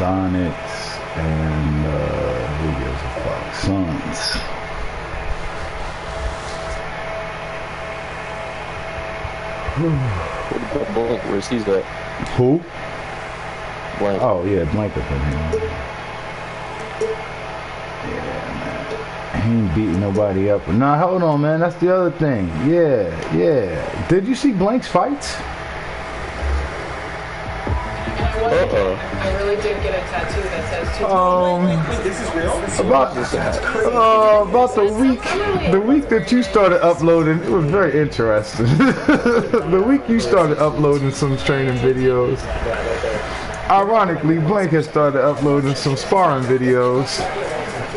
Sonics and who gives a fuck? Suns. Where's he at? Who? Blank. Oh yeah, Blank up in here. Yeah, man. He ain't beating nobody up. Nah, hold on, man. That's the other thing. Yeah. Did you see Blank's fights? I really did get a tattoo that says two. This is real? About the week that you started uploading, it was very interesting. The week you started uploading some training videos. Ironically, Blank has started uploading some sparring videos.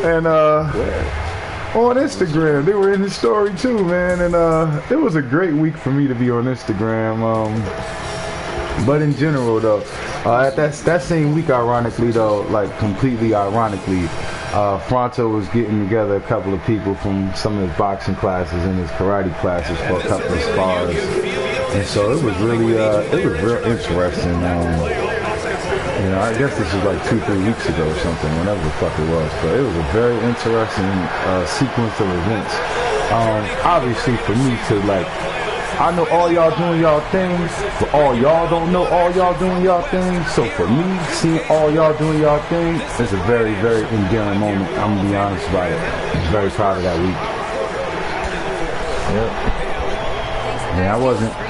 And on Instagram, they were in his story too, man. And it was a great week for me to be on Instagram. But in general, though, at that same week, ironically, though, like completely ironically, Fronto was getting together a couple of people from some of his boxing classes and his karate classes for a couple of spars, and so it was really, it was real interesting. You know, I guess this was like 2-3 weeks ago or something, whenever the fuck it was, but it was a very interesting sequence of events. Obviously, for me to like. I know all y'all doing y'all things, but all y'all don't know all y'all doing y'all things. So for me, seeing all y'all doing y'all things is a very, very endearing moment. I'm gonna be honest about it. I'm very proud of that week. Yep. Yeah,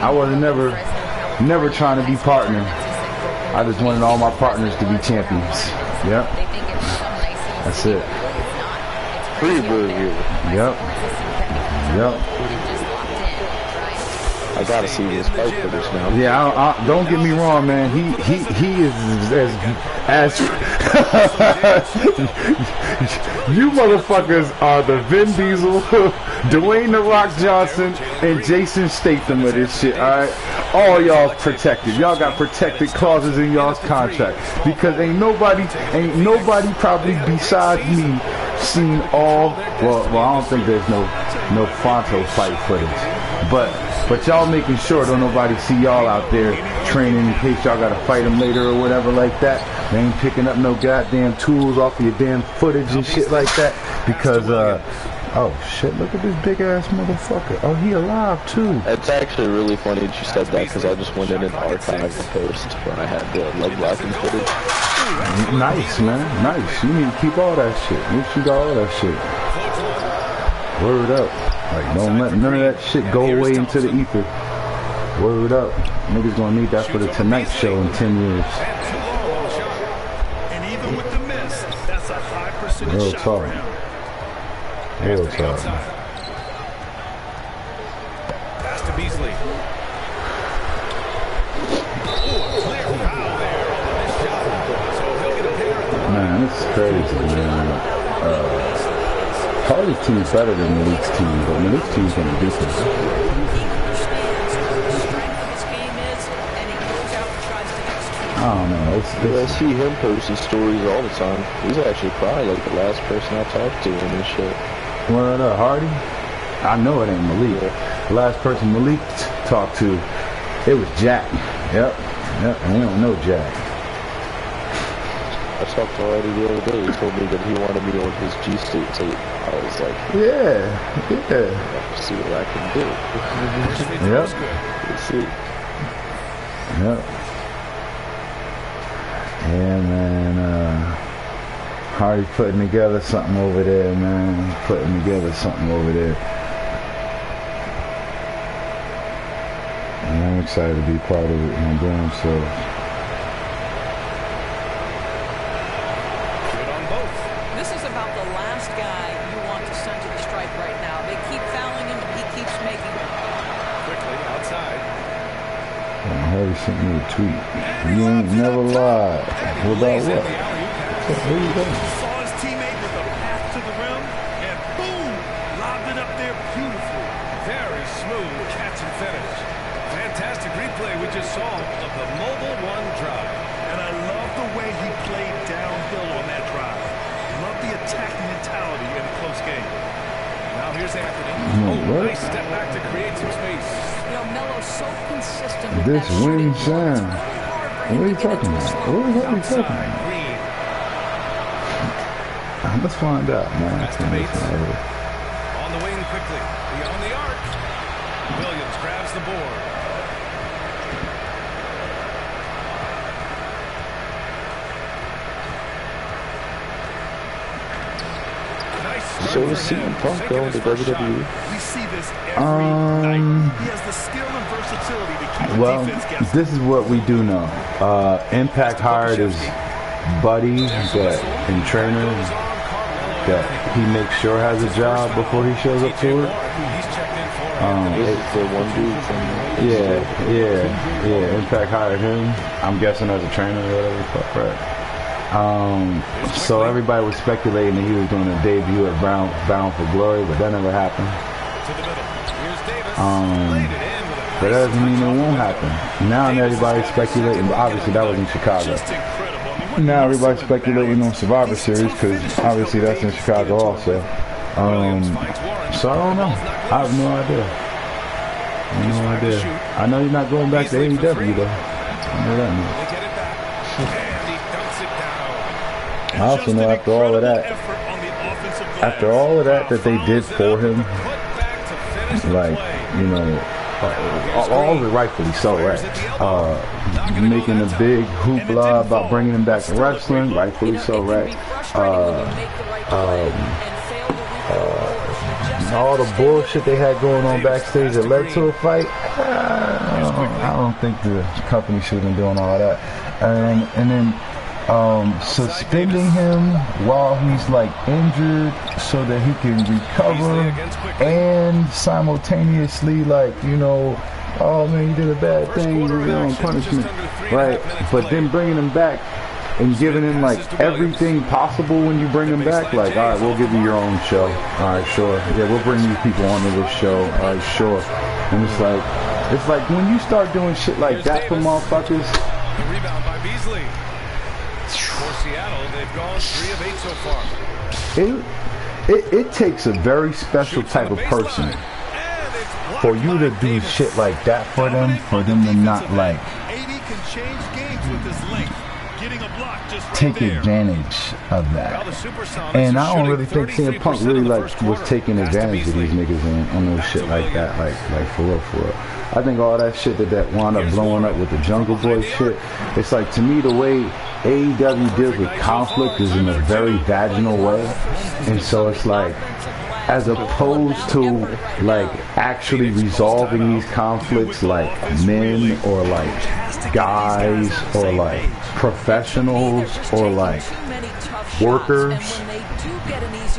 I wasn't never trying to be partner. I just wanted all my partners to be champions. Yep. That's it. Pretty good here. Yep. I gotta see this fight footage now. Yeah, don't get me wrong, man. He is as you motherfuckers are the Vin Diesel, Dwayne "The Rock" Johnson, and Jason Statham of this shit. All right, all y'all protected. Y'all got protected clauses in y'all's contract because ain't nobody probably besides me seen all. Well, I don't think there's no Fronto fight footage, but y'all making sure don't nobody see y'all out there training in case y'all gotta fight them later or whatever like that. They ain't picking up no goddamn tools off of your damn footage and shit like that because oh shit, look at this big ass motherfucker. Oh, he alive too. It's actually really funny that you said that because I just went in and archived the post when I had the leg locking footage. Nice, man, nice. You need to keep all that shit. Make sure you got all that shit. Word up. Like, don't let none of that shit go away into the ether. Word up. Niggas gonna need that for the Tonight Show in 10 years. And even with the miss, that's a high percentage Real shot talk. for him. Real talk. Pass to Beasley. Clear foul there on this shot. So he'll get a pair. Man, this is crazy, man. Hardy's team is better than Malik's team, but Malik's team's gonna do this. I don't know. I see him posting stories all the time. He's actually probably like the last person I talked to in this shit. Word up, Hardy? I know it ain't Malik. Yeah. The last person Malik talked to, it was Jack. Yep. And we don't know Jack. I talked to Hardy the other day. He told me that he wanted me on his G-State tape. I was like, yeah. I'll see what I can do. Yep. We'll see. Yep. Yeah, man. Hardy putting together something over there, man. Putting together something over there. And I'm excited to be part of it, my damn self. Hardy sent me a tweet. You ain't never lied. What about what? Where you going? Saw his teammate with a path to the rim, and boom! Lobbed it up there beautifully. Very smooth catch and finish. Fantastic replay we just saw of the mobile one drive. And I love the way he played downhill on that drive. Love the attacking mentality in a close game. Now here's Anthony. Nice step back to create some space. So consistent this wind sound. What are you talking about? What are you talking about? Let's find out, man. That's the Bates. On the wing quickly. Beyond the arc. Williams grabs the board. So is CM Punk going to WWE? We see this every night. He has the skill and versatility to keep Well, the defense guessing. this is what we do know. Impact hired his buddy and trainer that he makes sure has a job before he shows up to it. It's the one dude from... Yeah. Impact hired him. I'm guessing as a trainer or whatever the fuck, right? So everybody was speculating that he was doing a debut at Bound for Glory, but that never happened. But that doesn't mean it won't happen. Now everybody's speculating, but obviously that was in Chicago. Now everybody's speculating on Survivor Series because obviously that's in Chicago also. So I don't know. I have no idea. I know you're not going back to AEW though. I know that much. I also know after all of that that they did for him, like, you know, all of it rightfully so, right? Making a big hoopla about bringing him back to wrestling, rightfully so, right? All the bullshit they had going on backstage that led to a fight, I don't think the company should have been doing all that. And then suspending him while he's like injured so that he can recover, and simultaneously, like, you know, oh man, you did a bad thing, you're on punishment, right? But then bringing him back and giving him like everything possible when you bring him back, like, all right, we'll give you your own show, all right, sure, yeah, we'll bring these people onto this show, all right, sure. And it's like when you start doing shit like that for motherfuckers. Rebound by Beasley. For Seattle, they've gone 3 of 8 so far. It takes a very special type of person for you to do shit like that for them to not like take advantage of that. And I don't really think CM Punk really like was taking advantage of these niggas on no shit like that, like for real. I think all that shit that wound up blowing up with the Jungle Boy shit, it's like, to me, the way AEW deals with conflict is in a very vaginal way. And so it's like, as opposed to like actually resolving these conflicts like men or like guys or like professionals or like workers,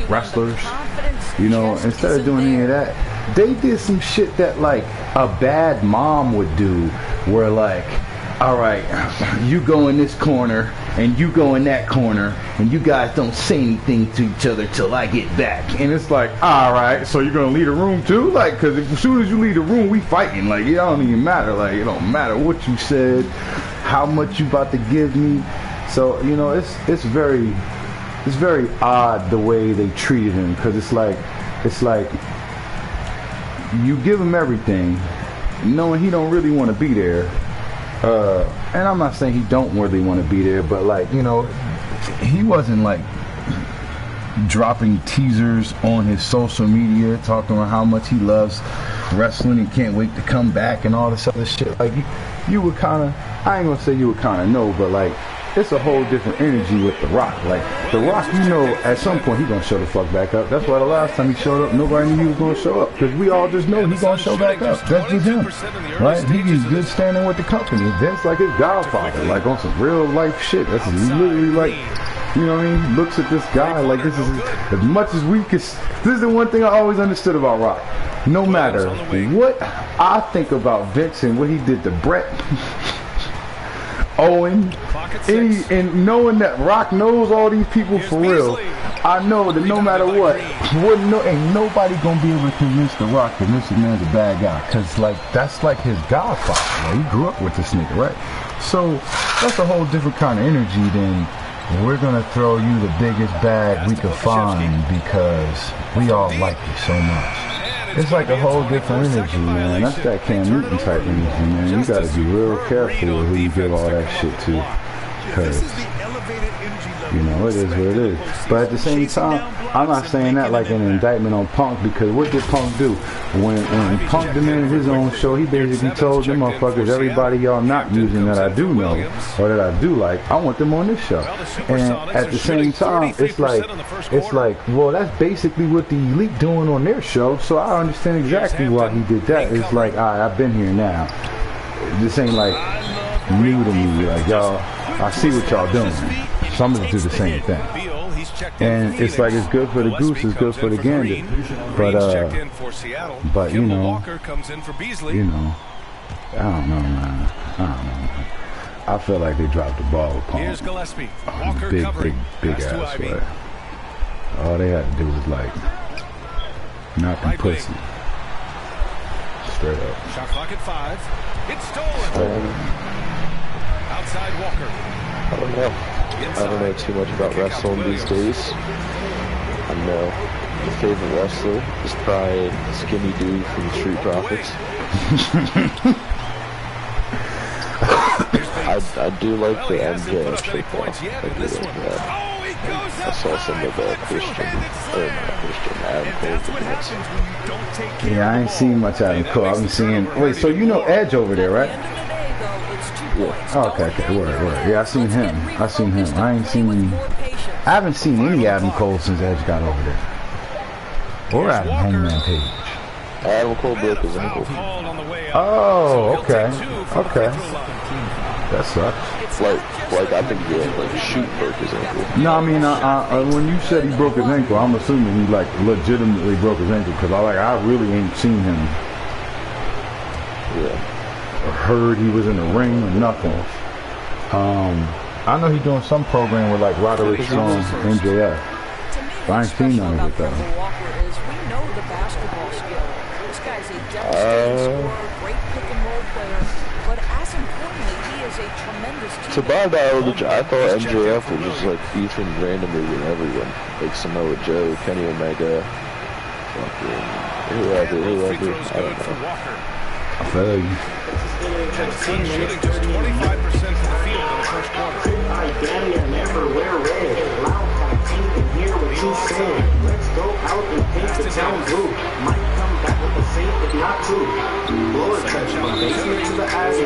wrestlers, you know, instead of doing any of that, they did some shit that like a bad mom would do, where like, all right, you go in this corner and you go in that corner and you guys don't say anything to each other till I get back. And it's like, all right, so you're gonna leave the room too? Like, because as soon as you leave the room, we fighting. Like, it don't even matter. Like, it don't matter what you said, how much you about to give me. So, you know, it's very odd the way they treated him, because it's like you give him everything knowing he don't really want to be there. And I'm not saying he don't really want to be there, but like, you know, he wasn't like dropping teasers on his social media talking about how much he loves wrestling and can't wait to come back and all this other shit. Like, you would kind of, I ain't gonna say you would kind of know, but like, it's a whole different energy with The Rock. Like, The Rock, you know, at some point he gonna show the fuck back up. That's why the last time he showed up, nobody knew he was gonna show up, because we all just know he's gonna show back up. That's just him, right? He's good standing with the company. That's like his godfather, like on some real life shit. That's literally like, you know what I mean? He looks at this guy like, this is as much as we could. This is the one thing I always understood about Rock. No matter what I think about Vince and what he did to Brett, Owen, and knowing that Rock knows all these people for real, I know that no matter what, ain't nobody gonna be able to convince The Rock that this man's a bad guy, because like, that's like his godfather. Like, he grew up with this nigga, right? So that's a whole different kind of energy than we're gonna throw you the biggest bag we could find because we all like you so much. It's like a whole different energy, man. That's that Cam Newton type energy, man. You gotta be real careful with who you give all that shit to, because You know, it is what it is. But at the same time, I'm not saying that like an indictment on Punk, because what did Punk do? When Punk demanded his own show, he basically told them motherfuckers, everybody y'all not using that I do know or that I do like, I want them on this show. And at the same time, it's like, well, that's basically what the Elite doing on their show, so I understand exactly why he did that. It's like, alright, I've been here now. This ain't like new to me. Like, y'all, I see what y'all doing. So I'm gonna do the same thing. And it's like, it's good for the goose, it's good for the gander. But you know, I don't know, man. I feel like they dropped the ball with Punk. Big ass way. All they had to do was like knock them pussy. Straight up. Shot clock at 5. It's stolen. Outside Walker. I don't know. I don't know too much about wrestling these days. I know my favorite wrestler is probably Skinny Dude from the Street Profits. I do like the MJF football. I do like that. I saw some of that Adam Cole videos. Yeah, I ain't seen much Adam Cole. I've been seeing. Wait, so you know Edge over there, right? Yeah. Oh, okay, word. Yeah, I seen him. I haven't seen any Adam Cole since Edge got over there. Or Adam Hangman Page. Adam Cole broke his ankle. Oh, okay. That sucks. Like I think he had like shoot broke his ankle. No, I mean, when you said he broke his ankle, I'm assuming he like legitimately broke his ankle, because I really ain't seen him. Yeah. Or heard he was in the ring or nothing. I know he's doing some program with like Roderick Strong, MJF. But I ain't seen none of it though. To my knowledge, I thought MJF was just like beefing randomly with everyone, like Samoa Joe, Kenny Omega, fucking whoever. I don't know. I feel you. Shooting just 25% from the field in the first quarter. I damn never wear red. Loud pack, you can hear what you said. Let's go out and paint the town blue. Might come back with the same, if not two. Lord, touch my basement to the alley.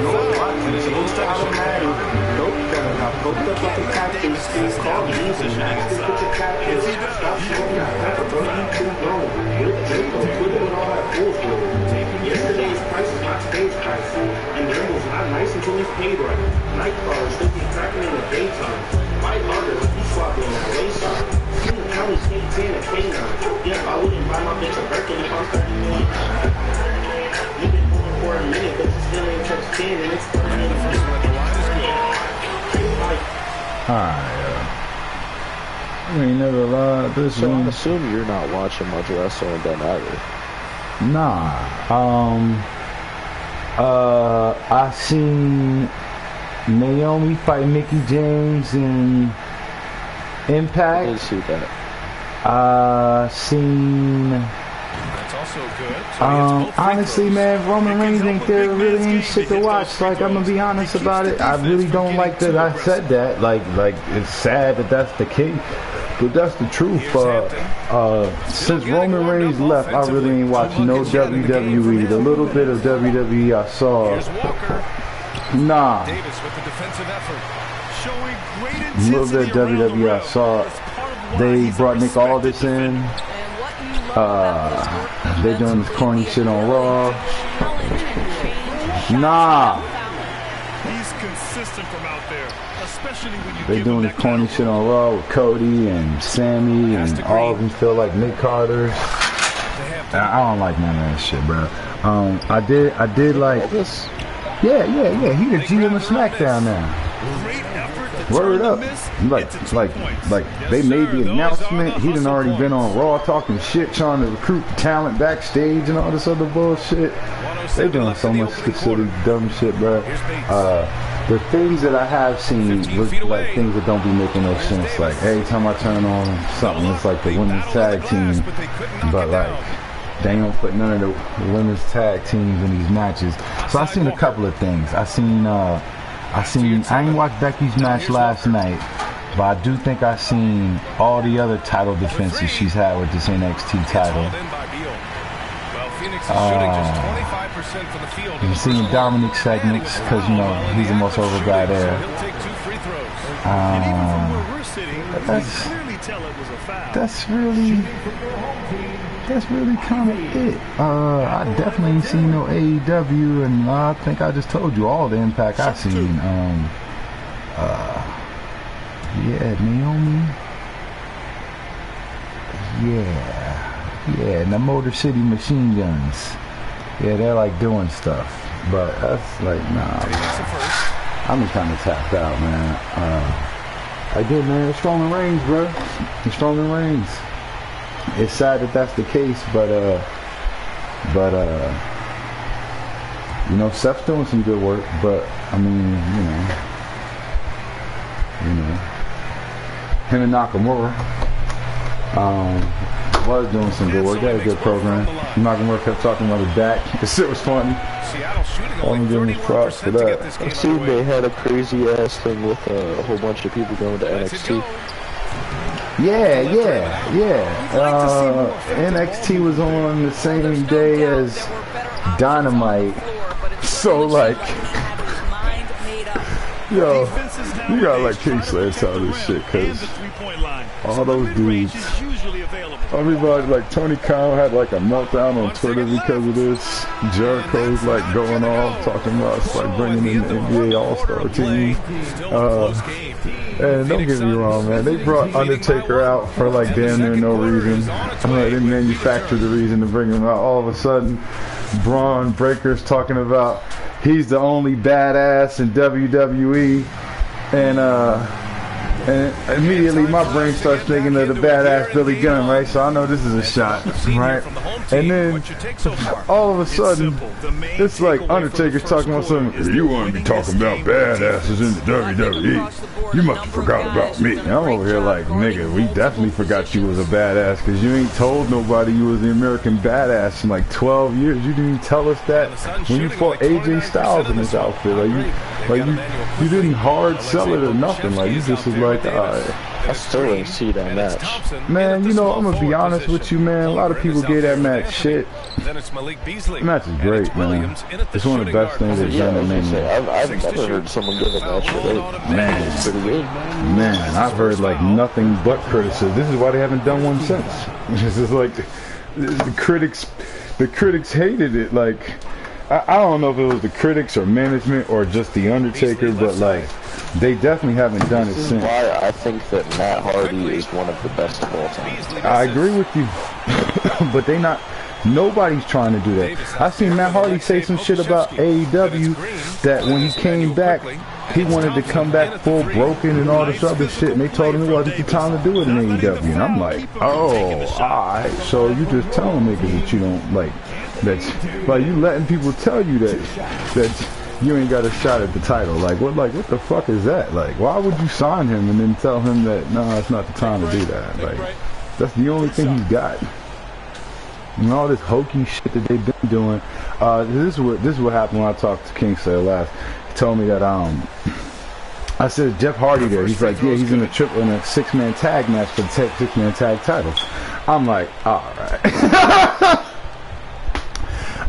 No watching, changed to automatic. Nope, I poked up like a cactus. Call me easy, asked to put your cactus. Stop smoking, pepper, you too low. With Draco, put it with all that bullshit. Yesterday's price is not today's price. And then was not nice until he's paid right. Night crawlers should be cracking in the daytime. Fight harder when you swapping that wayside. Seen the county skate 10 and K9. Yeah, I wouldn't buy my bitch a Birkin if I'm 31. You've been moving for a minute, but you still ain't touched 10 and it's 30. The first one at the line is good. Alright, I ain't never lied. This So I one. assume you're not watching much wrestling then either. Nah. I seen Naomi fight Mickey James in I didn't Impact. see that. Seen. That's also good. So he hits both free Honestly, throws. man, Roman Reigns ain't there. Really ain't shit to watch. Like, I'm gonna be honest about it. I really don't like that I said that. Like it's sad that that's the case. But that's the truth. Since Roman Reigns left, I really ain't watched no WWE. The little bit of WWE I saw, Here's Walker. nah. Davis with the defensive effort. Showing great A little bit of intensity around the WWE I rim. saw. It's part of why They he's a brought Nick respected Aldis in. They doing this corny shit on Raw. Nah. He's consistent from out there, especially when you They give doing him this that corny kind of shit on Raw with Cody and Sammy, and all of them feel like Nick Carter. I don't like none of that shit, bro. I did like. This Yeah. He the GM of SmackDown now. great effort to Word turn up. the miss Like into 2 points. they Yes, made sir. the Those announcement. are the He done hustle already been on points. Raw talking shit, trying to recruit talent backstage and all this other bullshit. They doing so much silly, dumb shit, bro. The things that I have seen look like things that don't be making no sense. Like every time I turn on something, it's like the women's tag team, but like they don't put none of the women's tag teams in these matches. So I seen a couple of things. I seen I ain't watched Becky's match last night, but I do think I seen all the other title defenses she's had with this NXT title. You've seen Dominic's segments because, you know, he's the most over guy there. That's really kind of it. I definitely ain't seen no AEW, and I think I just told you all the Impact I seen. Yeah, Naomi. Yeah, and the Motor City Machine Guns. Yeah, they're like doing stuff, but that's like, nah, I'm kind of tapped out, man. I did, man. It's Strowman Reigns, bro. It's Strowman Reigns. It's sad that that's the case, but you know, Seth's doing some good work, but I mean, you know, him and Nakamura was doing some good work. They had a good program. Nakamura kept talking about his back. The shit was funny. I'm giving him props for that. I see they had a crazy ass thing with a whole bunch of people going to NXT. Yeah. NXT was on the same day as Dynamite. So, like, yo, you gotta let King Slayer tell this shit, because all those dudes, everybody, like Tony Khan had like a meltdown on Twitter because of this. Jericho's like going off, talking about like bringing in the NBA All-Star team. And don't get me wrong, man, they brought Undertaker out for like damn near no reason. They didn't manufacture the reason to bring him out. All of a sudden, Braun Breaker's talking about he's the only badass in WWE, and immediately my brain starts thinking of the badass Billy Gunn, right? So I know this is a shot, right? And then all of a sudden, it's like Undertaker's talking about something. If you want to be talking about badasses in the WWE, you must have forgot about me. And I'm over here like, nigga, we definitely forgot you was a badass, because you ain't told nobody you was the American badass in like 12 years. You didn't even tell us that when you fought AJ Styles in this outfit. You didn't hard sell it or nothing. Like, you just was like, alright. I still didn't see that match. Man, you know, I'm gonna be honest with you, man. A lot of people gave that match shit. The match is great, man. It's one of the best things they've done in Mania. I've never heard someone give a match great. Man, it's pretty good. Man, I've heard like nothing but criticism. This is why they haven't done one since. This is like the critics hated it. Like, I don't know if it was the critics or management or just the Undertaker, but like, they definitely haven't done it since. Why I think that Matt Hardy is one of the best of all time. I agree with you, but nobody's trying to do that. I seen Matt Hardy say some shit about AEW, that when he came back, he wanted to come back full broken and all this other shit, and they told him it wasn't the time to do it in AEW. And I'm like, oh, alright, so you just telling niggas that you don't like, that's like, you letting people tell you that you ain't got a shot at the title. Like what the fuck is that? Like, why would you sign him and then tell him that no, it's not the time to do that? Like, that's the only thing he's got. And all this hokey shit that they've been doing. This is what happened when I talked to King Slayer last. He told me that I said Jeff Hardy there. He's like, yeah, he's in a 6-man tag match for the 6-man tag titles. I'm like, alright.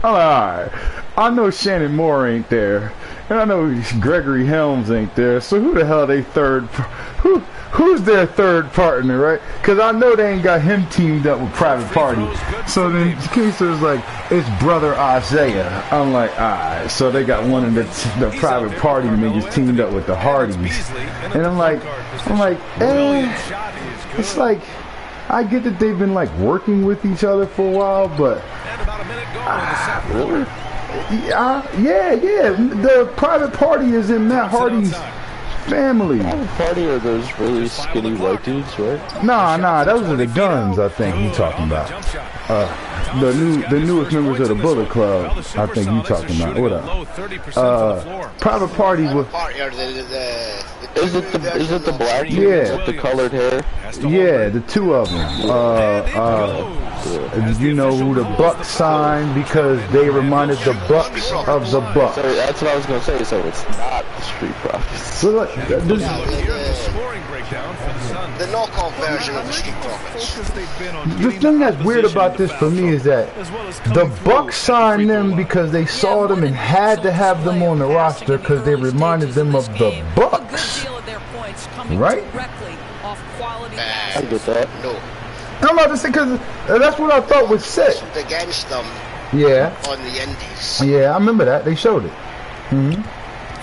Alright. I know Shannon Moore ain't there, and I know Gregory Helms ain't there. So who the hell are they who's their third partner, right? Because I know they ain't got him teamed up with Private Party. So then Kingston's like, it's Brother Isaiah. I'm like, alright. So they got one of the Private Party niggas teamed up with the Hardys, and I'm like, it's like, I get that they've been like working with each other for a while, but really? Yeah. The Private Party is in Matt Hardy's family. Private Party are those really skinny white dudes, right? Nah, those are the Guns, I think you talking about. The newest members of the Bullet Club, I think you talking about. What up? Private Party was... The Is it the black dude Yeah. with the colored hair? Yeah, the two of them. You know who the Bucks signed because they reminded the Bucks of the Bucks. So that's what I was gonna say. So it's not the Street Profits. So look, Here's the scoring breakdown for the Suns. The knockoff version of the Street Profits. the thing that's weird about this for me is that the Bucks signed them because they saw them and had to have them on the roster because they reminded them of the Bucks. Right? I get that. No. I'm about to say because that's what I thought was sick. Against them Yeah, on the Indies. yeah, I remember that. They showed it.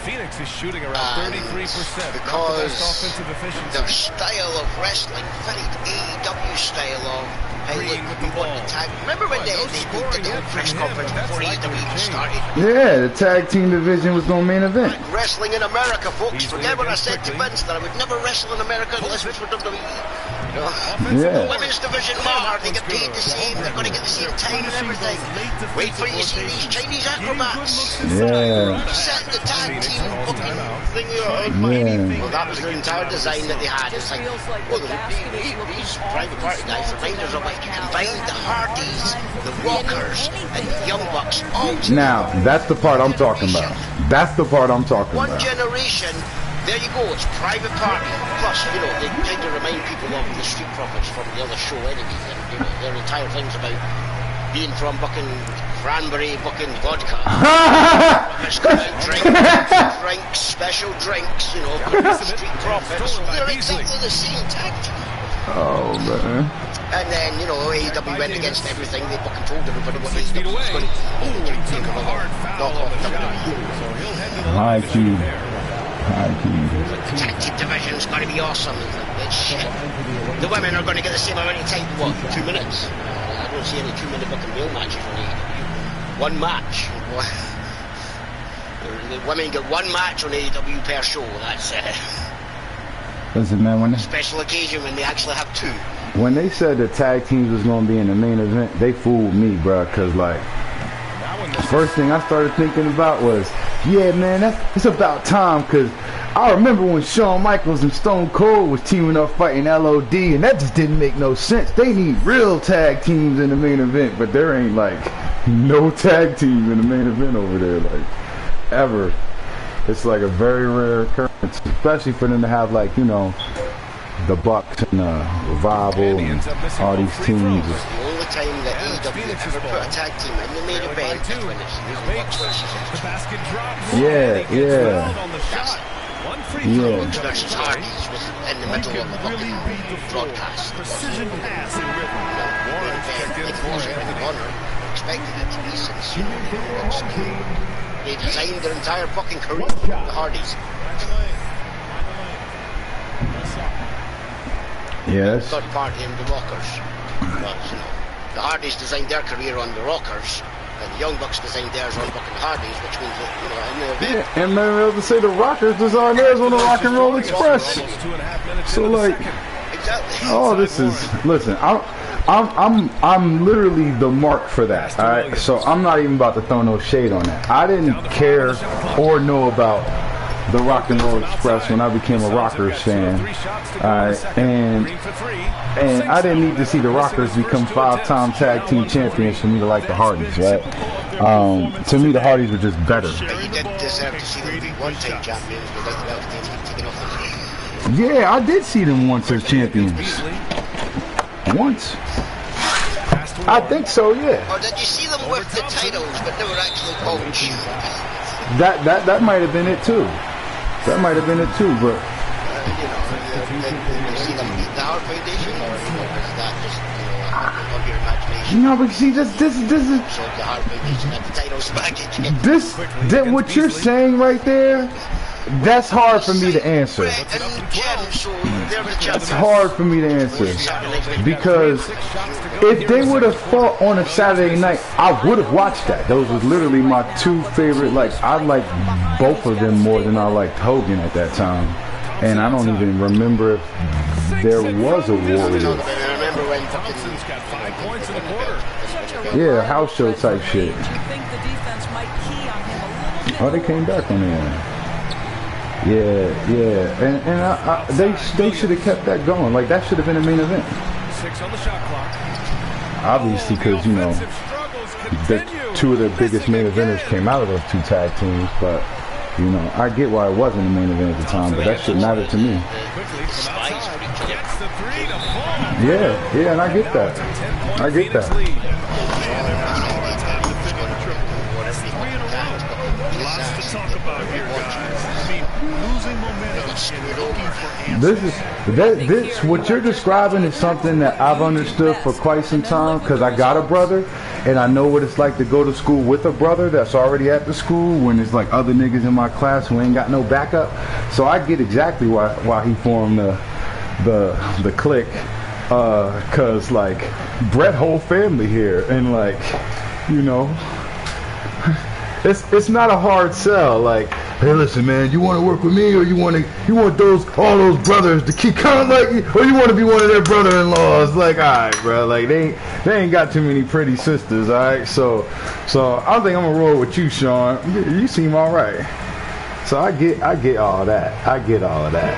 Phoenix is shooting around 33%. Because Offensive efficiency. their style of wrestling, very AEW style of, hey look, we want the tag. Remember when they did the whole press conference before AEW even started? Yeah, the tag team division was going main event. Wrestling in America, folks. Forget what I said to Vince, that I would never wrestle in America unless it was for WWE. You know? Yeah. The women's division matter, they get paid the same, they're going to get the same time and everything. Wait for you to see these Chinese acrobats. Yeah. Set the tag team booking thing. Yeah. Well, that was the entire design that they had. It's like, well, these private party guys, reminders of like you combine the Hardys, the Rockers, and the Young Bucks all together. Now, that's the part I'm talking about. That's the part I'm talking One about. generation, there you go, it's private party. Plus, you know, they kind of remind people of the Street Profits from the other show anyway. And, you know, their entire thing's about being from fucking cranberry, fucking vodka. drinks, special drinks, you know, Street Profits. They're exactly the same tag team. Oh, man. And then, you know, AEW went against everything. They fucking told everybody what AEW was going to do. Knock off WWE. High key. High key. The tag team division's going to be awesome. It's shit. The women are going to get the same amount of time. What, 2 minutes? I don't see any 2-minute fucking male matches on AEW. One match. The women get one match on AEW per show. That's Listen, man, when special occasion when they actually have two. when they said the tag teams was going to be in the main event, they fooled me, bro, because, like, the first thing I started thinking about was, yeah, man, it's about time, because I remember when Shawn Michaels and Stone Cold was teaming up fighting LOD, and that just didn't make no sense. They need real tag teams in the main event, but there ain't, like, no tag teams in the main event over there, like, ever. It's like a very rare occurrence, especially for them to have, like, you know, the Bucks and Revival and all these teams. The only time that AEW ever put a tag team in the main event is when it's Young Bucks versus Yeah, yeah. Bucks versus Hardys was in the middle of the fucking broadcast. Precision pass in rhythm. Warren checked in for it. Expected it to be since they designed their entire fucking career, the Hardys. Yes. Third party in the Rockers. But, you know, the Hardys designed their career on the Rockers, and the Young Bucks designed theirs on fucking Hardys, which means that, you know, in the event. Yeah, and man, able to say the Rockers designed theirs on the Rock and Roll Express. So like, Exactly. oh, this is, listen, I'm literally the mark for that. All right, so I'm not even about to throw no shade on that. I didn't care or know about the Rock and Roll Express when I became a Rockers fan. All right, and I didn't need to see the Rockers become 5-time tag team champions for me to like the Hardys, right? To me, the Hardys were just better. You didn't deserve to see them be one-time champions without the belt being taken off them. Yeah, I did see them once as champions. Once. I think so, yeah. Or did you see them with the titles, but they were actually called That might have been it too. That might have been it too, but you know, did you see them beat the Hart Foundation, or is that just, you know, of your imagination? no, but see, this is So the Hart Foundation had the titles back again. that what you're saying right there. That's hard for me to answer. It's hard for me to answer because if they would have fought on a Saturday night, I would have watched that. Those was literally my two favorite. Like, I liked both of them more than I liked Hogan at that time, and I don't even remember if there was a Warrior. Yeah, house show type shit. Oh, they came back on there. Yeah. And they should have kept that going. Like, that should have been a main event. 6 on the shot clock. Obviously, because, you know, two of the biggest main eventers came out of those two tag teams, but, you know, I get why it wasn't a main event at the time, but that shit mattered to me. Yeah, and I get that. I get that. Lots to talk about here, guys. I mean, losing momentum and looking for This what you're describing is something that I've understood for quite some time, because I got a brother and I know what it's like to go to school with a brother that's already at the school when there's like other niggas in my class who ain't got no backup. So I get exactly why he formed the clique, cause like Brett whole family here, and like, you know, it's not a hard sell. Like, hey, listen, man, you want to work with me, or you want all those brothers to keep kind of like you, or you want to be one of their brother-in-laws? Like, all right, bro, like they ain't got too many pretty sisters, all right. So I think I'm gonna roll with you, Sean. You seem all right. So I get all that. I get all of that.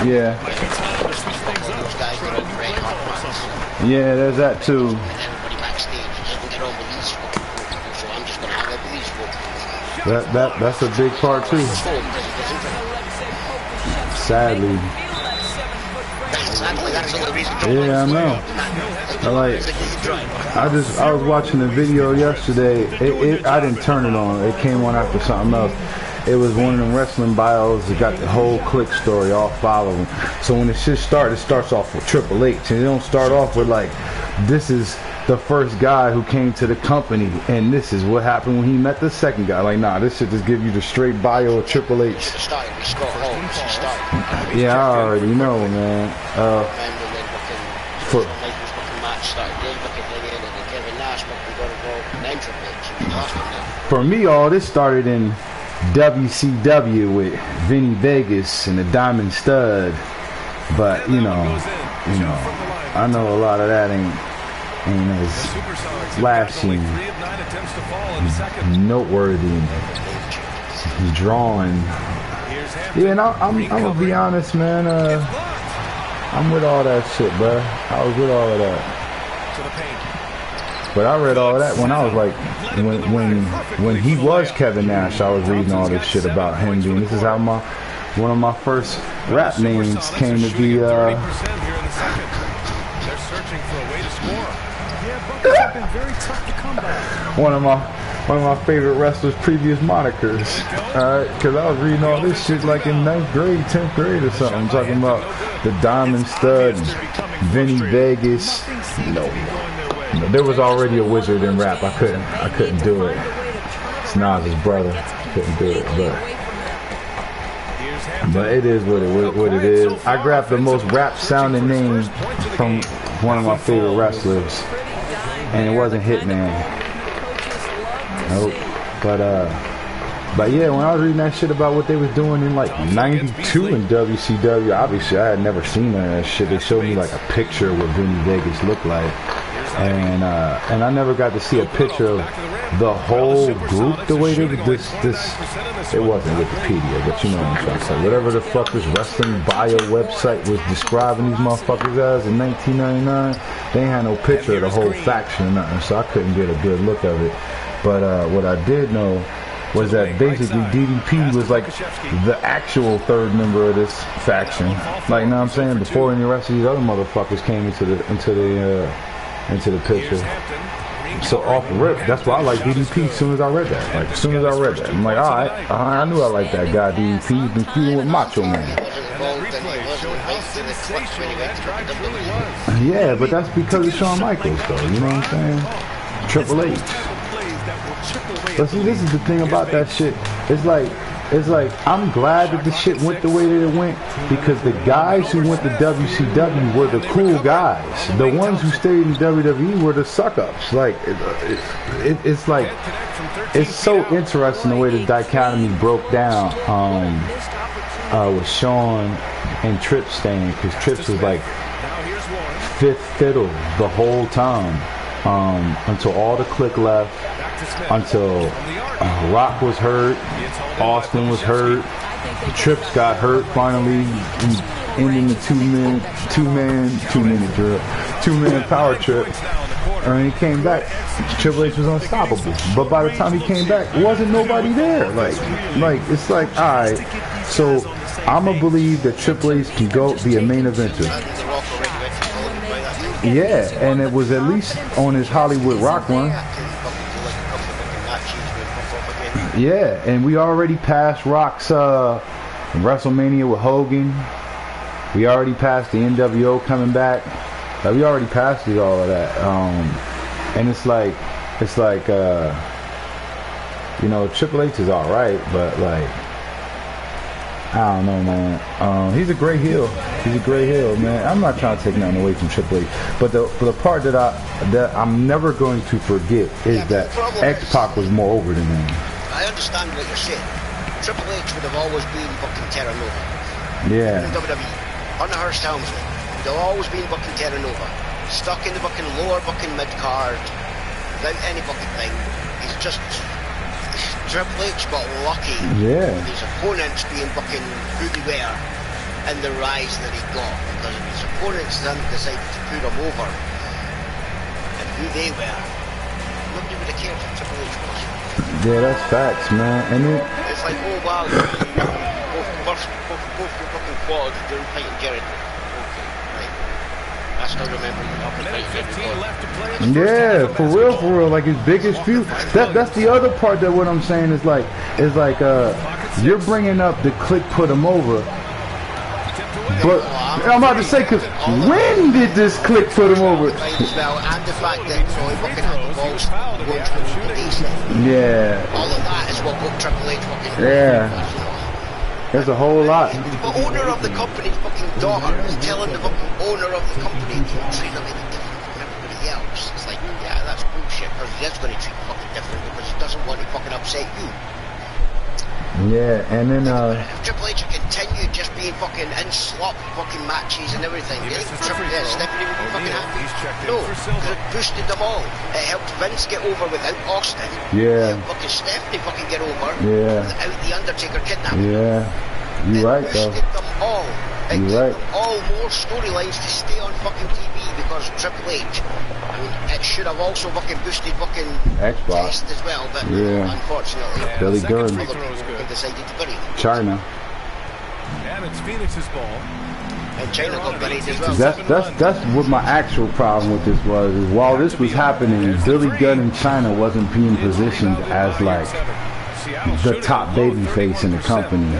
Yeah. Yeah, there's that too. That's a big part too. Sadly. Yeah, I know. I was watching the video yesterday. I didn't turn it on. It came on after something else. It was one of them wrestling bios that got the whole click story all following. So when the shit starts, it starts off with Triple H, and it don't start off with like, this is the first guy who came to the company, and this is what happened when he met the second guy. Like, nah, this should just give you the straight bio of Triple H. Yeah, I already know, man. For me, all this started in WCW with Vinny Vegas and the Diamond Stud, but you know, I know a lot of that ain't as flashy, noteworthy, drawing. Yeah, and I'm gonna be honest, man. I'm with all that shit, bro. I was with all of that. But I read all of that when I was like, when he was Kevin Nash, I was reading all this shit about him being. This is how one of my first rap names came to be. One of my favorite wrestlers' previous monikers. Because I was reading all this shit like in 9th grade, 10th grade or something. I'm talking about the Diamond Stud, Vinny Vegas. There was already a wizard in rap. I couldn't do it. It's Nas's brother. Couldn't do it, but it is what it is. I grabbed the most rap sounding name from one of my favorite wrestlers, and it wasn't Hitman. Nope. But yeah, when I was reading that shit about what they was doing in like '92 in WCW, obviously I had never seen that shit. They showed me like a picture of what Vinny Vegas looked like. And I never got to see a picture of the whole group the way they did this. It wasn't Wikipedia, but you know what I'm trying to say. Whatever the fuck this wrestling bio website was describing these motherfuckers as in 1999, they ain't had no picture of the whole faction or nothing, so I couldn't get a good look of it. But what I did know was that basically DDP was like the actual third member of this faction. Like, you know what I'm saying? Before any rest of these other motherfuckers came into the picture. So off the rip, that's why I like DDP as soon as I read that. Like, as soon as I read that, I'm like, alright, I knew I liked that guy DDP. He's been feuding with Macho Man. Yeah, but that's because of Shawn Michaels, though. You know what I'm saying? Triple H. But see, this is the thing about that shit. It's like I'm glad that the shit went the way that it went, because the guys who went to WCW were the cool guys. The ones who stayed in WWE were the suck-ups. Like, it's like, it's so interesting the way the dichotomy broke down with Shawn and Trips staying, because Trips was like fifth fiddle the whole time. until all the clique left, until Rock was hurt, Austin was hurt, Trips got hurt finally, ending the two-man power trip. And he came back. Triple H was unstoppable. But by the time he came back, wasn't nobody there. Like it's like, all right. So I'ma believe that Triple H can go be a main eventer. Yeah, and it was at least on his Hollywood Rock run. Yeah, and we already passed Rock's WrestleMania with Hogan. We already passed the NWO coming back. Like, we already passed through all of that. And it's like you know, Triple H is all right, but like, I don't know, man. He's a great heel. He's a great heel, man. I'm not trying to take nothing away from Triple H, but the part that I'm never going to forget is that X-Pac was more over than him. I understand what you're saying. Triple H would have always been fucking Terra Nova. Yeah. In WWE, unrehearsed helmsman. They've always been booking Terra Nova. Stuck in the fucking lower fucking mid-card without any fucking thing. He's just... Triple H got lucky with his opponents being fucking who they were and the rise that he got, because if his opponents then decided to put him over and who they were, nobody would have cared who Triple H was. Yeah, that's facts, man. And it's like, oh wow, both your fucking quads during fighting Jericho. I still remember yeah, for real, like his biggest feud. That's the other part that what I'm saying is like you're bringing up the clique put him over, but I'm about to say, because when did this clique put him over? And the fact that Troy fucking had the balls, all of that is what Triple H fucking There's a whole lot. The owner of the company's fucking daughter is telling the fucking owner of the company to treat him any different from everybody else. It's like, yeah, that's bullshit, because he is going to treat you fucking different because he doesn't want to fucking upset you. Yeah, and then if Triple H continued just being fucking in slop fucking matches and everything, Stephanie would be fucking happy. No, because it boosted them all. It helped Vince get over without Austin. Yeah. It fucking Stephanie fucking get over without the Undertaker kidnapping. Yeah. You're right, though. It boosted them all. It gave them all more storylines to stay on fucking TV because Triple H. I mean, it should have also fucking boosted fucking Xbox Test as well, but unfortunately, Billy Gunn decided to bury him. China. And it's Phoenix's ball. And China got buried as well. That's what my actual problem with this was. Is while this was happening, Billy Gunn in China wasn't being positioned as like the top babyface in the company.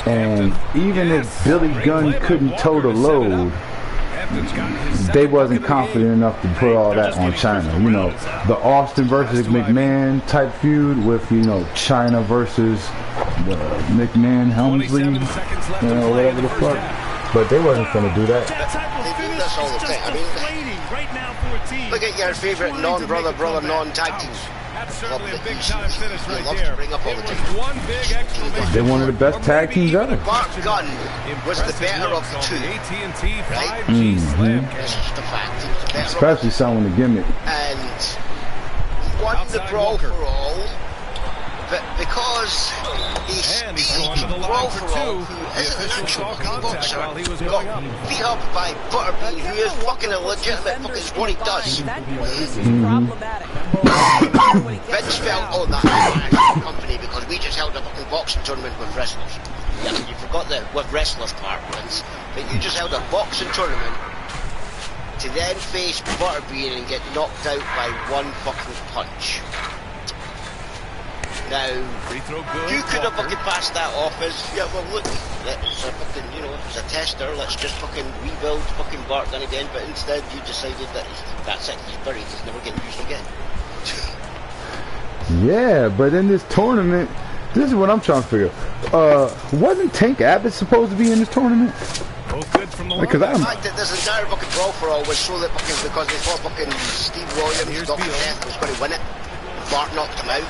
And even if Billy Gunn couldn't toe the load, they wasn't confident enough to put all that on China. You know, the Austin versus McMahon type feud with, you know, China versus McMahon, Helmsley, you know, whatever the fuck. But they wasn't going to do that. They do this all the time. I mean, look at your favourite non-brother, non-tag team. Certainly a big time finish right there. Bring up all the time. One big exclamation. They're one of the best tag teams ever. Bart Gunn was the better of the two. AT&T 5G Slam. This is the fact. Especially someone to gimmick. And he won the Brawl for All, but because he's Brawl for All, who is an actual boxer, got beat up by Butterbean, who is fucking a legitimate fucking what he does. Vince felt, oh, that's a company because we just held a fucking boxing tournament with wrestlers. Yeah, you forgot the with wrestlers part, Vince. But you just held a boxing tournament to then face Butterbean and get knocked out by one fucking punch. Now, you could have fucking passed that off as, yeah, well, look, it's a fucking, you know, it's a tester, let's just fucking rebuild fucking Bart Gunn again, but instead you decided that that's it, he's buried, he's never getting used again. Yeah, but in this tournament, this is what I'm trying to figure. Wasn't Tank Abbott supposed to be in this tournament? Both good from the because the fact that this entire fucking Brawl for All was so that fucking because they thought fucking Steve Williams, Dr. Death was going to win it, Bart knocked him out.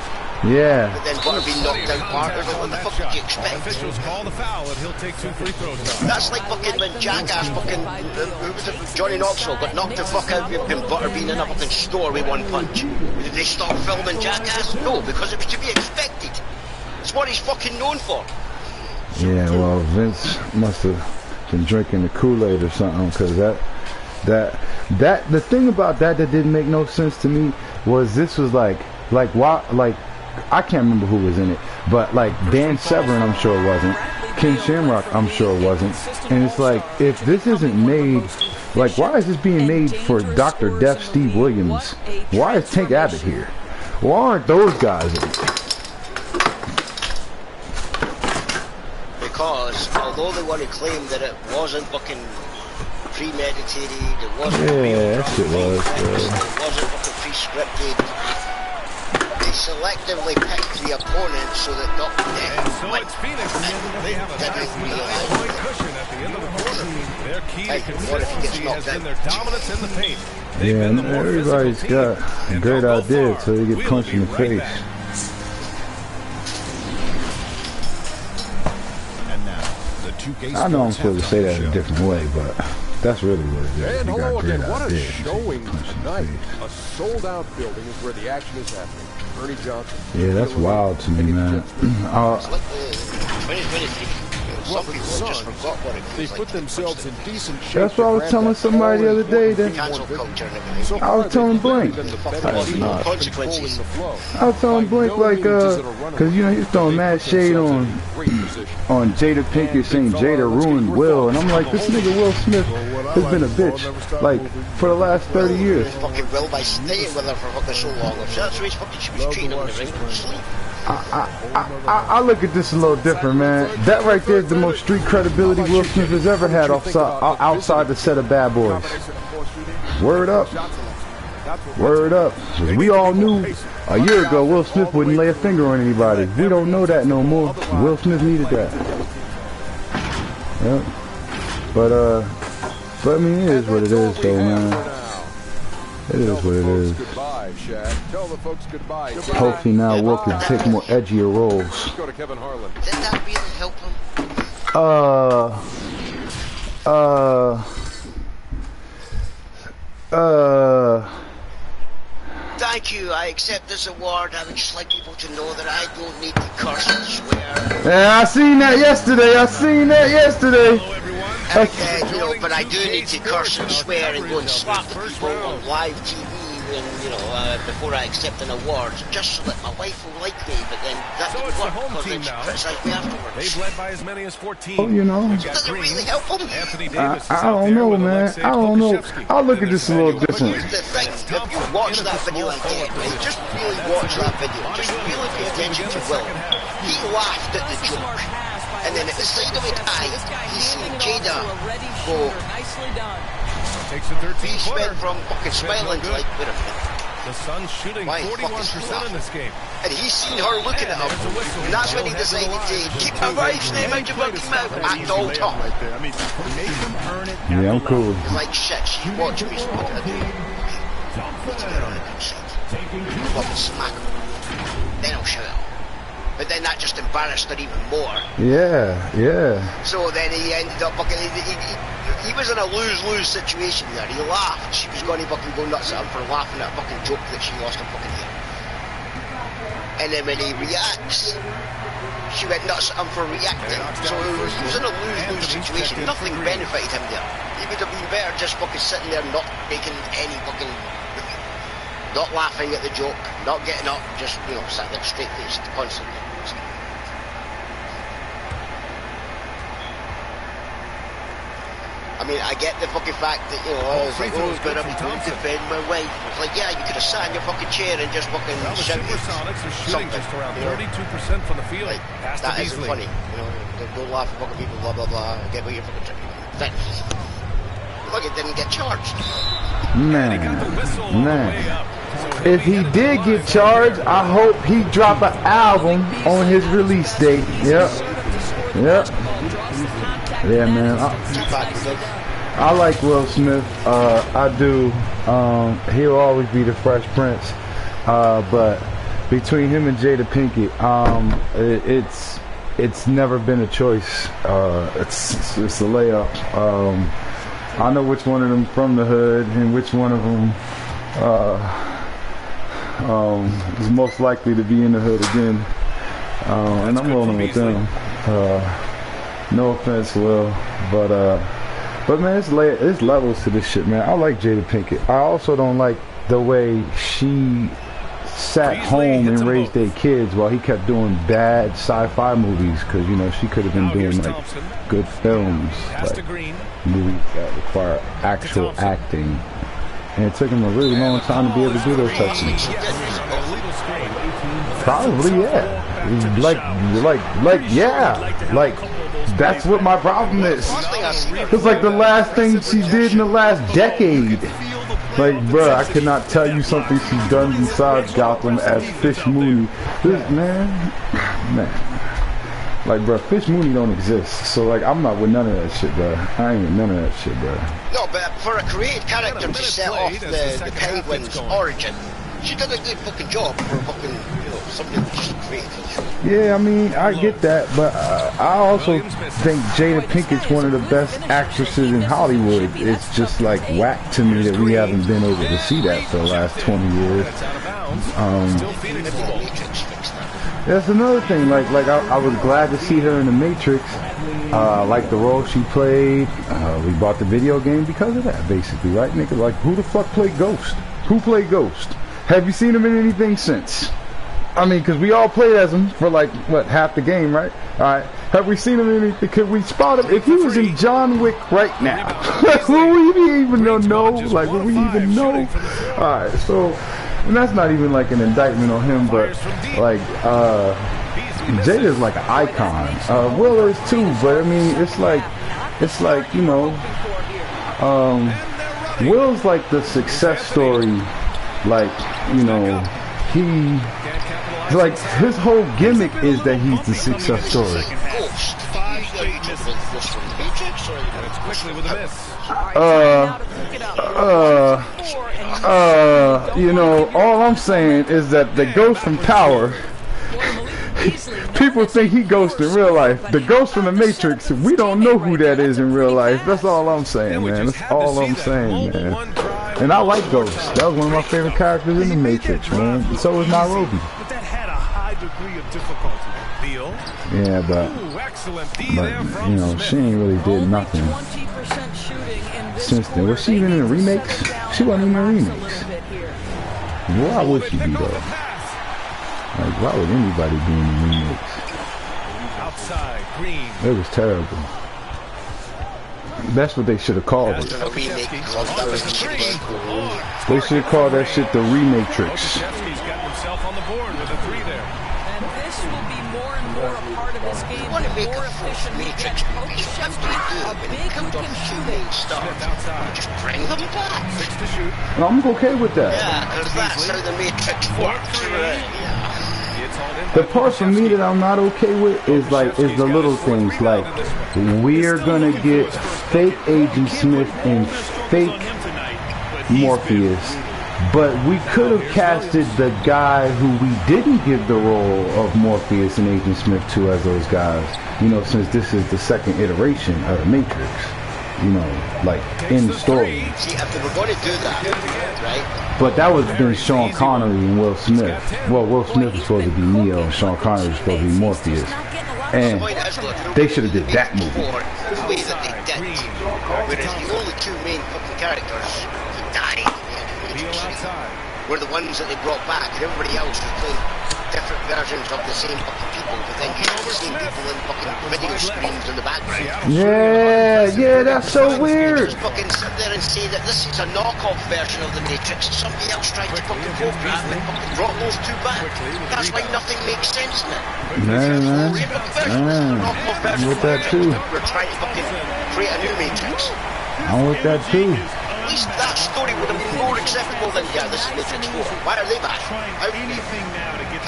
Yeah. But then Butterbean knocked out Parker. What the fuck did you expect? Officials call the foul, and he'll take 2 free throws now. That's like fucking when Jackass fucking who was it? Johnny Knoxville got knocked the fuck out with Butterbean in a fucking store with 1 punch. Did they stop filming Jackass? No, because it was to be expected. It's what he's fucking known for. Yeah, well, Vince must have been drinking the Kool-Aid or something, because the thing about that didn't make no sense to me was this was like why, like, I can't remember who was in it, but like Dan Severn, I'm sure it wasn't. Ken Shamrock, I'm sure it wasn't. And it's like, if this isn't made, like, why is this being made for Dr. Death Steve Williams? Why is Tank Abbott here? Why aren't those guys in it? Because although they want to claim that it wasn't fucking premeditated, it wasn't Yeah, that shit was. it wasn't fucking pre-scripted, they selectively picked the opponent so that Dr. Death And so it's Phoenix. They have a 5-point cushion at the end of the quarter. Their key to consistency has been their dominance in the paint. They've Yeah, been the and more everybody's physical got team, a and great they'll go idea far. until you get We'll punched be in the right face. back. And now, the 2K I know I'm Sports supposed to say that in a Halftime different way, but that's really what it is. And You got hello great again. What a ideas. showing Punch in the tonight. face. A sold-out building is where the action is happening. Ernie Johnson. Yeah, that's wild to me, man. It's like the 2023. Some people just forgot what it They feels put like. themselves in decent shape. That's what I was telling somebody the other day. That Cancel culture and everything. I was telling Blink. No consequences. I was telling Blink, like, cause you know he's throwing mad shade on Jada Pinkett, saying Jada ruined Will, and I'm like, this nigga Will Smith has been a bitch, like, for the last 30 years. Fucking Will by staying with her for fucking so long. So that's the way she was treating him in the ring. Sleep. I look at this a little different, man. That right there is the most street credibility Will Smith has ever had outside the set of Bad Boys. Word up. Word up. 'Cause we all knew a year ago Will Smith wouldn't lay a finger on anybody. We don't know that no more. Will Smith needed that. Yep. But I mean, it is what it is, though, man. It is what it is. Goodbye, Shaq. Tell the folks goodbye. Hopefully now Will can take more edgier roles. Let's go to Kevin Harlan. Did that really help him? Thank you. I accept this award. I would just like people to know that I don't need to curse and swear. Yeah, I seen that yesterday. You know, but I do need to curse and swear and go and slap people on live TV when, you know, before I accept an award, just so that my wife will like me. But then that So didn't it's the work home because team then she now. criticised me afterwards. They've led by as many as 14. Oh, you know. We've got Does it Green. really help them? Anthony Davis is I out don't there know, with man. Alexei I don't know. Pokusevsky. I'll look at And this a little Emmanuel different. Here's the thing, if you watch that video again, right, just really watch that video, just really pay attention to Will. He laughed at the joke, and then at the side of his eye, he seen Jada go, Takes a 13 he footer. went from fucking smiling to like, wait a minute. The Suns shooting Why the fuck is he 41% in this game. And he's seen her looking at him, and that's when he decided to keep my wife's name out your fucking mouth at all time. Yeah, I'm cool. He's like, shit, she watched me smoking a dude. Need to get on the consent. Fucking smack him. Then I'll shout out. But then that just embarrassed her even more. Yeah. So then he ended up fucking, he was in a lose-lose situation there. He laughed. She was going to fucking go nuts at him for laughing at a fucking joke that she lost her fucking hair. And then when he reacts, she went nuts at him for reacting. So he was in a lose-lose situation. Nothing benefited him there. He would have been better just fucking sitting there not making any fucking, not laughing at the joke, not getting up, just, you know, sat there straight-faced constantly. I mean, I get the fucking fact that, you know, I was like, oh, but I'm going to defend my wife. It's like, yeah, you could have sat in your fucking chair and just fucking Now the shouted Supersonics are shooting something, just around you know? 32% from the field. Like, Pass to that isn't Beasley. funny. You know, don't laugh at fucking people, blah, blah, blah. Get what you're fucking trying. Look, it didn't get charged. And he got the whistle on the way up. So If he did get charged, I hope he drop an album on his release date. Yep. Yeah, man. I like Will Smith. I do. He'll always be the Fresh Prince. But Between him and Jada Pinkett, it's never been a choice. It's a layup. I know which one of them from the hood and which one of them is most likely to be in the hood again. And I'm rolling with them. No offense, Will, but man, it's levels to this shit, man. I like Jada Pinkett. I also don't like the way she sat home and raised their kids while he kept doing bad sci-fi movies, because you know she could have been doing like good films, like movies that require actual acting, and it took him a really long time to be able to do those types of things. Probably, yeah. Like that's what my problem is. It's like the last thing she did in the last decade. Like, bruh, I cannot tell you something she's done besides Gotham as Fish Mooney. This man. Like, bruh, Fish Mooney don't exist. So, like, I'm not with none of that shit, bruh. I ain't with none of that shit, bruh. No, but for a creative character to set off the Penguin's origin, she did a good fucking job for fucking, you know, something that just created for the show. Yeah, I mean, I get that, but I also think Jada Pinkett's one of the best actresses in Hollywood. It's just like whack to me that we haven't been able to see that for the last 20 years. That's another thing. Like I was glad to see her in The Matrix. Like the role she played. We bought the video game because of that, basically, right, nigga? Like, who the fuck played Ghost? Who played Ghost? Have you seen him in anything since? I mean, because we all played as him for like, what, half the game, right? Alright. Have we seen him in anything? Could we spot him? If he was in John Wick right now, would we even know? Like, would we even know? Alright, so, and that's not even like an indictment on him, but like, Jada's like an icon. Will is too, but I mean, it's like, you know, Will's like the success story. Like, you know, like, his whole gimmick is that he's the success story. You know, all I'm saying is that the ghost from Power, people think he ghosts in real life. The ghost from the Matrix, we don't know who that is in real life. That's all I'm saying, man. That's all I'm saying, man. And I like Ghost. That was one of my favorite characters in the Matrix, man. And so was Nairobi. But that had a high degree of difficulty. Beal. Yeah, but you know, she ain't really did nothing since then. Was she even in the remakes? She wasn't even in the remakes. Why would she be though? Like, why would anybody be in the remakes? Outside, Green. It was terrible. That's what they should have called it. They should have called that shit the Rematrix. He's got himself on the board with a 3 there. And this will be more and more a part of his game. More efficient Matrix. A big contributing Outside. Just bring them back. 6 to shoot. And I'm okay with that. Yeah, because that's how the Matrix works. The part for me that I'm not okay with is the little things, like we're gonna get fake Agent Smith and fake Morpheus, but we could have casted the guy who we didn't give the role of Morpheus and Agent Smith to as those guys, you know, since this is the second iteration of the Matrix, you know, like in the story. See, if they were going to do that, right? But that was been Sean Connery and Will Smith. Well, Will Smith was supposed to be Neo and Sean Connery was supposed to be Morpheus. And they should have did that movie. The way that they did. Whereas the only two main fucking characters who died were the ones that they brought back, and everybody else was playing different versions of the same fucking people, but then you have the same people in fucking video screens in the background. Yeah, that's so weird. Just fucking sit there and say that this is a knockoff version of the Matrix. Somebody else tried to fucking program and fucking brought those two back. That's why nothing makes sense in it. Man. I'm with that too. We're trying to fucking create a new Matrix. I'm with that too. At least that story would have been more acceptable than, yeah, this is Matrix 4. Why are they back?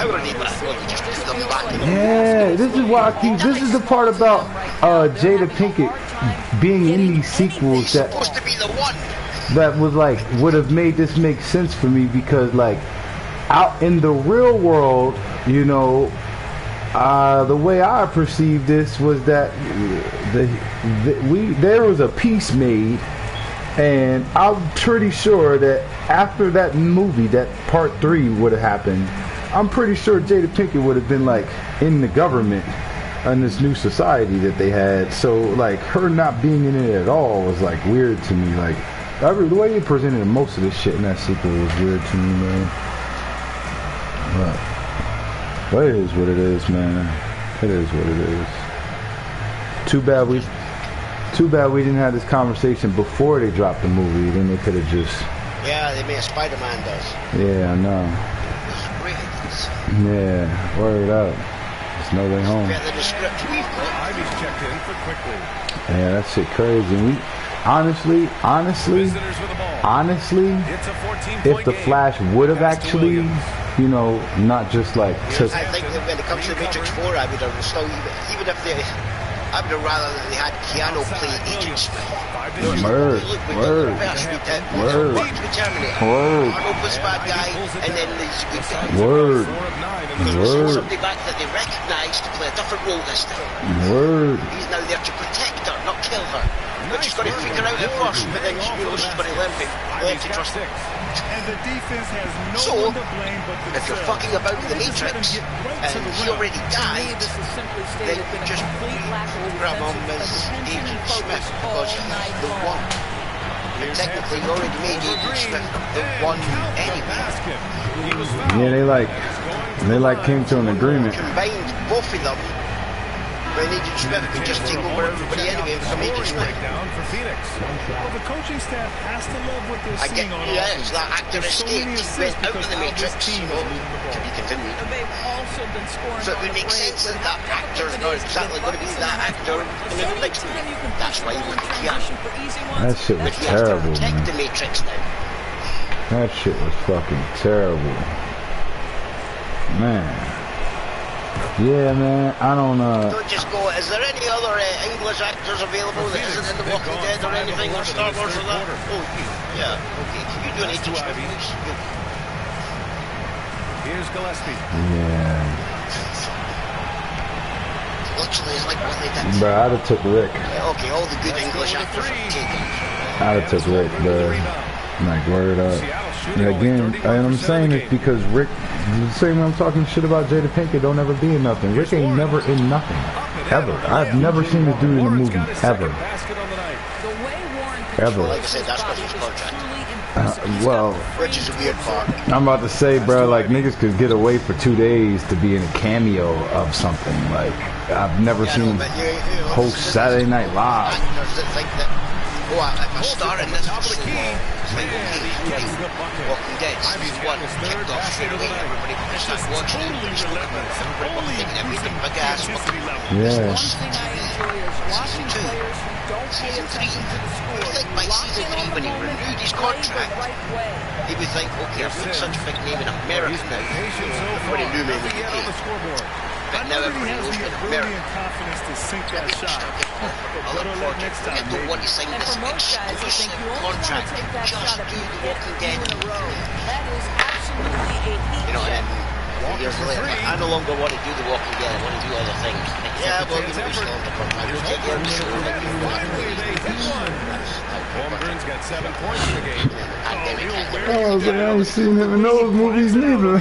How are they back? Well, you just put them back. Yeah, this is why this is the part about Jada Pinkett being in these sequels that supposed to be the one. That was like would have made this make sense for me, because like out in the real world, you know, the way I perceived this was that there was a peace made, and I'm pretty sure that after that movie, that part 3 would have happened, I'm pretty sure Jada Pinkett would have been like in the government in this new society that they had. So like her not being in it at all was like weird to me. Like the way you presented most of this shit in that sequel was weird to me, man. But it is what it is, man. It is what it is. Too bad we didn't have this conversation before they dropped the movie. Then they could have just. Yeah, they made a Spider-Man does. Yeah, I know. It's great. Yeah, word up. It's no way home. Get the script we've got. Ivy's checked in for quickly. Yeah, that shit crazy. And we honestly, if the Flash would have actually, you know, not just like took. I think that when it comes to Matrix 4, I would have still, even if they, I would have rather that they had Keanu play Agent Smith. Word. Arnold was a bad guy, and then there's good guy. Word. Somebody back that they recognised to play a different role this time. Word. He's now there to protect her, not kill her. But she's going to freak her out at first, but then she knows she's going to learn to trust him. And the defense has no so, one to blame but if you're fucking about with the Matrix, and he already died, then just program him as Agent Smith, because he's the one. And technically, you already made Agent Smith the one anyway. Yeah, they like came to an agreement. Combined both of them, then Agent Smith could just take over everybody anyway and become Agent Smith. Well, the coaching staff has to love what they're seeing on offense. Yes, that actor escaped. He went out of the Matrix, you know, to be continued. So it would make sense that that actor's not exactly going to be that actor in the next movie. That's why you look at Keanu. That shit was terrible, man. The Matrix now. That shit was fucking terrible. Man. Yeah, man, I don't know. Don't just go, is there any other English actors available that isn't in The Walking Dead or anything or Star Wars or that? Oh, yeah, okay. You do an Agent Smith, please. Here's Gillespie. Yeah. Literally, it's like what they did. Bro, I'd have took Rick. Yeah, okay, all the good English actors are taken. I'd have took Rick, bro. Like, word up. And again, and I'm saying this because Rick, the same way I'm talking shit about Jada Pinkett, don't ever be in nothing. Rick ain't never in nothing. Ever. I've never seen this dude in a movie. Ever. Ever. Like I said, that's what he's contract. Well, which is a weird part. I'm about to say, bro, like niggas could get away for 2 days to be in a cameo of something. Like, I've never seen host Saturday Night Live. Actors that think that, oh, if I star in this for so long, it's like, okay, Walking Dead, season 1, kicked off straight away, everybody started watching it, everybody thinking it made them big ass. Yeah. Season 2, season 3, you think by season 3 when he renewed his contract, he would think, okay, I've made such a big name in America now, before he knew me in the UK. But now everybody knows me in America. I look forward to it. I don't want to sign this exclusive contract to just do The Walking Dead. You know, and then years later, I no longer want to do The Walking Dead. I want to do other things. Yeah, well, you know, we still have the contract. We'll take care of the show like you want. Holmgren's got 7 points in the game. Oh, but I ain't seen him in those movies neither.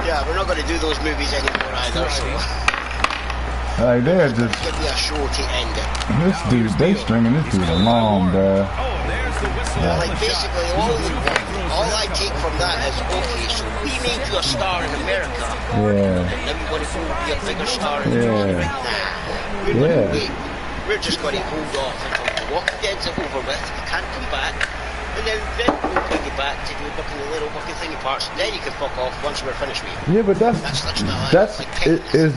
Yeah, we're not going to do those movies anymore either, so... Like, they're just... Give me a show to end it. This dude, they stringing this dude along, bruh. Yeah. Like, basically, all I take from that is, okay, so we made you a star in America. Yeah. And then we want to be a bigger star in America. Nah. We're going to wait. We're just going to hold off until The Walking Dead's over with. You can't come back. And then we'll bring you back to do the little bucket thingy parts. Then you can fuck off once we're finished with you. Yeah, but is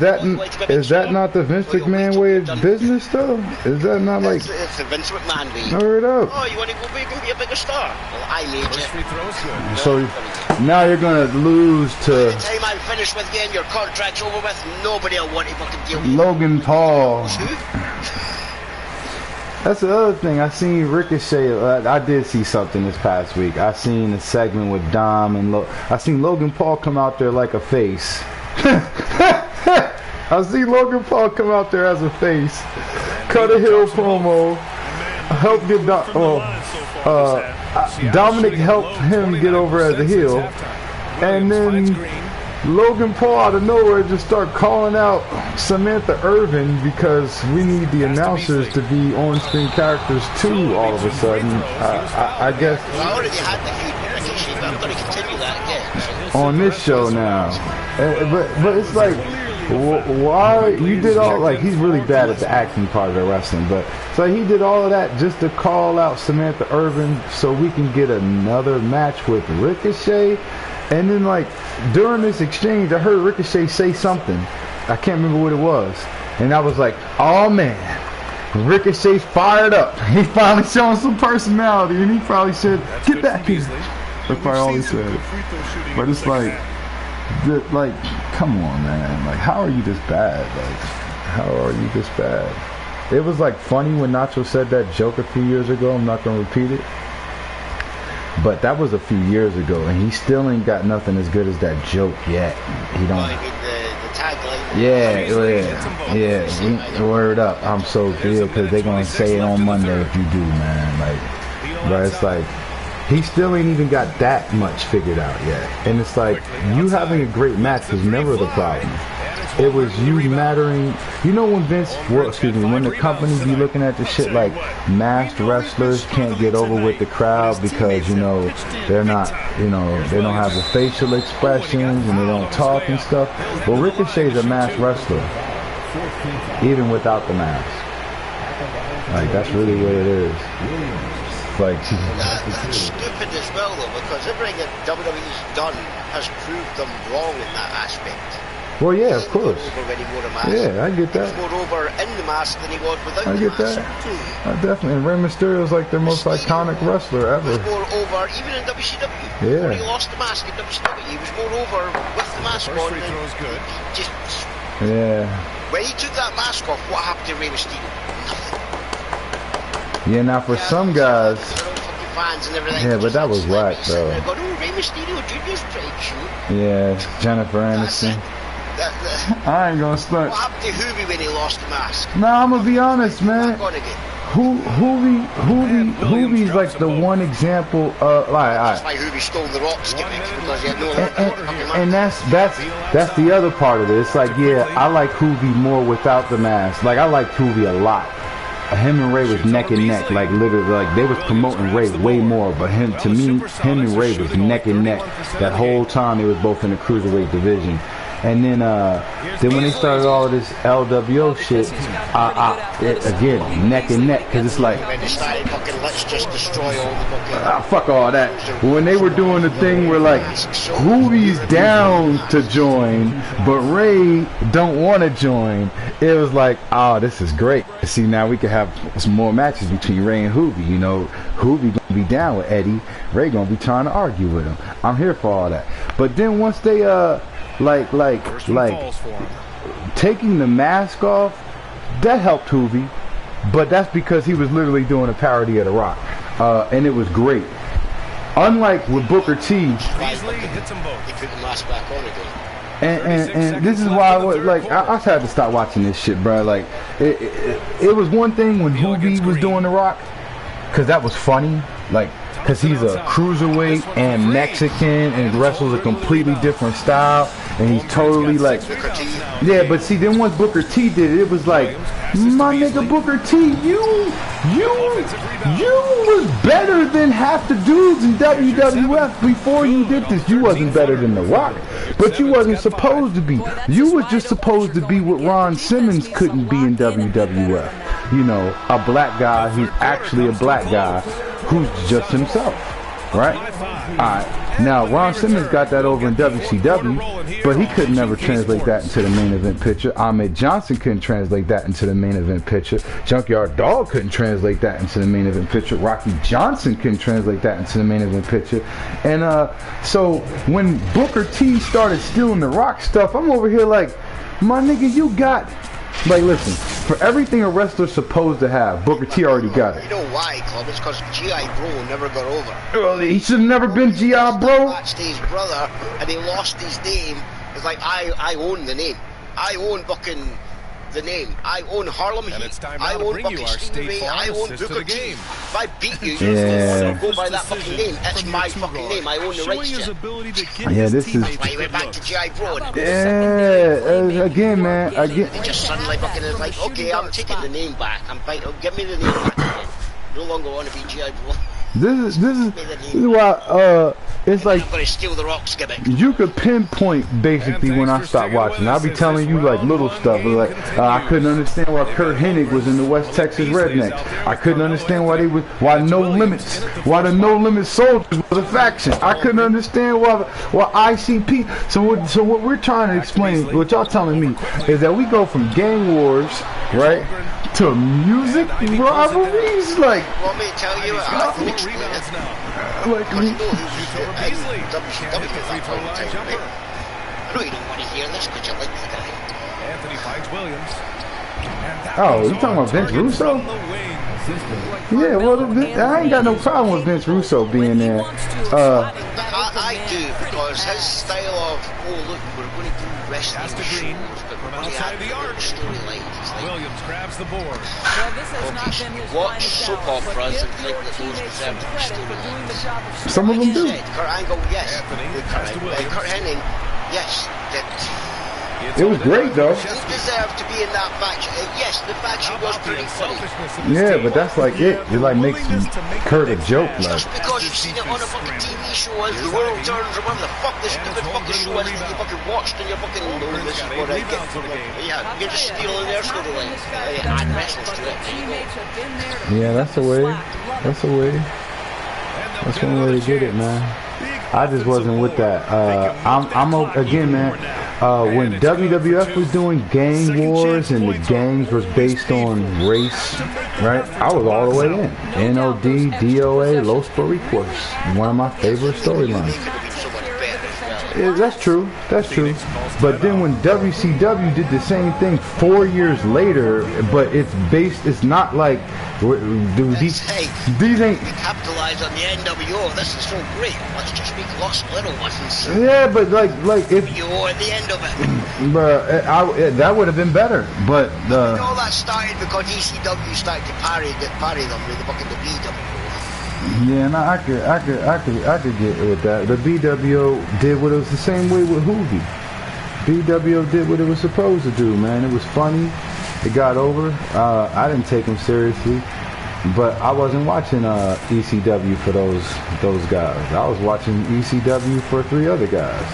that not the Vince McMahon way of business though? Is that not like? It's the Vince McMahon way. Hurry up. Oh, you want to go big and be a bigger star? Well, I made it. So now you're gonna lose to. By the time I'm finished with you and your contract's over with, nobody will want to fucking deal with you. Logan Paul. That's the other thing. I seen Ricochet. I did see something this past week. I seen a segment with Dom and I seen Logan Paul come out there like a face. I see Logan Paul come out there as a face, cut a heel promo, help get Dominic helped him get over as a heel, and then Logan Paul out of nowhere just start calling out Samantha Irvin because we need the announcers to be on-screen characters too all of a sudden. I guess Well, I already had the feud with Ricochet, but I'm going to continue that again. So. on this show now. But it's like, why you did all, like, he's really bad at the acting part of the wrestling, but so he did all of that just to call out Samantha Irvin so we can get another match with Ricochet. And then, like, during this exchange, I heard Ricochet say something. I can't remember what it was. And I was like, oh, man, Ricochet's fired up. He finally showing some personality. And he probably said, get back here. That's probably all he said. But it's like, come on, man. Like, how are you this bad? Like, how are you this bad? It was, like, funny when Nacho said that joke a few years ago. I'm not going to repeat it. But that was a few years ago, and he still ain't got nothing as good as that joke yet. He don't. I mean, the tagline. Yeah. Word up. I'm so good because they're gonna say it on Monday if you do, man. Like, but it's like he still ain't even got that much figured out yet. And it's like you having a great match was never the problem. It was you mattering. You know when when the company be looking at the shit like masked wrestlers can't get over with the crowd because, you know, they're not, you know, they don't have the facial expressions and they don't talk and stuff. Well, Ricochet's a masked wrestler, even without the mask. Like, that's really what it is. Like, that's stupid as well, though, because everything that WWE's done has proved them wrong in that aspect. well, yeah, of course. Yeah, I get that. He was more over in the mask than he was without I the get mask. that. Definitely. And Rey Mysterio is like their most iconic wrestler He ever. was more over, even in WCW. Yeah. When he lost the mask in WCW, he was more over with the mask on. Free throw's good. Just, Yeah. when he took that mask off, what happened to Rey Mysterio? Nothing. Yeah, now for some guys, Fans and everything. yeah, but that was whack, though. Going, oh, Rey Mysterio Jr.'s pretty cute. Yeah, Jennifer Aniston. I ain't gonna stunt. What happened to Hoovy when he lost the mask? Nah, I'm gonna be honest, man. Back on again. Hoovie's like the one example of That's why Hoovy stole the Rock's gimmick, because he had no and that's the other part of it. It's like, yeah, I like Hoovie more without the mask. Like, I like Hoovie a lot. Him and Ray was neck and neck, like literally, like they was promoting Ray way more, but him and Ray was neck and neck that whole time. They was both in the cruiserweight division. And then when they started all of this LWO shit, again, neck and neck, because it's like, when they started fucking, let's just destroy all the fucking... fuck all that. When they were doing the thing where, like, Hoovie's down to join, but Ray don't want to join, it was like, oh, this is great. See, now we can have some more matches between Ray and Hoovie. You know, Hoovie gonna be down with Eddie, Ray gonna be trying to argue with him. I'm here for all that. But then once they, like taking the mask off, that helped Hoovie, but that's because he was literally doing a parody of The Rock, and it was great. Unlike with Booker T, He put the mask back on again. and this is why I had to stop watching this shit, bro. Like it was one thing when Hoovie was doing The Rock, because that was funny, like. Because he's a cruiserweight and Mexican and wrestles a completely different style, and he's totally like, yeah. But see, then once Booker T did it, it was like, my nigga Booker T, you was better than half the dudes in WWF before you did this. You wasn't better than The Rock, but you wasn't supposed to be. You was just supposed to be what Ron Simmons couldn't be in WWF. You know, a black guy who's actually a black guy who's just himself, right? Alright, now Ron Simmons got that over in WCW, but he could never translate that into the main event picture. Ahmed Johnson couldn't translate that into the main event picture. Junkyard Dog couldn't translate that into the main event picture. Rocky Johnson couldn't translate that into the main event picture. And so when Booker T started stealing The Rock stuff, I'm over here like, my nigga, you got Like, listen, for everything a wrestler's supposed to have, Booker T already got it. You know why, Club? It's because G.I. Bro never got over. Well, he should have never been G.I. Bro. That's his brother, and he lost his name. It's like, I own the name. I own fucking the name. I own Harlem Heat. I own fucking Stevie Ray. I own Booker T. If I beat you, you go by that fucking name. It's my fucking name. I own the rights to it. Yeah, this is. That's why he went back to G.I. Bro. Yeah, again, man. Again. They just suddenly fucking is like, okay, I'm taking the name back. Give me the name back again. No longer want to be G.I. Bro. This is why it's like I'm gonna steal the Rock's gimmick. You could pinpoint basically when I stopped watching. I'll be telling you like little stuff, like I couldn't understand why Kurt Hennig was in the West Texas Rednecks. I couldn't understand why the No Limits Soldiers was a faction. I couldn't understand why ICP. So what we're trying to explain, what y'all telling me, is that we go from gang wars, right, to music rivalries. Like, want me to tell you? I can explain it. Like, I know you don't want to hear this, but you like the guy. Anthony fights Williams. Oh, you talking about Vince Russo? Yeah, well, I ain't got no problem with Vince Russo being there. I do, because his style of, oh look, we're going to do wrestling shows, but we're going to add the storylines. Like, Williams grabs the board. Watch soap operas and think that those deserve to be storylines. Some of them do. Kurt Angle, yes. Kurt Hennig, yes. It was great though. He deserved to be in that match. Yes, the faction was pretty funny. Yeah, but that's like it. It like makes Kurt a joke. Like. Just because you've seen it on a fucking TV show as the world turns, or whatever the fuck this stupid fucking show is that you fucking watched and you're fucking, oh, this is what I get from it. Yeah, you're just stealing their storyline. Add wrestlers to it. There you go. Yeah, that's the way. That's the way. That's one way to get it, man. I just wasn't with that. I'm again, man. When WWF was doing gang wars and the gangs was based on race, right? I was all the way in. NOD, DOA, Los Boricuas. One of my favorite storylines. Yeah, that's true. That's true. But then when WCW did the same thing 4 years later, but it's not like, dude, these ain't. Capitalize on the NWO. This is so great. Let's just make lots of little ones. Yeah, but like if you were at the end of it. But that would have been better. But all that started because ECW started to parry them with the fucking the BW. Yeah, no, I could get with that. The BWO did what it was the same way with Hoovy. BWO did what it was supposed to do, man. It was funny. It got over. I didn't take them seriously, but I wasn't watching ECW for those guys. I was watching ECW for 3 other guys.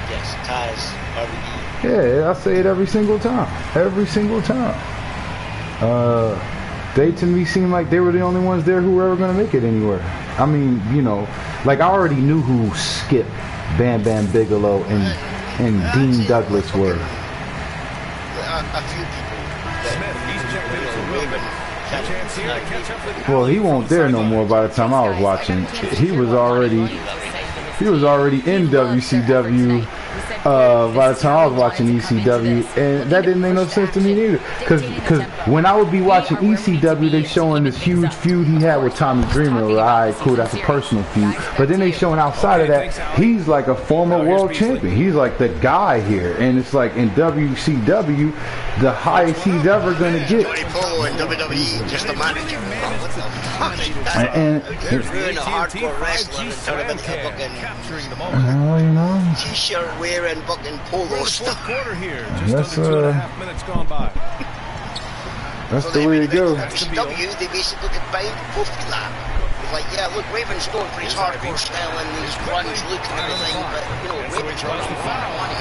Yes, Taz, RVD. Yeah, I say it every single time. Every single time. They to me seemed like they were the only ones there who were ever going to make it anywhere. I mean, you know, like I already knew who Skip, Bam Bam Bigelow, and Dean Douglas were. A few people. Well, he won't there no more by the time I was watching. He was already in WCW by the time I was watching ECW, and that didn't make no sense to me either. Because when I would be watching ECW, they showing this huge feud he had with Tommy Dreamer. Alright, cool, that's a personal feud. But then they showing outside of that, he's like a former world champion. He's like the guy here, and it's like in WCW, the highest he's ever gonna get. Polo in WWE, just a manager. And ruin a hardcore wrestler and turn him into a fucking you know, t-shirt wearing fucking polo stuff. That's the way to go. WCW, they basically combined both of that. It's like, yeah, look, Raven's known for his hardcore style and his grunge look and everything, but you know, Raven's got a lot of money.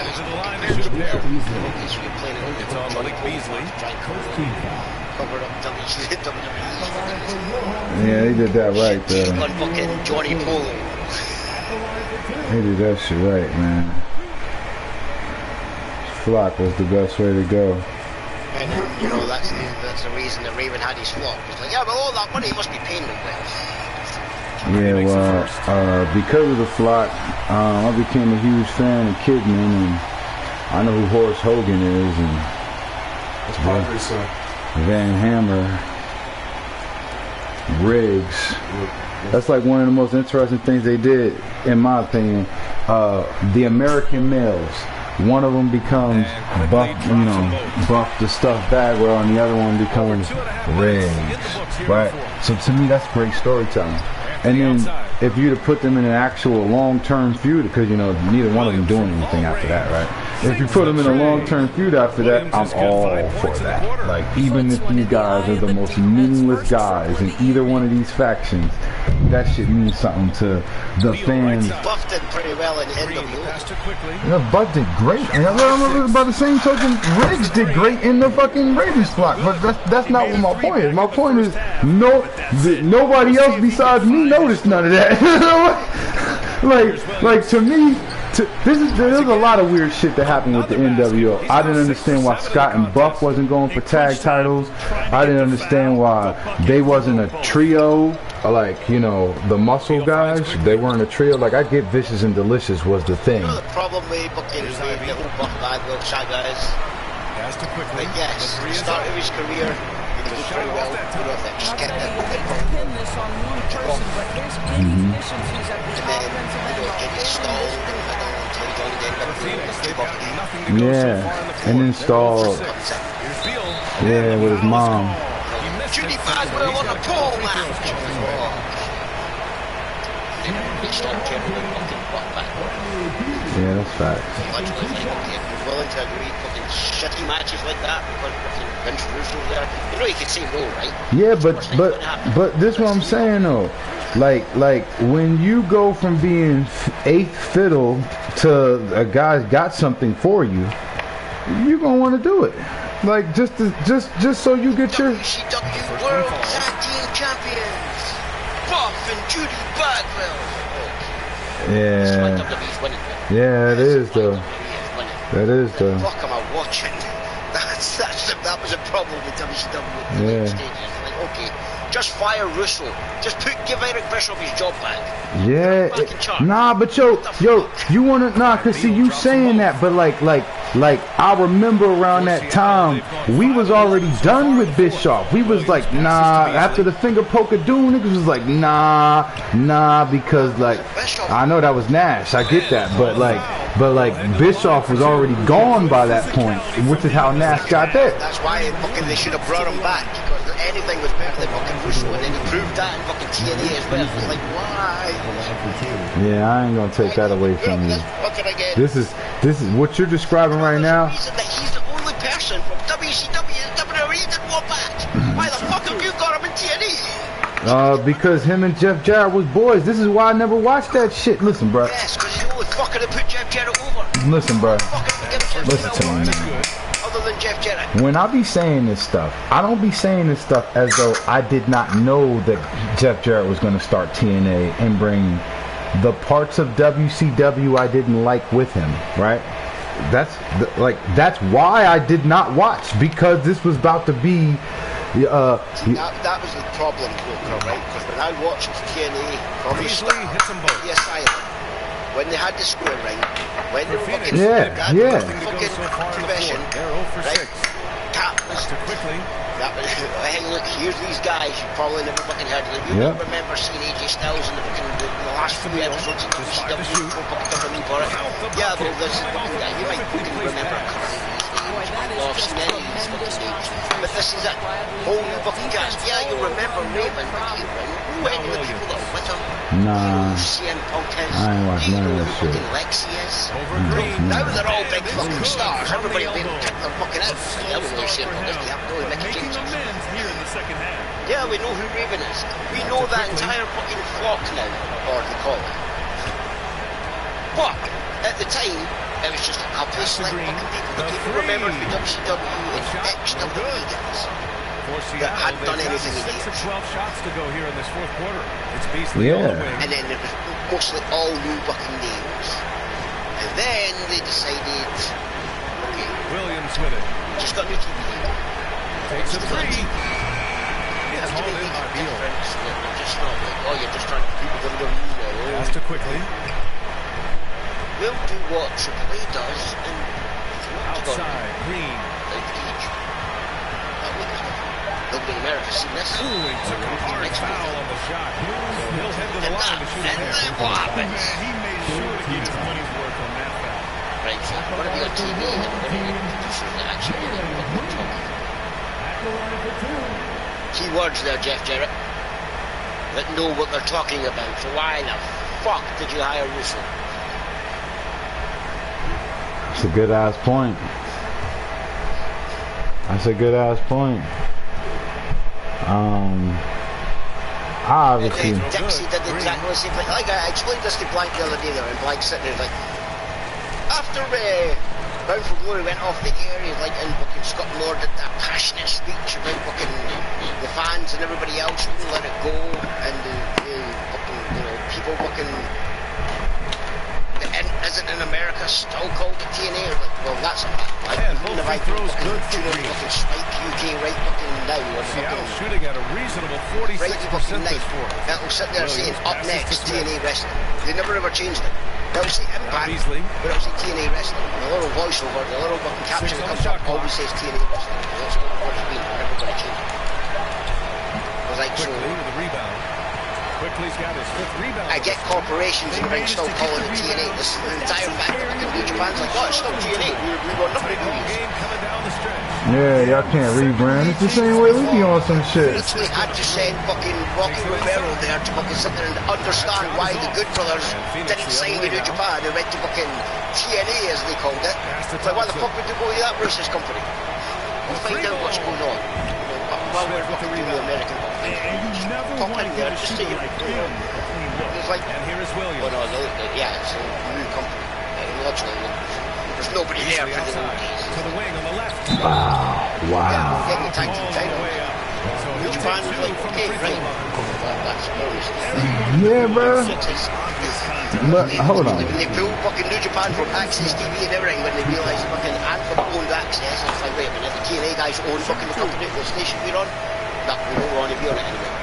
It's on Malik Beasley. Covered up WWE. Yeah, he did that right there. On fucking Johnny Polo. He did that shit right, man. Flock was the best way to go. And you know, that's the reason that Raven had his flock. It's like, yeah, but all that money must be paying them with. Yeah, well, because of the Flock, I became a huge fan of Kidman, and I know who Horace Hogan is, and That's Padre's son. Van Hammer, Riggs. That's like one of the most interesting things they did, in my opinion. The American males. One of them becomes Buff, Buff the Stuffed Bagwell, and the other one becomes Riggs. Right? So to me, that's great storytelling. And then if you to put them in an actual long-term feud, because neither one of them doing anything after that, right? If you put them in a long-term feud after that, I'm all for that. Like, even if these guys are the most meaningless guys in either one of these factions, that shit means something to the fans. Buff did pretty well in NWO. Buff did great, and by the same token, Riggs did great in the fucking Ravens block. But that's not what my point is. My point is, nobody else besides me noticed none of that. like to me. There's a lot of weird shit that happened with the NWO. I didn't understand why Scott and Buff wasn't going for tag titles. I didn't understand why they wasn't a trio, like, the muscle guys. They weren't a trio. Like, I get Vicious and Delicious was the thing. The problem with booking the whole Buff Bagwell shot guys. Like, yes, the start of his career, he did very well. Just kept it. Yeah, and then stalled. Yeah, with his mom. Judy Bagwell on a pole match. Yeah, that's facts. Willing to agree fucking shitty matches like that because Vince Russo's there. You could say no, right? Yeah, but this is what I'm saying though. Like when you go from being eighth fiddle to a guy's got something for you, you're gonna want to do it. Like just so you get your WCW World Tag Team Champions, Buff and Judy Bagwell. Yeah, it is though. That is though. Fuck am I watching? That was a problem with WCW. Yeah. Like, okay, just fire Russo. Just give Eric Bischoff his job back. Yeah. Nah, but you wanna cause see you saying that, but like I remember around that time we was already done with Bischoff. We was like, nah, after the finger poke of doom, niggas was like, nah, because like I know that was Nash, I get that, but like Bischoff was already gone by that point, which is how Nash got there. That's why they should have brought him back, because anything was better than fucking Russo, and then he proved that in fucking TNA as well. It's like, why? Yeah, I ain't gonna take that away from you. This is what you're describing right now. He's the only person from WCW and WWE that won back. Why the fuck have you got him in TNA? Because him and Jeff Jarrett was boys. This is why I never watched that shit. Listen, bro. Yes, because he's the only fucker that put Jeff Jarrett over. Listen, bro. Listen to me, man. Other than Jeff Jarrett. When I be saying this stuff, I don't be saying this stuff as though I did not know that Jeff Jarrett was going to start TNA and bring the parts of WCW I didn't like with him, right? That's why I did not watch, because this was about to be that was the problem, right? Because when I watched TNA from the start, yes, when they had the square ring, when they were fucking fucking profession, right? That was hey, look, here's these guys you probably never fucking heard of them. You don't remember seeing AJ Styles in the last few episodes of WCW for it. Yeah, well, this is fucking guy. You might fucking remember but this is a whole new fucking cast. Yeah, you remember Raven, but who any of the people that were with him? Nah, CM Punk is. I ain't watching none of that shit. Lexi is. Now they're all big fucking stars. Everybody will be able to kick their fucking out. Yeah, we know CM Punk is. Yeah, we know Mickey James is. Yeah, we know who Raven is. We know that entire fucking flock now, or they call it. But at the time, it was just a couple of select fucking people. The people remembered the WCW and ex-WWE guys that hadn't done anything in years. 12 shots to go here in this fourth quarter. It's Beasley all the way. And then it was mostly all new fucking names. And then they decided, okay, Williams with it. Just got new TV. Takes a three. You have to make a difference. Just not like, oh, you're just trying to keep it WWE. Pass to quickly. We'll do what AAA does and inside. Green. Nobody in America seen this. Ooh, he took a hard foul on the shot. So he'll head to the line to shoot it there. And what happens? He made sure to get his money's worth on that foul. Right, so I'm going to be on TV and everybody producers that actually know what we're talking about. Key words there, Jeff Jarrett, that know what they're talking about. So why the fuck did you hire Russo? It's a good ass point. That's a good ass point. Obviously. Dixie did exactly the same thing. Like I explained this to Blank the other day there, and Blank sitting there like, after Bound for Glory went off the air, he like in fucking Scott Lord did that passionate speech about fucking the fans and everybody else wouldn't let it go, and the fucking, you know, people fucking. And isn't in America still called the TNA? Like, well, that's a fact. Like, both free throws good for Green. Fucking Spike UK right fucking now. Seattle shooting at a reasonable 46% this quarter. That'll sit there saying, up next, TNA Wrestling. They never ever changed it. They'll say Impact, but it'll say TNA Wrestling. The little voiceover, the little fucking caption that comes up always says TNA Wrestling. That's what it's been. They're never going to change it. I was like, so... Quickly with the rebound. Quickly's got his 5th rebound. I get corporations and rings still calling it TNA. This is the entire fact that fucking New Japan's like, oh, it's still TNA. We want nothing to do with it. Yeah, y'all can't rebrand. It's the same way we be on some shit. Literally had to send fucking Rocky Romero there to fucking sit there and understand why the Good Brothers didn't sign to New Japan and went to fucking TNA as they called it. It's like, why the fuck would you go to that racist company? We'll find out what's going on. While we're fucking doing the American pop in there, just say it's like, and here is Williams. Oh no, yeah, it's a new company. Literally, there's nobody there for the old days. To the wing on the left. Wow. Yeah, getting the tag team title. New Japan was like, okay, right. That's always yeah, bro. But hold on. When they pulled fucking New Japan from Access TV and everything, when they realised fucking Anthem owned Access, it's like, wait a minute, the TNA guys own fucking the company, the station we're on? No, we don't want to be on it anymore.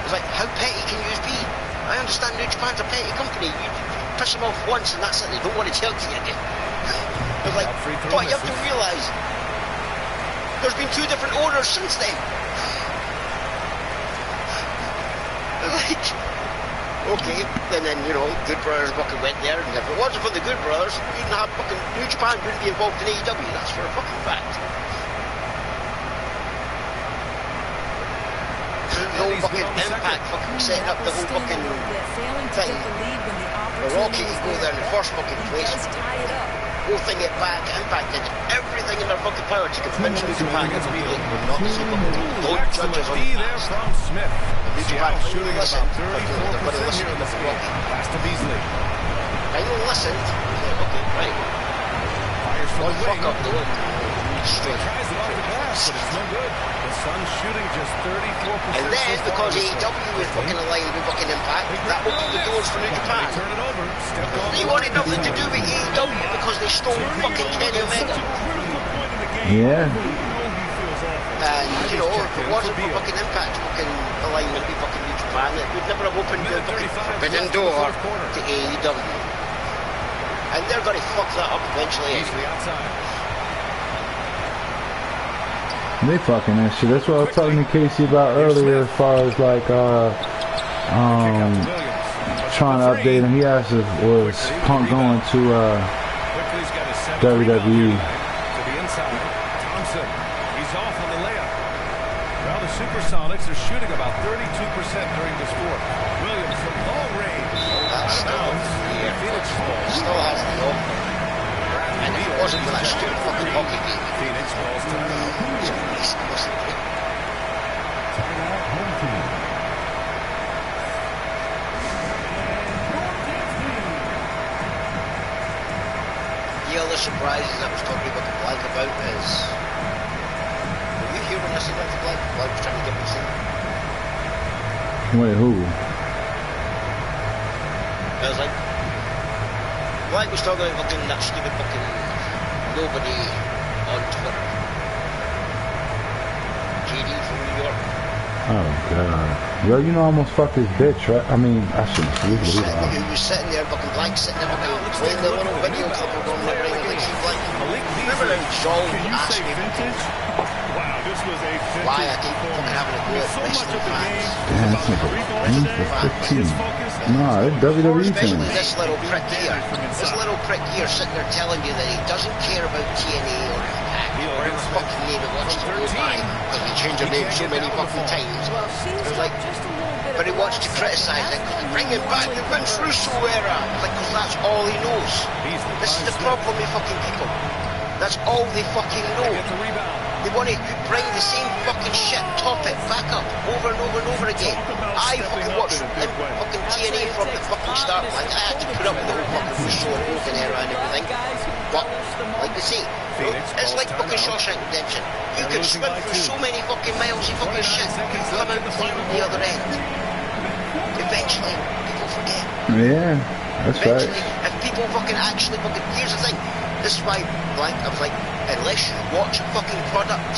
It's like, how petty can you be? I understand New Japan's a petty company. You piss them off once and that's it. They don't want to tell you again. It's like, but you have to realise there's been 2 different owners since then. Like, okay, and then, you know, Good Brothers fucking went there, and if it wasn't for the Good Brothers, you wouldn't have fucking New Japan wouldn't be involved in AEW. That's for a fucking fact. No fucking Impact fucking setting up the whole fucking thing. The Rocky go there in the first fucking place. Whole thing it back, Impact did everything in their fucking power to convince New Japan to be not the same fucking team. Don't judge us on the past. From Smith. New Japan shooting listen, about 34% here in the field. Pass to Beasley. I know listened. Okay, right. Fires from One the fuck wing. up the look. Straight. Tries it off the glass, but it's no good. The Suns shooting just 34%. And then, because AEW is fucking aligned with fucking Impact, that opened the doors for New Japan. Turn it over. They wanted nothing to do with AEW because they stole fucking Kenny Omega. Yeah. And, you know, if it wasn't for fucking Impact fucking alignment with fucking New Japan, it would never have opened the fucking forbidden door to AEW. And they're going to fuck that up eventually. They fucking that shit. That's what I was talking to Casey about earlier, as far as like trying to update him. He asked if was Punk going to WWE. Well, the Supersonics are shooting about 32% during this quarter. Williams from long range. That's still has the open. And if it wasn't for that stupid fucking hockey game, Phoenix balls to the other surprises I was talking about Blank about is, were you here when I said that to Blank? Blank was trying to get me to sing. Wait, who? I was like, Blank was talking about fucking that stupid fucking nobody on Twitter. JD from New York. Oh god. Yo, you know I almost fucked this bitch, right? I mean, I shouldn't believe it. He was sitting there, fucking Blank sitting there, fucking playing the little video clip of him, like, he like, remember that resolve, ask me why I keep fucking having a go at wrestling fans. Damn, that's like a 15. Nah, it's WWE especially fans. this little prick here. This little prick here sitting there telling you that he doesn't care about TNA or Impact or whatever fucking name it wants to go by, because we change our name so many fucking times. It's like, but he wants to criticise it because they're bringing back the Vince Russo era. Like, because that's all he knows. This is the problem with fucking people. That's all they fucking know. They want to bring the same fucking shit topic back up over and over and over again. I fucking watched fucking TNA from the fucking start. Like, I had to put up with the whole fucking Russo and Hogan era and everything. But, like they say, it's like fucking Shawshank Redemption. You can swim through so many fucking miles of fucking shit and come out clean on the other end. Eventually, people forget. Yeah, that's right. If people fucking actually fucking... Here's the thing. This is why, like, I was like, unless you watch a fucking product,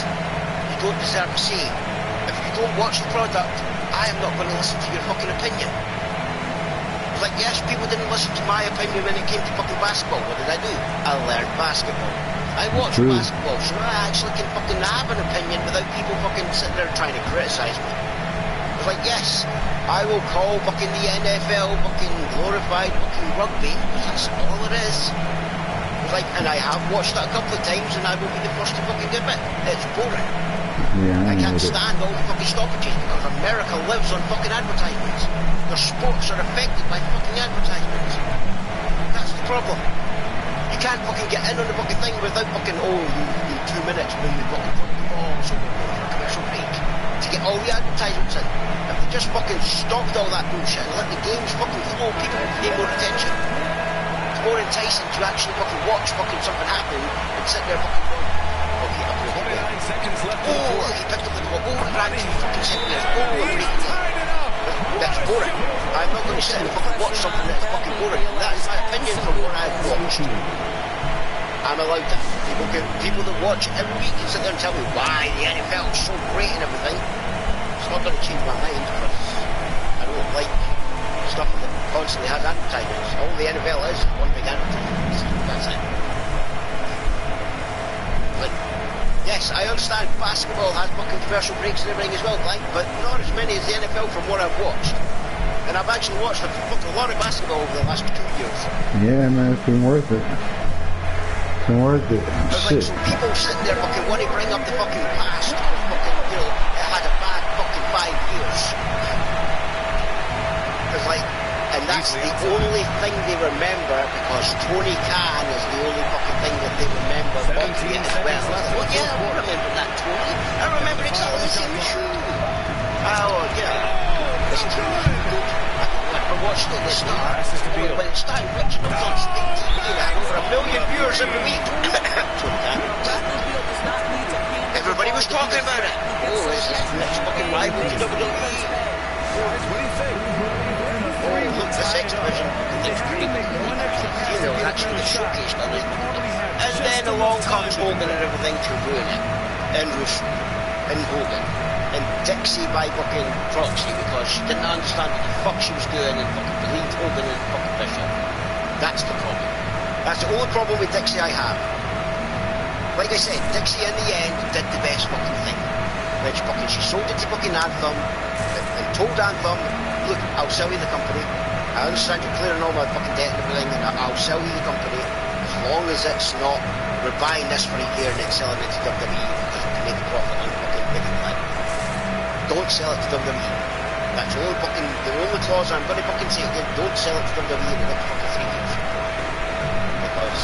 you don't deserve a say. If you don't watch the product, I am not going to listen to your fucking opinion. It's like, yes, people didn't listen to my opinion when it came to fucking basketball. What did I do? I learned basketball. I watch basketball, so I actually can fucking have an opinion without people fucking sitting there trying to criticise me. It's like, yes, I will call fucking the NFL fucking glorified fucking rugby. That's all it is. Like, and I have watched it a couple of times, and I will be the first to fucking give it. It's boring. Yeah, I can't stand all the fucking stoppages because America lives on fucking advertisements. Their sports are affected by fucking advertisements. That's the problem. You can't fucking get in on the fucking thing without fucking, oh, you 2 minutes when you fucking put the ball so we're going for a commercial break to get all the advertisements in. If they just fucking stopped all that bullshit and let the games fucking flow, people would pay more attention. More enticing to actually fucking watch fucking something happen and sit there fucking going, okay, I'm going to 29 seconds left. Oh, he picked up the ball. Oh, it ran 2 fucking centimeters. Oh, a break. That's boring. I'm not going to sit and fucking watch something that's fucking boring. That is my opinion from what I've watched. I'm allowed that. People that watch it every week can sit there and tell me why the NFL is so great and everything. It's not going to change my mind because I don't like stuff that constantly has advertisements. All the NFL is one big advertisement. That's it. Like, yes, I understand basketball has fucking commercial breaks and everything as well, like, but not as many as the NFL from what I've watched. And I've actually watched a lot of basketball over the last 2 years. Yeah, man, it's been worth it. It's been worth it. Shit. Like, so people sitting there fucking want to bring up the fucking past. Fucking, you know, it had a bad fucking 5 years. Because, like, and that's the only thing they remember because Tony Khan is the only fucking thing that they remember watching it as well. Well, yeah, I remember that, Tony. I remember exactly the same shoe. Oh, yeah. It's true. I watched it at the start. When it started reaching up on state TV and I had over 1 million viewers every week. Tony Khan. Everybody was talking about it. Oh, is this next fucking rival to WWE? What do you think? Oh, look, the sex division looks pretty big. You know, actually the showcase doesn't it? And then along comes Hogan and everything to ruin it. And Russo. And Hogan. And Dixie by fucking proxy because she didn't understand what the fuck she was doing and fucking believed Hogan and fucking Bishop. That's the problem. That's the only problem with Dixie I have. Like I said, Dixie in the end did the best fucking thing. When she sold it to fucking Anthem and told Anthem, look, I'll sell you the company. I understand you're clearing all my fucking debt and everything, and I'll sell you the company as long as it's not we're buying this for a year and then selling it to WWE because we can make a profit on fucking big and don't sell it to WWE. That's the only clause I'm going to fucking say again. Don't sell it to WWE in the next fucking 3 years because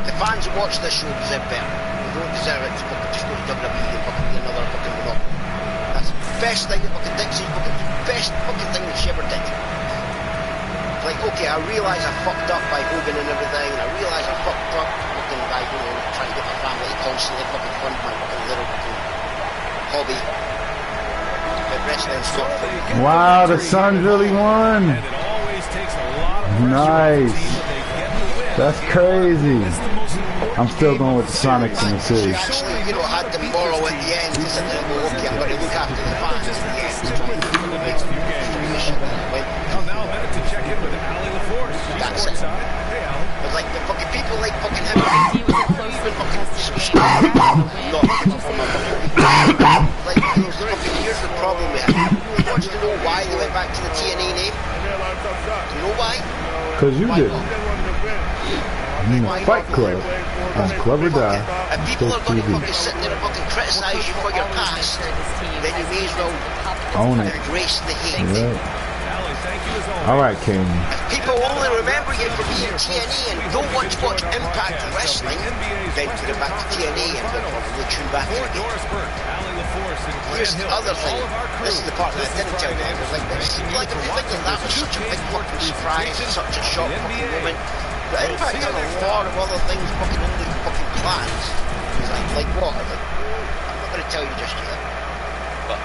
the fans who watch this show deserve better. They don't deserve it to fucking just go to WWE and fucking be another fucking monopoly. That's the best thing that fucking Dixie's fucking best fucking thing that she ever did. Like, okay, I realise I fucked up by Hogan and everything, and I realise I fucked up fucking by, you know, trying to get my family to constantly fucking fund my fucking little fucking hobby. But wrestling's not for me. Wow, the Suns really won. Nice. That's crazy. I'm still going with the Sonics in the series. Actually, you know, had them borrow at the end because I go, okay, I'm going to look after the fans at the end. That's it. But like the fucking people like fucking him. not give up on my fucking like, here's the problem we have. Who wants to know why they went back to the TNA name? Do you know why? Because you did. Fight Club. As Clever Die. If people are going to fucking sit there and fucking criticise you for your past, then you may as well own it. embrace the hate. Yeah. Alright, King. If people only remember you for being TNA and don't want to watch Impact Wrestling, then put it back to TNA and they'll probably tune back in again. Here's the other thing. This is the part that I didn't tell you. It was like, it seemed like everything that was such a big fucking surprise, such a shock fucking moment. But Impact done a lot of other things fucking in the fucking plans. Like what? I'm not going to tell you just yet. But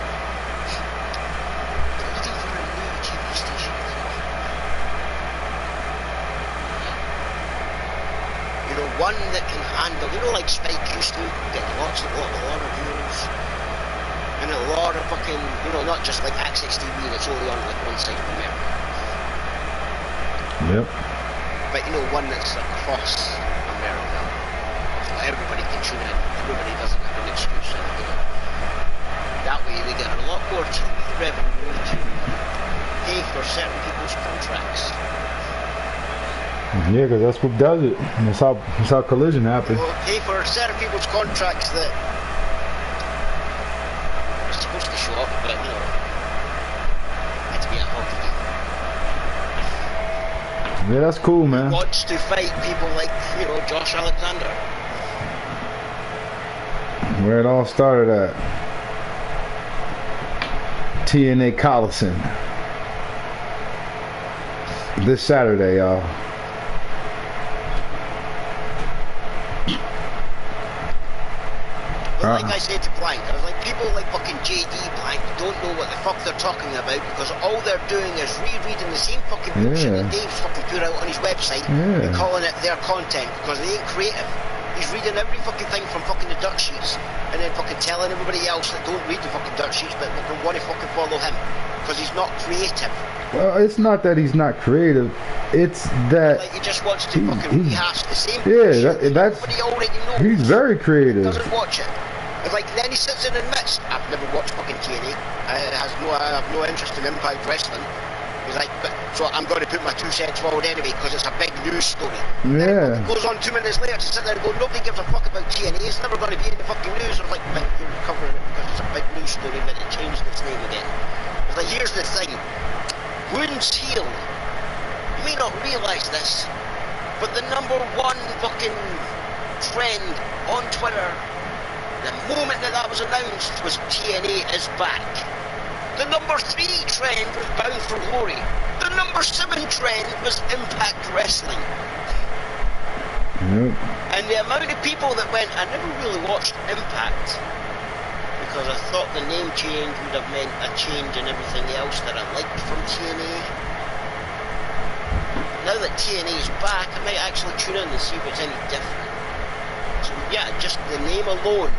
you know, one that can handle, you know, like Spike used to get a lot of views, and a lot of fucking, you know, not just like Access TV that's only on like one side of America. Yep. But you know, one that's across America, so everybody can tune in. Everybody doesn't have an excuse. You know. That way they get a lot more TV revenue to pay for certain people's contracts. Yeah, because that's what does it. And that's how Collision happens. Well, pay for certain people's contracts that are supposed to show up, but you know, had to be at home. Yeah, that's cool, man. He wants to fight people like, you know, Josh Alexander. Where it all started at. TNA Coliseum. This Saturday, y'all. But like I said to Blank, I was like, people like fucking JD Blank don't know what the fuck they're talking about because all they're doing is rereading the same fucking bullshit that Dave's fucking put out on his website and calling it their content because they ain't creative. He's reading every fucking thing from fucking the dirt sheets and then fucking telling everybody else that don't read the fucking dirt sheets but want to fucking follow him because he's not creative. Well, it's not that he's not creative. It's that like he just wants to fucking rehash the same bullshit. That's already knows. He's very creative. Doesn't watch it. It's like then he sits in and admits, I've never watched fucking TNA. I have no interest in Impact Wrestling. He's like, so I'm going to put my 2 cents forward anyway because it's a big news story. Yeah. Then it goes on 2 minutes later to sit there and go, nobody gives a fuck about TNA. It's never going to be in the fucking news. I was like, but you're covering it because it's a big news story, but it changed its name again. It's like, here's the thing. Wounds heal. You may not realise this, but the #1 fucking trend on Twitter the moment that was announced was TNA is back. The #3 trend was Bound for Glory. The #7 trend was Impact Wrestling. And the amount of people that went, I never really watched Impact because I thought the name change would have meant a change in everything else that I liked from TNA. Now that TNA is back, I might actually tune in and see if it's any different. So yeah, just the name alone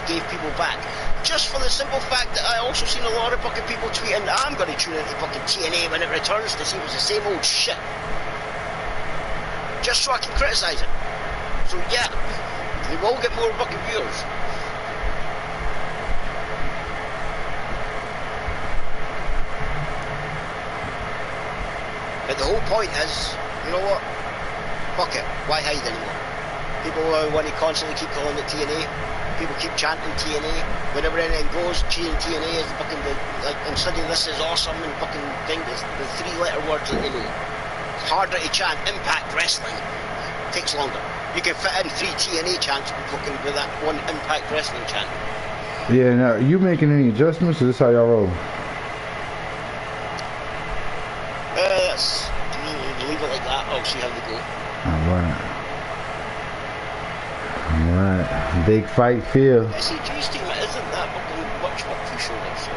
gave people back. Just for the simple fact that I also seen a lot of fucking people tweeting that I'm going to tune into fucking TNA when it returns to see if it's the same old shit. Just so I can criticise it. So yeah, they will get more fucking viewers. But the whole point is, you know what? Fuck it. Why hide anymore? People want to constantly keep calling it TNA. People keep chanting TNA. Whenever anything goes, TNA is fucking and suddenly this is awesome and fucking thing. The 3-letter words that they know. It's harder to chant Impact Wrestling. It takes longer. You can fit in 3 TNA chants fucking with that 1 Impact Wrestling chant. Yeah, now, are you making any adjustments or is this how y'all roll? Let's leave it like that. I'll see how they go. Alright, big fight feel. SAG's team isn't that fucking much what too short of, so.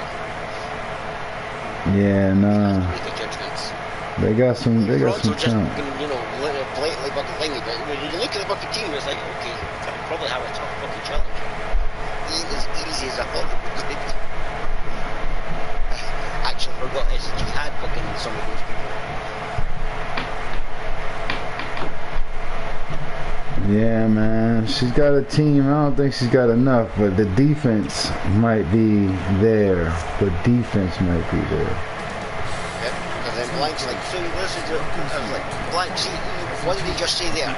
Yeah, nah. They got some just, talent. You know, blatantly fucking thingy, but when you look at the fucking team, it's like, okay, probably have a tough fucking challenge. As easy as I thought it would be. I actually forgot SAG had fucking some of those people. Yeah, man. She's got a team. I don't think she's got enough, but the defense might be there. The defense might be there. Yep, because then Blank's like, so listen to it. I was like, Blank, see, what did he just say there?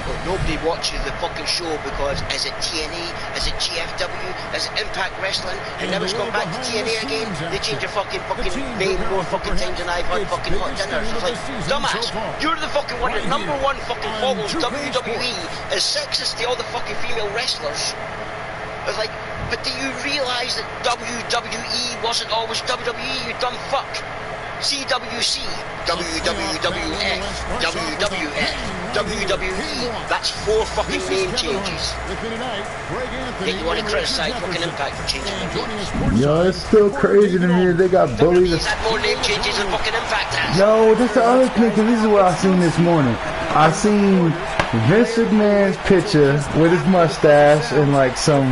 Well, nobody watches the fucking show because is it TNA, is it GFW, is it Impact Wrestling, and now it's gone back to TNA again. They change your fucking name more fucking times than I've had fucking hot dinners. It's like, dumbass, you're the fucking one that number one fucking follows WWE is sexist to all the fucking female wrestlers. It's like, but do you realise that WWE wasn't always WWE, you dumb fuck? CWC, WWF, WWF, WWE. That's 4 fucking name changes. Yet you want to criticise fucking Impact for changing their names. Yo, it's still crazy to me that they got bullied. WWE's had more name changes than fucking Impact has. Yo, that's the other thing, because this is what I seen this morning. I seen Vince McMahon's picture with his mustache and like some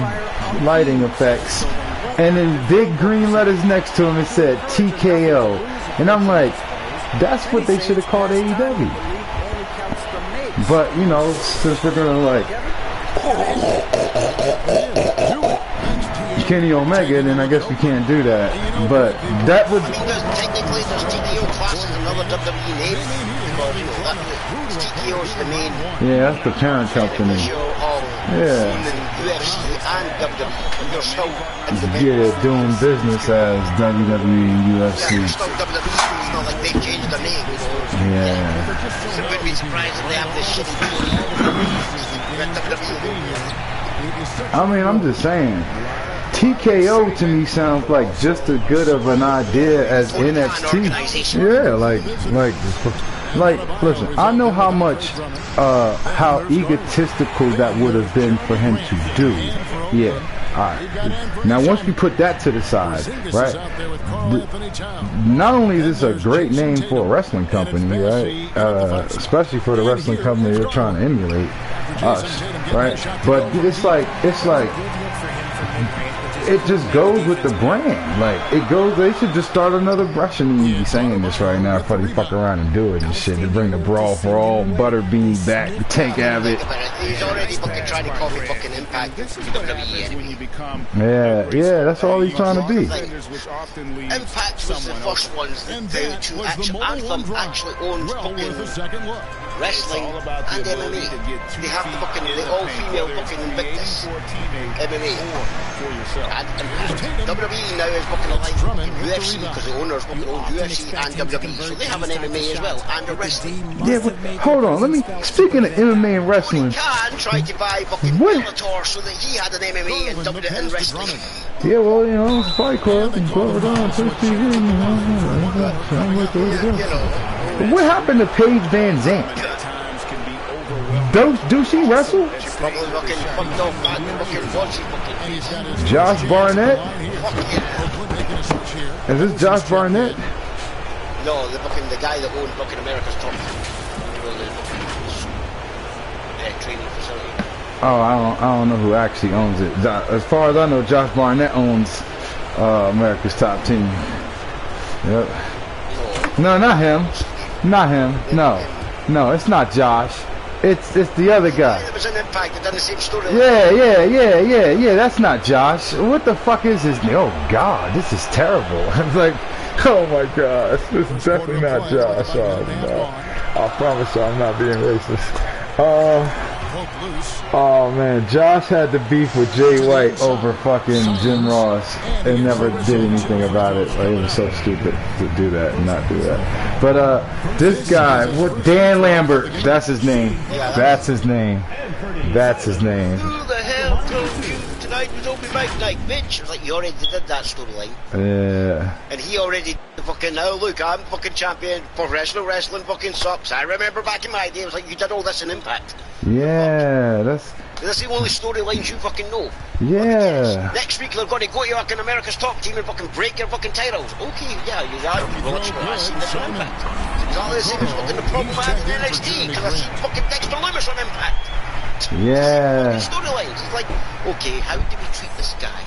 lighting effects. And then big green letters next to him, it said TKO. And I'm like, that's what they should have called AEW. But, you know, since we're going to like Kenny Omega, then I guess we can't do that. But that would... Technically, there's TKO classes another WWE name. Because, you know, TKO's the main... Yeah, that's the parent company. Yeah. UFC and WWE. They're still... Yeah, doing business as WWE and UFC. Yeah, they're still WWE. It's not like they've changed their name, you know. Yeah. So it wouldn't be surprised if they have this shitty WWE. I mean, I'm just saying. TKO to me sounds like just as good of an idea as NXT. Yeah, like, listen, I know how much, how egotistical that would have been for him to do. Yeah, alright. Now, once we put that to the side, right, not only is this a great name for a wrestling company, right, especially for the wrestling company they're trying to emulate, us, right, but it's like, it just goes with the brand. Like, it goes, they should just start another brushing me saying this right now before they fuck around and do it and shit. To bring the Brawl for All, Butterbean back, Tank Abbott. He's already fucking trying to call me fucking Impact WWE enemy. Yeah, that's all he's trying to be. Impact was the first ones that to actually, Anthem actually owns fucking wrestling and MMA. They have the fucking, the all-female fucking Invictus MMA. And WWE now is fucking aligned with UFC because the owners fucking own UFC and WWE, so they have an MMA as well and a wrestling. Yeah, but hold on. Let me. Speaking of MMA and wrestling, he can try to buy fucking Bellator so that he had an MMA and WWE and wrestling. Yeah, well, you know, it's Fight Club and Glover Down, TV, What happened to Paige Van Zandt? Do she wrestle? She's probably fucking fucked off, man. Josh Barnett? Is this Josh Barnett? No, the guy that owned fucking America's Top training facility. Oh, I don't know who actually owns it. As far as I know, Josh Barnett owns America's Top Team. Yep. No, not him. Not him. No, it's not Josh. It's the other guy. It was an Impact that done the same story. Yeah. That's not Josh. What the fuck is his name? Oh God, this is terrible. I'm like, oh my gosh, this is definitely not Josh. Oh no, I promise you, I'm not being racist. Oh man, Josh had the beef with Jay White over fucking Jim Ross and never did anything about it. Like, it was so stupid to do that and not do that. But this guy, Dan Lambert, that's his name. That's his name. That's his name. Who the hell told you tonight was open mic night, bitch? It was like, you already did that storyline. Yeah. And he already fucking, now look, I'm fucking champion. Professional wrestling fucking sucks. I remember back in my day, it was like, you did all this in Impact. Yeah, that's the only storylines you fucking know. Yeah. Next week they're going to go to fucking America's Top Team and fucking break your fucking titles. Okay, yeah, you are. Well, I've seen this on Impact. It's exactly the same as fucking the problem I had in NXT because I've seen fucking Dexter Lumis on Impact. Yeah. Storylines. It's like, okay, how do we treat this guy?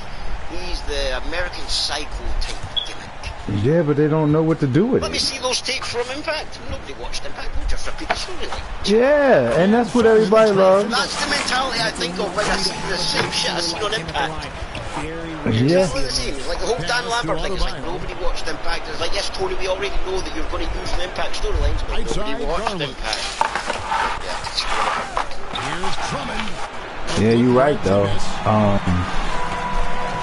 He's the American Psycho type gimmick. Yeah, but they don't know what to do with Let me it. see those tapes from Impact. Nobody watched Impact. We'll just repeat the storyline. Yeah, and that's what everybody loves. That's the mentality I think of when I see the same shit I see on Impact. Yeah. Exactly the same. It's like the whole Dan Lambert thing. It's like nobody watched Impact. It's like, yes, Tony, we already know that you're going to use the Impact storylines, but nobody watched Impact. Yeah, you're right though.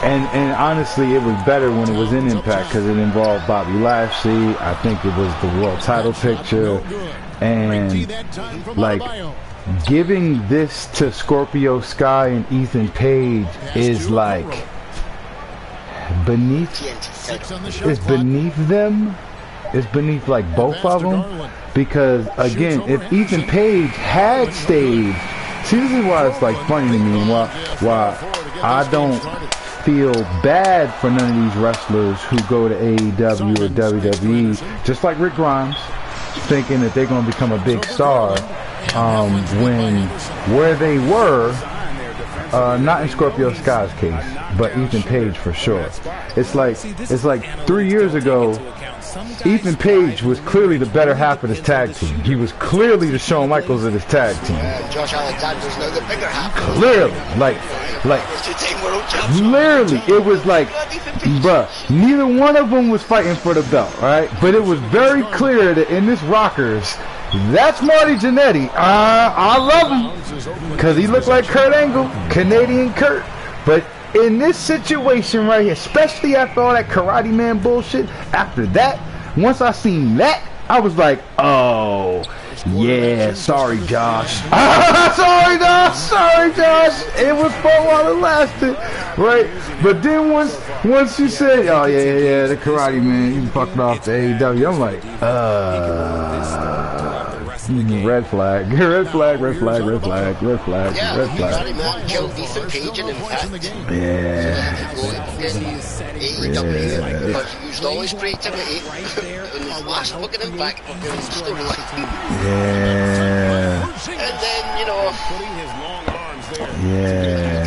And honestly, it was better when it was in Impact because it involved Bobby Lashley. I think it was the world title picture, and like giving this to Scorpio Sky and Ethan Page is like beneath. It's beneath them. It's beneath like both of them, because again, if Ethan Page had stayed, see, this is why it's like funny to me, and why I don't feel bad for none of these wrestlers who go to AEW or WWE, just like Rick Grimes, thinking that they're going to become a big star, when where they were, not in Scorpio Sky's case, but Ethan Page for sure. It's like 3 years ago, Ethan Page was clearly the better half of this tag team. He was clearly the Shawn Michaels of this tag team. Josh Alexander's now the bigger half. Clearly, like, literally, it was like, bruh, neither one of them was fighting for the belt, right? But it was very clear that in this Rockers, that's Marty Jannetty. I love him because he looked like Kurt Angle, Canadian Kurt. But in this situation right here, especially after all that Karate Man bullshit, after that, once I seen that, I was like, oh, yeah, sorry, Josh. Sorry, Josh. It was fun while it lasted, right? But then once you said, oh, yeah, the Karate Man, you fucked off the AEW, I'm like, red flag. Yeah, Karate Man killed Ethan Page in Impact. Because he used all his creativity in his last fucking Impact storyline. Yeah. And then, you know, yeah.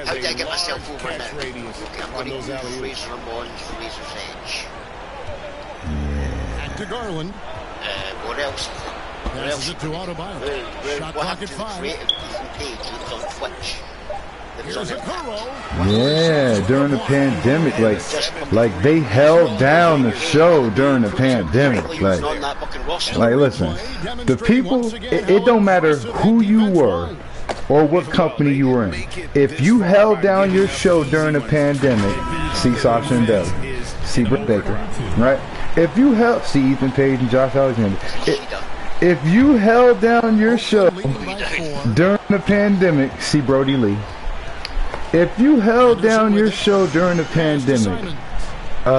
how did I get myself over now? Okay, I'm going to use Razor Ramon's Razor's Edge. Back to Garland. What else? What else? To Autobio. What happened to the creative Ethan Page? He was on Twitch. Yeah, during the pandemic, like they held down the show during the pandemic. Like listen, the people, it don't matter who you were or what company you were in. If you held down your show during the pandemic, see Sasha and Deb, see Britt Baker, right? If you held, see Ethan Page and Josh Alexander. If you held down your show during the pandemic, see Brody Lee. If you held down your show during the pandemic,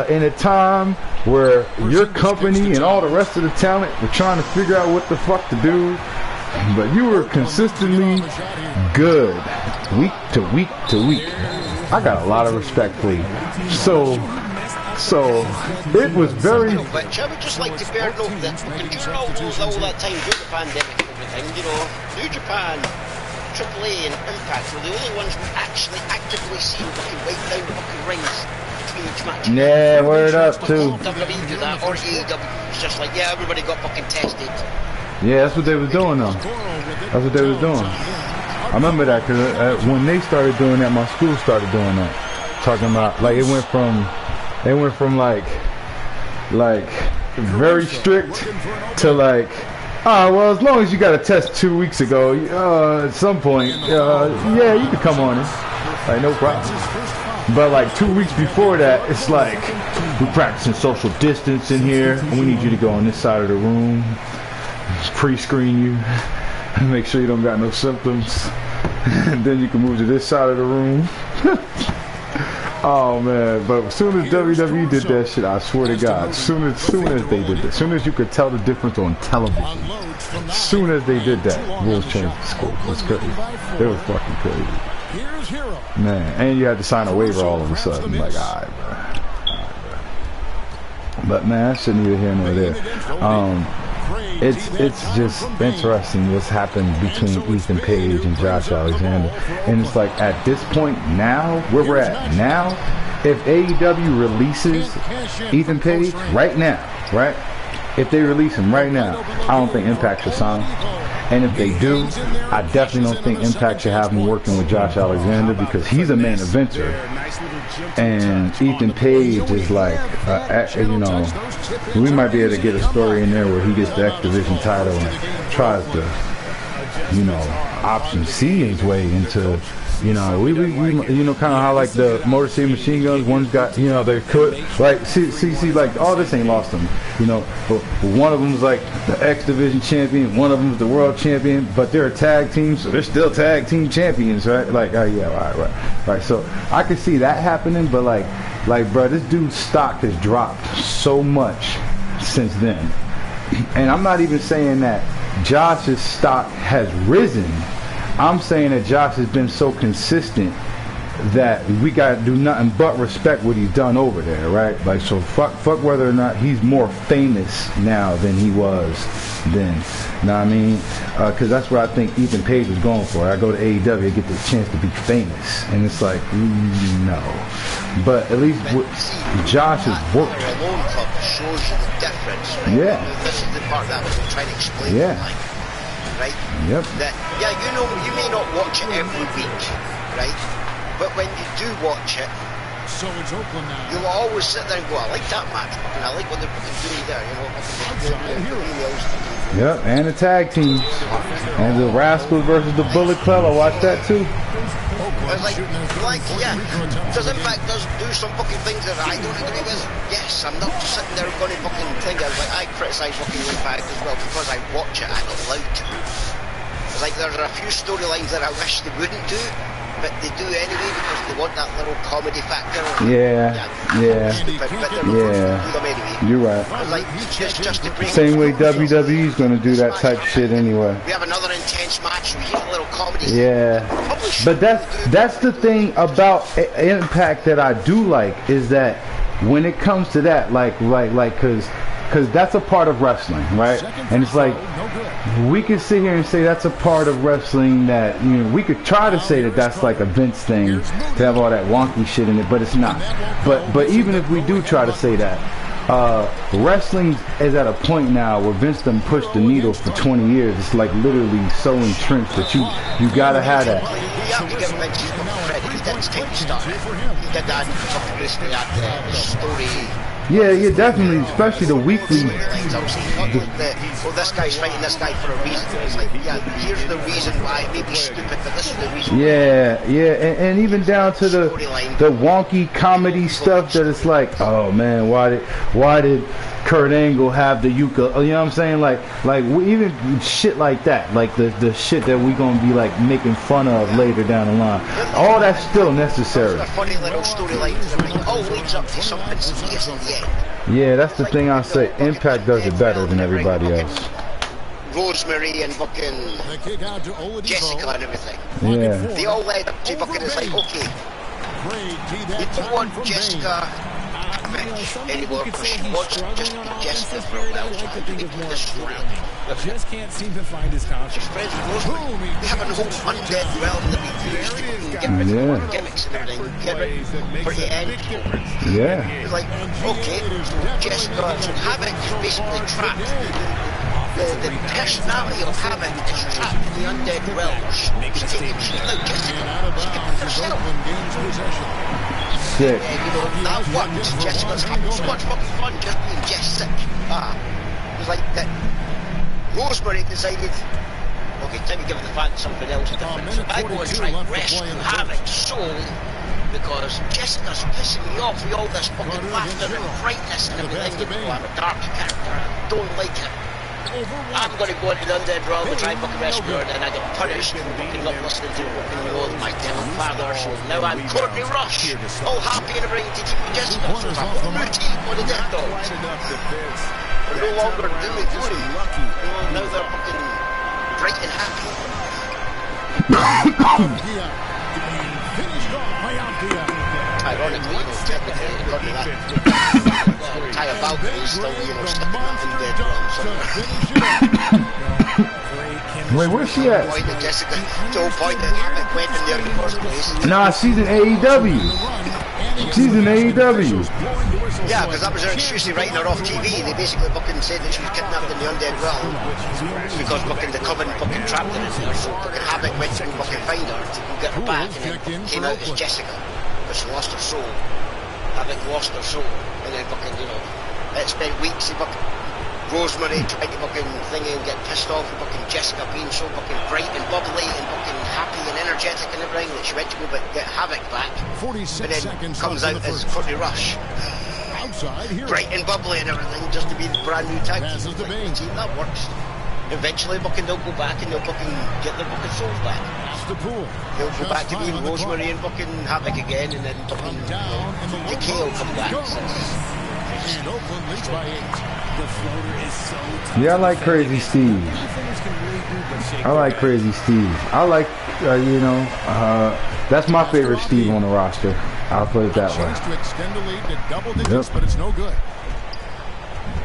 in a time where your company and all the rest of the talent were trying to figure out what the fuck to do, but you were consistently good, week to week to week, I got a lot of respect for you. So it was very. I would just like to bear note that during all that time during the pandemic and everything, you know, New Japan, AAA and Impact were the only ones who actually actively seemed fucking wipe down the fucking rings between each match. Yeah, word up too. WWE do that, or AEW. It's just like, yeah, everybody got fucking tested. Yeah, that's what they was doing though. That's what they was doing. I remember that because when they started doing that, my school started doing that. Talking about like it went from like very strict to like, well, as long as you got a test 2 weeks ago, at some point, yeah, you can come on in. Like, no problem. But like 2 weeks before that, it's like, we're practicing social distance in here, and we need you to go on this side of the room, pre-screen you, make sure you don't got no symptoms, and then you can move to this side of the room. Oh man, but as soon as WWE did that shit, I swear to God, as soon as they did that, as soon as you could tell the difference on television, as soon as they did that, rules changed the scope. It was crazy. It was fucking crazy. Man, and you had to sign a waiver all of a sudden. Like, alright, bro. But man, that shit neither here nor there. It's just interesting what's happened between Ethan Page and Josh Alexander, and it's like at this point now, where we're at now, if AEW releases Ethan Page right now, right? If they release him right now, I don't think Impact should sign him. And if they do, I definitely don't think Impact should have him working with Josh Alexander because he's a main eventer. And Ethan Page is like, you know, we might be able to get a story in there where he gets the X Division title and tries to, you know, option C his way into, you know, you know, kind of how like the Motor City Machine Guns, one's got, you know, they could, like, see, like, all this ain't lost them, you know, but one of them's like the X Division champion, one of them's the world champion, but they're a tag team, so they're still tag team champions, right? Like, yeah, right. So I could see that happening, but like, bro, this dude's stock has dropped so much since then, and I'm not even saying that Josh's stock has risen. I'm saying that Josh has been so consistent that we got to do nothing but respect what he's done over there, right? Like, so fuck whether or not he's more famous now than he was then. You know what I mean? Because that's what I think Ethan Page was going for. I go to AEW, I get the chance to be famous. And it's like, no. But at least Josh has worked. Shows you the difference, right? Yeah. This is the part that I was trying to explain. Yeah. Right? Yep. That, yeah, you know, you may not watch it every week, right? But when you do watch it, so it's Oakland now. You'll always sit there and go, I like that match, and I like what they're doing there, you know. Yep, and the tag team. And the Rascals versus the Bullet Club, I watched that too. Yeah, does Impact do some fucking things that I don't agree with? Yes, I'm not just sitting there going to fucking think. I criticize fucking Impact as well because I watch it, I'm allowed to. It's like there are a few storylines that I wish they wouldn't do, but they do anyway because they want that little comedy factor. Yeah. You're right. Like, just to bring same way WWE's gonna do that type of shit anyway. We have another intense match. We hear a little comedy. Yeah, but that's the thing about Impact that I do like is that when it comes to that, like, because that's a part of wrestling, right? And it's like we could sit here and say that's a part of wrestling that, you know, we could try to say that that's like a Vince thing to have all that wonky shit in it, but it's not. But even if we do try to say that, wrestling is at a point now where Vince done pushed the needle for 20 years. It's like literally so entrenched that you gotta have that. You have to give Vince credit. He did take the start. He did that basically at the story. Yeah, definitely, especially the weekly. This guy's fighting this guy for a reason. It's like, yeah, here's the reason why. It may be stupid, but this is the reason. Yeah, and even down to the wonky comedy stuff that it's like, oh man, why did Kurt Angle have the yucca? You know what I'm saying? Like even shit like that, like the shit that we gonna be like making fun of later down the line. All that's still necessary. Funny little storylines that all leads up to something serious in the end. Yeah, that's the thing I say. Impact does it better than everybody else. Rosemary and fucking Jessica and everything. Yeah. They all led up to fucking, it's like, okay, you don't want Jessica anymore because she wants to just be Jessica for a while, so how do we put this story? Just can't seem to find his conscience. She's friends with Rosemary. They have a whole undead realm that we use to get rid of gimmicks and everything, get rid for the end. Yeah. It's like, okay, Jessica, so Havoc is basically trapped. The personality of Havoc is trapped in the undead realm. She's taking out Jessica. She can be herself. Sick. You know, that worked. Jessica's having so much fucking fun just being Jessica. It was like that. Rosemary decided, okay, time to give the fans something else different. So I go and try and rescue Havoc soul because Jessica's pissing me off with all this fucking laughter and brightness and everything. You know, I'm a dark character. I don't like it. I'm going to go into the undead realm and try and fucking rescue her, and then I get punished for fucking not listening to fucking, you know, my devil father. So now I'm Courtney Rush, all happy and everything to keep me Jessica. So it's a whole routine for the death dogs. They're no longer doom and gloom. Now they're fucking bright and happy. Ironically, you know, technically, according to that, entire balcony is still, you know, stuck in the undead realm somewhere. Wait, where's she at? Point that Jessica, the whole point that Havoc went in there in the first place. Nah, she's in AEW. She's in AEW. Yeah, because that was her excuse to writing her off TV. They basically fucking said that she was kidnapped in the undead realm because fucking the coven fucking trapped her in there. So fucking Havoc went to fucking find her to get her back, and then came out as Jessica, but she lost her soul. Havoc lost her soul, and then fucking, you know, it spent weeks in fucking Rosemary trying to fucking thingy and get pissed off with fucking Jessica being so fucking bright and bubbly and fucking happy and energetic and everything that she went to go get Havoc back, and then comes out as Courtney Rush, bright and bubbly and everything, just to be the brand new tag team. That works. Eventually fucking they'll go back and they'll fucking get their fucking souls back. They'll go back to being Rosemary and fucking Havoc again, and then fucking Decay will come back. Yeah, I like Crazy Steve. I like Crazy Steve. I like, you know, that's my favorite Steve on the roster. I'll put it that way. Yep. But it's no good.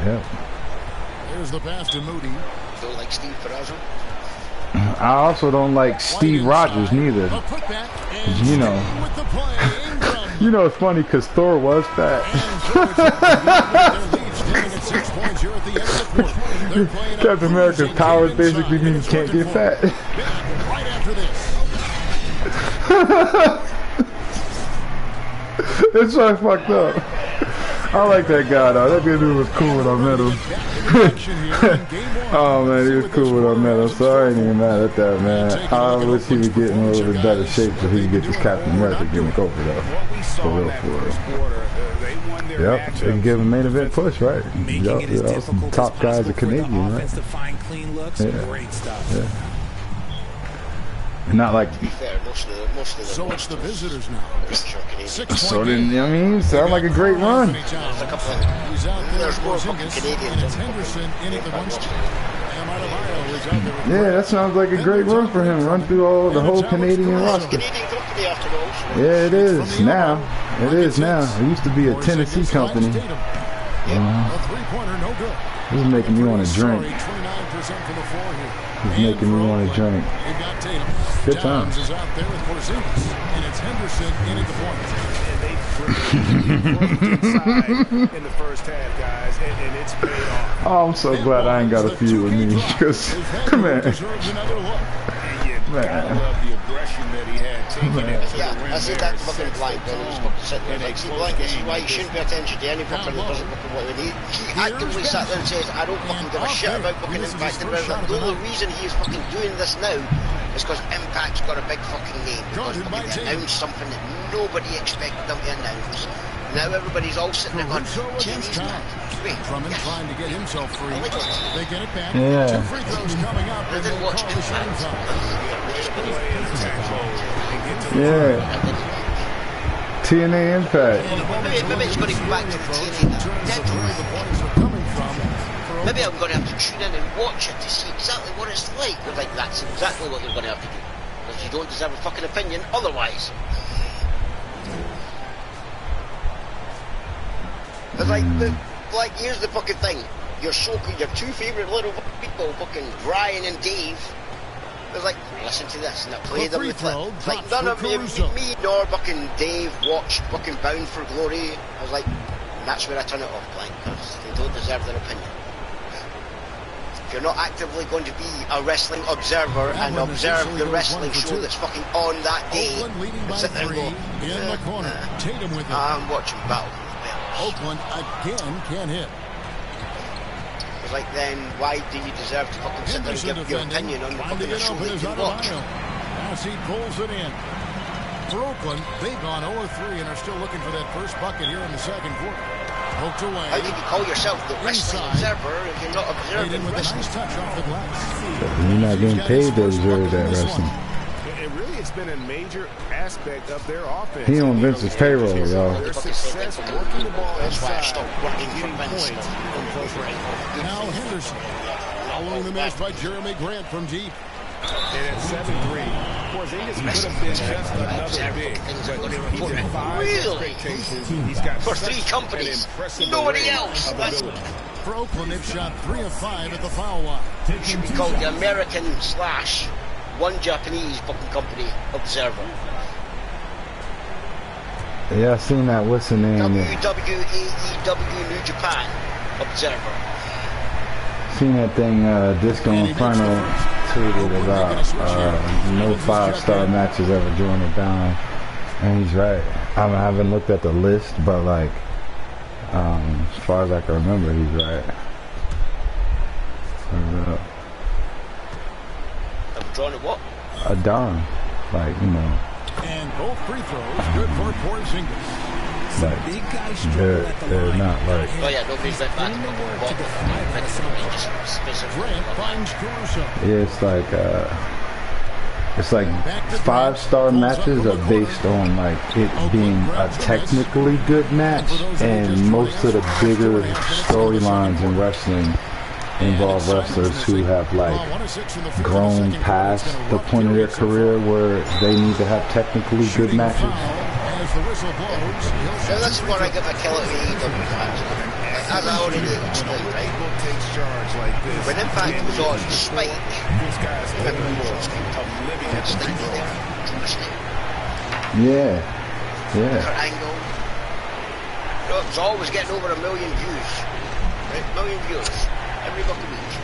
Yep. There's the pass to Moody. Don't like Steve Perazzo. I also don't like Steve Rogers neither. You know. You know, it's funny because Thor was fat. Captain America's powers basically mean you can't get fat. It's so fucked up. I like that guy though. That dude was cool when I met him. Oh man, he was cool when I met him. So I ain't even mad at that, man. I wish he would get in a little bit better shape so he could get this Captain America gimmick over though. For real, for real. Yep, they can give him a main event push, right? Yep, some top guys are Canadian, right? Yeah. Not like. So it's the visitors now. So then, I mean, sound like a great run. There's more fucking Canadians. Yeah, that sounds like a great run for him. Run through the whole Canadian roster. Yeah, it is now. It is now. It used to be a Tennessee company. This is making me want to drink. It's making me want to drink. Good time. Oh, I'm so glad I ain't got a feud with me. Because, man. Yeah, I said that to fucking Blank when he was fucking sitting there. Like, see, Blank, this is why you shouldn't pay attention to any fucking that doesn't fucking what they need. He actively sat there and says, I don't fucking give a shit about fucking Impact. And the only reason he is fucking doing this now is because Impact's got a big fucking name. Because they announced something that nobody expected them to announce. Now everybody's all sitting there going, Jamie's back. Wait, Drummond trying to get himself free. They get it back. Yeah. 2 free throws coming up. I didn't watch Impact. Yeah. TNA Impact. Maybe it's going to go back to the TNA now. Maybe I'm going to have to tune in and watch it to see exactly what it's like. They're like, that's exactly what you're going to have to do. Because you don't deserve a fucking opinion otherwise. It's like, here's the fucking thing. Your two favourite little people, fucking Brian and Dave. It's like, listen to this, and I play them the clip. It's like, none of me nor fucking Dave watched fucking Bound for Glory. I was like, that's where I turn it off, Blank, because they don't deserve their opinion. If you're not actively going to be a wrestling observer and observe the wrestling show that's fucking on that day, and sit there and go, I'm watching Battle for the Bells. Oakland again can't hit. It's like, then why do you deserve to fucking sit there and give your opinion on the fucking show that you watch? As he pulls it in. For Oakland, they've gone 0-3 and are still looking for that first bucket here in the second quarter. Poked away. How can you call yourself the wrestling observer if you're not observing wrestling? Nice touch off the glass. You're not getting paid to observe that wrestling. And really, it's been a major aspect of their offense. He on Vince's payroll, y'all. Their success working the ball inside, getting points. Now Henderson, following the miss by Jeremy Grant from deep. And at 7-3, Porzingis could have been just another big, but he's in 5 expectations. He's got for 3 companies, nobody else. For Oakland, they've shot 3 of 5 at the foul line. It should be called the American / one Japanese fucking company observer. Yeah, I seen that. What's the name? WWAEW New Japan Observer. Seen that thing, Disco Inferno tweeted about no 5-star matches ever joined it down. And he's right. I haven't looked at the list, but like, as far as I can remember, he's right. I've drawn it what? A darn. Like, you know. And both free throws good for Porzingis. Like, they're not like. Oh yeah, nobody's went back to the ball. Grant finds Caruso. Yeah, it's like 5-star matches are based on like it being a technically good match, and most of the bigger storylines in wrestling involve wrestlers who have like grown past the point of their career where they need to have technically good matches. So that's where I get my kill at the AEW match. As I already explained, right? When Impact was on Spike, yeah. Kurt Angle. You know, it was always getting over 1 million views. Right? 1 million views. Every fucking week.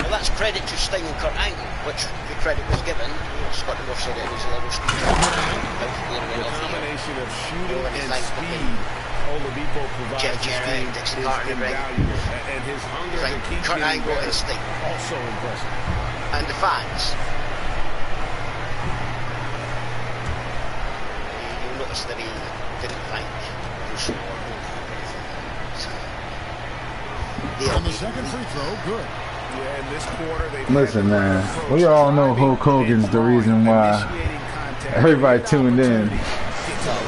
Well, that's credit to Sting and Kurt Angle, which the credit was given. Scott Moore said it was a little speed. The combination of shooting and speed Oladipo provides Jeff Jarrett, Dixon Carter, and his hunger to keep Kurt Angle and Sting. Also impressive. And the fans. You'll notice that he didn't thank Bruce On the second free throw, good. Yeah, in this quarter, listen, man, we all know Hulk Hogan's the reason why everybody tuned in.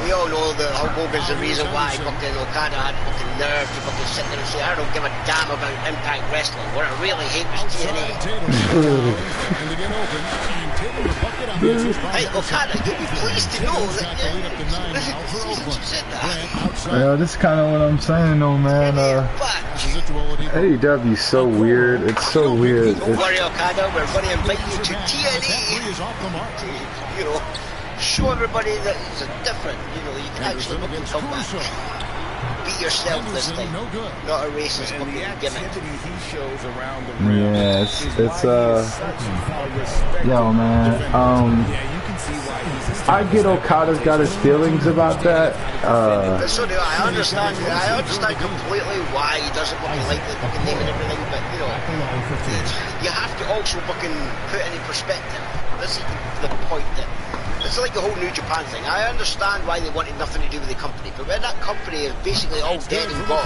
We all know that Hulk Hogan's the reason why fucking Okada had fucking nerve to fucking sit there and say, I don't give a damn about Impact Wrestling. What I really hate was TNA. Hey, Okada, you'll be pleased to know that you said that. Yeah, this is kind of what I'm saying, though, man. AEW's so weird. It's so weird. Don't worry, Okada. We're going to invite you to TNA. You know, show everybody that it's different. You know, you can actually look and come back. Be yourself this time. Not a racist fucking gimmick. Yeah, it's yo, man. I get Okada's got his feelings about that. So do I. I understand completely why he doesn't fucking like the fucking name and everything, but you know, you have to also fucking put it in perspective. This is the point that it's like the whole New Japan thing. I understand why they wanted nothing to do with the company, but when that company is basically all dead and gone,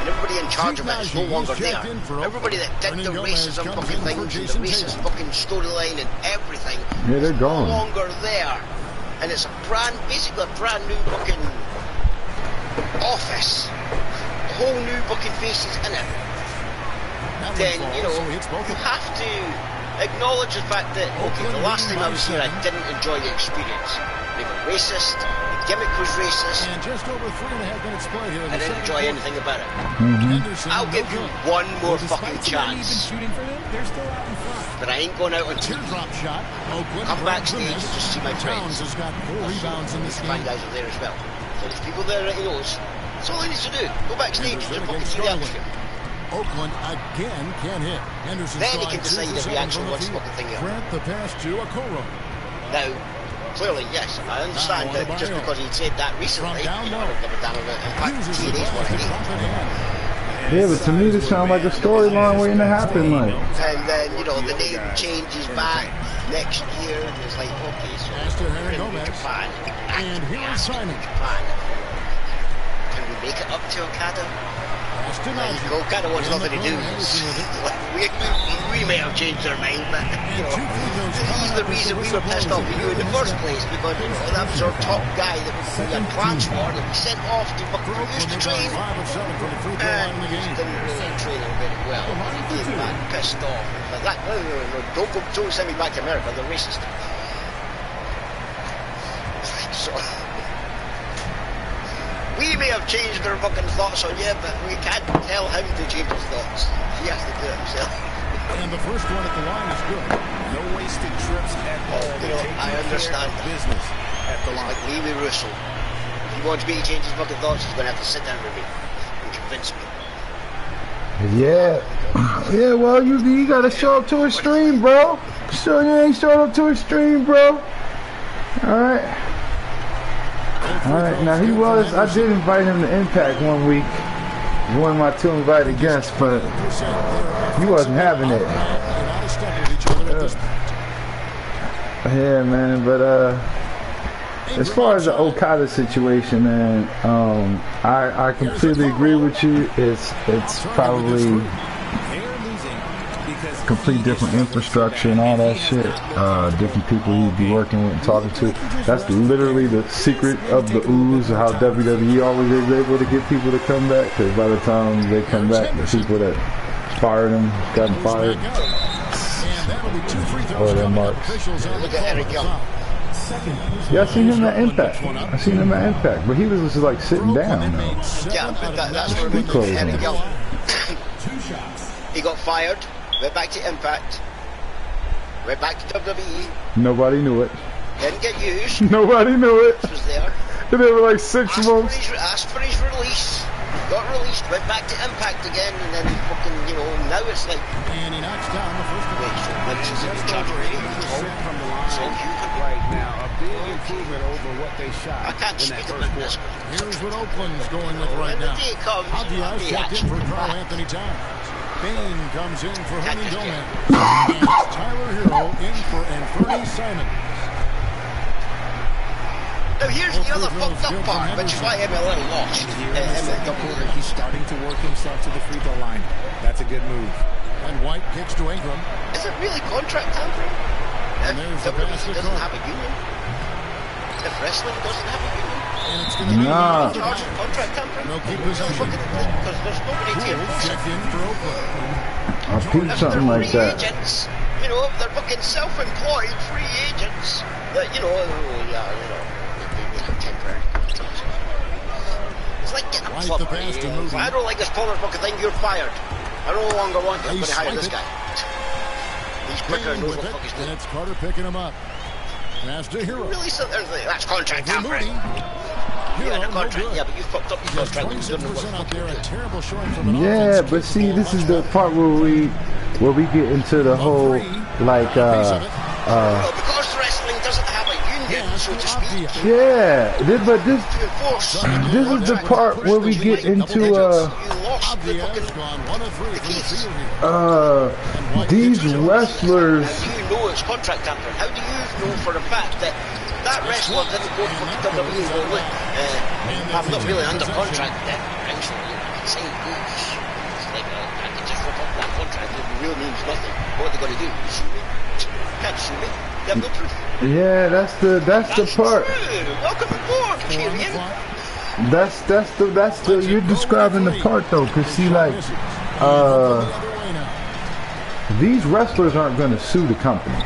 and everybody in charge of it is no longer there, everybody that did the racism fucking things and the racist fucking storyline and everything, yeah, they're gone. No longer there. And it's basically a brand new fucking office. Whole new fucking faces in it. Then, you know, you have to acknowledge the fact that, okay, the last time I was here, I didn't enjoy the experience. They were racist, the gimmick was racist. And just over 3.5 minutes play here. I didn't enjoy anything about it. I'll give you one more fucking chance. But I ain't going out on TV. Come backstage and just see my friends. Has got 4 rebounds in this game. Fine guys are there as well. So there's people there that he knows. That's all he needs to do. Go backstage and fucking see the atmosphere. Oakland again can't hit. Henderson then he can decide if he actually wants the fucking thing here. Grant the pass to Okoro. Now, clearly, yes, I understand that just because he said that recently, I don't give a damn about Impact. TNA's what I hate. Yeah, but to me, this sounds like a storyline waiting to happen, like. And then, you know, the name changes back next year, and it's like, okay, so we're in New Japan. And here's Simon. Japan. Can we make it up to Okada? Okada wants nothing to do. We may have changed our mind, but you know, he's the reason we were pissed off at you in the first place, because you know, that was our top guy that we had plans for, that we sent off to used to train, and he didn't really train him very well. And he came back pissed off. Like that, don't send me back to America, they're racist. So. We may have changed our fucking thoughts on you, but we can't tell him to change his thoughts. He has to do it himself. And the first one at the line is good. No wasted trips at all. You know, I understand that. Business at the line. Like Lee Russo. he wants me to change his fucking thoughts, he's going to have to sit down with me and convince me. Yeah. Yeah, well, you got to show up to a stream, bro. So you ain't showing up to a stream, bro. Alright. Alright, now I did invite him to Impact one week. One of my 2 invited guests, but he wasn't having it. Yeah, man, but as far as the Okada situation, man, I completely agree with you. It's probably complete different infrastructure and all that shit. Different people you'd be working with and talking to. That's literally the secret of the ooze of how WWE always is able to get people to come back. Because by the time they come back, the people that fired them gotten fired. Or their marks. Look at Eric Young. Yeah, I seen him at Impact. But he was just like sitting down. Yeah, but that's where we go. Eric Young. He got fired. Went back to Impact. Went back to WWE. Nobody knew it. Didn't get used. Nobody knew it. Was there. And they were like 6 months. Asked for his release. Got released. Went back to Impact again, and then fucking, you know, now it's like. And he knocks down the first one. Wait, so Vince is in charge of radio from the line. So right now, a big improvement over what they shot. I can't speak about this. Here's what Oakland's going with right now. Diaz checked in for Carl Anthony Towns. Bane comes in for Herman Gomez. And Tyler Hero in for Anthony Simon. Now here's the other fucked up part, which is why I'm a little lost. He's starting to work himself to the free throw line. That's a good move. And White kicks to Ingram. Is it really contract tampering? If WWE doesn't have a union? If wrestling doesn't have a union? Nah. Contract tampering? No key possession. Because there's nobody to enforce it. I peeped something like that. Agents, you know, they're fucking self-employed free agents that, you know, temporary. It's like getting a plumber. If I don't like this plumber fucking thing, you're fired. I no longer want you. I'm going to hire this guy. He's quicker and knows what the fuck he's doing. And it's Carter picking him up. Pass to Hero. Really sit there and think, that's contract tampering. Yeah, the contract. Yeah, but you fucked up your contract. Yeah, but see, this is the part where we get into the whole like because wrestling doesn't have a union, so to speak. Yeah, but this is the part where we get into these wrestlers. How do you know it's contract tampering? How do you know for a fact that wrestler didn't go for WWE and go, look, I'm not really under contract then. Actually, I can say goose. It's like I can just rip up that contract. It really means nothing. What are they going to do? Sue me? Can't sue me. They have no proof. Yeah, that's the part. True. Welcome aboard, Tyrion. That's the you're describing the part though, cause see like these wrestlers aren't gonna sue the company.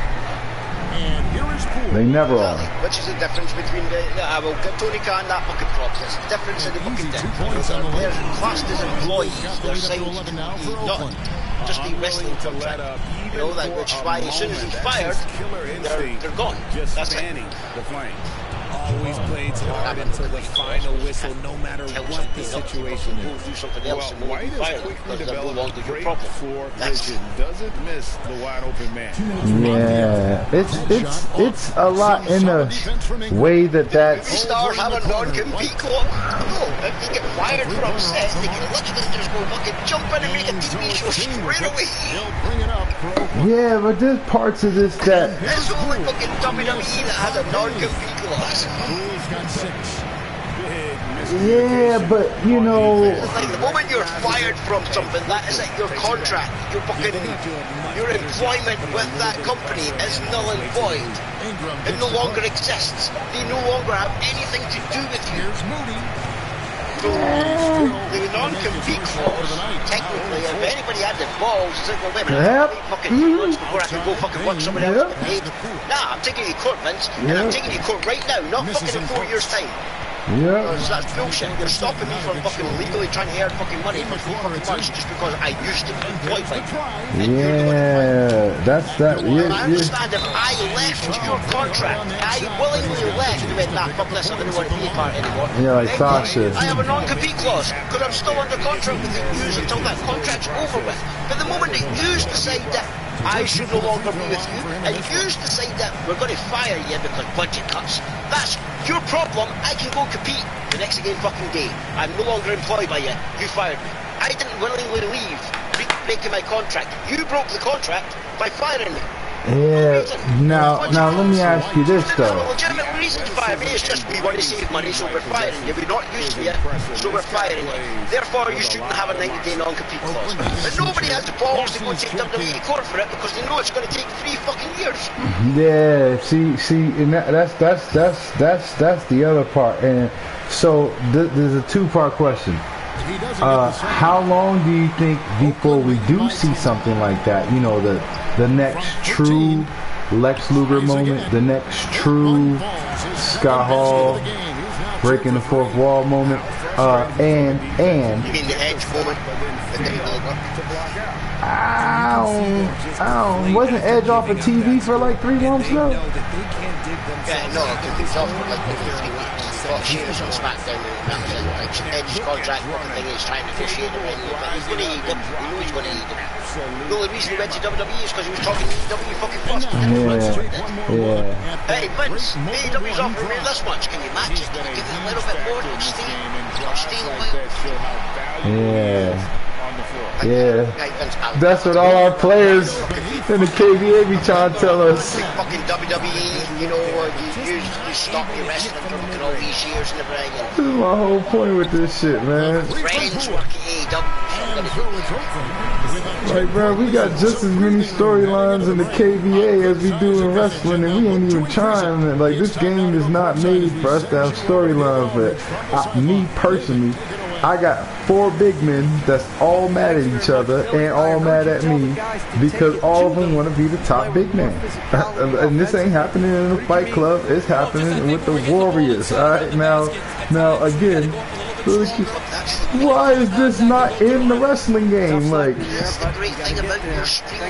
They never are. Which is the difference between Tony Khan and that fucking prop. There's a difference in the fucking thing. They're classed as employees. They're signed to not just be wrestling contract. You know, that, which is why as soon as he's fired, they're gone. That's it. Always plays hard until the final whistle, no matter what the situation is. Do something else and White fire has quickly because they're no developed longer a your great problem. floor vision. Doesn't miss the wide open man. Yeah, it's a lot in the way that's. Stars have a non-compete clause. No, if they get fired for upset, they can literally just go fucking jump in and make a TV show straight away. Yeah, but there's parts of this that. It's only fucking WWE that has a non-compete clause. Yeah, but you know. It's like the moment you're fired from something, that is it. Your contract, your employment with that company is null and void. It no longer exists. They no longer have anything to do with you. So the non-compete clause, technically, if anybody had the balls, it's like, well, wait a minute, fucking months before I can go fucking work somebody else get paid. Nah, I'm taking you to court, Vince, and I'm taking you to court right now, not fucking in 4 years' time. Yeah. That's bullshit. You're stopping me from fucking legally trying to earn fucking money for 3 fucking months just because I used to be employed by you. Yeah, that's that. Yeah, I understand if I left your contract, I willingly left and went, nah, fuck this, I didn't want to be a part anymore. Yeah, like Sasha. I have a non-compete clause because I'm still under contract with you until that contract's over with. But the moment that you decide that I should no longer be with you, and you decide that we're going to fire you because budget cuts, that's your problem. I can go compete the next fucking day. I'm no longer employed by you. You fired me. I didn't willingly leave, breaking my contract. You broke the contract by firing me. Yeah. Now let me ask you this though. A legitimate reason to fire me is just we want to save money, so we're firing you. We're not used to you, so we're firing you. Therefore, you shouldn't have a 90-day non-compete clause. But nobody has the balls to go and take WWE court for it because they know it's going to take 3 fucking years. Yeah. See, and that's the other part. And so there's a 2-part question. How long do you think before we do see something like that? You know, the next true Lex Luger moment, the next true Scott Hall breaking the 4th wall moment, and you mean the Edge moment? Wasn't Edge off of TV for like 3 months now? Yeah, no, because he's off for like 3 weeks. Got shares on SmackDown and that was it. Like Edge's contract fucking thing is trying to negotiate it right now, but he's going to eat them. You know he's going to eat them. The only reason he went to WWE is because he was talking to AEW fucking plus. Yeah. Hey Vince, AEW's offering me this much. Can you match it? Can you give it a little bit more than Steve? Or Steve Yeah. Yeah. That's what all our players in the KBA be trying to tell us. Fucking WWE, you know, you stop your wrestling for fucking all these years and everything. This is my whole point with this shit, man. Friends work at AEW. Like, bro, we got just as many storylines in the KBA as we do in wrestling, and we ain't even trying. Like, this game is not made for us to have storylines. But me personally, I got 4 big men that's all mad at each other and all mad at me because all of them want to be the top big man. And this ain't happening in the Fight Club. It's happening with the Warriors. All right, now again, why is this not in the wrestling game? Like, that's the great thing about your stream,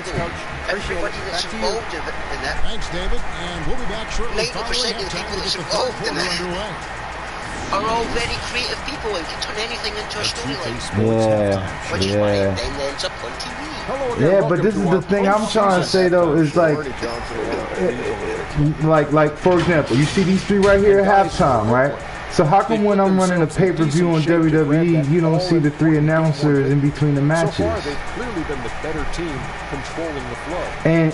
everybody that's involved in that. Thanks, David, and we'll be back shortly. 90% of the people that's involved in that are all very creative people and can turn anything into a storyline. Which is why it then ends up on TV. Yeah, but this is the thing I'm trying to say though, is like for example, you see these 3 right here at halftime, right? So how come when I'm running a pay-per-view on WWE, you don't see the 3 announcers in between the matches? So far, they've clearly been the better team controlling the flow. And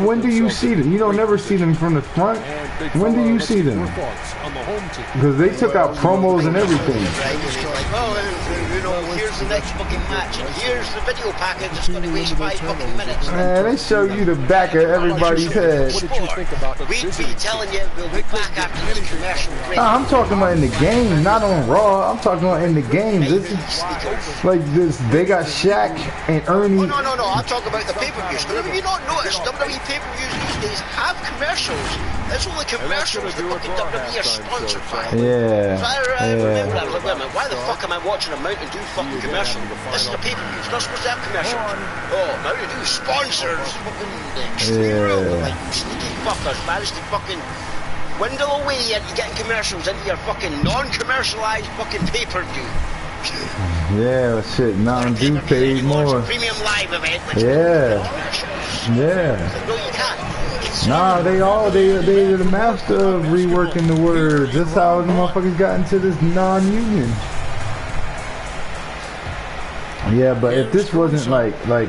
when do you see them? You don't never see them from the front. When do you see them? Because they took out promos and everything. Like, oh, you know, here's the next fucking match, and here's the video package that's going to waste 5 fucking minutes. Man, they show you the back of everybody's head. We'd be telling you we'll be back after this commercial break. I'm talking about in the game, not on Raw. I'm talking about in the game. This is like this. They got Shaq and Ernie. Oh, no. I'm talking about the pay-per-views. Have you not noticed WWE pay-per-views these days have commercials? It's only commercials that fucking WWE are sponsored by. Yeah. So I remember that. I was like, wait a minute, why the fuck am I watching a Mountain Dew fucking commercial? This is a pay-per-view. It's not supposed to have commercials. Oh, Mountain Dew sponsors fucking Extreme. Like, sneaky fuckers managed to fucking dwindle away into getting commercials into your fucking non-commercialized fucking pay-per-view. Yeah, shit, Mountain Dew paid more. Premium live event. Yeah. No, you can't. Nah, they're the master of reworking the words. That's how the motherfuckers got into this non-union. Yeah, but if this wasn't like the I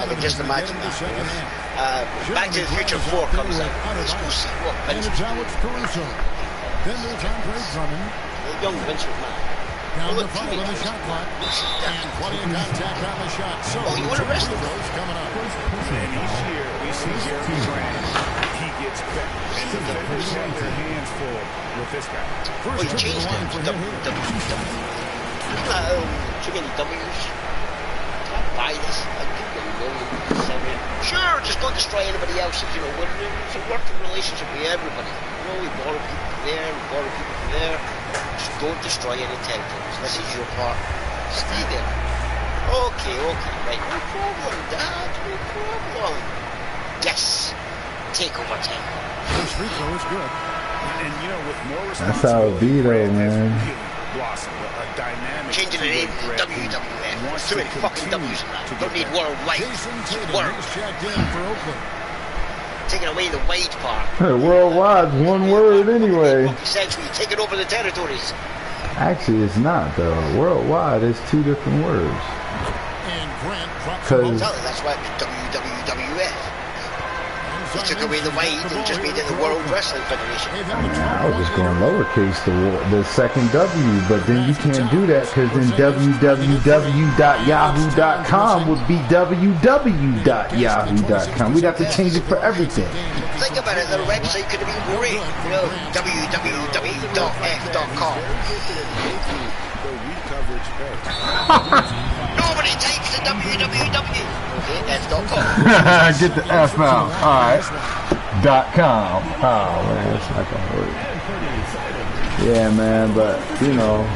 can just imagine that. Back to the Future 4 comes out. Let's go see what Vince was doing. Then there's Andre Drummond. The young Vince McMahon. Down the front on the shot clock. And plenty of contact on the shot. So, you want to wrestle those coming up. And each year we see Jeremy Grant. He gets better. And the players have their hands full with this guy. Well, you changed it to too many W's. 5 this. Sure, just don't destroy anybody else. You know, it's a working relationship with everybody. You know, we borrow people from there, we borrow people from there. Just don't destroy any territories. This is your part. Stay there. Okay, right. No problem, Dad. No problem. Yes. Take over 10. First free throw is good. And you know, with more that's how it be though, man. Changing the name to WWF. Too many fucking W's in that. Don't need worldwide. World. Taking away the wide part. Worldwide's one word anyway. Essentially, taking over the territories. Actually, it's not though. Worldwide is two different words. Because that's why it was WWF. He took away the wide and just made it the World Wrestling Federation. I was just going lowercase the second W, but then you can't do that because then www.yahoo.com would be www.yahoo.com. We'd have to change it for everything. Think about it, their website could have been great. You know, www.f.com. Nobody takes the www. Okay, f.com. Get the F out. Alright. .com. Oh man, that's not gonna work. Yeah man, but you know,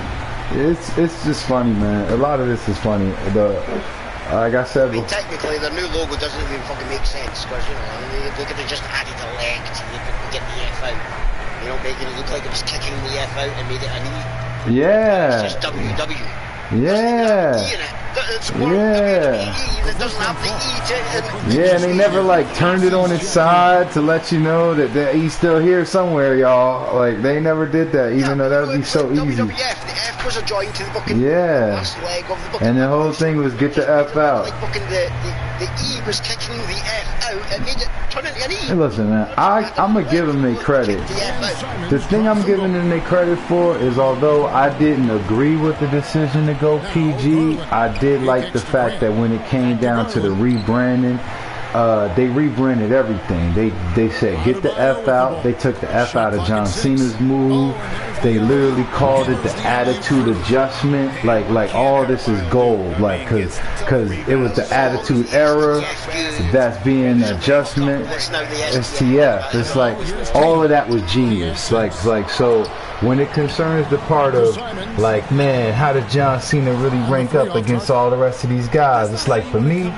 it's just funny, man. A lot of this is funny. Like I said, I mean, technically the new logo doesn't even fucking make sense because you know they could have just added a leg to get the F out. You know, making it look like it was kicking the F out and made it an E. Yeah. It's just WW. Yeah. Yeah, and they never like turned it on its side to let you know that he's still here somewhere, y'all. Like they never did that, even though that would be so easy. The F was a joint to the fucking last leg of the and the whole thing was get the F out. Like fucking the E was kicking the F out and made it turn into an E. Hey, listen, man, I'm gonna give them their credit. The thing I'm giving them their credit for is, although I didn't agree with the decision to go PG, I did like the fact that when it came down to the rebranding, they rebranded everything. They said get the F out. They took the F out of John Cena's move. They literally called it the attitude adjustment. Like all this is gold. Like cause it was the attitude era. That's being adjustment. STF. It's like all of that was genius. Like so. When it concerns the part of, like, man, how did John Cena really rank up against all the rest of these guys? It's like, for me,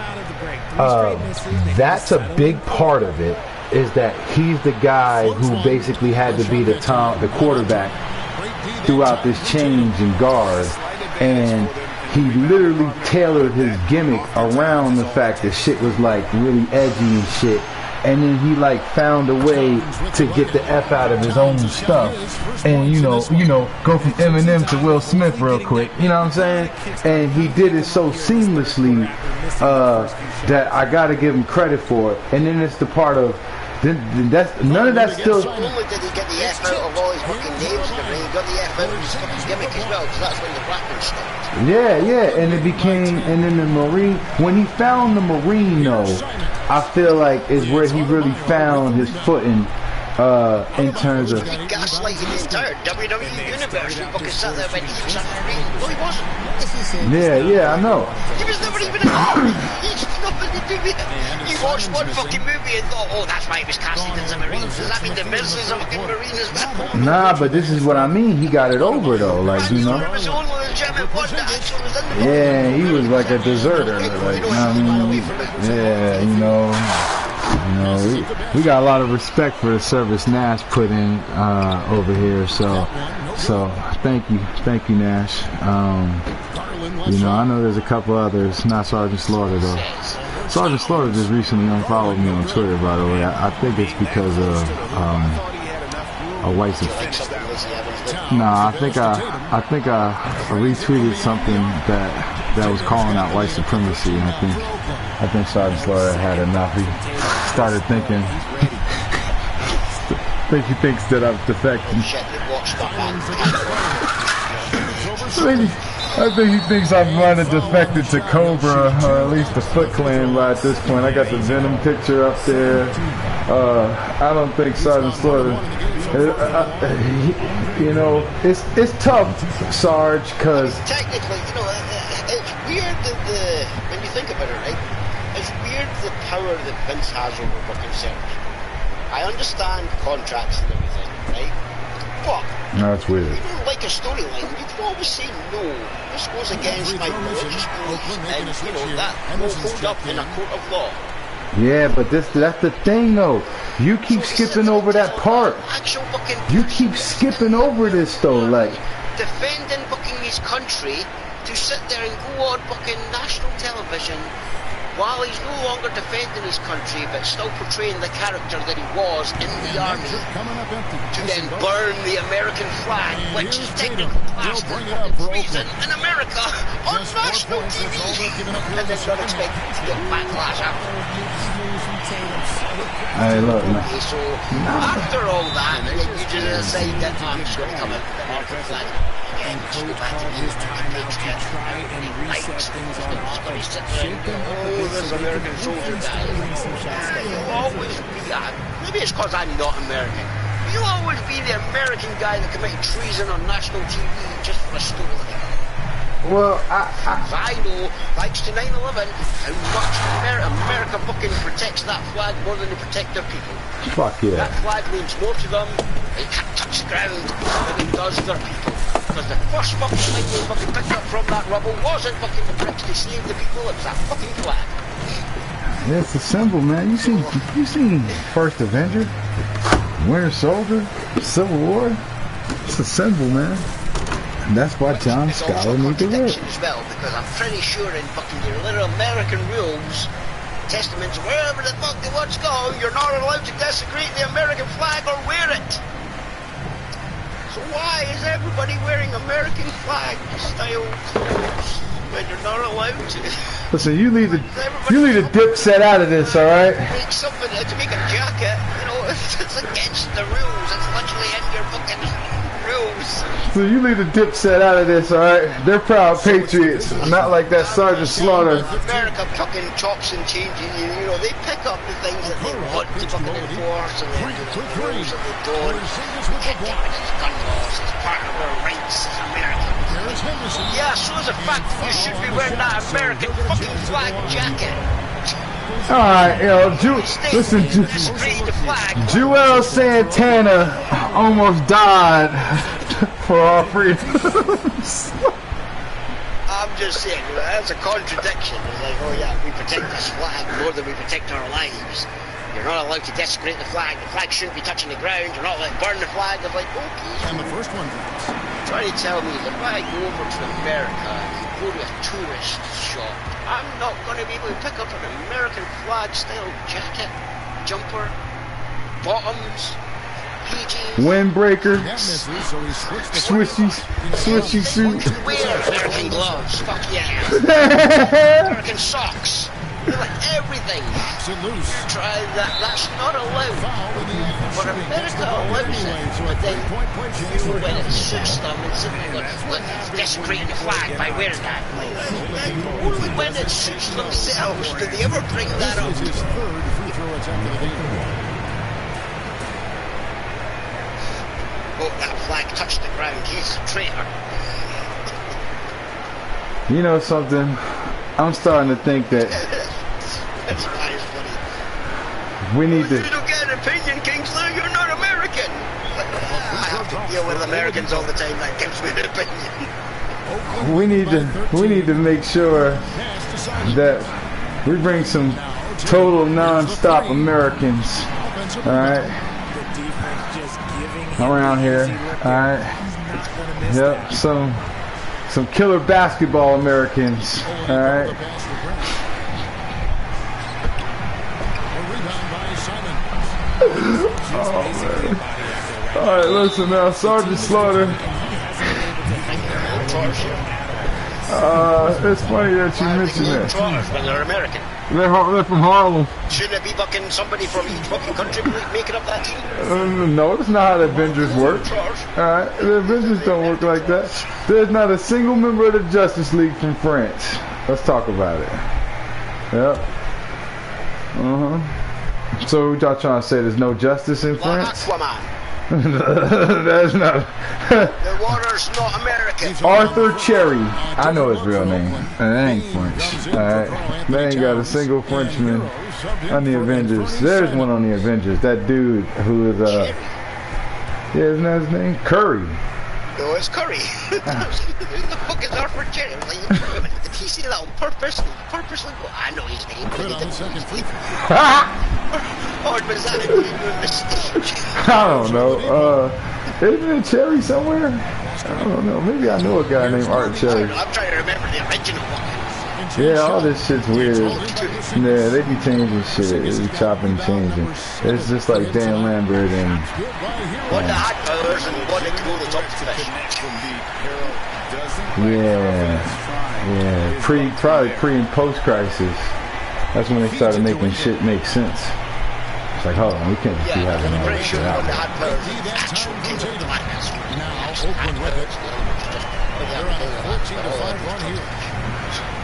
that's a big part of it, is that he's the guy who basically had to be the quarterback throughout this change in guard. And he literally tailored his gimmick around the fact that shit was, like, really edgy and shit. And then he like found a way to get the F out of his own stuff, and you know, go from Eminem to Will Smith real quick. You know what I'm saying? And he did it so seamlessly that I got to give him credit for it. And then it's the part of that's none of that still. Not only did he get the F out of all his fucking names and everything, he got the F out of his fucking gimmick as well, because that's when the rapping stopped. Yeah, and it became, and then the Marine, when he found the Marine though, I feel like is where he really found his footing in terms of. He gaslighted the entire WWE universe. He fucking sat there when he was a Marine. No, he wasn't. Yeah, I know. He was never even a Marine. He's nothing to do with it. He watched one fucking movie and thought, oh, that's why he was casted as a Marine. Does that mean the Miz is a fucking Marine as well? Nah, but this is what I mean. He got it over though, like you know. Yeah, he was like a deserter. Like, I mean, yeah, you know, we got a lot of respect for the service Nash put in over here. So thank you, Nash. You know, I know there's a couple others, not Sergeant Slaughter though. Sergeant Slaughter just recently unfollowed me on Twitter, by the way. I think it's because of a white supremacy. Nah, I think I retweeted something that was calling out white supremacy, and I think Sergeant Slaughter had enough. He started thinking. I think he thinks that I'm defecting. I think he thinks I'm running defected to Cobra, or at least the Foot Clan by at this point. I got the Venom picture up there. I don't think Sergeant Slaughter. You know, it's tough, Sarge, because technically, you know, it's weird that when you think about Twitter, right? It's weird the power that Vince has over fucking sellers. I understand contracts and everything, right? But that's weird. If you don't like a storyline, you can always say no. This goes against my religious beliefs, and you know that will hold up in a court of law. Yeah, but that's the thing though. You keep skipping over that part. You keep skipping over this though, like defending fucking his country to sit there and go on fucking national television while he's no longer defending his country but still portraying the character that he was in the army to then burn the American flag, which is technically classed as treason in America on national TV, and then not expect to get backlash after. Hey, look, man. Okay, so after all that, you just decide that I'm just going to come out with the American flag. Again, just go back to the patriot, right? Just going to sit there and go, oh, this American soldier guy. You'll always be that. Maybe it's because I'm not American. You'll always be the American guy that committed treason on national TV just for a story. Well, I know, thanks to 9/11, how much America fucking protects that flag more than they protect their people. Fuck yeah. That flag means more to them, they can't touch the ground, than it does their people. Because the first fucking thing they fucking picked up from that rubble wasn't fucking the bricks to save the people, it was that fucking flag. Yeah, it's a symbol, man. You seen First Avenger, Winter Soldier, Civil War? It's a symbol, man. And that's why John Scholar needs to work. As well, because I'm pretty sure in fucking your little American rules, testaments, wherever the fuck the words go, you're not allowed to desecrate the American flag or wear it. So why is everybody wearing American flag style clothes when you're not allowed to? Listen, you leave the dip set out of this, all right? Make something to make a jacket, you know, it's against the rules. It's literally in your fucking rules. So you leave the dip set out of this, all right? They're proud patriots, not like that Sergeant Slaughter. America fucking chops and changes, you know, they pick up the things that they want to fucking enforce and then do the rules that they don't. It's gun laws, it's part of our rights as Americans. Yeah, so as a fact, you should be wearing that American fucking flag jacket. Alright, listen, Joel Santana almost died for our freedoms. I'm just saying, that's a contradiction. It's like, oh yeah, we protect this flag more than we protect our lives. You're not allowed to desecrate the flag shouldn't be touching the ground, you're not allowed to burn the flag. I'm like, okay. And the first one. Trying to tell me that if I go over to America and go to a tourist shop, I'm not going to be able to pick up an American flag style jacket, jumper, bottoms, PGs, windbreaker, swishy suit. Wear American gloves, fuck yeah. American socks. Like everything. Try that. That's not allowed. But America allows it. But then, when it suits them, it's like desecrating the flag by wearing that. Only when it suits themselves do they ever bring that up. Oh, that flag touched the ground. He's a traitor. You know something? I'm starting to think that we need to. You don't get an opinion, Kingsley. You're not American. I have to deal with Americans all the time. That gives me an opinion. We need to make sure that we bring some total non-stop Americans, all right, around here, all right. Yep, some killer basketball Americans, all right. Oh, all right, listen now, Sergeant Slaughter. It's funny that you mentioned that. When they're American. They're from Harlem. Shouldn't it be fucking somebody from each fucking country making up that team? No, that's not how the Avengers work. Alright, the Avengers don't work like that. There's not a single member of the Justice League from France. Let's talk about it. Yep. So what y'all trying to say, there's no justice in France? That's not. The water's not American. Arthur Cherry. I know his real name. That ain't French. Alright. They ain't got a single Frenchman on the Avengers. There's one on the Avengers. That dude who is yeah, isn't that his name? Curry. No, it's Curry. Who the fuck is Arthur Cherry? Did he say that on purpose? Purposely? Well, I know his name. But he didn't. Or was that a mistake? I don't know. Isn't it Cherry somewhere? I don't know. Maybe I know a guy named Art Cherry. I'm trying to remember the original one. Yeah, all this shit's weird. Yeah, they be changing shit. They be chopping and changing. It's just like Dan Lambert and... One that had powers and one that could only talk to fish. Yeah. Probably pre and post crisis. That's when they started making shit make sense. It's like, hold on, we can't just be having all this shit out.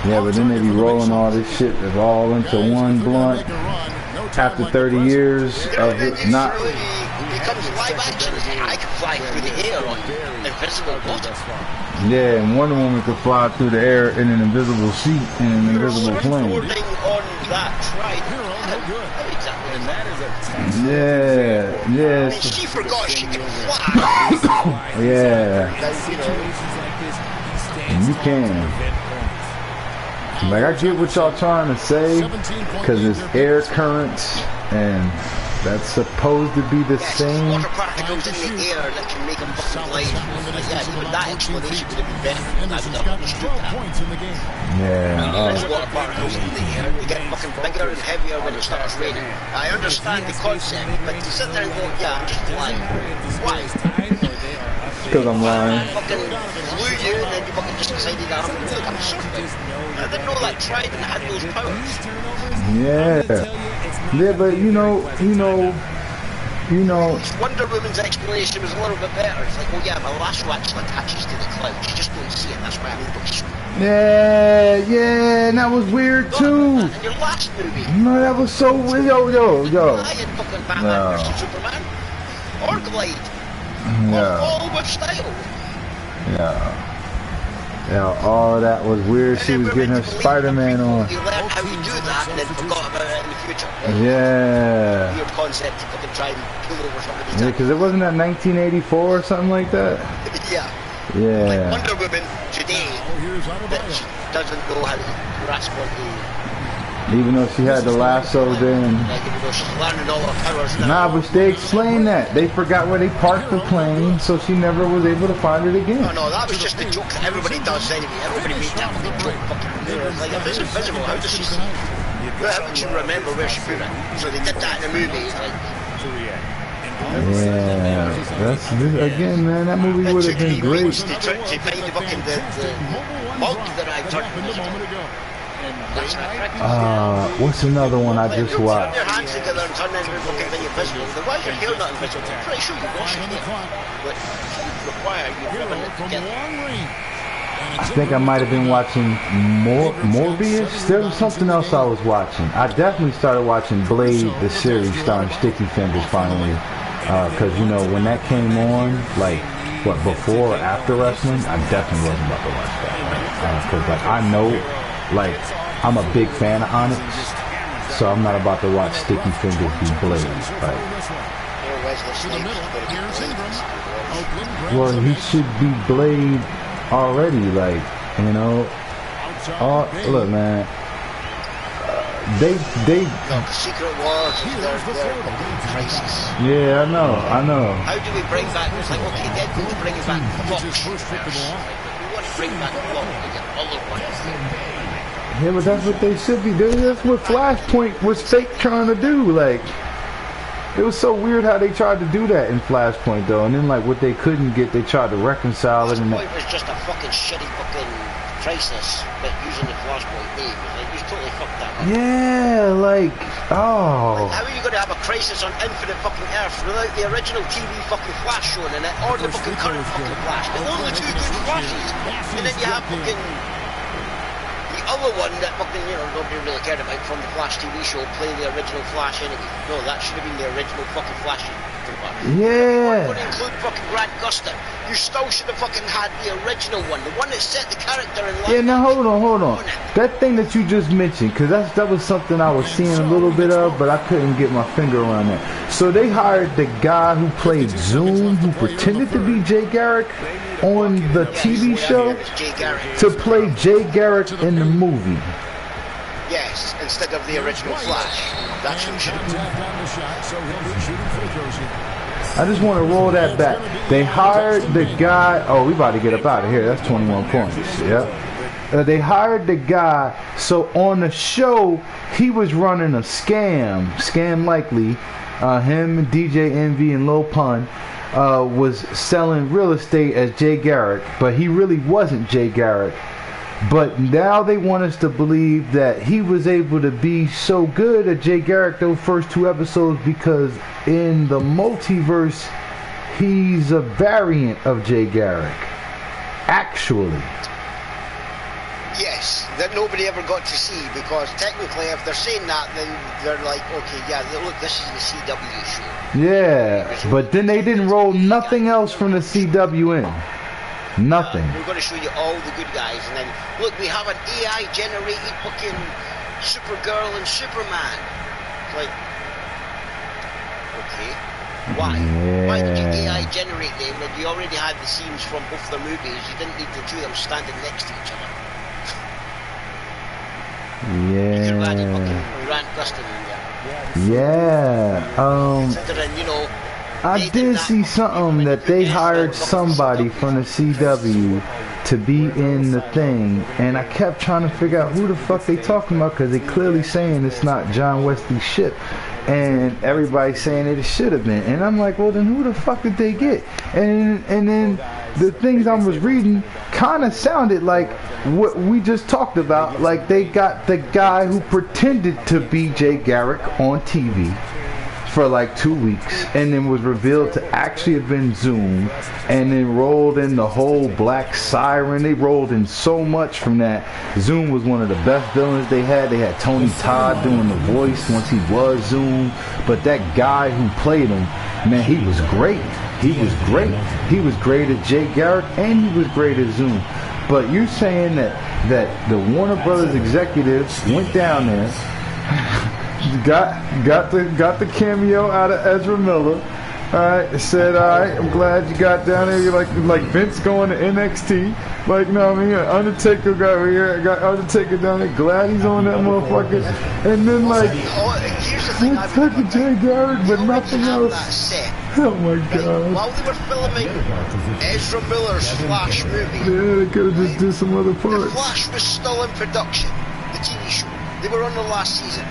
Yeah, but then they be rolling all this shit all into one blunt after 30 years of it not... becomes live action. I can fly through the air on invisible water. Yeah, and Wonder Woman could fly through the air in an invisible seat in an invisible plane. On that ride. Yeah. She forgot she could fly. Yeah. You can. Like, I get what y'all trying to say, because it's air currents, and that's supposed to be the same. Water particles in the air that can make them fucking light. Yeah, even that explanation would have been better. I've never understood that. Yeah. There's water particles in the air. They get fucking bigger and heavier when it starts raining. I understand the concept, but to sit there and go, yeah, I'm just lying. Why? Because I'm lying. I fucking flew you and then you fucking just decided that I'm surfing. I didn't know that tried and had those powers. Yeah, but you know. Wonder Woman's explanation was a little bit better. It's like, well, yeah, my lasso actually attaches to the clouds. You just don't see it. That's why I'm able to swim. Yeah, and that was weird too. In your last movie. No, that was so weird. Yo. I had fucking Batman versus Superman. Or Glide. All with style. Yeah, all that was weird. She was getting her Spider-Man on. You learned how to do that and then forgot about it in the future. Yeah. Weird concept to fucking try and pull over somebody's Yeah, because it wasn't that 1984 or something like that. Yeah. Yeah. Like Wonder Woman today, that she doesn't know how to grasp what even though she had the lasso then. Like, even though she's learning all her powers now. Nah, but they explained that. They forgot where they parked the plane, so she never was able to find it again. No, that was just the joke that everybody does anyway. Everybody made that fucking joke. Like, if it's invisible, how does she see? How would she remember where she put it? So they did that in the movie. Like, yeah, that's again, man. That movie would have been great. They tried to find the fucking the mug that I turned invisible. What's another one I just watched? Your hands together and turn into fucking thing invisible. Why is your hair not invisible? I'm pretty sure you wash it. But it require you rubbing it together. I think I might have been watching Morbius. There was something else I was watching. I definitely started watching Blade, the series starring Sticky Fingers finally. Because, you know, when that came on, like, what, before or after wrestling, I definitely wasn't about to watch that. Because, like, I know, like, I'm a big fan of Onyx, so I'm not about to watch Sticky Fingers be Blade. Like, well, he should be Blade already, like, you know. Look, man. They Secret Wars is their crisis. Yeah, I know. How do we bring back? It's like, okay, Deadpool to bring it back. Fox. We want to bring back the other ones. Yeah, but that's what they should be doing. That's what Flashpoint was fake trying to do. Like, it was so weird how they tried to do that in Flashpoint, though. And then, like, what they couldn't get, they tried to reconcile it. Flashpoint was just a fucking shitty fucking crisis, but using the Flashpoint name. Like, you totally fucked that up. Yeah, like, oh. Like, how are you going to have a crisis on Infinite fucking Earth without the original TV fucking Flash showing in it, or the fucking current fucking Flash? They're the only two good Flashes. And then you have fucking the other one that fucking, you know, nobody really cared about from the Flash TV show, play the original Flash enemy. No, that should have been the original fucking Flash. Yeah. You would include fucking Grant Gustin. You still should have fucking had the original one, the one that set the character in life. Yeah, now hold on. That thing that you just mentioned, because that was something I was seeing a little bit of, but I couldn't get my finger around that. So they hired the guy who played Zoom, who pretended to be Jay Garrick on the TV show, to play Jay Garrick in the movie. Yes, instead of the original Flash. That's who should have I just want to roll that back. They hired the guy. Oh, we about to get up out of here. That's 21 points. Yeah. They hired the guy. So on the show, he was running a scam likely. Him and DJ Envy and Lil Pun was selling real estate as Jay Garrick, but he really wasn't Jay Garrick. But now they want us to believe that he was able to be so good at Jay Garrick those first 2 episodes because in the multiverse, he's a variant of Jay Garrick. Actually. Yes, that nobody ever got to see, because technically if they're saying that, then they're like, okay, yeah, look, this is the CW show. Yeah, but then they didn't roll nothing else from the CW in. Nothing. We're going to show you all the good guys, and then look, we have an AI-generated fucking Supergirl and Superman. It's like, okay, why? Yeah. Why did you AI-generate them when you already had the scenes from both the movies? You didn't need the two of them standing next to each other. Yeah. You could have added fucking Grant Gustin in there. Yeah. Considering, you know, I did see something that they hired somebody from the CW to be in the thing, and I kept trying to figure out who the fuck they talking about, because they clearly saying it's not John Wesley Shipp, and everybody's saying it should have been, and I'm like, well then who the fuck did they get? And then the things I was reading kind of sounded like what we just talked about, like they got the guy who pretended to be Jay Garrick on TV for like 2 weeks, and then was revealed to actually have been Zoom, and then rolled in the whole Black Siren. They rolled in so much from that. Zoom was one of the best villains they had. They had Tony Todd doing the voice once he was Zoom, but that guy who played him, man, he was great. He was great. He was great at Jay Garrick, and he was great at Zoom. But you're saying that the Warner Brothers executives went down there, got the cameo out of Ezra Miller. Alright, said, alright, I'm glad you got down there. You're like Vince going to NXT. Like, no, I mean, Undertaker got Undertaker down there. Glad he's on that motherfucker. And then, like, fucking Jay Garrick, but nothing else. Oh my god. While they were filming Ezra Miller's Flash movie, yeah, they could have just did some other parts. The Flash was still in production, the TV show. They were on the last season.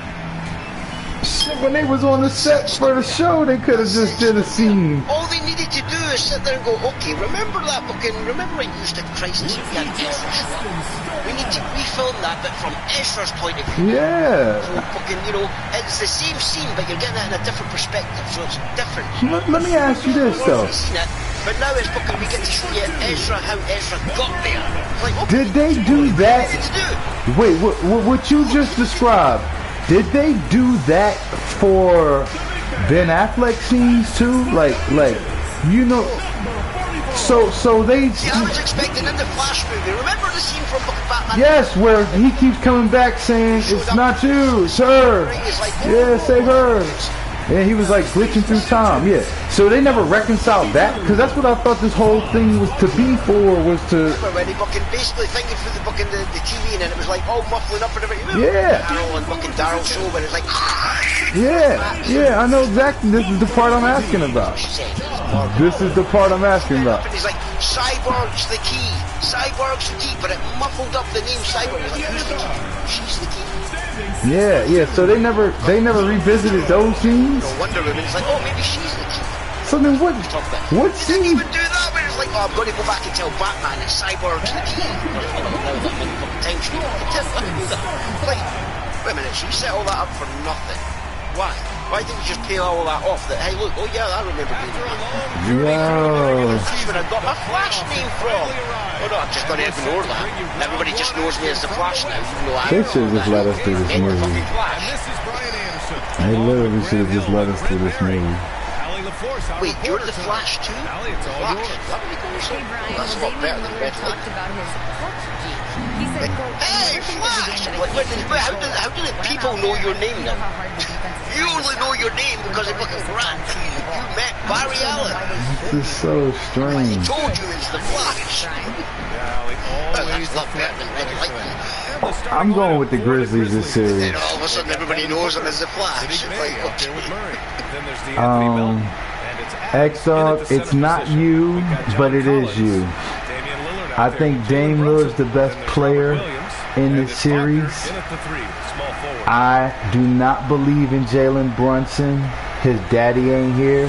Shit, when they was on the set for the show, they could have just did a scene. All they needed to do is sit there and go, okay, remember when you used to Crisis? We had Ezra's show. We need to refilm that, but from Ezra's point of view. Yeah. So fucking, you know, it's the same scene, but you're getting it in a different perspective, so it's different. Let me ask you this, though. But now it's fucking, we get to show you Ezra, how Ezra got there. Like, okay, did they do that? Wait, what you just described, did they do that for Ben Affleck scenes too? Like, you know, so they. See, I was expecting in the Flash movie. Remember the scene from Batman? Yes, where he keeps coming back saying it's not you, it's her. Yeah, say her. Yeah, he was like glitching through time. Yeah, so they never reconciled that, because that's what I thought this whole thing was to be for. Was to. Remember when he fucking basically thinking through the TV, and then it was like all muffling up and everything. Yeah. Daryl and fucking Daryl show, but it's like. Yeah, I know exactly. This is the part I'm asking about. This is the part I'm asking about. And he's like, Cyborg's the key. Cyborg's the key, but it muffled up the name Cyborg. He's like, who's the key? She's the key. Yeah. So they never revisited those scenes. No, Wonder Woman's like, oh, maybe she's the key. So then what scene? He didn't even do that, but it's like, oh, I'm going to go back and tell Batman that Cyborg's the key. Time stream. Like, wait a minute, she set all that up for nothing. Why? Why didn't you just pay all that off? That, hey, look, oh yeah, I remember doing that. Yo. That's where I got my Flash name from. Oh no, I'm just going to ignore that. Everybody just knows me as the Flash now, even though I They should have just let us do this movie. They literally should have just let us do this movie. Wait, you're the Flash too? Flash? That's a lot better than Red Hood. Hey, Flash! How do the people know your name now? You only know your name because of fucking Grant. You met Barry Allen. This is so strange. I told you it's the Flash. That's a lot better than Red Lightning. I'm going with the Grizzlies this series. And all of a sudden everybody knows him as the Flash. X-Dog, it's not you, but it is you. I think Dame Lillard's the best player in this series. I do not believe in Jalen Brunson. His daddy ain't here.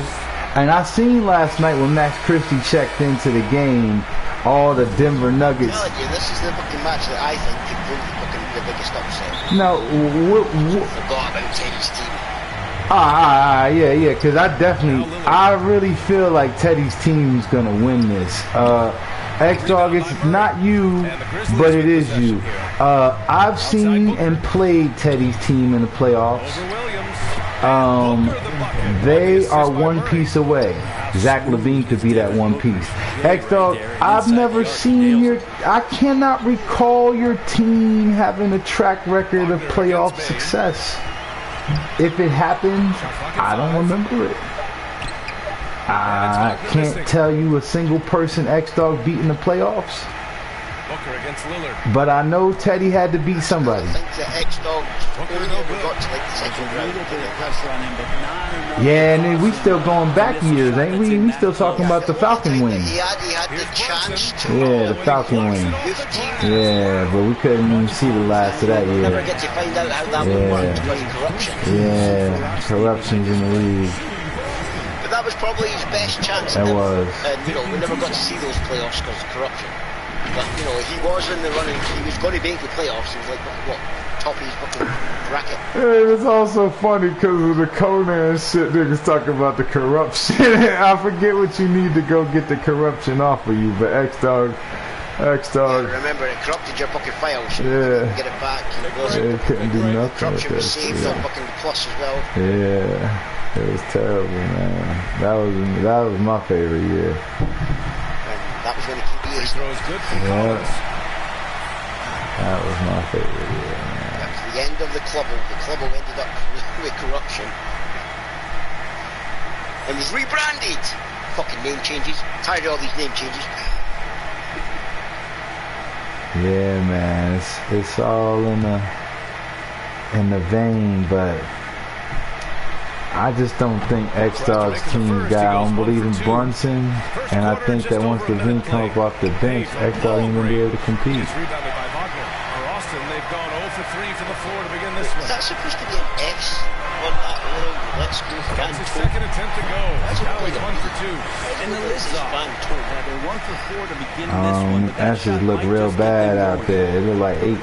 And I seen last night when Max Christie checked into the game, all the Denver Nuggets. I'm telling you, this is the fucking match that I think could be the biggest upset. No, Forgot about Teddy's team. Yeah, because I really feel like Teddy's team's gonna win this. X-Dog, it's not you, but it is you. I've seen and played Teddy's team in the playoffs. They are one piece away. Zach LaVine could be that one piece. X-Dog, I've never seen I cannot recall your team having a track record of playoff success. If it happened, I don't remember it. I can't tell you a single person X-Dog beat in the playoffs. But I know Teddy had to beat somebody. Yeah, and then we still going back years, ain't we? We still talking about the Falcon win. Yeah, the Falcon win. Yeah, but we couldn't even see the last of that year. Yeah, corruption's in the league. But that was probably his best chance. That was. And, you know, we never got to see those playoffs because of corruption. But, you know, he was in the running. He was going to make the playoffs. He was like, what, top of his fucking bracket. Hey, it's also funny because of the Conan shit niggas talking about the corruption. I forget what you need to go get the corruption off of you, but X-Dog. Yeah, remember, it corrupted your fucking files. So yeah. You get it back. It couldn't do nothing. Corruption was saved on fucking plus as well. Yeah. It was terrible, man. That was my favorite year. And that was when the KBA throws good for Collins. That was my favorite year, man. That was the end of the club. The club ended up with corruption. And was rebranded. Fucking name changes. Tired of all these name changes. Yeah, man. It's all in the vein, but I just don't think X-Dog's team got. I don't believe in Brunson, and I think that once LaVine comes up off the bench, X-Dog ain't gonna be able to compete. They've gone 0 for 3 for the floor to begin this one. Is that supposed to be an S on that little let's go fan That's his toe? second attempt to go. Now he's 1 for 2. And the lid's off. They're 1 for 4 to begin this one. S's look real bad out there. It look like 8s.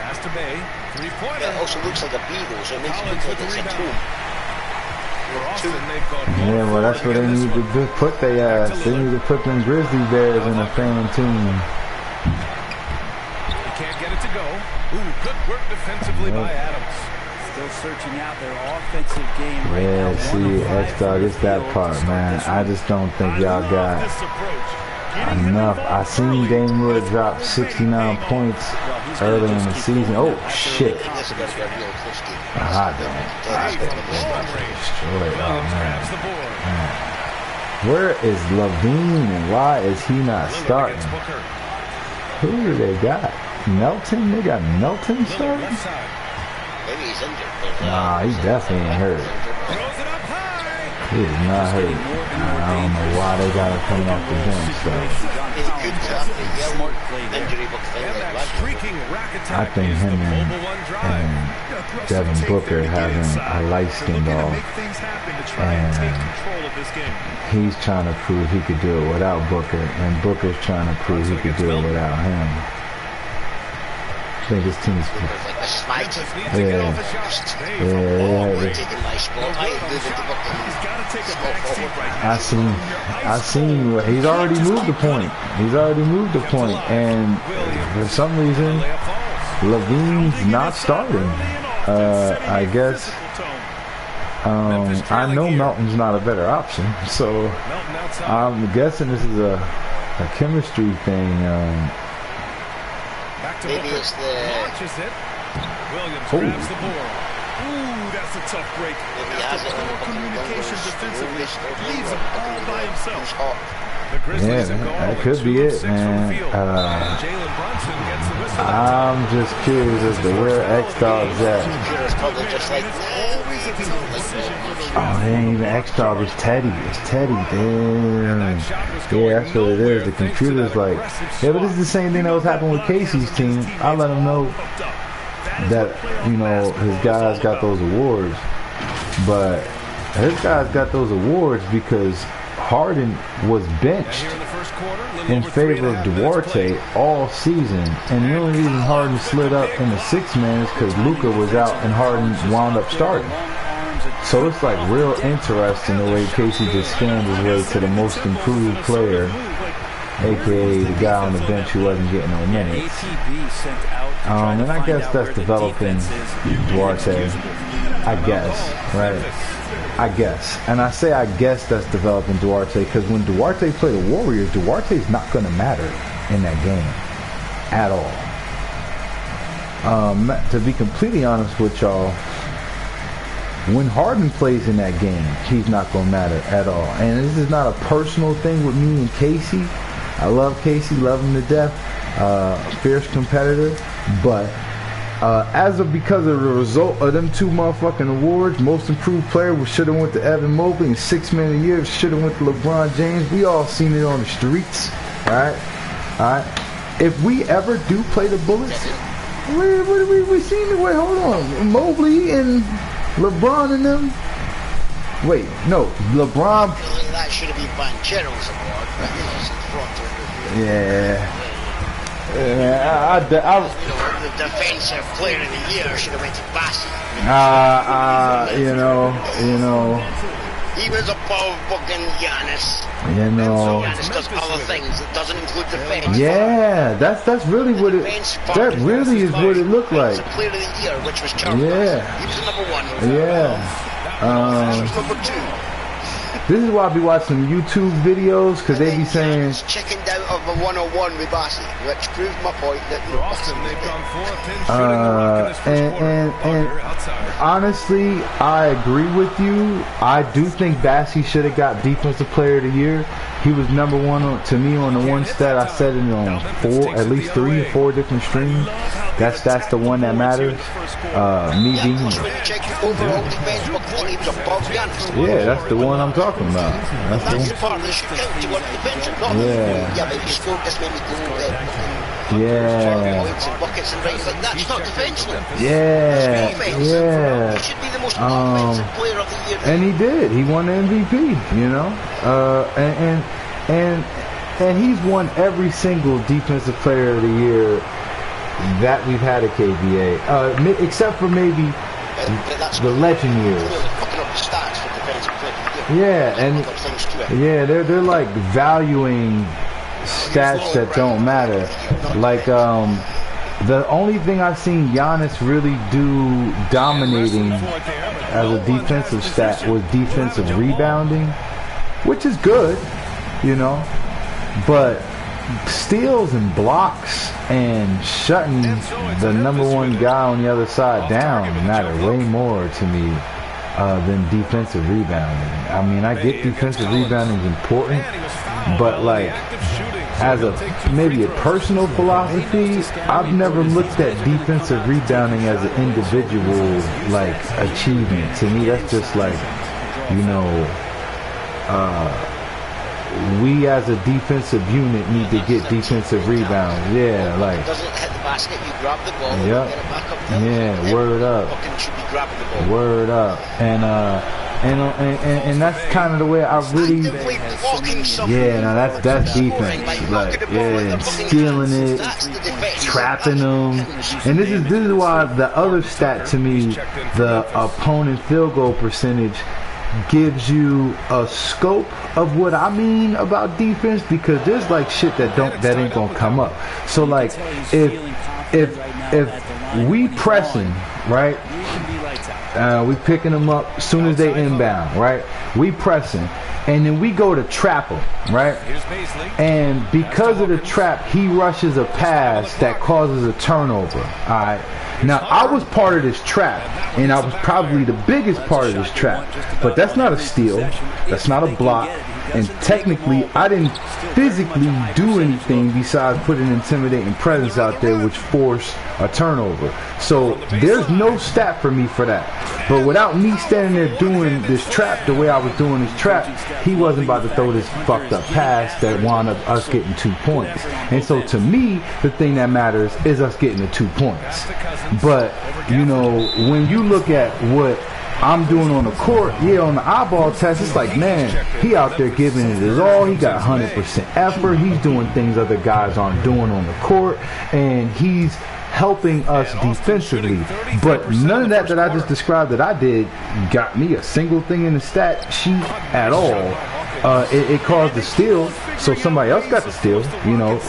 Pass to Bay. 3-pointer. Yeah, it also looks like a B though, so it makes it look like it's a two. Yeah, well, that's what they need to do. Put their ass. They need to put them Grizzly Bears in a fan tune. He can't get it to go. Ooh, good work defensively by Adams. Still searching out their offensive game right now. Yeah, see, X-Dog, it's that part, man. I just don't think y'all got enough. I seen Dame Lillard drop 69 points early in the season. Oh, shit. Where is LaVine and why is he not starting? Who do they got? Melton? They got Melton starting? Maybe he's injured. Nah, he definitely ain't hurt. He is not hurt. I don't know why they got him coming off the bench, though. I think him and Devin Booker having a light-skinned off, and he's trying to prove he could do it without Booker, and Booker's trying to prove he could do it without him. think his team's. Like the smite. Yeah. Taking my spot. I am moving to fucking I seen. He's already moved the point. And for some reason, Levine's not starting. I guess. I know Melton's not a better option, so I'm guessing this is a chemistry thing. Maybe it's the launches it. Williams grabs the board. Ooh, that's a tough break. Maybe he has it poor communication defensively. Leaves him all by himself. Yeah, that could be it, man. I'm just curious as to where X-Dog's at. Oh, it ain't even X-Dog, it's Teddy. It's Teddy, damn. Yeah, that's what it is. The computer's like, yeah, but this is the same thing that was happening with Casey's team. I let him know that, you know, his guys got those awards. But his guys got those awards because Harden was benched in favor of Duarte all season, and the only reason Harden slid up in the sixth man is because Luka was out and Harden wound up starting. So it's like real interesting the way Casey just scanned his way to the most improved player, aka the guy on the bench who wasn't getting no minutes. And I guess that's developing Duarte, I guess, right? I guess. And I say I guess that's developing Duarte because when Duarte played the Warriors, Duarte's not going to matter in that game at all. To be completely honest with y'all, when Harden plays in that game, he's not going to matter at all. And this is not a personal thing with me and Casey. I love Casey, love him to death. Fierce competitor. But because of the result of them two motherfucking awards, most improved player should have went to Evan Mobley, and 6th man of the year should have went to LeBron James. We all seen it on the streets, alright? If we ever do play the Bullets, we seen it. Wait, hold on. Mobley and LeBron and them. Wait, no, LeBron. That should have been Banchero's award, but he was in front of it. Yeah. The defensive player of the year should have went to Bassi. You know. He was above fucking Giannis. You know. Giannis does other things. It doesn't include defense. Yeah, that's really what it. That really is what it looked like. Player of the year, which was Charles. Yeah. He was the number one. Yeah. He was number two. This is why I be watching YouTube videos, because they be saying chickened out of a 101 with Bassi, which proved my point that and honestly, I agree with you. I do think Bassi should have got Defensive Player of the Year. He was number one to me on the one stat. I said it on at least 3 or 4 different streams. That's the one that matters. Me being. Yeah, that's the one I'm talking about. That's the one. Yeah. Yeah. Yeah. Yeah. He should be the most offensive player of the year. And he did. He won the MVP, you know. And he's won every single Defensive Player of the Year that we've had at KBA, except for maybe the legend years. Yeah, and yeah, they're like valuing stats that don't matter. Like the only thing I've seen Giannis really do dominating as a defensive stat was defensive rebounding, which is good, you know, but steals and blocks and shutting the number one guy on the other side down matter way more to me than defensive rebounding. I mean, I get defensive rebounding is important, but like as maybe a personal philosophy, I've never looked at defensive rebounding as an individual like achievement. To me, that's just like, you know, we as a defensive unit need to get defensive rebounds. Yeah, like. Doesn't hit the basket, you grab the ball. Yep. Get it back up. Yeah, word up. Should be grabbing the ball. Word up. And and that's kind of the way I really. Yeah, no, that's defense. Like, yeah, stealing it, trapping them, and this is why the other stat to me, the opponent field goal percentage, gives you a scope of what I mean about defense, because there's like shit that ain't gonna come up. So like if we pressing, right, we picking them up as soon as they inbound, right, we pressing, and then we go to trap him, right, and because of the trap he rushes a pass that causes a turnover. Alright, now I was part of this trap, and I was probably the biggest part of this trap, but that's not a steal, that's not a block, and technically I didn't physically do anything besides put an intimidating presence out there which forced a turnover. So there's no stat for me for that. But without me standing there doing this trap the way I was doing this trap, he wasn't about to throw this fucked up pass that wound up us getting 2 points. And so to me, the thing that matters is us getting the 2 points. But, you know, when you look at what I'm doing on the court, yeah, on the eyeball test, it's like, man, he out there giving it his all. He got 100% effort. He's doing things other guys aren't doing on the court, and he's helping us defensively. But none of that I just described that I did got me a single thing in the stat sheet at all. It caused the steal, so somebody else got the steal. You know,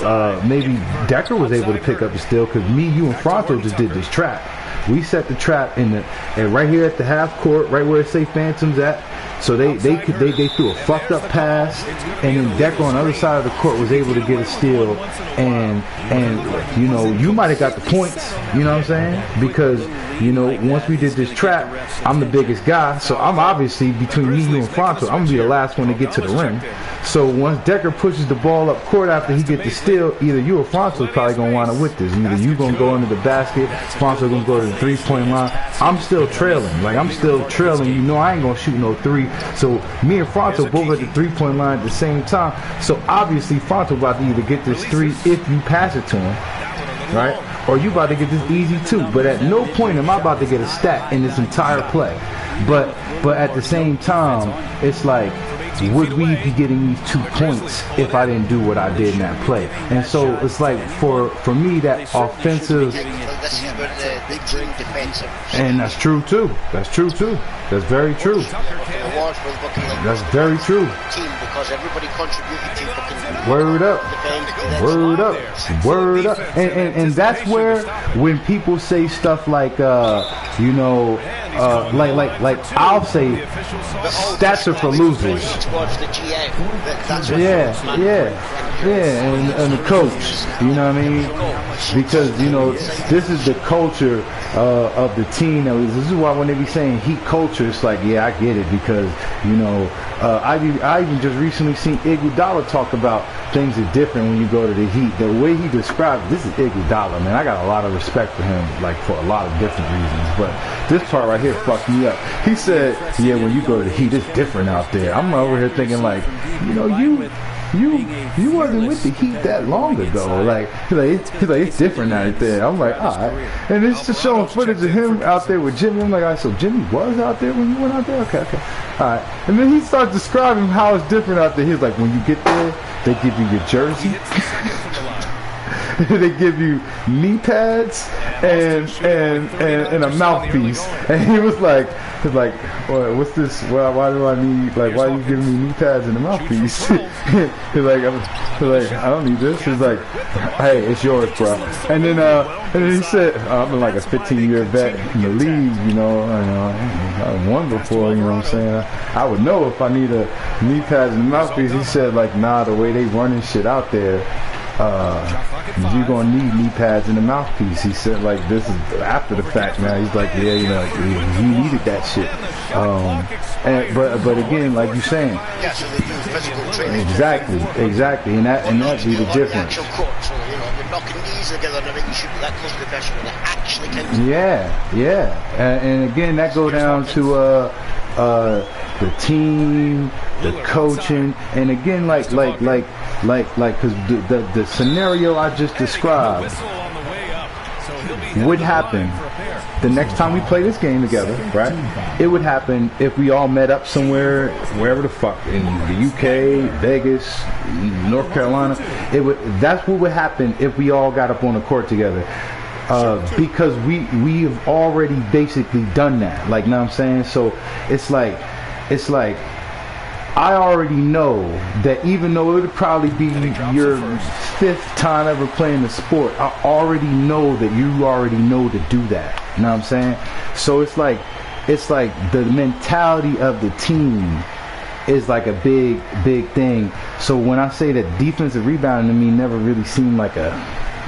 maybe Decker was able to pick up the steal because me, you, and Fronto just did this trap. We set the trap and right here at the half court, right where it say Phantoms at. So they threw a fucked up pass, and then Decker on the other side of the court was able to get a steal, and you know, you might have got the points, you know what I'm saying? Because, you know, once we did this trap, I'm the biggest guy, so I'm obviously, between me, you, and Fronto, I'm gonna be the last one to get to the rim. So once Decker pushes the ball up court after he gets the steal, either you or Fronto is probably gonna wind up with this. Either you gonna go into the basket, Fronto gonna go to the 3-point line. I'm still trailing. Like, I'm still trailing. You know I ain't gonna shoot no 3. So me and Fronto both at the 3-point line at the same time. So obviously Fronto about to either get this 3 if you pass it to him, right? Or you about to get this easy too. But at no point am I about to get a stat in this entire play. But at the same time, it's like, would we be getting these 2 points if I didn't do what I did in that play? And so it's like, for me, that offensive, and that's true too. That's true too. That's very true. That's very true. Word up. Word up. Word up. And that's where, when people say stuff like, you know, like I'll say stats are for losers. And the coach, you know what I mean? Because, you know, this is the culture of the team. This is why when they be saying heat culture, it's like, yeah, I get it, because, you know, I even just recently seen Iguodala talk about things are different when you go to the Heat. The way he described, this is Iguodala, man. I got a lot of respect for him, like, for a lot of different reasons. But this part right here fucked me up. He said, yeah, when you go to the Heat, it's different out there. I'm over here thinking, like, you know, you wasn't with the Heat that long ago. Like, he's like, it's different out there. I'm like, all right. And it's just showing footage of him out there with Jimmy. I'm like, all right, so Jimmy was out there when you went out there? Okay. All right. And then he starts describing how it's different out there. He's like, when you get there, they give you your jersey. They give you knee pads and a mouthpiece. And he was like, what's this? Why do I need, like, why are you giving me knee pads and a mouthpiece? He's like, I don't need this. He's like, hey, it's yours, bro. And then he said, I've been like a 15-year vet in the league, you know, I won before, you know what I'm saying? I would know if I need a knee pads and a mouthpiece. He said, like, nah, the way they running shit out there, you're gonna need knee pads and a mouthpiece. He said, like, this is after the fact now. He's like, yeah, you know, he needed that shit. But again, like you're saying, exactly, and that be the difference. Yeah, and again, that go down to the team, the coaching, and again, like, because the scenario I just described would happen the next time we play this game together, right? It would happen if we all met up somewhere, wherever the fuck, in the UK, Vegas, North Carolina. That's what would happen if we all got up on the court together. Because we have already basically done that. Like, know what I'm saying? So it's like I already know that even though it would probably be your 5th time ever playing the sport, I already know that you already know to do that. You know what I'm saying? So it's like the mentality of the team is like a big thing. So when I say that defensive rebounding to me never really seemed like a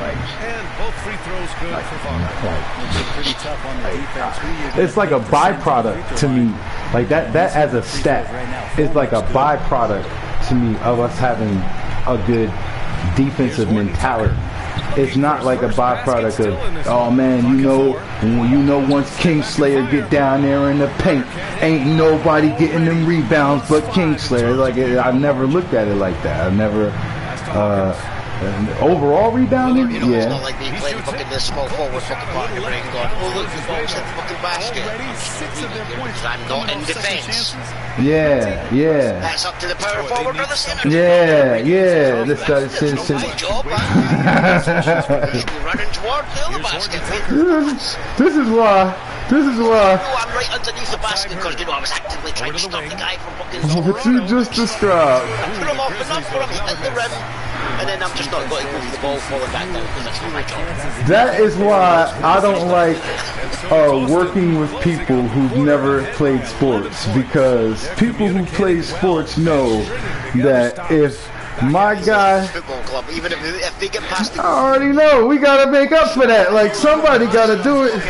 and both free throws good for pretty tough on the defense. It's like a byproduct to me. Like that as a stat is like a byproduct to me of us having a good defensive mentality. It's not like a byproduct of, oh man, you know once Kingslayer get down there in the paint, ain't nobody getting them rebounds but Kingslayer. Like I never looked at it like that. I never overall rebounding, it's not like me playing fucking this small forward fucking part of your brain going, oh look, the ball's hit the fucking basket. I'm not in defence. Yeah. That's up to the power forward or the centre. Yeah. That's my job, man. Running toward the other basket. This is why. No, I'm right underneath the basket because, I was actively trying to stop the guy from fucking what you just described. I put him off enough for him to hit the rim, and then I'm just not going to go for the ball falling back down because that's not my job. That is why I don't like working with people who've never played sports, because people who play sports know that if my guy, football club, even if they get past the I already know we gotta make up for that. Like somebody gotta do it.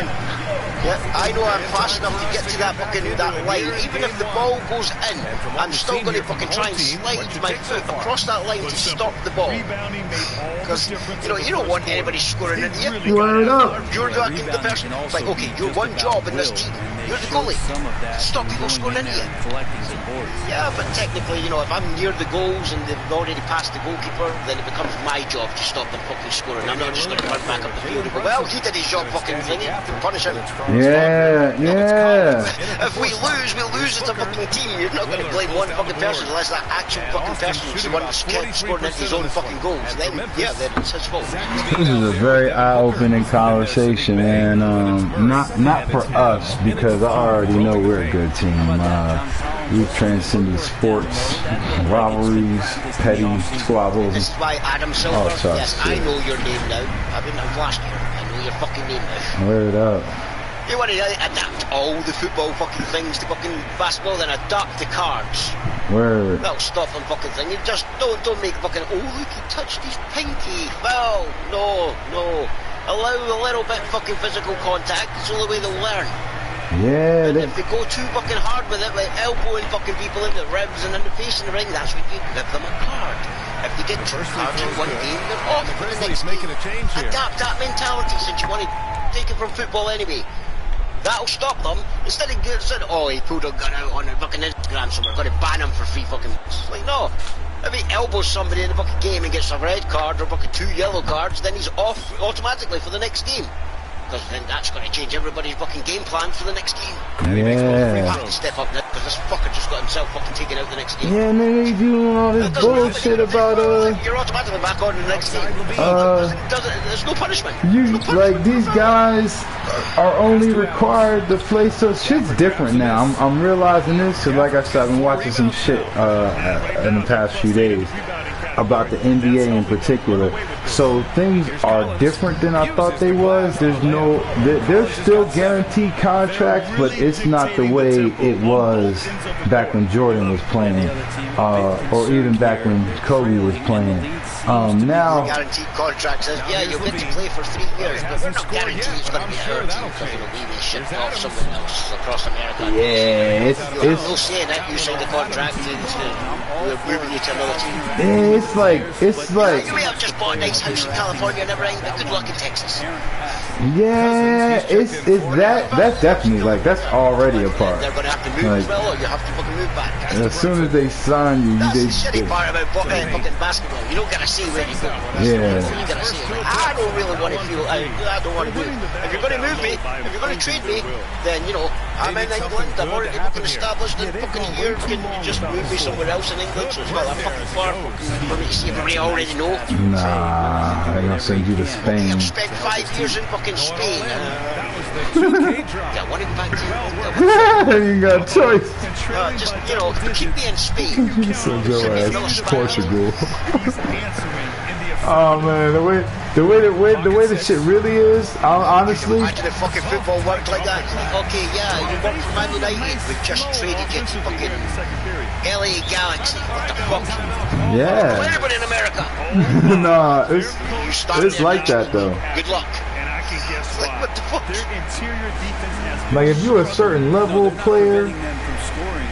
Yeah, I know I'm fast enough to get to that line. Even if the ball goes in, I'm still going to fucking try and slide my foot across that line to stop the ball. Because, you don't want anybody scoring into you. Word up. You're the person. Like, okay, your one job in this team, you're the goalie. Stop people scoring into you. Yeah, but technically, if I'm near the goals and they've already passed the goalkeeper, then it becomes my job to stop them fucking scoring. I'm not just going to run back up the field and go, well, he did his job fucking thingy, punish him. Yeah. If we lose as a fucking team. You're not going to blame one fucking person unless that actual fucking person is the one that's scoring into his own fucking goals. Then it's his fault. This is a very eye-opening conversation, and not for us, because I already know we're a good team. We've transcended sports, rivalries, petty squabbles. This is why Adam Silver, yes, I know your name now. I've been out last year. I know your fucking name now. Word up. You want to adapt all the football fucking things to fucking basketball, then adapt the cards. Word. That'll stop them fucking thing. You just don't make fucking, oh look, he touched his pinky. Well, no. Allow a little bit fucking physical contact. It's the only way they'll learn. Yeah. And if they go too fucking hard with it, like elbowing fucking people in the ribs and in the face in the ring, that's when you give them a card. If they get 2 cards in one game, they're off for the next game. Adapt that mentality since you want to take it from football anyway. That'll stop them. Instead of saying, oh, he pulled a gun out on a fucking Instagram, so we're going to ban him for 3 fucking months. Like, no. If he elbows somebody in the fucking game and gets a red card or fucking 2 yellow cards, then he's off automatically for the next game. Because then that's going to change everybody's fucking game plan for the next game. Yeah. We have to step up now because this fucker just got himself fucking taken out the next game. Yeah, and then they doing all this bullshit about You're automatically back on the next game. There's no punishment. These guys are only required to play, so shit's different now. I'm realizing this, because like I said, I've been watching some shit in the past few days about the NBA in particular. So things are different than I thought they was. There's still guaranteed contracts, but it's not the way it was back when Jordan was playing, or even back when Kobe was playing. Now guaranteed contract says, yeah, you'll get to play for 3 years, but we're not guaranteed it's going to be our team because we will ship off someone else across America. Yeah, it's no saying that you signed the contract and we're moving you to another team. It's like you may have just bought a nice house in California and everything, but good luck in Texas. Yeah, it's that's definitely that's already a part. They're going to have to move as well, or you have to fucking move back. As soon as they sign you, that's the shitty part about fucking basketball. You don't get a say say where you go. Yeah. You gotta say, like, I don't really want to feel, I don't want to move. If you're going to move me, if you're going to trade me, then, you know, I'm in England, I'm already fucking established in fucking a year, can you just move me somewhere else in England, so it's not that fucking far for me to see everybody already know. Nah, I'm gonna send you to Spain. I've spent 5 years in fucking Spain. Yeah, I want to go back to You got a choice. just, you know, keep me in Spain. So Portugal. Oh man, the way the shit really is, honestly. Imagine if fucking football worked like that. It's like, okay, yeah, you work for Man United, we've just traded you to fucking LA Galaxy. What the fuck? Yeah. For everybody in America. Nah, it's like that though. Good luck. Like, what the fuck? Like if you're a certain level of player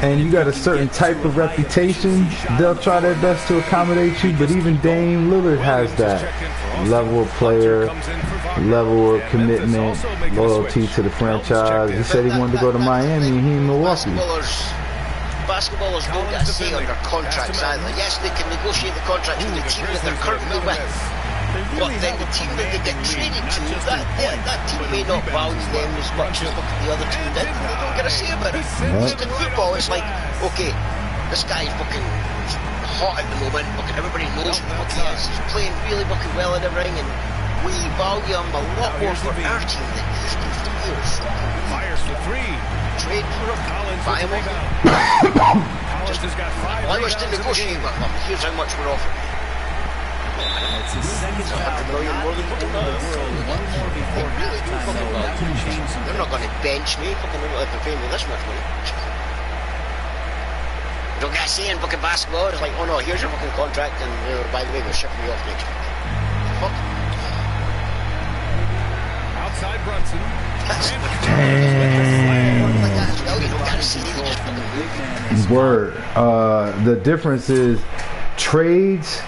and you got a certain type of reputation, they'll try their best to accommodate you. But even Dame Lillard has that level of player, level of commitment, loyalty to the franchise. He said he wanted to go to Miami and he in Milwaukee. Basketballers don't get a say on their contracts either. Yes, they can negotiate the contracts with the team that they're currently with. But then the team that they get traded to, that team may not value them as much as the other team did. They don't get a say about it. Just in football, it's like, okay, this guy's fucking hot at the moment. Fucking everybody knows who the fuck he is. He's playing really fucking well in the ring, and we value him a lot more for our team than he's been for years. Fires for three. Trade for him. Buy him. Just allow us to negotiate with him. Here's how much we're offering. It's his second $100 million more than the world. One more before halftime. They're not going to bench me. Fucking they're not going to pay me this much money. You don't get a say in fucking basketball. It's like, oh no, here's your fucking contract, and by the way, we're shipping you off next week. Fuck. Outside Brunson. Word. The difference is trades.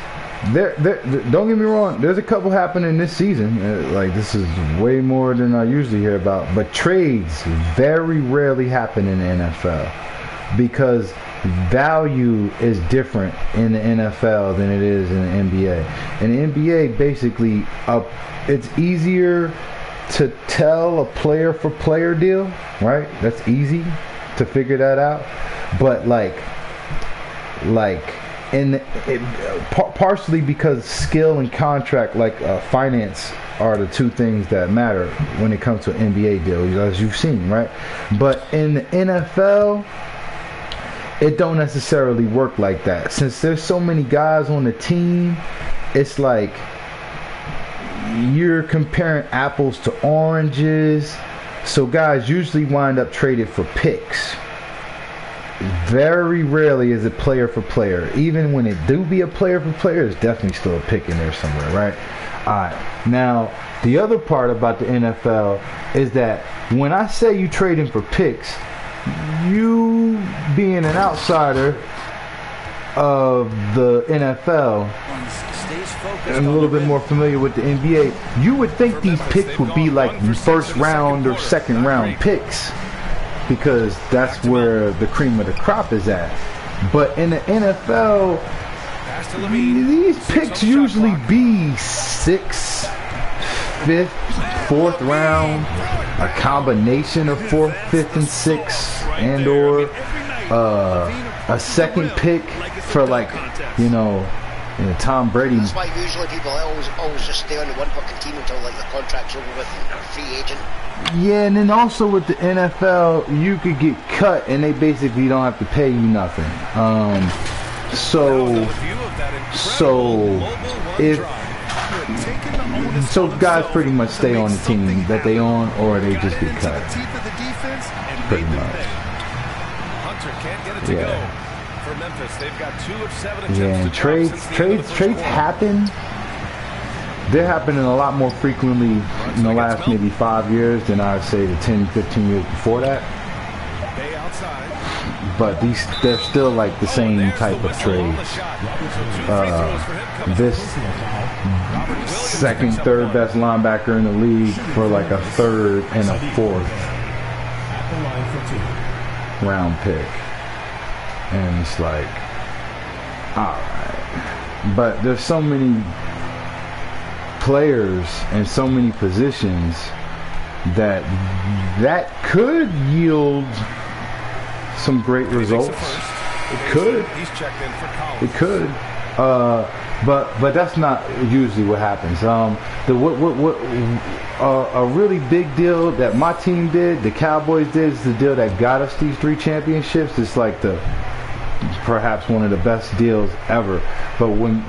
Don't get me wrong. There's a couple happening this season. Like this is way more than I usually hear about. But trades very rarely happen in the NFL because value is different in the NFL than it is in the NBA. In the NBA, basically, it's easier to tell a player for player deal, right? That's easy to figure that out. But partially because skill and contract, finance, are the two things that matter when it comes to an NBA deal, as you've seen, right? But in the NFL, it don't necessarily work like that. Since there's so many guys on the team, it's like you're comparing apples to oranges. So guys usually wind up traded for picks. Very rarely is it player for player. Even when it do be a player for player, there's definitely still a pick in there somewhere, right? Alright. Now, the other part about the NFL is that when I say you trading for picks, you being an outsider of the NFL and a little bit more familiar with the NBA, you would think these picks would be like first round or second round picks, because that's where the cream of the crop is at. But in the NFL, these picks usually be 6th, 5th, 4th round, a combination of 4th, 5th, and 6th, and or a second pick for Tom Brady. That's why usually people always just stay on the one fucking team until the contract's over with and they're a free agent. Yeah, and then also with the NFL, you could get cut and they basically don't have to pay you nothing. So guys pretty much stay on the team that they on, or they just get cut. Pretty much. Hunter can't get it to go. For Memphis, they've got 2 of 7 attempts. Yeah, and trades happen. They're happening a lot more frequently in the last maybe 5 years than I'd say the 10, 15 years before that. But they're still like the same type of trades. This second, third best linebacker in the league for like a 3rd and a 4th round pick. And it's like, alright. But there's so many players and so many positions that could yield some great results. It could. It could. But that's not usually what happens. A really big deal that my team did, the Cowboys did, is the deal that got us these 3 championships. It's like perhaps one of the best deals ever. But when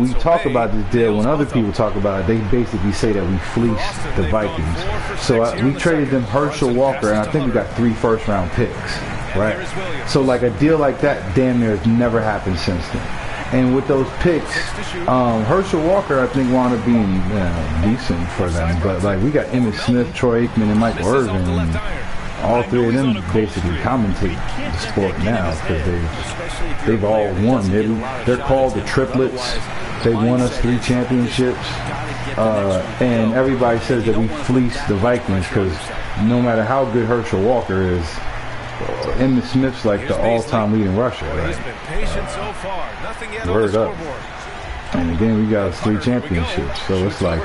we talk about this deal, when other people talk about it, they basically say that we fleeced the Vikings. So we traded them Herschel Walker, and I think we got 3 first-round picks, right? So like a deal like that damn near has never happened since then. And with those picks, Herschel Walker, I think, wound up being decent for them. But like we got Emmitt Smith, Troy Aikman, and Michael Irvin. And all 3 of them basically commentate the sport now because they've all won. They're called the triplets. They won us 3 championships. And everybody says that we fleeced the Vikings because no matter how good Herschel Walker is, Emmitt Smith's like the all-time leading rusher, right? Word up. And again, we got 3 championships, so it's like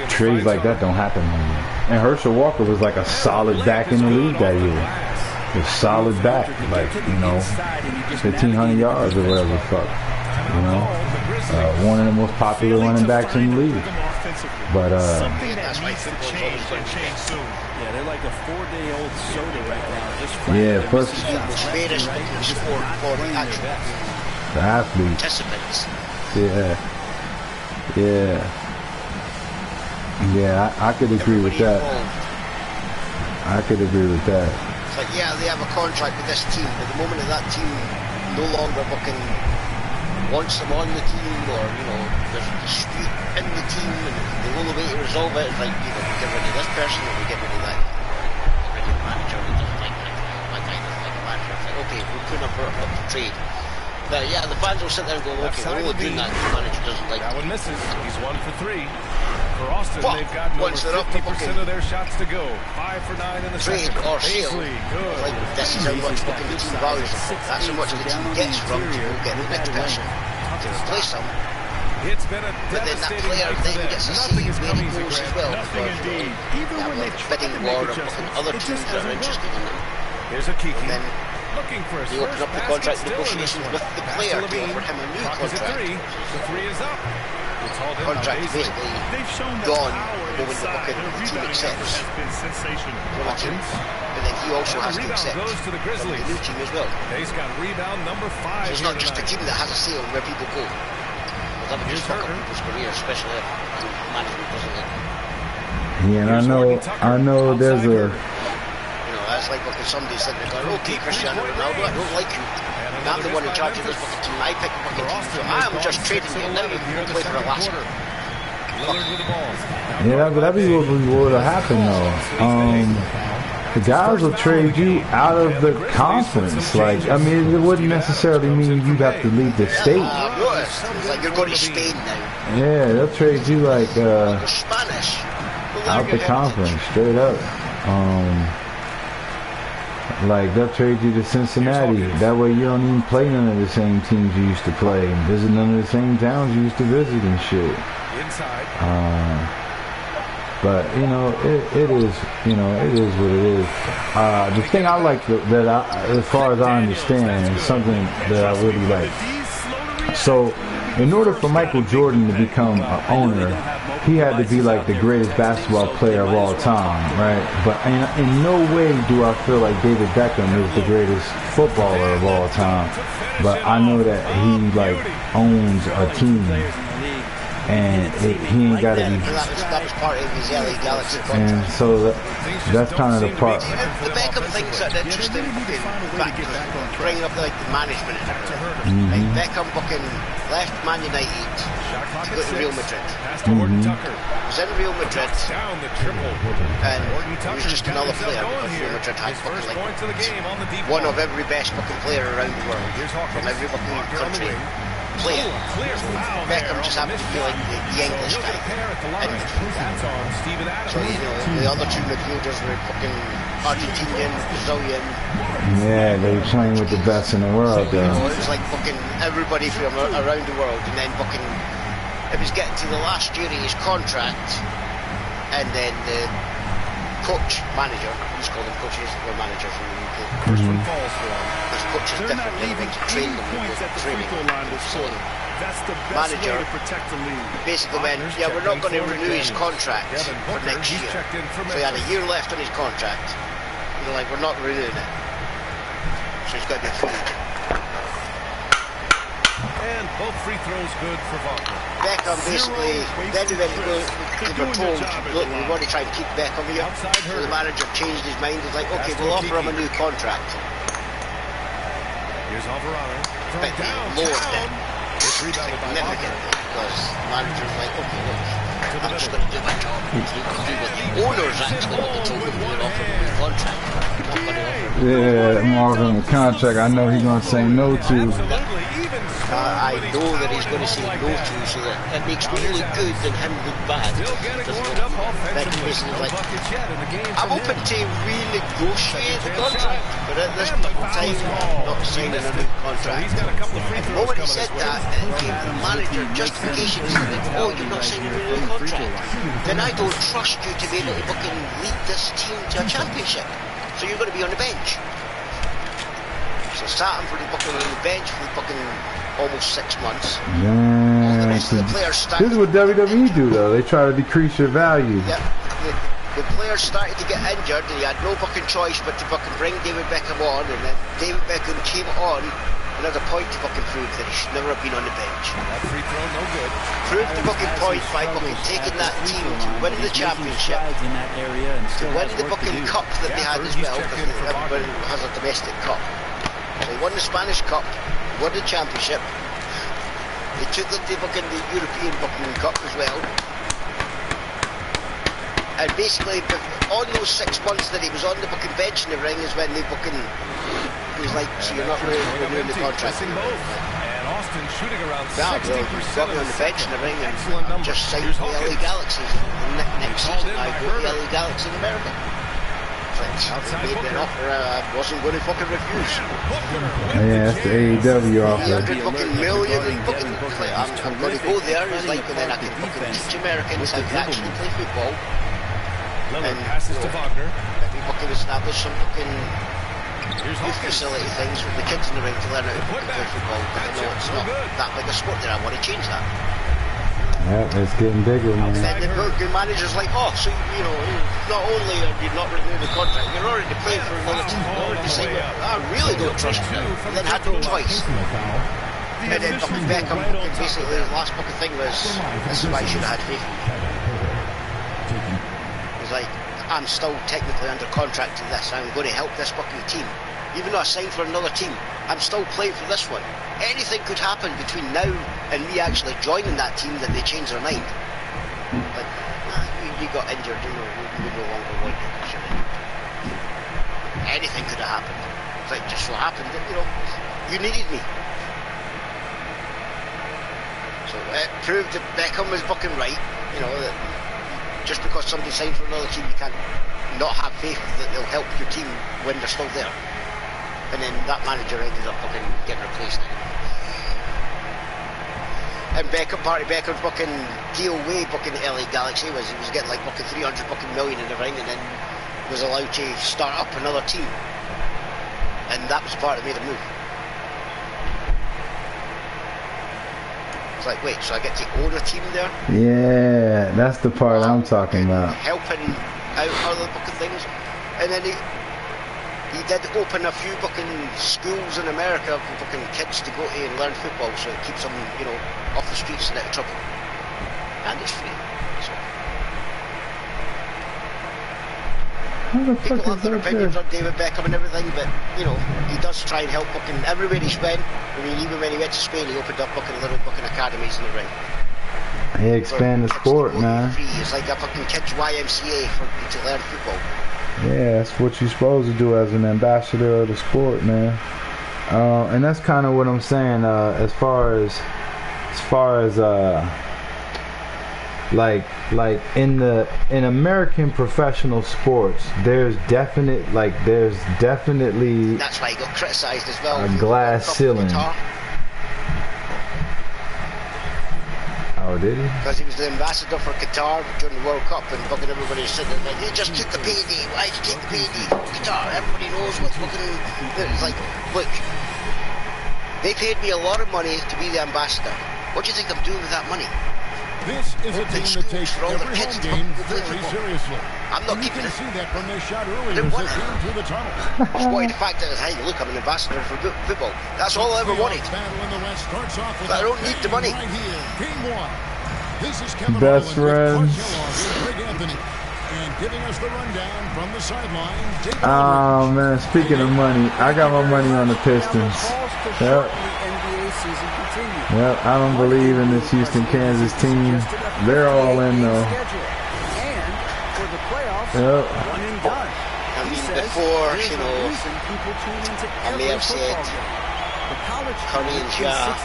trades like that don't happen anymore. And Herschel Walker was like a solid back in the league that year. A solid back, like 1,500 yards or whatever the fuck. One of the most popular running backs in the league. But yeah, they're like a 4-day-old soda right now. Yeah, plus the sport for the athletes. Participants. Yeah, I could agree with that. It's like, they have a contract with this team, but the moment that team no longer fucking wants them on the team, or there's a dispute in the team, and the only way to resolve it is like, we get rid of this person, or we get rid of that. Get rid of the manager, we just like my kind of like a manager. It's like, okay, we're putting up a trade. But yeah, the fans will sit there and go, okay, they're only doing that because the manager doesn't like that one misses. He's 1 for 3. For Austin, well, they've got over 50% of their shots to go. 5 for 9 in the trade second. or sale. Good. Like, this is how much fucking the team values them. That's how much the team gets from to go get the next person to replace them. It's been a but then that player then gets to see where he goes as well. Nothing indeed. Even when they bidding war of other teams that are interested in them. Here's a Kiki. And then looking for his they open up the contract negotiations with the player to offer him a new contract. The 3 is up. Contract basically gone the moment the team accepts from a team. But then he also has to accept from the new team as well. He's got rebound number 5. So it's not just the team that has a say on where people go. That would just fuck up people's careers, especially if management doesn't like them. Yeah, and I know there's a... That's like fucking somebody sitting there going, okay, Cristiano Ronaldo, I don't like you. I'm the one in charge of this fucking team. I pick fucking team. So I'm just trading you. Now you can play for Alaska. Yeah, but that'd be what would have happened though. The guys will trade you out of the conference. Like, I mean, it wouldn't necessarily mean you'd have to leave the state. Like you're going to Spain now. Yeah, they'll trade you like Spanish. Out the conference, straight up. Like they'll trade you to Cincinnati. That way you don't even play none of the same teams you used to play, and visit none of the same towns you used to visit and shit. But it is what it is. The thing I like as far as I understand, is something that I really like. So, in order for Michael Jordan to become an owner, he had to be like the greatest basketball player of all time, right? But in no way do I feel like David Beckham is the greatest footballer of all time. But I know that he like owns a team, and he ain't got to be. That was part of his LA Galaxy contract. And so that's kind of the part. The Beckham thing's an interesting fact, bringing up like the management and everything. Like Beckham fucking left Man United to go to Real Madrid. He was in Real Madrid, and he was just another player because Real Madrid had fucking like one of every best fucking player around the world from every fucking country. play it. Beckham just happened to be like the English guy. So, you know, the other two midfielders were fucking Argentinian, Brazilian. Yeah, they were playing with the best in the world, though. You know, it was like fucking everybody from around the world, and then fucking it was getting to the last year of his contract, and then the coach, manager, let's call them coaches or managers in the UK. First one falls for him. Because coach is They're not different, leaving to train them points at the free training. throw line this quarter. That's the best way to protect the lead. Basically went, yeah, we're not going to renew his contract for next year. So he had a year left on his contract. They're like, we're not renewing it. So he's got to be free. And both free throws good for Wagner. Beckham basically, then they were told, look, we want to try and keep Beckham here. So the manager changed his mind. He's like, okay, we'll offer him a new contract. Here's Alvarado. But they lowered it significantly because the manager's like, okay, look, I'm just going to do my job. You can do what the owners actually what they told me we would offer him a new contract. Yeah, I'm offering him a contract I know he's going to say no to. I know that he's going to say no to, so that it makes me look good and him look bad. Beckham basically like, I'm open to renegotiate the contract, but at this point in time, I'm not signing a new contract. The moment he said that, it gave the manager justification. He said, oh, you're not signing a new contract. Then I don't trust you to be able to fucking lead this team to a championship. So you're going to be on the bench. So starting for the fucking on the bench for the fucking almost 6 months. Yeah, this is what WWE do though. They try to decrease your value. Yep. The players started to get injured and he had no fucking choice but to fucking bring David Beckham on, and then David Beckham came on another point to fucking prove that he should never have been on the bench. That free throw no good. Proved the fucking point by fucking taking that team to win the championship, to win the fucking cup that they had as well, because everybody has a domestic cup. So he won the Spanish Cup, won the championship. They took them to fucking the European fucking Cup as well. And basically, on those 6 months that he was on the fucking bench in the ring is when they fucking, he was like, so you're not really renewing the contract. And Austin shooting around 60% got me on the bench in the ring and just signed the LA Galaxy. And next season I go to the LA Galaxy in America. Made an offer I wasn't going to fucking refuse. Yeah, that's the AEW offer. 300 fucking million and fucking, I'm going to go there. He's like, and then I can fucking teach Americans how to actually play football. And passes to Wagner. Maybe fucking establish some fucking youth facility things with the kids in the ring to learn how to fucking play football. But I know it's not that big a sport there. I want to change that. Yeah, it's getting bigger, man. And the manager's like, oh, so, you know, not only are you not renewing the contract, you're already playing for another team. You're already saying, I really don't trust you. And then had no choice. And then fucking Beckham, basically, his last fucking thing was, this is why you should have had faith in me. He's like, I'm still technically under contract to this. I'm going to help this fucking team. Even though I signed for another team, I'm still playing for this one. Anything could happen between now and me actually joining that team that they change their mind. Like, you got injured, you know, we no longer want you. Anything could have happened. It's like, just so happened that, you know, you needed me. So it proved that Beckham was fucking right, you know, that just because somebody signed for another team, you can't not have faith that they'll help your team when they're still there. And then that manager ended up fucking getting replaced. And Beckham fucking deal way fucking LA Galaxy was he was getting like fucking 300 fucking million in the ring, and then was allowed to start up another team. And that was the part that made him move. It's like, wait, so I get to own a team there? Yeah, that's the part I'm talking about. Helping out other fucking things. And then he did open a few fucking schools in America for fucking kids to go to and learn football, so it keeps them, you know, off the streets and out of trouble. And it's free. So. People have their opinions on David Beckham and everything, but, you know, he does try and help fucking everywhere he's went. I mean, even when he went to Spain, he opened up fucking little fucking academies in the ring. He expand the sport, man. Free. It's like a fucking kids YMCA for to learn football. Yeah, that's what you're supposed to do as an ambassador of the sport, man. And that's kind of what I'm saying. As far as like in American professional sports, there's definitely that's why he got criticised as well. A glass ceiling. Oh, did he? Because he was the ambassador for Qatar during the World Cup, and fucking everybody's sitting there like, you just took the payday. Why did you take the payday from Qatar? Everybody knows what fucking. It's like, look, they paid me a lot of money to be the ambassador. What do you think I'm doing with that money? This is a team that takes every home game very seriously. I'm not keeping it. You can see that from their shot earlier as they came through the tunnel. I just wanted the fact that, hey, look, I'm an ambassador for football. That's all I ever wanted. But I don't need the money. Best friends. And giving us the rundown from the sideline. Oh man, speaking of money, I got my money on the Pistons. Yep. Yep, I don't believe in this Houston, Kansas team. They're all in though. Yep. I mean, before, you know, I may have said Curry and Ja,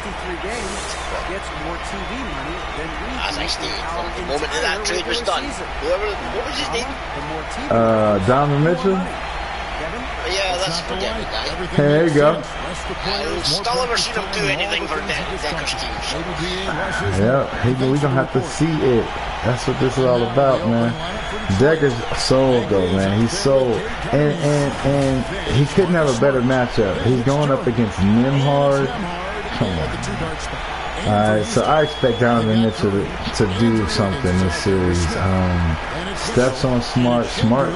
as I stated, from the moment that that trade was done, what was his name? Donovan Mitchell. Yeah, let's forget the guy. Hey, there you go. I've still never seen him do anything for Decker's team. So. Yeah, we're going to have to see it. That's what this is all about, man. Decker's sold, though, man. He's sold. And he couldn't have a better matchup. He's going up against Nimhard. Come on. Alright, so I expect Donovan Mitchell to do something this series. Steph's on Smart. Smart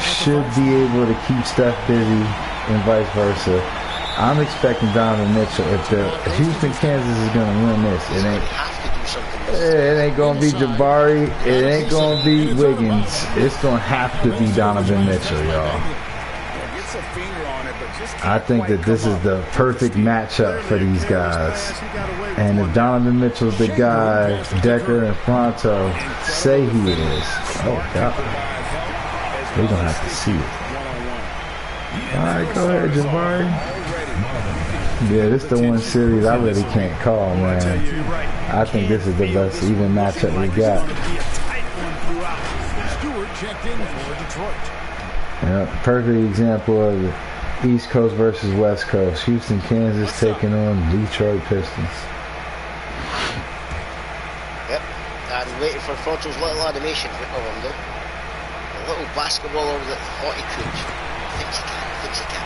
should be able to keep Steph busy and vice versa. I'm expecting Donovan Mitchell. If Houston, Kansas is going to win this, it ain't going to be Jabari. It ain't going to be Wiggins. It's going to have to be Donovan Mitchell, y'all. I think that this is the perfect matchup for these guys. And if Donovan Mitchell's the guy Decker and Fronto say he is, oh God, we're going to have to see it. Alright, go ahead, Jabari. Yeah, this is the one series I really can't call, man. I think this is the best even matchup we got. Yeah, perfect example of the East Coast versus West Coast. Houston, Kansas taking on Detroit Pistons. Yep, I'm waiting for Fronto's little animation of him though. A little basketball over the hockey coach. Thinks he can.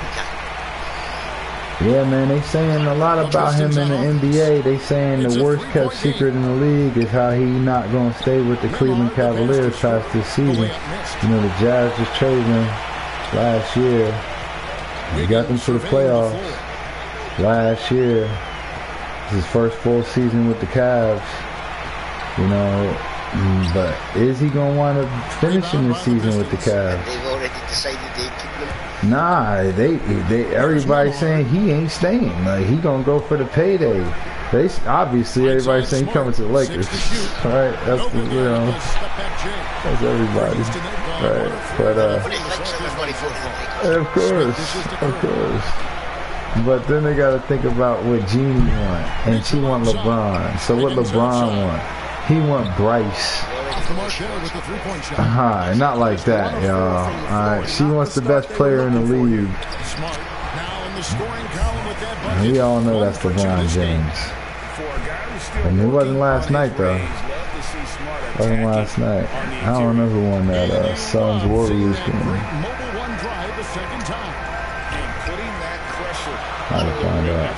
Yeah, man, they saying a lot about him in the NBA. They saying the worst kept secret in the league is how he not going to stay with the Cleveland Cavaliers past this season. You know, the Jazz just traded him last year. He got them to the playoffs last year. It's his first full season with the Cavs. You know, but is he going to wind up finishing the season with the Cavs? They've already decided they'd keep him. Nah, everybody's saying he ain't staying. Like, he gonna go for the payday. Obviously everybody's saying he coming to the Lakers. Right? That's that's everybody. Right. But of course. But then they gotta think about what Jeannie want. And she want LeBron. So what LeBron want? He want Bryce. Not like that, y'all. Alright, she wants the best player in the league. And we all know that's LeBron James. And it wasn't last night, though. It wasn't last night. I don't know who won that Suns Warriors game. I'll find out.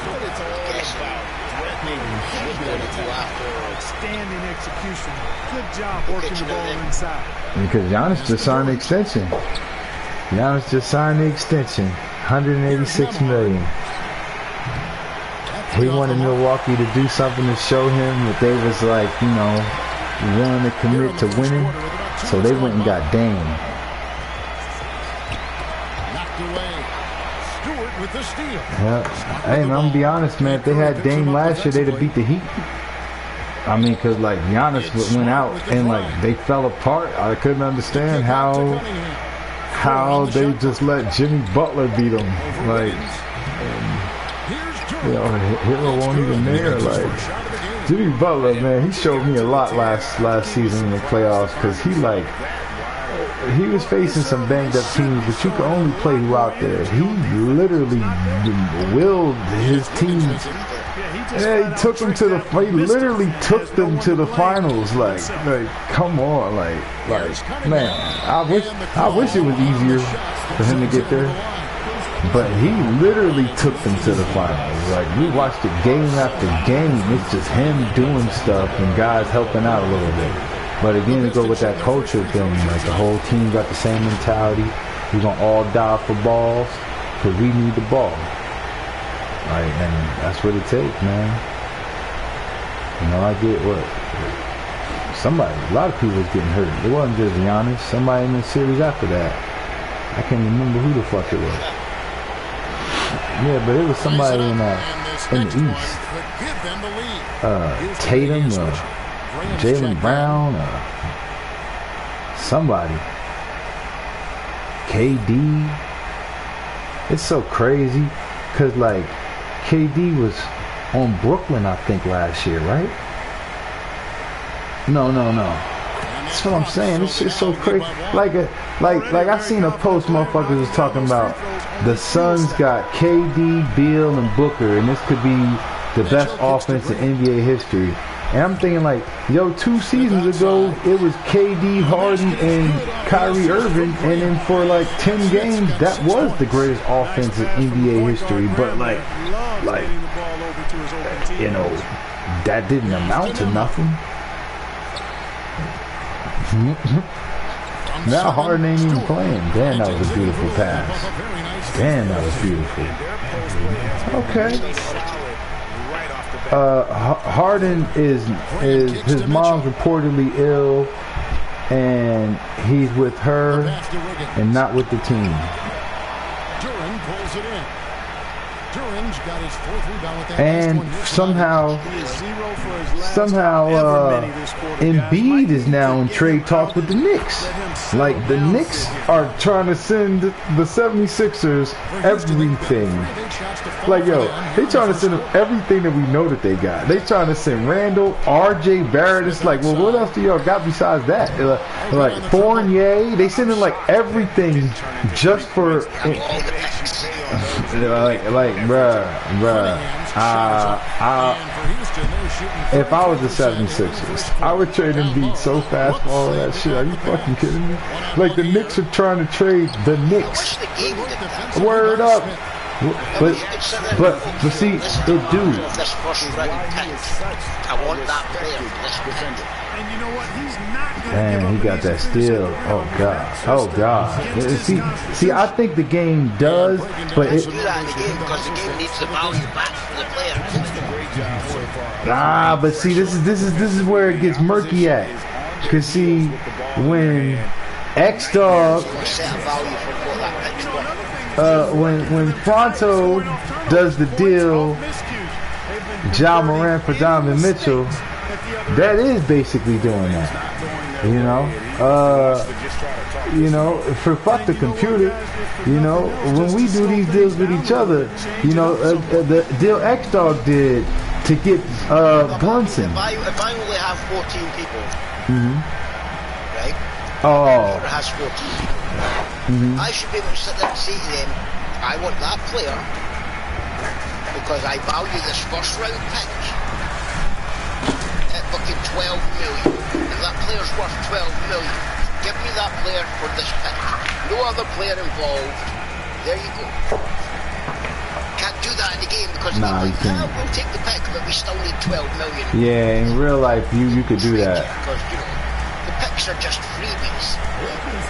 Outstanding execution. Good job working the ball inside. Because Giannis just signed the extension. $186 million. He wanted Milwaukee to do something to show him that they was like, you know, willing to commit to winning. So they went and got Dame. Yeah. Hey, man, I'm gonna be honest, man. If they had Dame last year, they'd have beat the Heat. I mean, because, like, Giannis went out and, like, they fell apart. I couldn't understand how they just let Jimmy Butler beat them. Like, You know, Hero won't even there. Like Jimmy Butler, man, he showed me a lot last season in the playoffs because he was facing some banged up teams, but you could only play who out there. He literally willed his teams. Yeah, he took them to the. He literally took them to the finals. Like, come on, like, man. I wish it was easier for him to get there. But he literally took them to the finals. Like, we watched it game after game. It's just him doing stuff and guys helping out a little bit. But again, to go with that culture thing, like the whole team got the same mentality. We're gonna all die for balls because we need the ball. Like, and that's what it takes, man. You know, I get what a lot of people was getting hurt. It wasn't just Giannis. Somebody in the series after that. I can't remember who the fuck it was. Yeah, but it was somebody in the East. Tatum or Jaylen Brown or somebody. KD. It's so crazy because, like, KD was on Brooklyn, I think, last year, right? No. That's what I'm saying. It's just so crazy. Like I seen a post, motherfuckers was talking about the Suns got KD, Beal, and Booker, and this could be the best offense in NBA history. And I'm thinking, like, yo, 2 seasons ago, it was KD, Harden, and Kyrie Irving, and then for like 10 games, that was the greatest offense in NBA history. But like, you know, that didn't amount to nothing. Now Harden ain't even playing. Damn, that was a beautiful pass. Damn, that was beautiful. Okay. Harden is his mom's reportedly ill, and he's with her and not with the team. And somehow Embiid is now in trade talk with the Knicks. Like, the Knicks are trying to send the 76ers everything. Like, yo, they trying to send them everything that we know that they got. They trying to send Randall, RJ Barrett. It's like, well, what else do y'all got besides that? Like Fournier, they sending like everything just for. Like, bruh. If I was the 76ers, I would trade Embiid so fast for all of that shit. Are you fucking kidding me? Like, the Knicks are trying to trade the Knicks. Word up. But see, it do. I want that player. Man, he got that steal. Oh God. See, I think the game does, but it. Because the game needs the value back from the player. But see, this is where it gets murky at. Cause see, when X-Dog, when Pronto does the deal, Ja Morant for Donovan Mitchell, that is basically doing that. You know, for fuck the computer, you know, when we do these deals with each other, you know, the deal X-Dog did to get Brunson. If I only have 14 people, right? Oh. Or has 14 people, I should be able to sit there and say to them, I want that player because I value this first round pick at fucking 12 million. If that player's worth 12 million, give me that player for this pick. No other player involved. There you go. Can't do that in the game because you can't. We'll take the pick, but we still need 12 million. Yeah, in real life, you could do that. Because, you know, the picks are just freebies.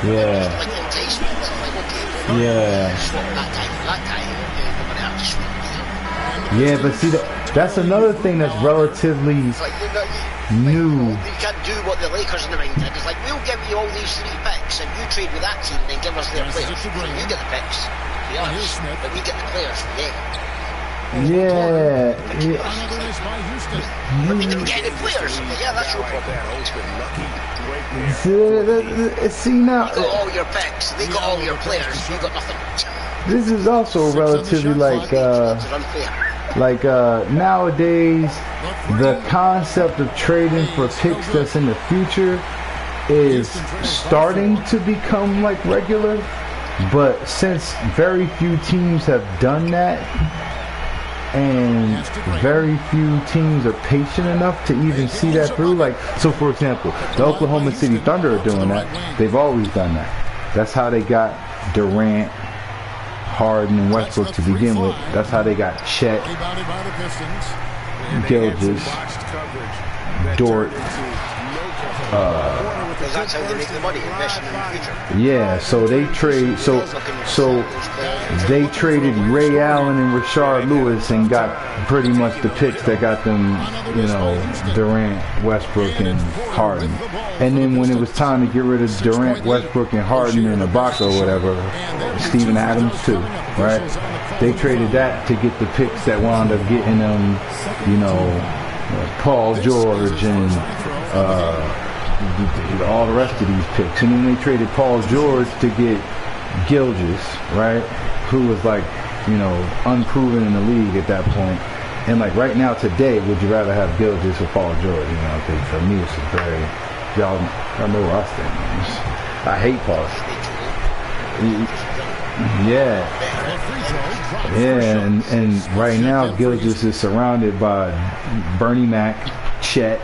Yeah. Just like enticement. Like, okay, yeah. Swap that guy for that guy. You're going to have to swap the deal. Yeah, but see, that's another thing that's relatively new. You can't do what the Lakers and the Rangers did. It's like, we'll give you all these 3 picks and you trade with that team and then give us their players. So you get the picks, to be honest, but we get the players from them. Yeah. But we didn't get any players. Yeah, that's your problem. See now. You got all your picks. They got all your players. You got nothing. This is also relatively like. Like nowadays, the concept of trading for picks that's in the future is starting to become like regular, but since very few teams have done that, and very few teams are patient enough to even see that through. Like, so for example, the Oklahoma City Thunder are doing that. They've always done that. That's how they got Durant, Harden, and Westbrook to begin with. That's how they got Chet, Gilgeous, Dort, because that's how they make the money, investing in the future. yeah, so they trade. So they traded Ray Allen and Rashard Lewis and got pretty much the picks that got them, you know, Durant, Westbrook, and Harden. And then when it was time to get rid of Durant, Westbrook, and Harden and Ibaka or whatever, Steven Adams too, right? They traded that to get the picks that wound up getting them, you know, Paul George and all the rest of these picks. And then they traded Paul George to get Gilgeous, right? Who was like, you know, unproven in the league at that point. And like right now today, would you rather have Gilgeous or Paul George? You know, because for me it's a very, y'all know where I stand. I hate Paul. Yeah, and right now Gilgeous is surrounded by Bernie Mac, Chet,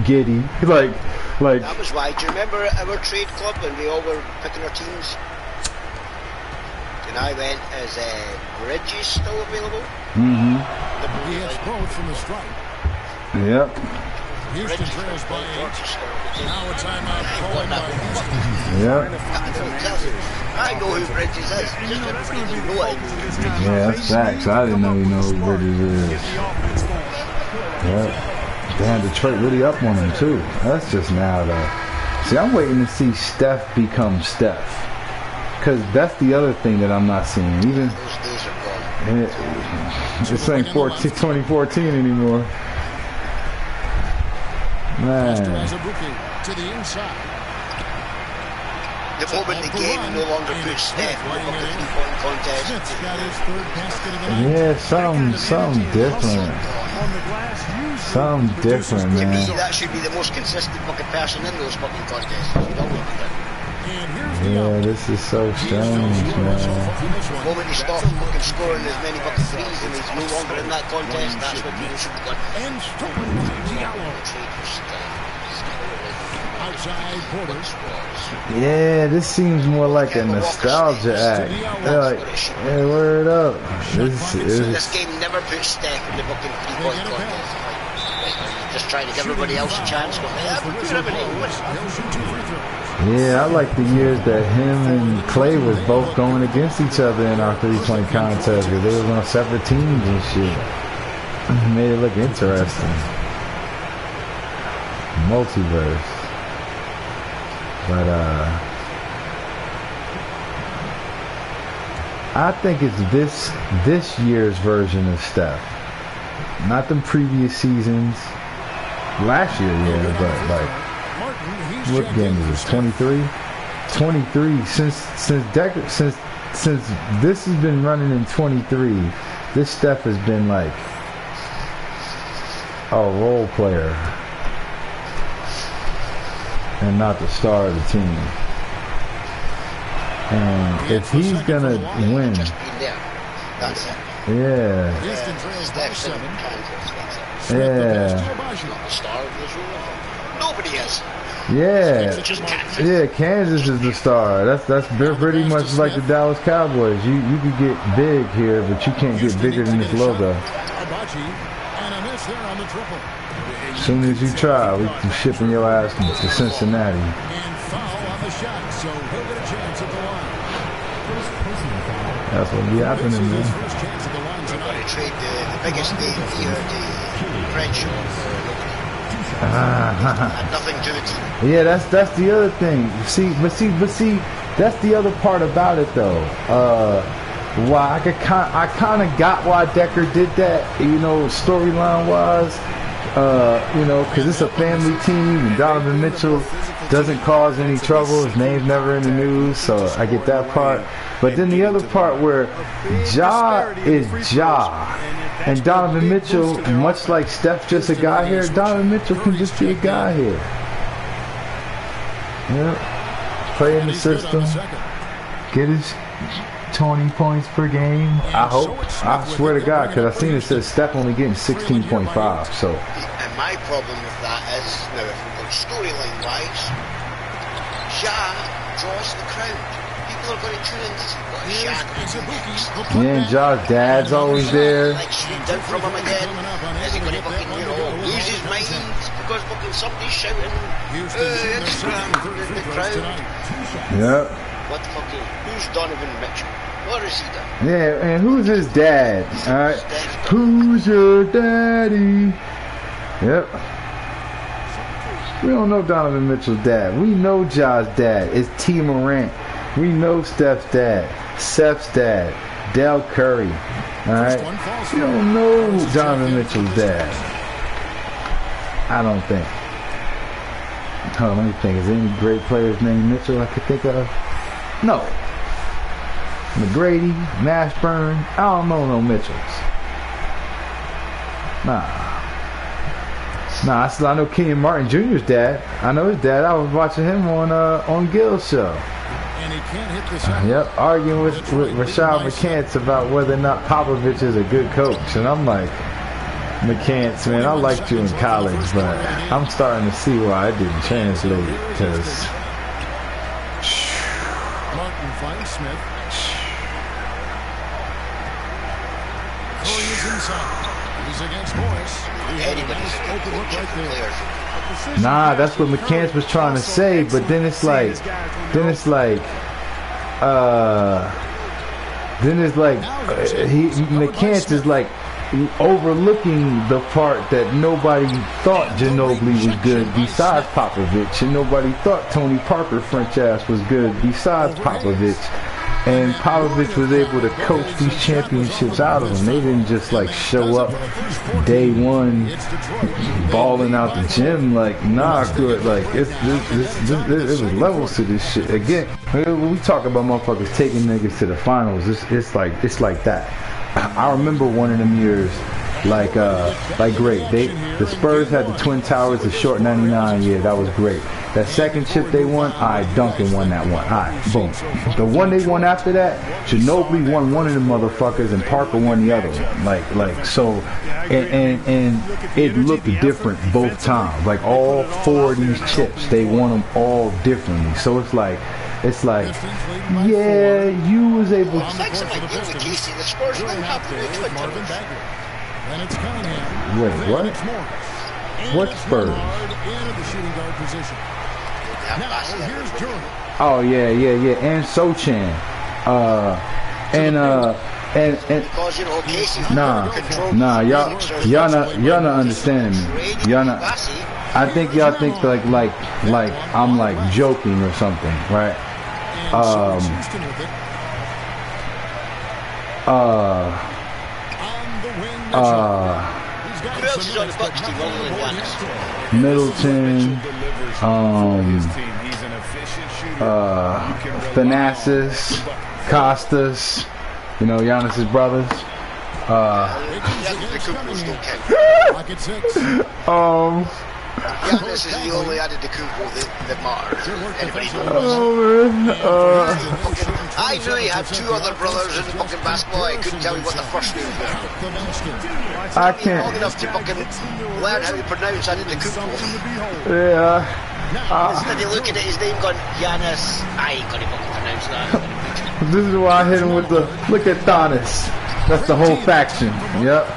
Giddy, like. That was why. Do you remember our trade club when we all were picking our teams? And I went, is Bridges still available? Mm-hmm. He hits both from the strike. Yep. Houston trails by 8. Now a timeout calling by Houston. Yep. I know who Bridges is. Just everybody didn't know it. Yeah, that's facts. I didn't know who Bridges is. Yep. Damn, Detroit really up on him too. That's just now though. See, I'm waiting to see Steph become Steph, because that's the other thing that I'm not seeing. Even this ain't 2014 anymore. Man. To the inside. The moment the game no longer puts Steph in the 3-point contest. Yeah, something different. Something different, man. To me, that should be the most consistent fucking person in those fucking contests. Yeah, this is so strange, man. The moment he stops fucking scoring as many fucking threes and he's no longer in that contest, that's what people should be going. Yeah, this seems more like a nostalgia act. They're like, hey, word up. This game never puts Steph in the fucking 3-point contest. Just trying to give everybody else a chance. Yeah, I like the years that him and Clay was both going against each other in our 3-point contest, because they was on separate teams and shit. It made it look interesting. Multiverse. But I think it's this year's version of Steph, not the previous seasons. Last year, yeah, but like, what game is this? 23. 23. Since this has been running in 23, this Steph has been like a role player and not the star of the team. And if he's gonna win, yeah. Nobody is. Yeah, Kansas is the star. That's pretty much like the Dallas Cowboys. You could get big here, but you can't get bigger than this logo. As soon as you try, we can shipping your ass to Cincinnati. That's what be happening, man. Everybody trade the biggest name here, the French. Had nothing to it. Yeah, that's the other thing. See, that's the other part about it though. Why I kind of got why Decker did that, you know, storyline wise. You know, because it's a family team, and Donovan Mitchell doesn't cause any trouble. His name's never in the news, so I get that part. But then the other part where Ja is Ja, and Donovan Mitchell, much like Steph, just a guy here. Donovan Mitchell can just be a guy here. Yeah, play in the system, get his 20 points per game. I hope. I swear to God, because I seen it says Steph only getting 16.5. So. And my problem with that is now, if we go storyline wise, Ja draws the crowd. People are going to tune in to see what Ja next. Yeah, and Ja's dad's always there. Like shoot down from him again. Is he going to fucking, lose his mind because fucking somebody's shouting, Instagram in the crowd? Yep. What fucking, who's Donovan Mitchell? What has he done? Yeah, and who's his dad? Alright. Who's your daddy? Yep. We don't know Donovan Mitchell's dad. We know Ja's dad. It's T. Morant. We know Steph's dad. Seth's dad. Del Curry. Alright. We don't know Donovan Mitchell's dad. I don't think. Hold on, let me think. Is there any great players named Mitchell I could think of? No. McGrady, Mashburn, I don't know no Mitchells. Nah, I know Kenyon Martin Jr.'s dad. I know his dad. I was watching him on Gil's show. And he can't hit the shot. Yep, arguing with Rashad McCants about whether or not Popovich is a good coach. And I'm like, McCants, man, I liked you in college, but I'm starting to see why it didn't translate. Because Martin finds Smith. Curry is inside. He's against Morris. nah, that's what McCants was trying to say, but then it's like McCants is like overlooking the part that nobody thought Ginobili was good besides Popovich, and nobody thought Tony Parker French ass was good besides Popovich. And Popovich was able to coach these championships out of them. They didn't just like show up day one balling out the gym like, nah, good. Like it was levels to this shit. Again, when we talk about motherfuckers taking niggas to the finals, it's like that. I remember one of them years, like great. The Spurs had the Twin Towers, the short 99 year. That was great. That second chip they won, Duncan won that one. Boom. The one they won after that, Ginobili won one of the motherfuckers and Parker won the other one. Like so, and it looked different both times. Like all four of these chips, they won them all differently. So it's like, yeah, you was able to. Wait, what? What Spurs? Oh yeah, and Sochan, nah, y'all not understanding me. Y'all not. I think y'all think like I'm like joking or something, right? Middleton, Thanasis, Costas, Giannis's brothers. Giannis is the only Antetokounmpo that matters. Anybody knows? I knew he had two other brothers in the fucking basketball. I couldn't tell you what the first name was. I can't. Long enough to fucking learn how to pronounce Antetokounmpo. Yeah. Instead of looking at his name going, Giannis, I ain't gonna fucking pronounce that. This is why I hit him with the, look at Thanos. That's the whole faction. Yep.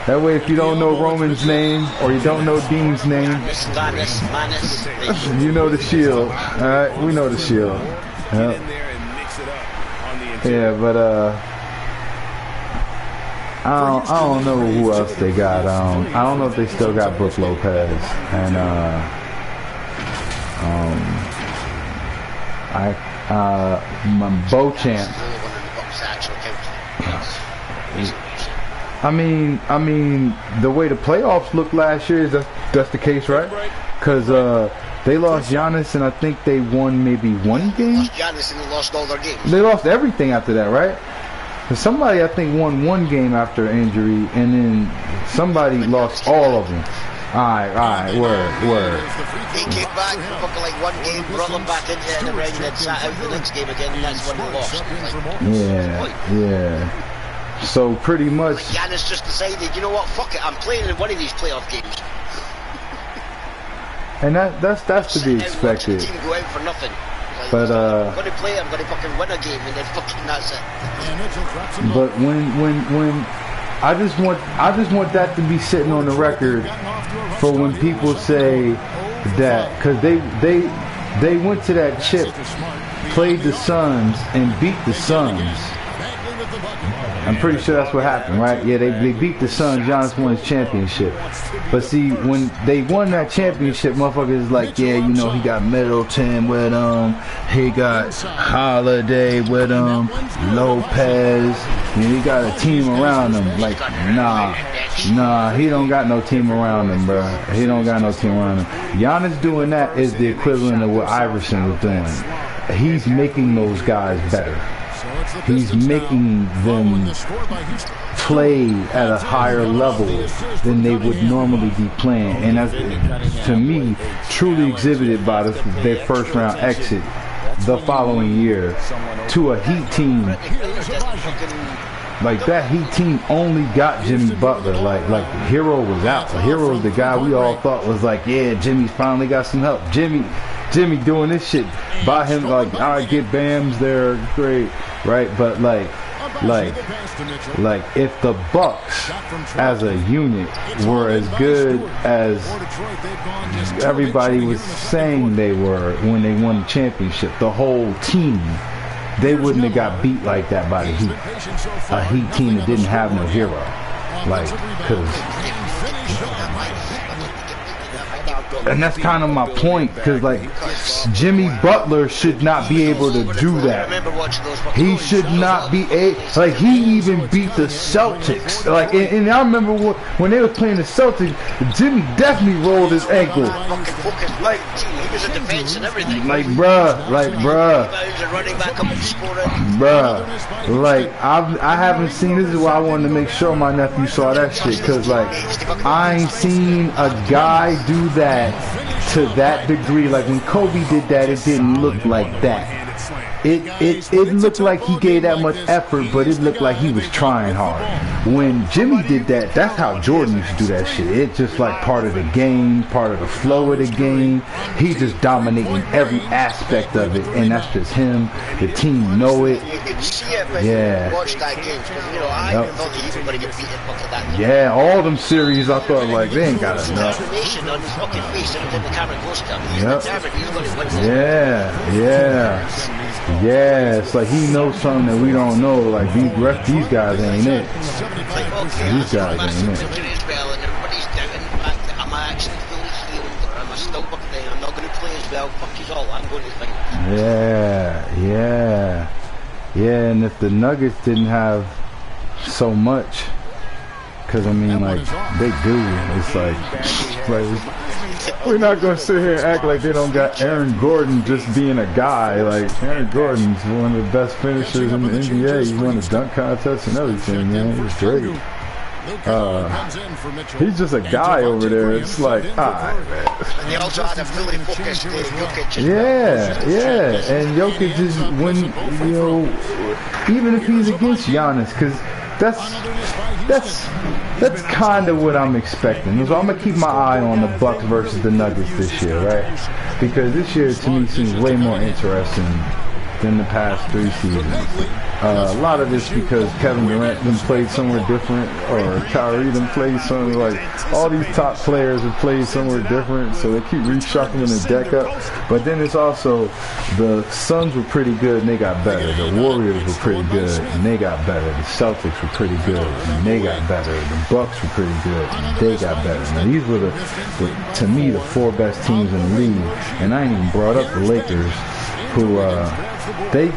That way, if you don't know Roman's name or you don't know Dean's name, you know the Shield. All right, we know the Shield. Yep. Yeah, but I don't know who else they got. I don't know if they still got Brook Lopez and Beauchamp. I mean, the way the playoffs looked last year, that's the case, right? Because They lost Giannis, and I think they won maybe one game. Lost Giannis and they lost all their games. They lost everything after that, right? Somebody, I think, won one game after injury, and then somebody lost all of them. Alright, word. They came back for fucking like one game, brought them back into it in the ring, and then sat out the next game again, and that's when they lost. Yeah. So pretty much. Giannis just decided, you know what, fuck it, I'm playing in one of these playoff games. And that's to be expected. The team go out for nothing. Like, but I'm going to play, I'm going to fucking win a game, and then fucking that's it. But when I just want that to be sitting on the record for when people say that, because they went to that chip, played the Suns and beat the Suns. I'm pretty sure that's what happened, right? Yeah, they beat the Suns. Giannis won his championship. But see, when they won that championship, motherfuckers is like, yeah, you know, he got Middleton with him. He got Holiday with him. Lopez. And he got a team around him. Like, nah, he don't got no team around him, bro. He don't got no team around him. Giannis doing that is the equivalent of what Iverson was doing. He's making those guys better. He's making them play at a higher level than they would normally be playing, and that's, to me, truly exhibited by their first round exit the following year to a Heat team. Like, that Heat team only got Jimmy Butler. Like Hero was out. Hero was the guy we all thought was like, yeah, Jimmy's finally got some help. Jimmy doing this shit by him, like, all right, get Bams there, great, right? But like if the Bucks as a unit were as good as everybody was saying they were when they won the championship, the whole team, they wouldn't have got beat like that by the Heat. A Heat team that didn't have no hero. Like, and that's kind of my point, because like Jimmy Butler should not be able to do that. He should not be like, he even beat the Celtics. Like, and I remember when they were playing the Celtics, Jimmy definitely rolled his ankle. Like, he was in defense and everything. Like, bruh. Like, I haven't seen. This is why I wanted to make sure my nephew saw that shit, because like, I ain't seen a guy do that to that degree. Like, when Kobe did that, it didn't look like that. It looked like he gave that much effort, but it looked like he was trying hard. When Jimmy did that, that's how Jordan used to do that shit. It's just like part of the game, part of the flow of the game. He's just dominating every aspect of it, and that's just him. The team know it. You could see it when you watch that game, because, you know, I didn't thought that he was going to get beaten because of that. Yeah, all them series, I thought, like, they ain't got enough. Transformation on his fucking face every time the camera goes to him. Yeah, it's like he knows something that we don't know. Like, these guys ain't it. These guys ain't it. I'm actually fully healed, or I'm still fucking there. I'm not going to play as well. Fuck you all. I'm going to think. Yeah. And if the Nuggets didn't have so much, because I mean, like, they do. It's like we're not going to sit here and act like they don't got Aaron Gordon just being a guy. Like, Aaron Gordon's one of the best finishers in the NBA. He won the dunk contest and everything, man. He's great. He's just a guy over there. It's like, alright, man. And they also had a fully focused Jokic. Yeah. And Jokic is, when, you know, even if he's against Giannis, because that's kind of what I'm expecting. So I'm gonna keep my eye on the Bucks versus the Nuggets this year, right? Because this year to me seems way more interesting than the past 3 seasons. A lot of this because Kevin Durant then played somewhere different, or Kyrie then played somewhere, like, all these top players have played somewhere different, so they keep reshuffling the deck up. But then it's also, the Suns were pretty good and they got better. The Warriors were pretty good and they got better. The Celtics were pretty good and they got better. The Bucks were pretty good and they got better. Now these were to me, the 4 best teams in the league, and I ain't even brought up the Lakers. who they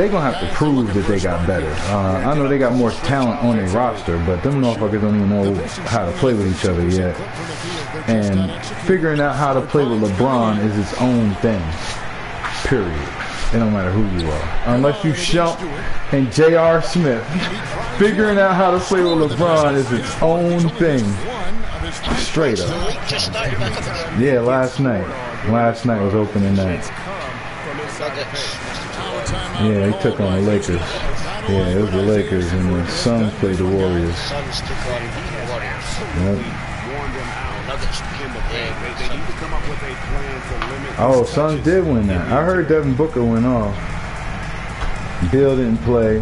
gonna have to prove that they got better. I know they got more talent on their roster, but them motherfuckers don't even know how to play with each other yet. And figuring out how to play with LeBron is its own thing. Period. It don't matter who you are, unless you Shump and J.R. Smith. Figuring out how to play with LeBron is its own thing. Straight up. Yeah, last night. Last night was opening night. Yeah, he took on the Lakers. Yeah, it was the Lakers, and the Suns played the Warriors. Yep. Oh, Suns did win that. I heard Devin Booker went off. Bill didn't play.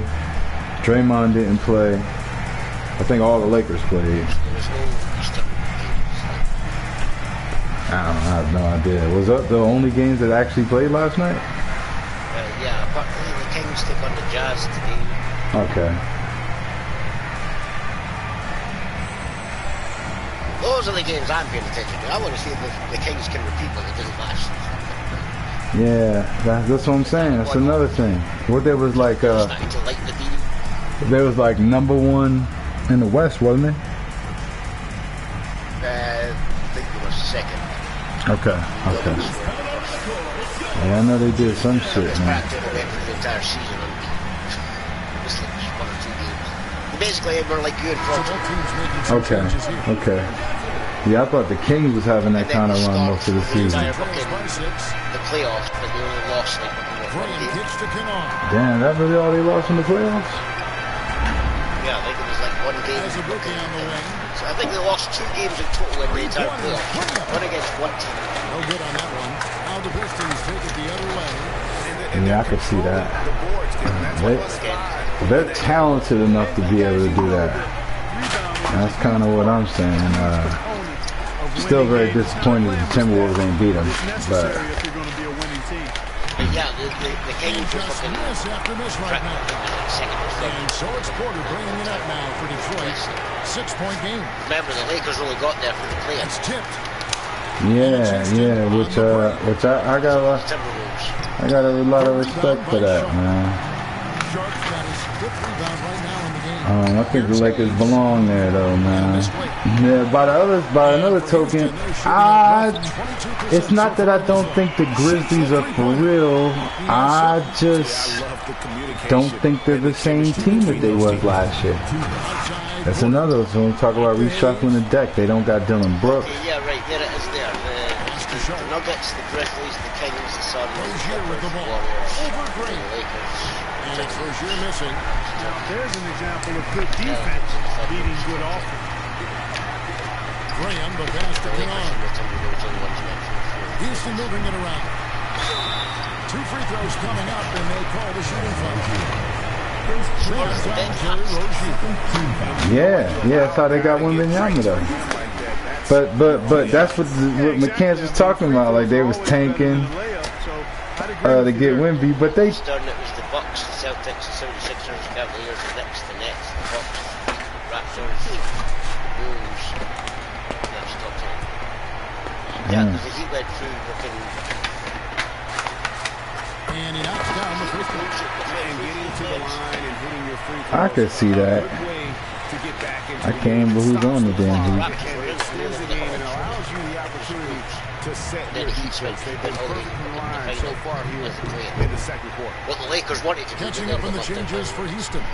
Draymond didn't play. I think all the Lakers played. I have no idea. Was that the only games that actually played last night? Yeah, but the Kings took on the Jazz today. Okay. Those are the games I'm paying attention to. I want to see if the Kings can repeat what they did last. Yeah, that's what I'm saying. That's another thing. What there was like, there was like #1 in the West, wasn't it? I think it was second. Okay. Yeah, I know they did some shit, man. The entire season on just like 1 or 2 games. Basically, we're like good for Okay. Yeah, I thought the Kings was having that kind of run most of the season. The playoffs, but they only lost like 1 game. Damn, that really all they lost in the playoffs? Yeah, I think it was like 1 game. So I think they lost 2 games in total in the entire playoffs. 1 against 1 team. No good on that one. Now the Pistons take it the other way. Yeah, I could see that. They're talented enough to be able to do that. That's kind of what I'm saying. Still very disappointed the Timberwolves ain't beat them, but yeah, the Kings were fucking right now. And so it's Porter bringing it up now for Detroit. 6-point game. Remember, the Lakers really got there for the play. It's tipped. Yeah, which I got a lot of respect for that, man. I think the Lakers belong there, though, man. Yeah, by another token, it's not that I don't think the Grizzlies are for real. I just don't think they're the same team that they was last year. That's another one. So when we talk about reshuffling the deck, they don't got Dylan Brooks. Yeah, right, there it is there. The Nuggets, the Grizzlies, the Kings, the Suns, the Warriors, the Lakers. And it's Rozier missing. There's an example of good defense beating good offense. Graham, the pass to Keon. Houston moving it around. 2 free throws coming up, and they call the shooting foul. Yeah, that's how they got Wembanyama though. But that's what McCants was talking about. Like they was tanking to get Wemby, but they. It was the Bucks, the Celtics, the 76ers, the Cavaliers, the Knicks, the Nets, the Bucks, Raptors, the Bulls. That's top 10. Yeah, because the Heat went through looking. And he knocks down the first one. I could see that. I can't believe who's on the damn Heat. So far here in the second quarter. What the Lakers wanted to do. Catching up on the changes for Houston.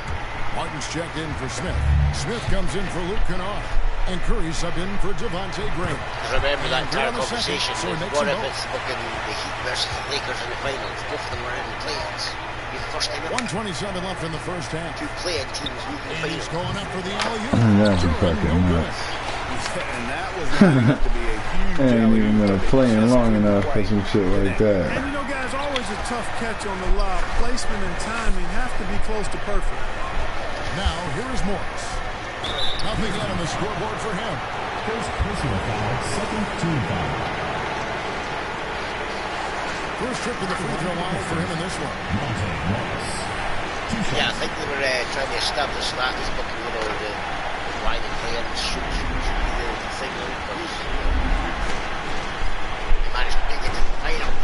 Martin's checked in for Smith. Smith comes in for Luke Kennard. And Curry subbed in for Javonte Graham. Remember that entire conversation. What if it's looking the Heat versus the Lakers in the finals? Both of them were in the playoffs. 1:27 left in the first half. 2 playing teams. And he's going up for the alley-oop. That's fucking nuts. Ain't even been playing long enough for some shit like that. And you know, guys, always a tough catch on the lob. Placement and timing have to be close to perfect. Now, here is Morris. Nothing yet on the scoreboard for him. First personal foul, second team foul. First trip to the free throw line for him in this one. Yeah, I think they were trying to establish that as booking, you know, the why they play and shoot the thing out, because they managed to make it to the finals.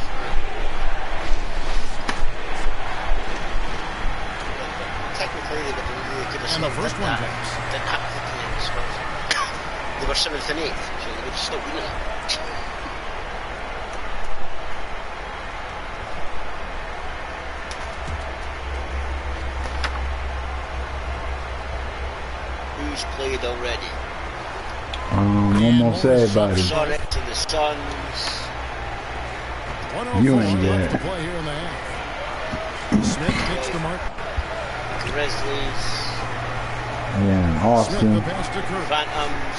7th and 8th, so they would still win it. Who's played already? Almost everybody. Sonic to the Suns. You ain't yet. Smith makes the mark. Grizzlies. Yeah, Austin. Phantoms.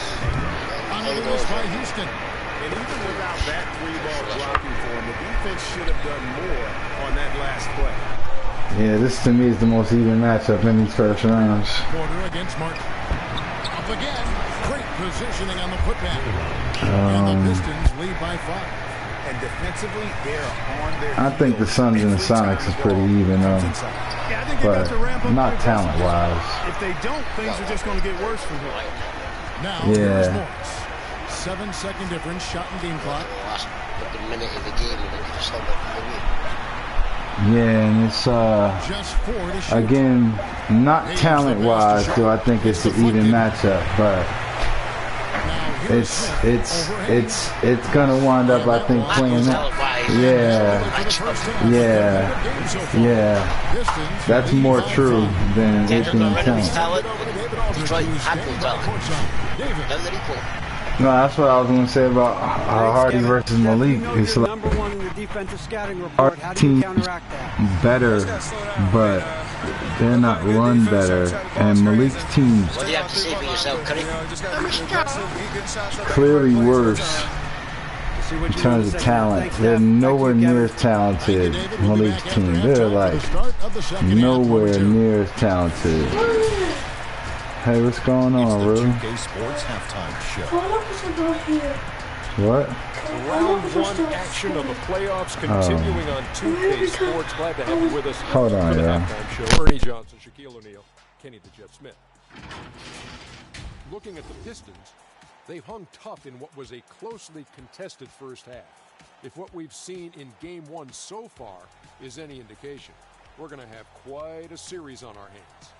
By Houston. And even without that 3-ball blocking for him, the defense should have done more on that last play. Yeah, this to me is the most even matchup in these first rounds. Porter against Mark. Up again. Great positioning on the putback. And the Pistons lead by 5. And defensively, they're on their I think the Suns and the Sonics is pretty even, Yeah, I think they got to ramp up not their talent-wise. defense. If they don't, things are just going to get worse from here. Now, Yeah. here's Morris. 7-second difference, shot and game clock. Last minute of the game, and they just held it the way. Yeah, and it's Just 4 to shoot. again not talent-wise, so I think it's an even matchup, but it's gonna wind up, I think, playing that. Yeah. That's more true than it being talent. Detroit had no talent. Down the Rico. No, that's what I was gonna say about Hardy versus Malik. It's like number one in the defensive scouting report. our How do you team counteract that? better, but they're not run better. And Malik's team's What do you have to say for yourself, Curry? clearly worse in terms of talent. They're nowhere near as talented. Malik's team, they're like nowhere near as talented. Hey, what's going on, Rue? Sports halftime show. What? round 1 action of the playoffs continuing on 2K Sports. Glad to have you with us. Hold on, for the yeah. halftime show. Ernie Johnson, Shaquille O'Neal, Kenny the Jet Smith. Looking at the Pistons, they hung tough in what was a closely contested first half. If what we've seen in Game 1 so far is any indication, we're going to have quite a series on our hands.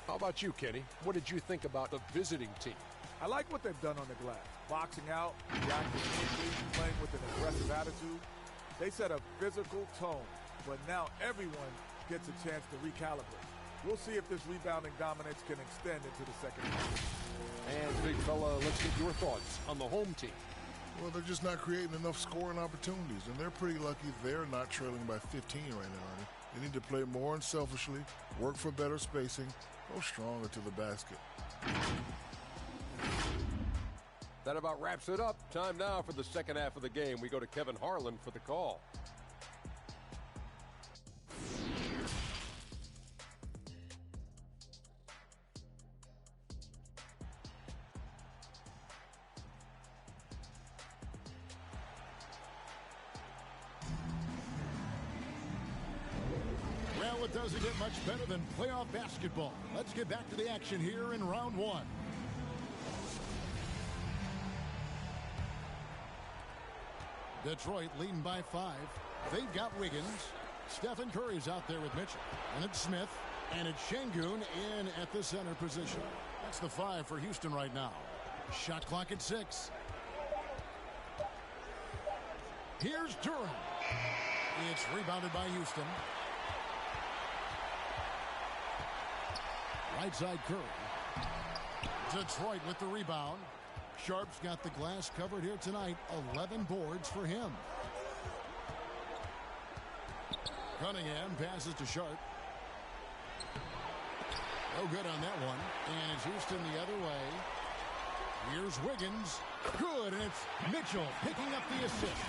How about you, Kenny? What did you think about the visiting team? I like what they've done on the glass. Boxing out, reacting quickly, playing with an aggressive attitude. They set a physical tone, but now everyone gets a chance to recalibrate. We'll see if this rebounding dominance can extend into the second half. And, big fella, let's get your thoughts on the home team. Well, they're just not creating enough scoring opportunities, and they're pretty lucky they're not trailing by 15 right now, Ernie. They need to play more unselfishly, work for better spacing, go stronger to the basket. That about wraps it up. Time now for the second half of the game. We go to Kevin Harlan for the call. Well, it doesn't get much better than playoff basketball. Let's get back to the action here in round 1. Detroit leading by 5. They've got Wiggins. Stephen Curry's out there with Mitchell. And it's Smith. And it's Şengün in at the center position. That's the 5 for Houston right now. Shot clock at 6. Here's Durham. It's rebounded by Houston. Right side Curry. Detroit with the rebound. Sharp's got the glass covered here tonight. 11 boards for him. Cunningham passes to Sharp. No good on that one. And it's Houston the other way. Here's Wiggins. Good, and it's Mitchell picking up the assist.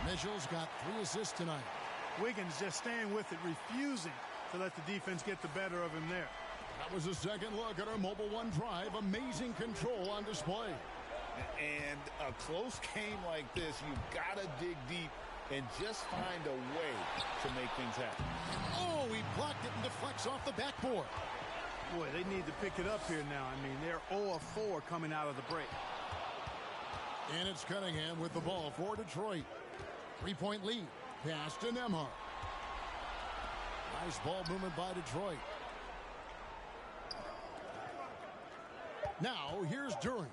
Mitchell's got 3 assists tonight. Wiggins just staying with it, refusing to let the defense get the better of him there. That was a second look at our Mobile One drive. Amazing control on display. And a close game like this, you've got to dig deep and just find a way to make things happen. Oh, he blocked it and deflects off the backboard. Boy, they need to pick it up here now. I mean, they're 0 of 4 coming out of the break. And it's Cunningham with the ball for Detroit. 3-point lead. Pass to Nembhard. Nice ball movement by Detroit. Now, here's Durant.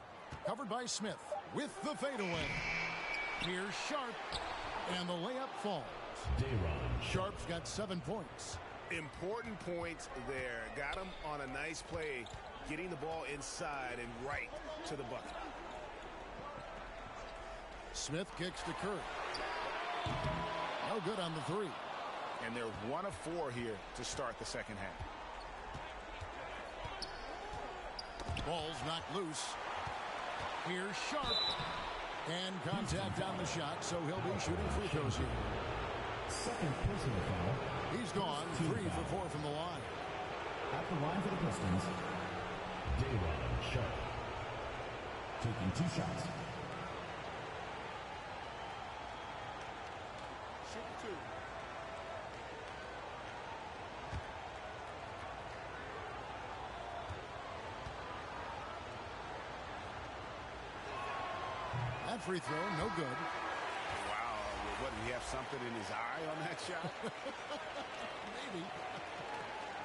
Covered by Smith with the fadeaway. Here's Sharp, and the layup falls. Sharp's got 7 points. Important points there. Got him on a nice play, getting the ball inside and right to the bucket. Smith kicks to Curry. No good on the 3. And they're 1 of 4 here to start the second half. Ball's knocked loose. Here's Sharp. And contact on the shot, so he'll be shooting free throws here. Second personal foul. He's gone 3 for 4 from the line. At the line for the Pistons, Daron Sharp. Taking 2 shots. Shoot 2. That free throw, no good. Wow, what, did he have something in his eye on that shot? Maybe.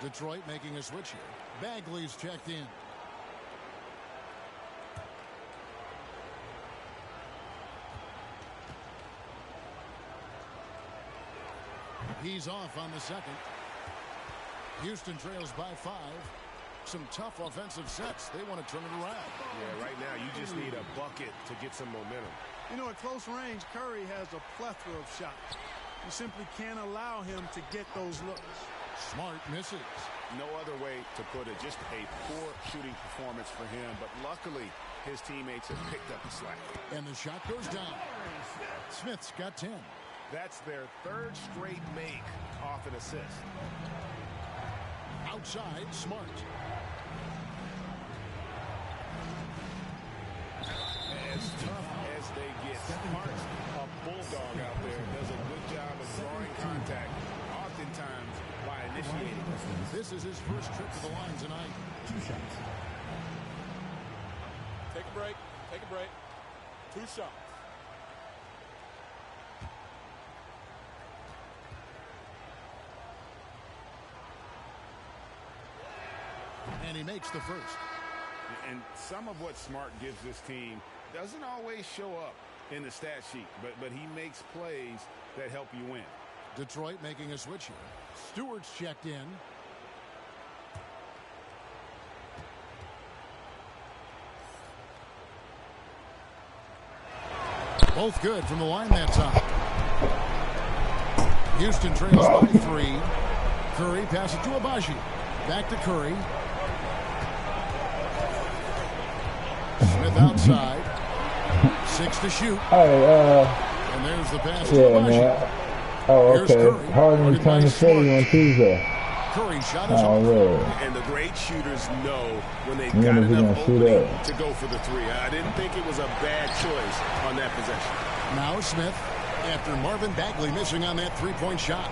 Detroit making a switch here. Bagley's checked in. He's off on the second. Houston trails by 5. Some tough offensive sets. They want to turn it around. Yeah, right now you just need a bucket to get some momentum. You know, at close range, Curry has a plethora of shots. You simply can't allow him to get those looks. Smart misses. No other way to put it. Just a poor shooting performance for him. But luckily, his teammates have picked up the slack. And the shot goes down. Smith's got 10. That's their 3rd straight make off an assist. Outside, Smart. As tough as they get, Smart's a bulldog out there. Does a good job of drawing contact, oftentimes by initiating. This is his first trip to the line tonight. 2 shots. Take a break. Take a break. 2 shots. And he makes the first. And some of what Smart gives this team doesn't always show up in the stat sheet, but he makes plays that help you win. Detroit making a switch here. Stewart's checked in. Both good from the line that time. Houston trails by 3. Curry passes to Abaji. Back to Curry. Smith outside. 6 to shoot. And there's the pass to Abaji. Oh, okay. Harden returned to Philly on Tuesday. Curry shot is off. And the great shooters know when they've got enough opening to go for the 3. I didn't think it was a bad choice on that possession. Now Smith, after Marvin Bagley missing on that 3-point shot.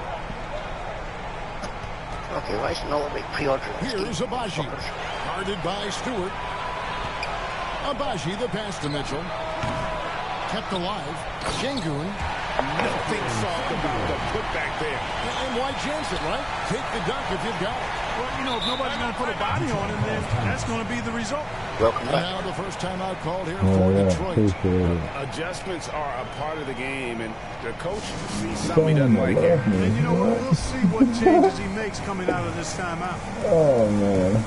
Okay, why isn't all the big pre-ordering? Here's Abaji. Guarded by Stewart. Abaji, the pass to Mitchell. Kept alive. Şengün. Nothing soft about the putback there. And why chance it, right? Take the dunk if you've got it. Well, you know, if nobody's going to put a body on him, then that's going to be the result. Welcome back. Now the first time out called here for Detroit. Adjustments are a part of the game, and the coach sees something he doesn't like here. And you know what? We'll see what changes he makes coming out of this timeout. Oh, man.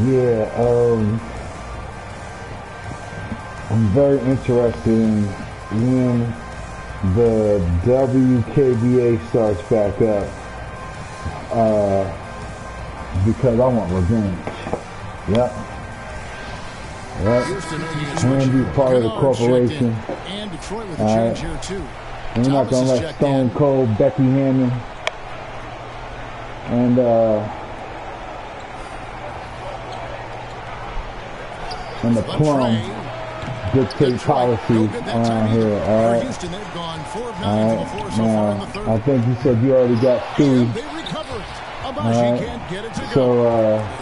Yeah, I'm very interested in when the WKBA starts back up, because I want revenge. Yep. And be part of the corporation. And Detroit with a change here too. And we're not going to let Stone Cold, Becky Hammond, And the plum dictate policy around here. All right. Now, I think you said you already got Stewie. So,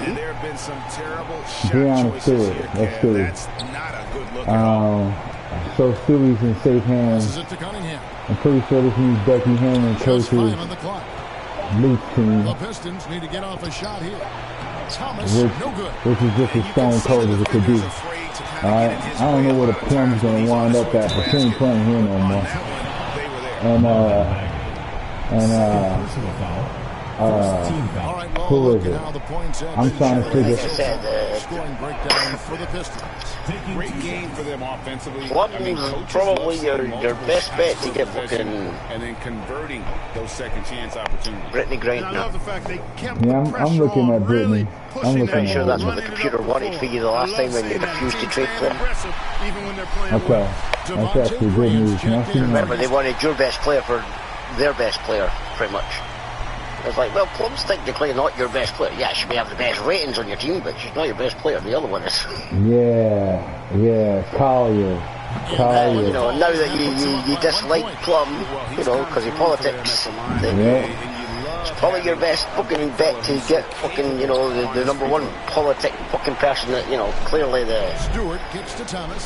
there have been some terrible shot choices here, let's do it. That's not a good look at all. So Stewie's in safe hands. I'm pretty sure this means Becky Hammond coaches Luke's team. The Pistons need to get off a shot here. Which is just as stone cold as it could be. Alright, I don't know where the plum's gonna wind up at, but she ain't playing here no more. Who is it? I'm trying to figure. Scoring breakdown for the Pistons. Great game for them offensively. Plum's probably your best bet to get fucking and then converting those second chance opportunities. Brittany Grant. Yeah, I'm looking at Brittany. I'm pretty sure that's what the computer wanted for you the last time when you refused to trade for them. Okay, that's actually good news. Remember, they wanted your best player for their best player, pretty much. It's like, well, Plum's technically not your best player. Yeah, she may have the best ratings on your team, but she's not your best player. The other one is. Yeah, Collier. You know, now that you dislike Plum, you know, because of politics, then it's probably your best fucking bet to get fucking, you know, the number one politic fucking person that, you know, clearly the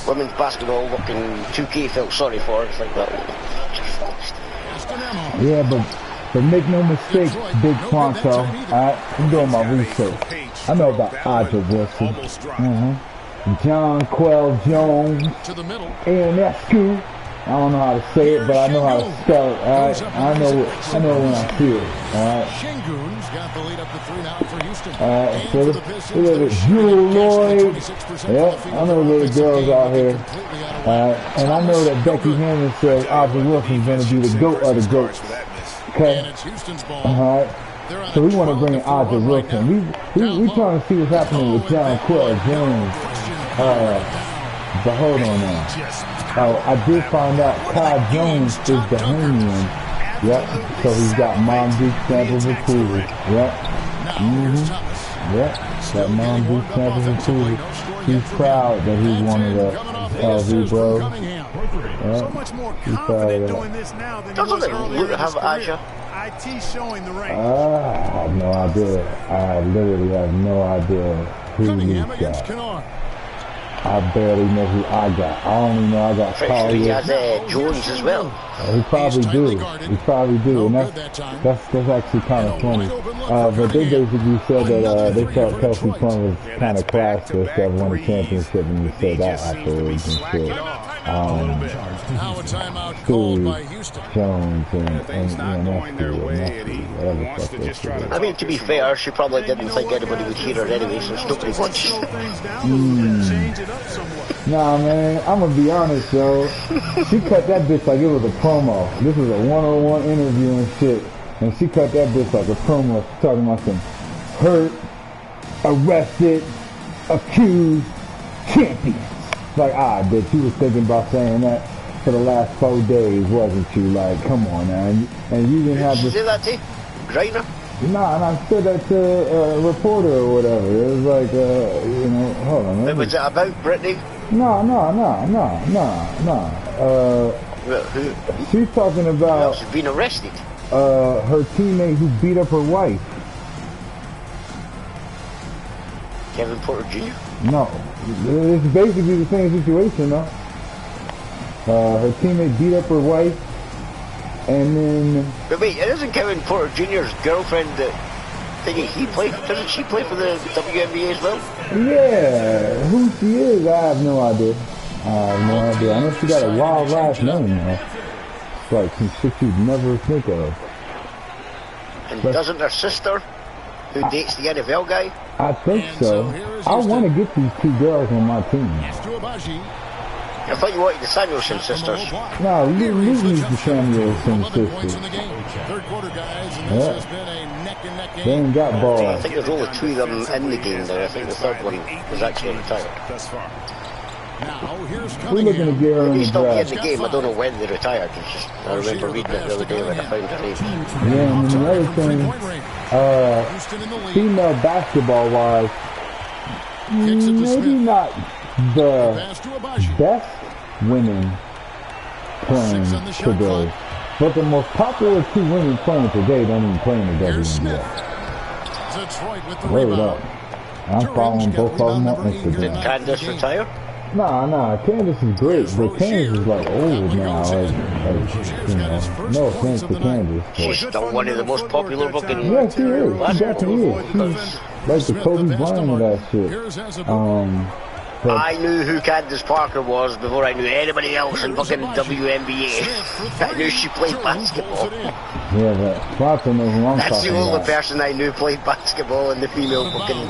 women's basketball fucking 2K felt sorry for. It's like that. Yeah, but make no mistake, Big Pronto, I'm doing my research. I know about Aja Wilson, John Quell Jones, AMSQ. I don't know how to say it, but I know how to spell it. Alright, I know when I see it. Alright. Shingun's got the lead up to 3 now for Houston. Alright, so look at Jewel Lloyd. Yep, I know little girls out here. Alright, and I know that Becky Hammond said Aja Wilson's going to be the GOAT of the GOATs. Okay. Alright. So we want to bring in Aja Wilson. We trying to see what's happening with John Quell Jones. But hold on now. I did find out Kai Jones is Bahamian. Yep. So he's got Mom Duke samples approval. Yep. Yep. Got Mom Duke samples approval. He's proud that he's one of the V-Bros. So much more confident doing this now than he was earlier in his career. IT showing the range. I have no idea. I literally have no idea who Luke got. I barely know who I got. I only know I got Collier. He has Jones as well. He probably do. He probably do. And that's actually kind of funny. But they basically said that they felt Kelsey Plum was kind of classless to have won the championship, and you said that afterwards and shit. Jones and I mean, to be fair, she probably didn't think anybody would hear her anyway, so nobody watched. Nah, man, I'm gonna be honest, yo. She cut that bitch like it was a promo. This was a one-on-one interview and shit, and she cut that bitch like a promo. She's talking about some hurt, arrested, accused, champions. Like, bitch, you was thinking about saying that for the last 4 days, wasn't you? Like, come on, man. And you didn't have this. Did you say that to Greiner? Nah, and I said that to a reporter or whatever. It was like, you know, hold on. Was it about Brittany? No. She's talking about... She's been arrested. Her teammate who beat up her wife. Kevin Porter Jr.? No. It's basically the same situation, though. Her teammate beat up her wife, and then... But wait, it isn't Kevin Porter Jr.'s girlfriend that... Doesn't she play for the WNBA as well? Yeah, who she is, I have no idea. I know she got a wild last name, though. It's like some shit you'd never think of. And doesn't her sister, who dates the NFL guy? I think so. I want to get these 2 girls on my team. I thought you wanted the Samuelson sisters. No, Luke needs the Samuelson sisters. Third quarter, guys, and this has been a neck-and-neck game. They ain't got balls. I think there's only 2 of them in the game there. I think the third one was actually retired. Thus far. We're looking to get her in the draft. In the game. I don't know when they retired. It's just, I remember reading it the other day when I found her name. Yeah, and the other thing, female basketball-wise, maybe not the best women playing today, but the most popular 2 women playing today don't even play in the WNBA. Word up. I'm following both of them on Instagram. Did Candace retire? Nah, Candace is great, but Candace is like old now. Like you know, no offense to Candace. She's still one of the most popular fucking. Yeah, she is. She definitely is. She's like the Kobe Bryant of that shit. I knew who Candace Parker was before I knew anybody else in fucking WNBA. I knew she played basketball. Yeah, but Flopper knows who I'm That's talking the only about. person I knew played basketball in the female fucking.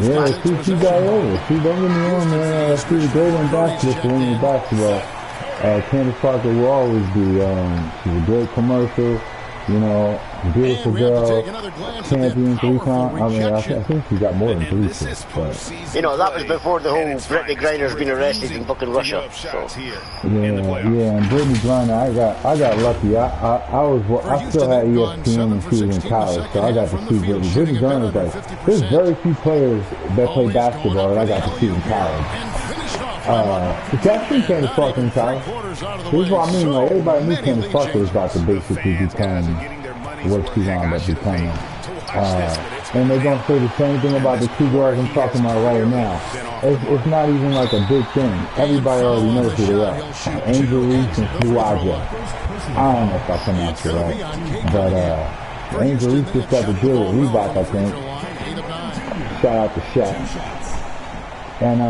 Yeah, she got over. She don't get me wrong, man. She was great in basketball for women's basketball. Candace Parker will always be. She's a great commercial. You know, beautiful girl, champion 3 times. I mean, I think she got more than 3 times. But You know, that was before the whole Brittany Griner's been arrested in fucking Russia. So. yeah, and Brittany Griner, I got lucky. I still had ESPN when she was in college, so I got to see Brittany. Brittany Griner, like, there's very few players that play basketball that I got to see in college. It's actually Candace Parker in college. Here's what I mean, like, everybody knew Candace Parker was about to basically become what she wound up becoming. And they're going to say the same thing about the 2 girls I'm talking about right now. It's not even like a big thing. Everybody already knows who they are. Angel Reese and Fluaja. I don't know if I pronounced it right. But Angel Reese just got the deal with Reebok, I think. Shout out to Shaq. And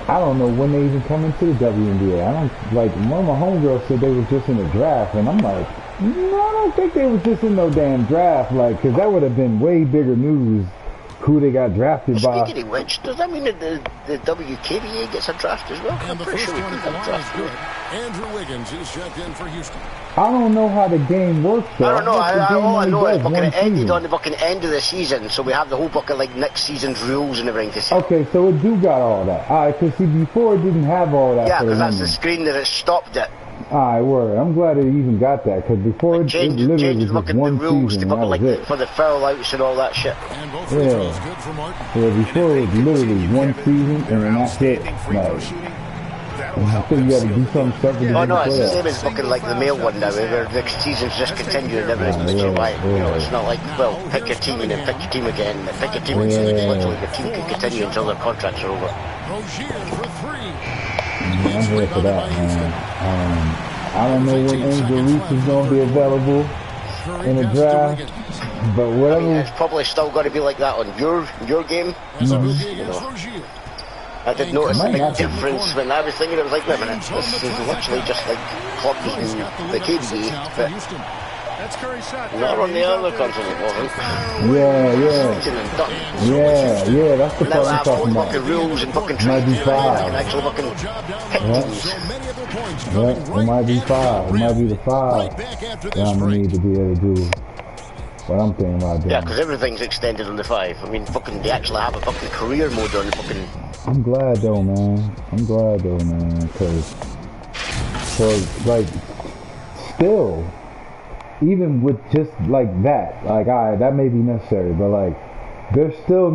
I don't know when they even come into the WNBA. I don't, like, one of my homegirls said they were just in the draft, and I'm like, no, I don't think they was just in no damn draft, like, because that would have been way bigger news who they got drafted by. Speaking of which, does that mean that the WKBA gets a draft as well? I'm pretty sure we could have drafted. Andrew Wiggins is checked in for Houston. I don't know how the game works, though. I don't know. All I know is fucking it ended season. on the fucking end of the season, so we have the whole fucking like next season's rules and everything to see. Okay, so it do got all that. Alright, because see, before it didn't have all that. Yeah, for the because that's women. the screen that it stopped it. Alright, word. I'm glad it even got that, because before it literally was just one season, that was it. For the foul outs and all that shit. Yeah, before it was literally one season, and then that's it. Like, I think you gotta do something separate. Oh no, it's the same as fucking like the male one now, where the season's just continuing and everything. You know, it's not like, well, pick your team and then pick your team again, and pick your team again. It's literally the team can continue until their contracts are over. I'm here for that, man. I don't know when Angel Reese is gonna be available in the draft, but whatever. I mean, it's probably still got to be like that on your game. You know. I did notice a big difference when I was thinking. It was like, wait a minute, this is literally just like hockey in the KBA, but not on the other continent, wasn't it? Yeah, that's the part I'm talking about. Fucking rules and fucking might be 5. and actual fucking teams. Yeah, it might be 5. It might be the 5 that I'm gonna need to be able to do what I'm thinking about doing. Yeah, because everything's extended on the 5. I mean, fucking, they actually have a fucking career mode on the fucking. I'm glad though, man. Because like, still, even with just like that, like, that may be necessary, but like, there's still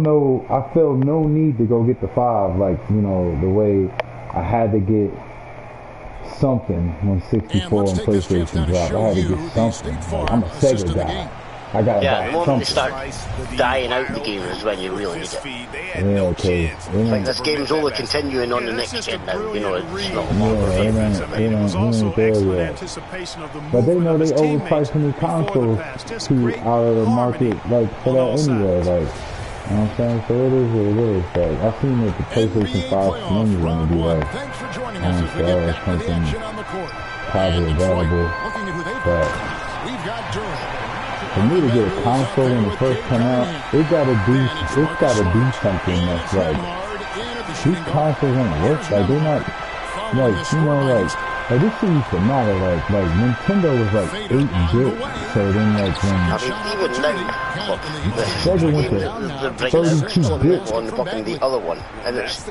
I feel no need to go get the 5, like, you know, the way I had to get something when 64 and PlayStation dropped. I had to get something. Like, I'm a Sega guy. I gotta buy the moment something. they start dying out the game is when you really need it. Yeah, okay. Like, this game's only continuing on the next gen now, you know, it's not a It ain't there yet. But they know they overpricing the consoles out of the market, like, for that anyway, like, you know what I'm saying? So it is what it is. Like, I've seen that the PlayStation 5 Slim is going to be like, something probably available, but for me to get a console when it first come out, it's gotta do something that's like, these consoles don't work, like, they're not, like, you know, like this shit used to matter, like Nintendo was like 8-bit, so then like when even now, Sega went to 32-bit on the fucking the other one, and there's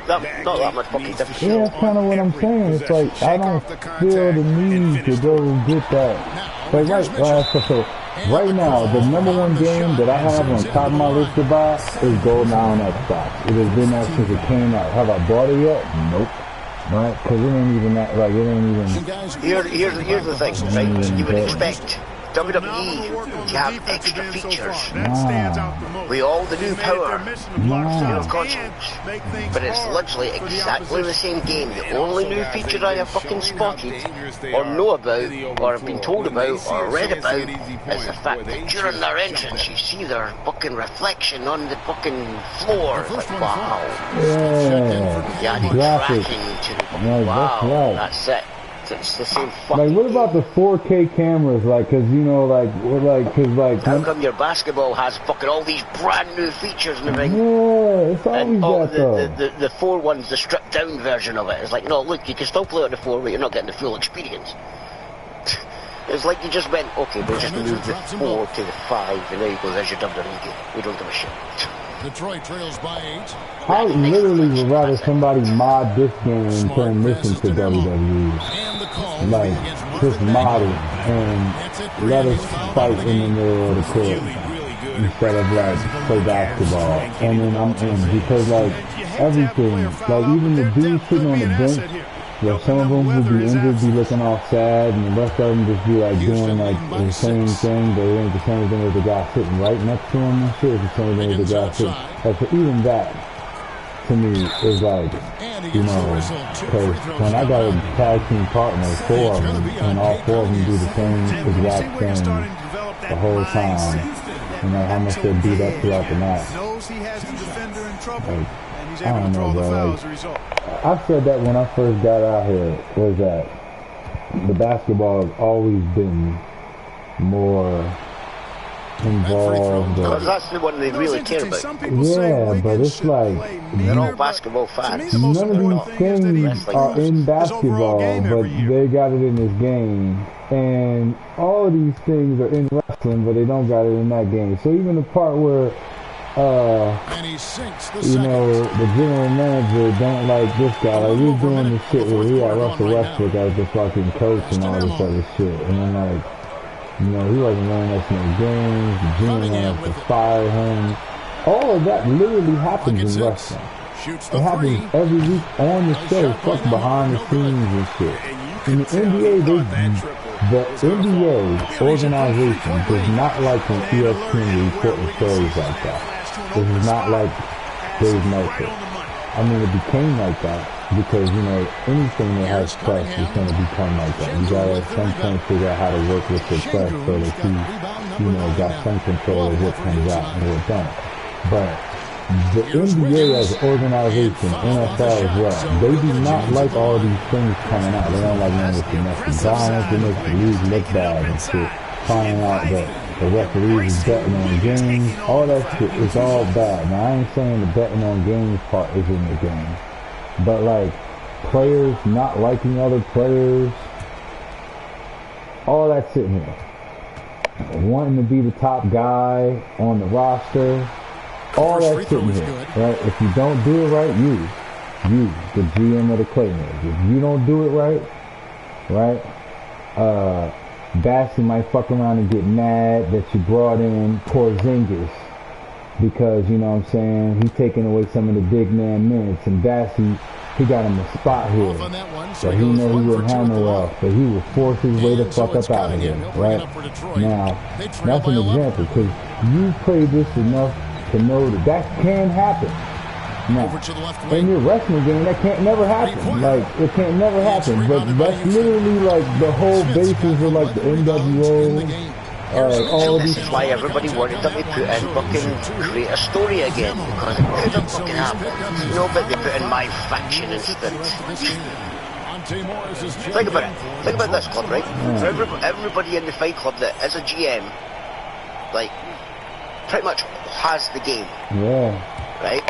not that much fucking difference. Yeah, that's kind of what I'm saying. It's like, I don't feel the need to go get that Like right now, the #1 game that I have on top of my list to buy is GoldenEye on Xbox. It has been out since it came out. Have I bought it yet? Nope. Right? Because it ain't even that, like, it ain't even... Here's the thing, right? You would expect WWE to have extra features with all the new power of consoles, but it's literally exactly the same game. The only new feature I have fucking spotted or know about or have been told about or read about is the fact that during their entrance you see their fucking reflection on the fucking floor. It's like, wow. Yeah. Adding tracking to wow, that's it. It's the same fucking like, what about the 4K cameras? Like, cause you know, how come your basketball has fucking all these brand new features and everything? Yeah, it's always that though. The 4 one's the stripped down version of it. It's like, no, look, you can still play on the 4, but you're not getting the full experience. It's like you just went, okay, we'll just move the 4 to the 5, and there you go, there's your WWE game. We don't give a shit. Detroit trails by 8. I literally would rather somebody mod this game and turn this into WWE. Like, just mod it and let us fight in the middle of the court instead of like play basketball. And then I'm in because like everything, like even the dudes sitting on the bench, like some of them would be injured, be looking all sad, and the rest of them just be like doing like the same thing, but it ain't the same thing as the guy sitting right next to him and shit. It's the same thing as the guy sitting. Like, so even that to me is like, you know, because when I got a tag team partner, 4 of them, and all 4 of them do the same exact thing the whole time, and like how much they beat up throughout the match. Like, I don't know, bro. Like, I said that when I first got out here, was that the basketball has always been more involved. Because that's the one they really care about. Yeah, but it's like... They're all basketball fans. None of these things are in basketball, but they got it in this game. And all of these things are in wrestling, but they don't got it in that game. So even the part where... you know, the general manager don't like this guy. Like, we're doing this shit where we got Russell Westbrook as the fucking coach and all this other shit. And then, like, you know, he wasn't running us no games. The GM wanted to fire him. All of that literally happens in wrestling. It happens every week on the show, fuck behind the scenes and shit. In the NBA, the NBA organization does not like when ESPN reporting stories like that. This is not like Dave Meltzer. I mean, it became like that because, you know, anything that has press is going to become like that. You got to at some point figure out how to work with your press so that you know, got some control of what comes out and what don't. But the NBA as an organization, NFL as well, they do not like all these things coming out. They don't like when it's domestic violence, they make the league look bad and shit. Finding out that the referees is betting on games, all that shit is all bad. Now, I ain't saying the betting on games part is in the game, but like players not liking other players, all that shit here. Wanting to be the top guy on the roster, all that shit here. Right? If you don't do it right, you, the GM of the Claymores, if you don't do it right, Bassey might fuck around and get mad that you brought in Porzingis because, you know what I'm saying, he's taking away some of the big man minutes, and Bassey, he got him a spot here that he know he wouldn't have no else, but he will force his way the fuck up out of here, right? Now, that's an example, because you played this enough to know that that can happen. Now, in your wrestling game, that can't never happen. Like, it can't never happen. But that's literally like the whole basis of like the NWO. All of these. This is why everybody wanted them to put in fucking create a story again, because it couldn't fucking happen. No, but they put in my faction instead. Think about it. Think about this club, right? For everybody in the Fight Club that is a GM, like, pretty much has the game. Yeah. Right?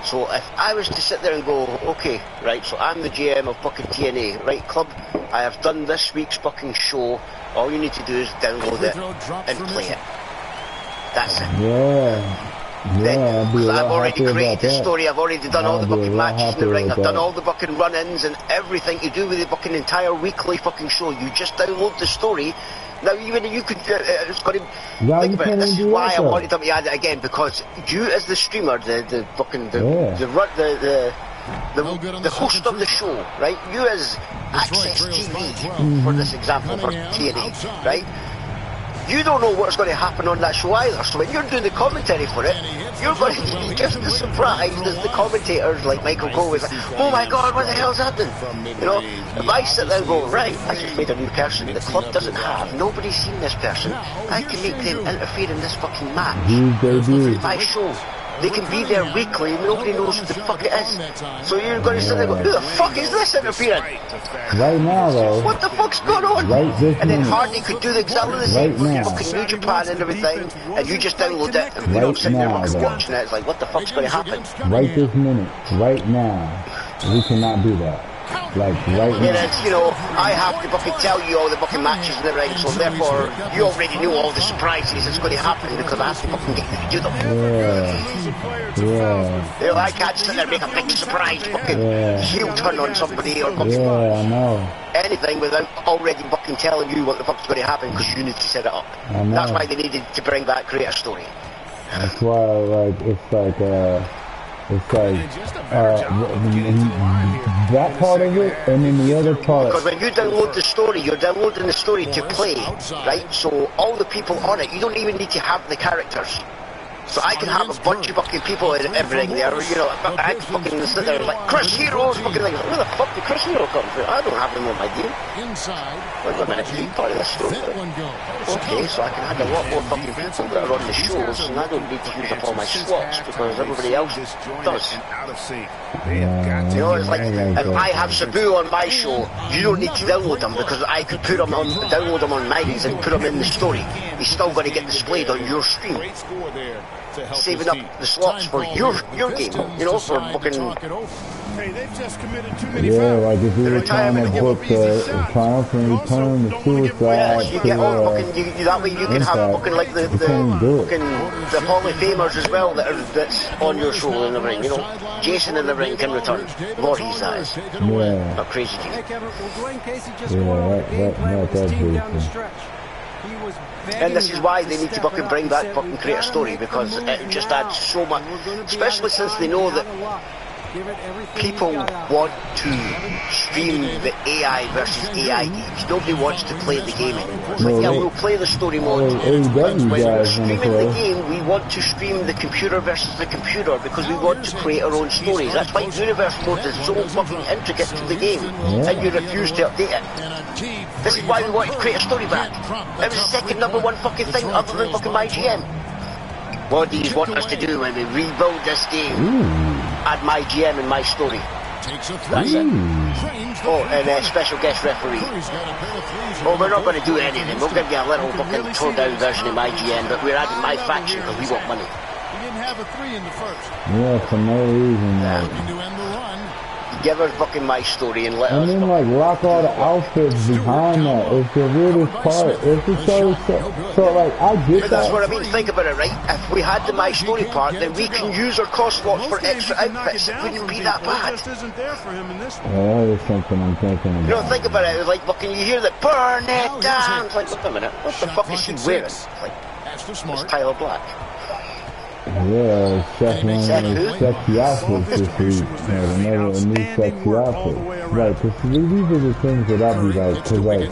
So if I was to sit there and go, okay, right, so I'm the GM of fucking TNA, right, club, I have done this week's fucking show, all you need to do is download it and play it. That's it. Yeah. Because I've already created the story, I've already done all the fucking matches in the ring, I've done all the fucking run-ins and everything to do with the fucking entire weekly fucking show. You just download the story, Now, even you could, it's got to Yeah, think you about it. can't This is even do why that, I though. wanted them to add it again, because you, as the streamer, the host of the show, right? You as Access TV, for this example, for TNA, right? You don't know what's going to happen on that show either. So when you're doing the commentary for it, you're going to be just as surprised as the commentators like Michael Cole is like, oh my God, what the hell's happening? You know, if I sit there and go, right, I just made a new person the club doesn't have. Nobody's seen this person. I can make them interfere in this fucking match. It's my show. They can be there weekly and nobody knows who the fuck it is. So you're going to sit there and go, who the fuck is this interfering? Right now, though. What the fuck's going on? Right this and then minute. Hardy could do exactly the same Right with now. fucking New Japan and everything, and you just download it and you're Right sitting there now, fucking though. watching it. It's like, what the fuck's going to happen? Right this minute. Right now. We cannot do that. Like, right now. Whereas, you know, I have to fucking tell you all the fucking matches in the ring, so therefore, you already know all the surprises that's going to happen because I have to fucking get you to do them. Yeah. You know, I can't sit there and make a big surprise fucking heel turn on somebody or fucking I know. anything without already fucking telling you what the fuck's going to happen because you need to set it up. I know. That's why they needed to bring back Creator Story. That's why, like, it's like that part of it, and then the other part. Because when you download the story, you're downloading the story to play, right? So all the people on it, you don't even need to have the characters. So I can have a bunch of fucking people and everything there, you know, I can fucking sit there like, Chris Hero's fucking like, where the fuck did Chris Hero come from? I don't have him on my game. Wait a minute, he's part of this story. Okay, so I can have a lot more fucking people that are on the shows, and I don't need to use up all my slots because everybody else does. You know, it's like, if I have Sabu on my show, you don't need to download them because I could put them on, download them on mine and put them in the story. He's still going to get displayed on your stream. Saving up the slots for your game, you know, for fucking. Hey, they've just committed too many Yeah, like if we were trying to book the Triumphant Return, the Suicide, you get all fucking, that way you can have fucking like the Hall of Famers as well that's on your show in the ring, you know. Jason in the ring can return. Voorhees, that is. Yeah. Not crazy. And this is why they need to fucking bring back fucking Creator Story, because it just adds so much, especially since they know that people want to stream the AI versus AI games. Nobody wants to play the game anymore. It's like, yeah, we'll play the story mode. When we're streaming the game, we want to stream the computer versus the computer because we want to create our own stories. That's why universe mode is so fucking intricate to the game, and you refuse to update it. This is why we want to create a story back. It was the second #1 fucking thing other than fucking my GM. What do you want us to do when we rebuild this game? Add my GM and my story. That's it. Oh, and a special guest referee. Oh, we're not going to do anything. We'll give you a little fucking tore-down version of my GM, but we're adding my faction because we want money. He didn't have a 3 in the first. Yeah, for no reason. Like. Give us fucking my story and let us. And then like rock all the outfits behind that. It's the weirdest part. It's just so like I get but that. that's what I mean. Think about it, right? If we had the my story part, then we can use our cost slots for extra outfits. It wouldn't be that bad. Yeah, that is something I'm thinking about. You know, think about it. It's like fucking you hear the burn it down. It's like, wait a minute, what the fuck is he wearing? It's like, it's Tyler Black. Yeah, Chef one of those sexy outfits this week. A new sexy outfit. Right, cause these are the things that I be like, cause like,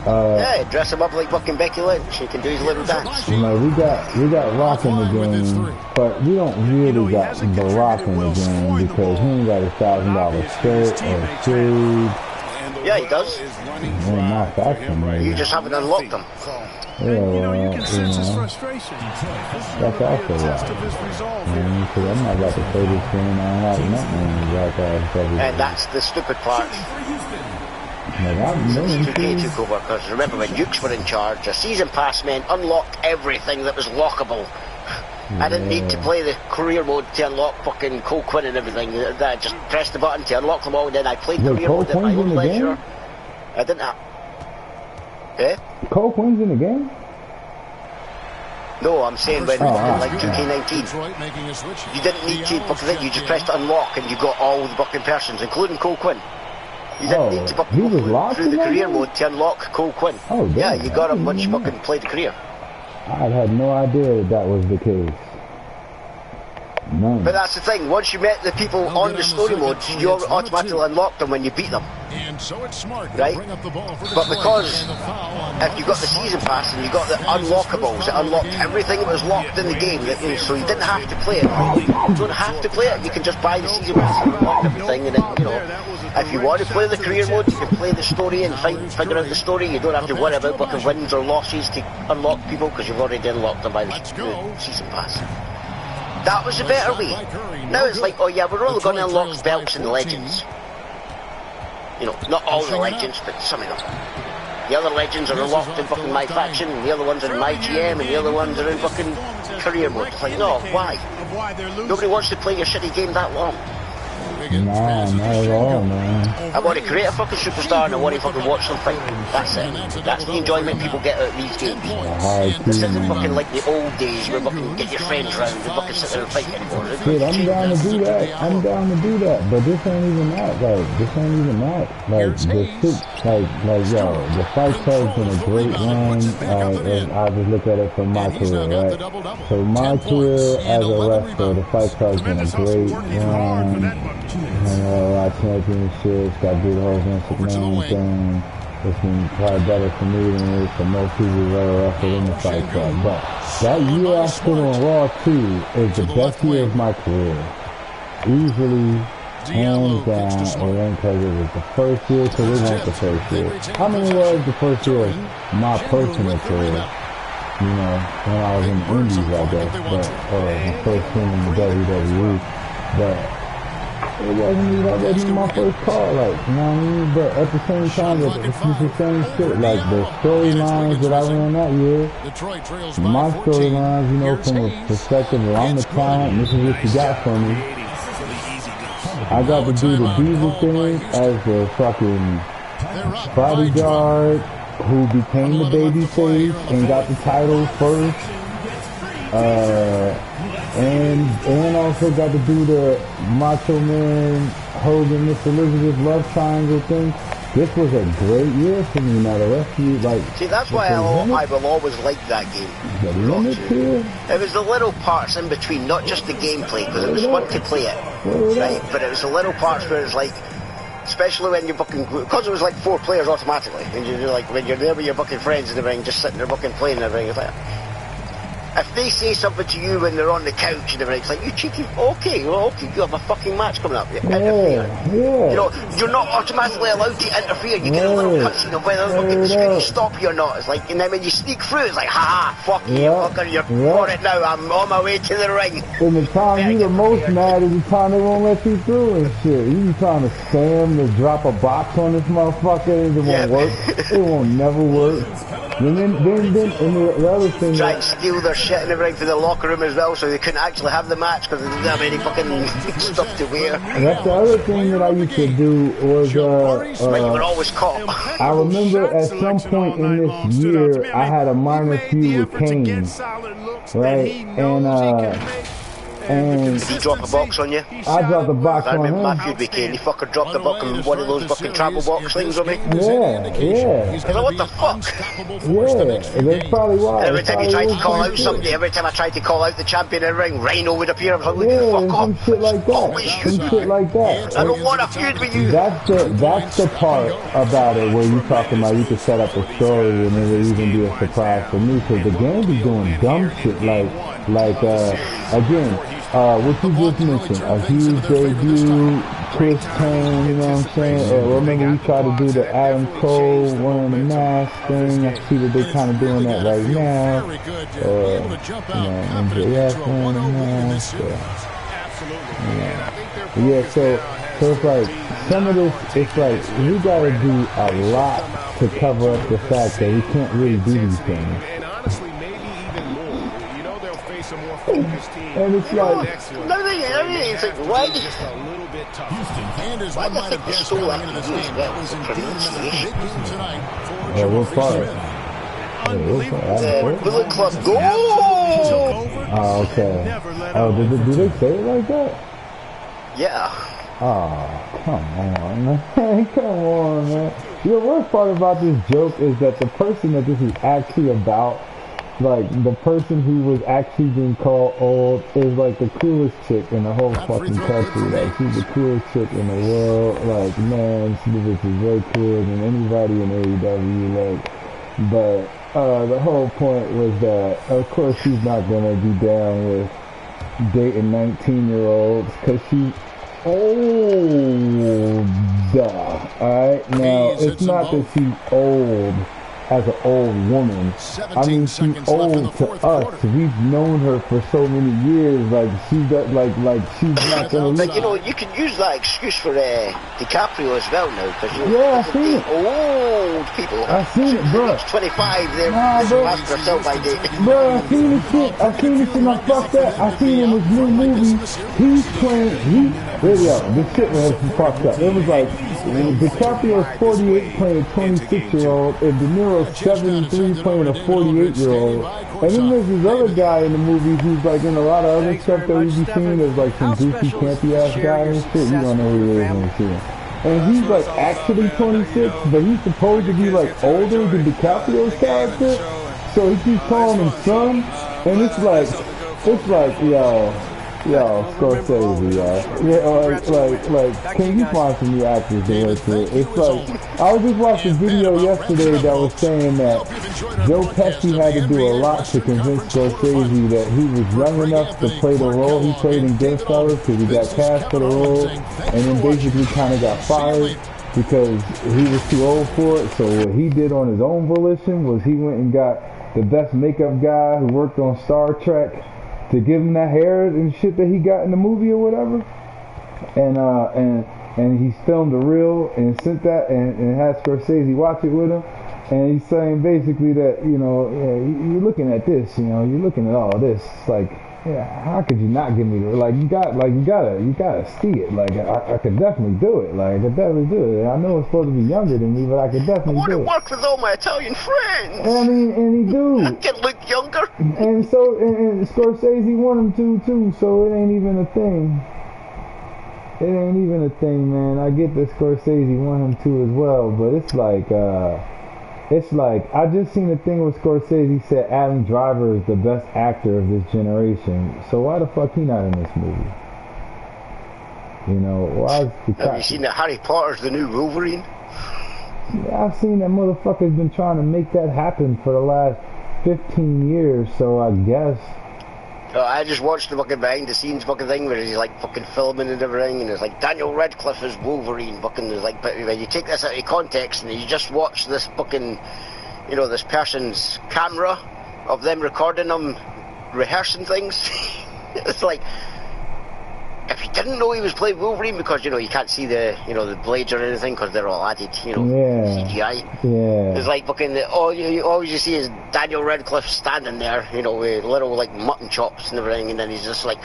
yeah, dress him up like fucking Becky Lynch. He can do his little dance. You know, we got Rock in the game, but we don't really got the Rock in the game because he ain't got $1,000 shirt or shoes. Yeah, he does. Not faction, man. You just haven't unlocked them. Yeah, well, you can sense his frustration. That's also right. Because I'm not about to play this game. I don't have nothing. And that's the stupid part. Since 2K took over, because remember when Dukes were in charge, a season pass meant unlocked everything that was lockable. I didn't need to play the career mode to unlock fucking Cole Quinn and everything. I just pressed the button to unlock them all, and then I played career mode at my own pleasure. I didn't have... Eh? Cole Quinn's in the game? No, I'm saying when like 2K19, you didn't need to fucking thing, you just pressed unlock and you got all the fucking persons, including Cole Quinn. You didn't need to fucking he was go locked through the in career that mode to unlock Cole Quinn. Oh, damn. Yeah, you got him once you fucking played the career. I had no idea that was the case. None. But that's the thing, once you met the people on the story mode, you automatically unlocked them when you beat them. And so it's smart, right? Bring up the ball for but because if you got the season pass and you got the unlockables, it unlocked everything that was locked in the game, so you didn't have to play it. You don't have to play it, you can just buy the season pass and unlock everything, and then, you know, if you want to play the career mode, you can play the story and figure out the story. You don't have to worry about booking wins or losses to unlock people, because you've already unlocked them by the season pass. That was a better way. Now it's like, oh yeah, we're only going to unlock belts and legends. You know, not all the legends, but some of them. The other legends are unlocked in fucking my faction, and the other ones are in my GM, and the other ones are in fucking career mode. It's like, no, why? Nobody wants to play your shitty game that long. Nah, not at all, man. I want to create a fucking superstar and I want to fucking watch them fight. That's it. That's the enjoyment people get out of these games. This isn't fucking like the old days where fucking get your friends round and fucking sit there and fight anymore. Dude, I'm down to do that. I'm down to do that. But this ain't even that. Like, this ain't even that. Like, yo, the Fight Club's been a great run. And I just look at it from my career, right? So my career as a wrestler, the Fight Club's been a great run. A lot of championships, got to do the whole Vince McMahon thing. It's been probably better for me than it is for most people who ever wrestled in the Fight Club. But that year I stood on Raw 2 is the best year of my career. Easily, hands down, it ain't because it was the first year, because it wasn't the first year. I mean, it was the first year of my personal career. You know, when I was in the Indies, I guess, but, my first team in the WWE. But it wasn't my first call, like, you know what I mean? But at the same time, it's the same shit. Like, the storylines that I ran that year, my storylines, you know, from a perspective of I'm the talent, and this is what you got from me. I got to do the Diesel thing as the fucking bodyguard who became the babyface and got the title first. And also got to do the Macho Man Hogan Miss Elizabeth love triangle thing. This was a great year for me. Now the rest of you, like, see, that's why I will always like that game. It was the little parts in between, not just the gameplay, because it was fun to play it, right? But it was the little parts where it's like, especially when you're fucking, because it was like 4 players automatically, and you're like, when you're there with your fucking friends in the ring, just sitting there fucking playing in the ring, it's like, if they say something to you when they're on the couch and everything, it's like, you cheeky, okay, you have a fucking match coming up, you interfere. You know, you're not automatically allowed to interfere, you get a little cutscene of whether the screen stop you or not. It's like, and then when you sneak through, it's like, ha, fuck you, fucker, you're for it now, I'm on my way to the ring. And the time you the most mad is the time they won't let you through and shit. You be trying to spam to drop a box on this motherfucker and it won't work. It won't never work. And then the other thing, try and steal their shit and everything for the locker room as well, so they couldn't actually have the match because they didn't have any fucking stuff to wear. And that's the other thing that I used to do was, you were always caught. I remember at some point in this year, I had a minor feud with Kane, right? And he dropped a box on you? I dropped a box on him. I remember my feud with Kane. He fucking dropped a box on one of those fucking travel box things on me. Yeah. I was like, what the fuck? Yeah, that's probably why. And every time you tried to call out somebody, every time I tried to call out the champion in the ring, Rhino would appear. I was like, fuck off. Some shit like that. Some shit like that. I don't want a feud with you. That's the part about it where you talking about you could set up a story and it would even be a surprise for me, because the game be doing dumb shit again, what you just mentioned, a huge debut, Chris Kane, you know what I'm saying? Remember we tried to do the Adam Cole wearing the mask thing. I see that they're kind of doing that right now. MJF wearing the mask. So it's like, some of this, it's like, we gotta do a lot to cover up the fact that we can't really do these things. And it's like, it's like, why do you think they stole that from you as well? It's a pronunciation. What part? Bullet Club, go! Oh, okay. Oh, do they say it like that? Yeah. Oh, come on, man. Come on, man. The worst part about this joke is that the person that this is actually about, like, the person who was actually being called old is, like, the coolest chick in the whole fucking country. Like, she's the coolest chick in the world. Like, man, this is way cooler than anybody in AEW. Like, but the whole point was that, of course, she's not going to be down with dating 19-year-olds because she's old. Alright, now, it's not that she's old as an old woman. I mean, she's old to us. We've known her for so many years. Like she's she's not gonna. But you know, you can use that excuse for DiCaprio as well now, because I seen it. Old people. I seen it, bro. 25, they're last for sell by date. Bro, I seen this shit. And I fucked that. I seen in this new movie. He's playing. This shit was fucked up. It was like DiCaprio's 48 playing a 26-year-old, and De Niro's 73 playing a 48-year-old. And then there's this other guy in the movie who's like in a lot of other stuff that we've seen. There's like some goofy, campy ass guy and shit. You don't know who he is when you see him. And he's like actually 26, but he's supposed to be like older than DiCaprio's character. So he keeps calling him son, and it's like, yo, Scorsese, like, can you find some new actors to work with? It's like, I was just watching a video yesterday that was saying that Joe Pesci had to do a lot to convince Scorsese that he was young enough to play the role he played in Goodfellas because he got cast for the role, and then basically kind of got fired because he was too old for it. So what he did on his own volition was he went and got the best makeup guy who worked on Star Trek to give him that hair and shit that he got in the movie or whatever, and he filmed a reel and sent that and had Scorsese watch it with him, and he's saying basically that, you know, you're looking at this, you know, you're looking at all this, like, yeah, how could you not give me the, like, you gotta see it, like, I could definitely do it, like, I could definitely do it. I know it's supposed to be younger than me, but I could definitely do it. I want to work with all my Italian friends. I mean, and he do. I can look younger. And so, and Scorsese want him to too, so it ain't even a thing. It ain't even a thing, man. I get that Scorsese want him to as well, but it's like, I just seen a thing where Scorsese said Adam Driver is the best actor of this generation. So why the fuck he not in this movie? You know, why is Have you seen that Harry Potter's the new Wolverine? Yeah, I've seen that motherfucker's been trying to make that happen for the last 15 years, so I guess. I just watched the fucking behind the scenes fucking thing where he's like fucking filming and everything, and it's like Daniel Radcliffe is Wolverine fucking, is like, but when you take this out of context and you just watch this fucking, you know, this person's camera of them recording them rehearsing things, it's like, if you didn't know he was playing Wolverine, because, you know, you can't see the, you know, the blades or anything because they're all added, you know, CGI. Yeah. It's like fucking, all you see is Daniel Radcliffe standing there, you know, with little, like, mutton chops and everything, and then he's just like,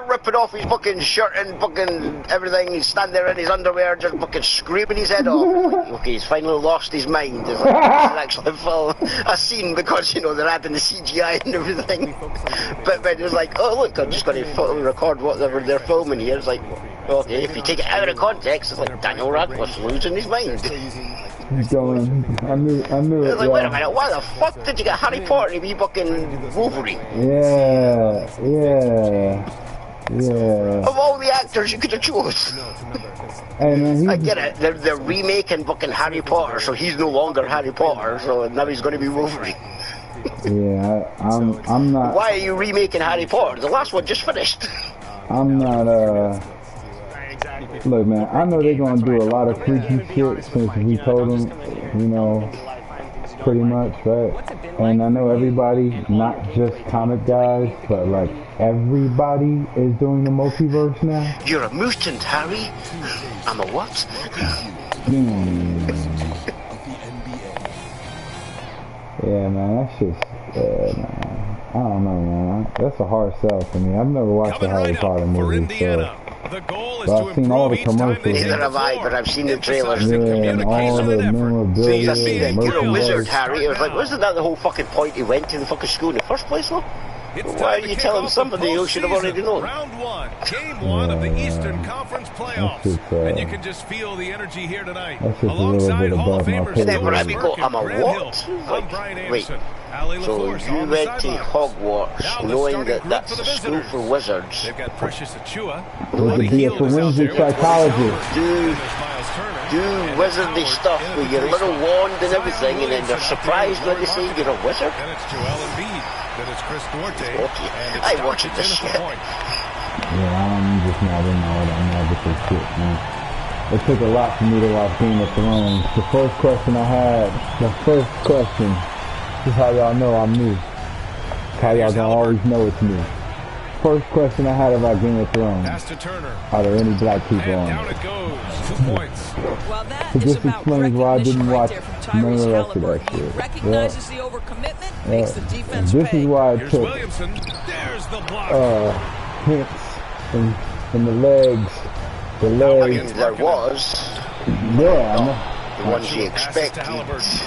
ripping off his fucking shirt and fucking everything. He's standing there in his underwear just fucking screaming his head off. Like, okay, he's finally lost his mind. It's like, this is actually a scene because, you know, they're adding the CGI and everything. But when it's like, oh, look, I'm just going to record whatever they're filming here. It's like, okay, if you take it out of context, it's like Daniel Radcliffe's losing his mind. He's going, I knew it. It's like, wait a minute, why the fuck did you get Harry Potter to be fucking Wolverine? Yeah. Of all the actors you could have chose. Hey, man, I get it, they're remaking fucking Harry Potter, so he's no longer Harry Potter, so now he's going to be Wolverine. Yeah, I'm not. Why are you remaking Harry Potter? The last one just finished. I'm not, look, man, I know they're gonna do a lot of freaky shit since we told them, you know, pretty much, right? And I know everybody, not just comic guys, but like everybody is doing the multiverse now. You're a mutant, Harry. I'm a what? Yeah, man, that's just, man, I don't know, man. That's a hard sell for me. I've never watched a Harry Potter movie, so. But I've seen all the commercials. Neither have I, but I've seen the trailers. Yeah, and all the memorabilia. You're a wizard, Harry. It was like, wasn't that the whole fucking point he went to the fucking school in the first place, though? Why are you telling somebody who should have already known? Round 1, Game 1 of the Eastern Conference playoffs. And you can just feel the energy here tonight. Alongside Hall of Famers George Burke and Grant Hill. I'm Brian Anderson. So you went to Hogwarts knowing that that's a school for wizards. They've got Precious Achua. To be a forensic psychologist. Do wizardy stuff with your little wand and everything, and then they're surprised when they say you're a wizard. And it's Joel Embiid. Then it's Chris Duarte. I watched this shit. Yeah, I'm just not in all that magical shit, man. It took a lot for me to watch Game of Thrones. The first question I had, this is how y'all know I'm new. How y'all gonna always know it's me. First question I had about Game of Thrones. Are there any black people on it? Down it goes. 2 points. Well, that So is this about explains why I didn't watch recognition none of the rest of Halliburton. that He shit. recognizes the overcommitment, Yeah. makes the defense This pay. is why I Here's took Williamson. There's the block. hints from the legs. The legs. There was. Yeah, I know. The ones you expect to see,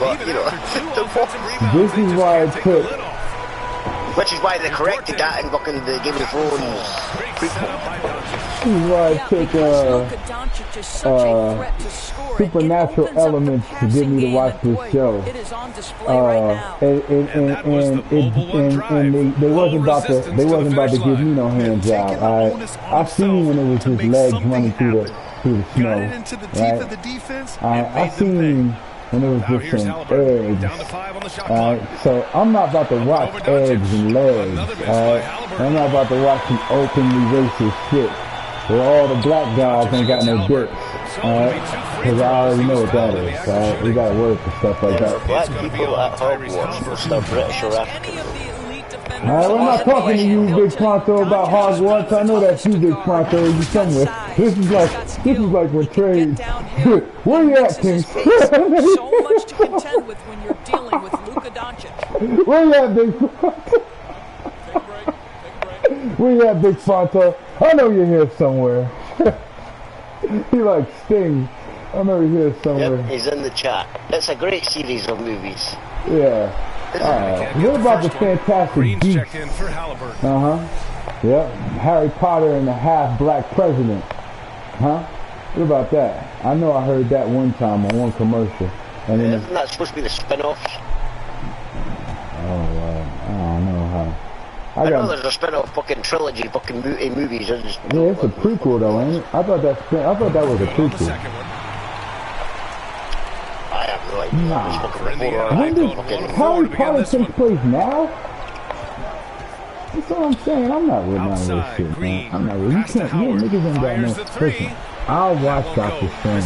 but you know. This is why I took. Which is why they corrected that in fucking the Game of Thrones prequel. This is why I took supernatural elements to get me to watch this show. And they wasn't about to give me no hand job. I seen when it was his legs running through the snow. Right? I seen when it was just some eggs. So I'm not about to watch eggs and legs. I'm not about to watch some openly racist shit where all the black guys ain't got no dicks. Because I already know what that is. We gotta work for stuff like that. Black people at Hogwarts were still British or African. We're not talking to you, Big Pronto, about Hogwarts. I know that's you, Big Pronto. You somewhere. This is like when Trey. Where you at, King? So much to contend with when you're dealing with Luka Doncic. Where you at, Big Pronto? Where you at, Big Pronto? I know you're here somewhere. He like Sting. I know you're here somewhere. Yep, he's in the chat. It's a great series of movies. Yeah. What about the Fantastic Beasts? Yep. Harry Potter and the half-black president. Huh? What about that? I know I heard that one time on one commercial. And then Isn't that supposed to be the spin-offs? I don't know how. I know there's a spin-off fucking trilogy, fucking movies. Yeah, it's a prequel though, ain't it? I thought that was a prequel. I have no idea. When did Harry Potter take place now? That's what I'm saying. I'm not with none of this shit, man. I'm not with. You niggas ain't got no. Listen, I'll watch Doctor Strange.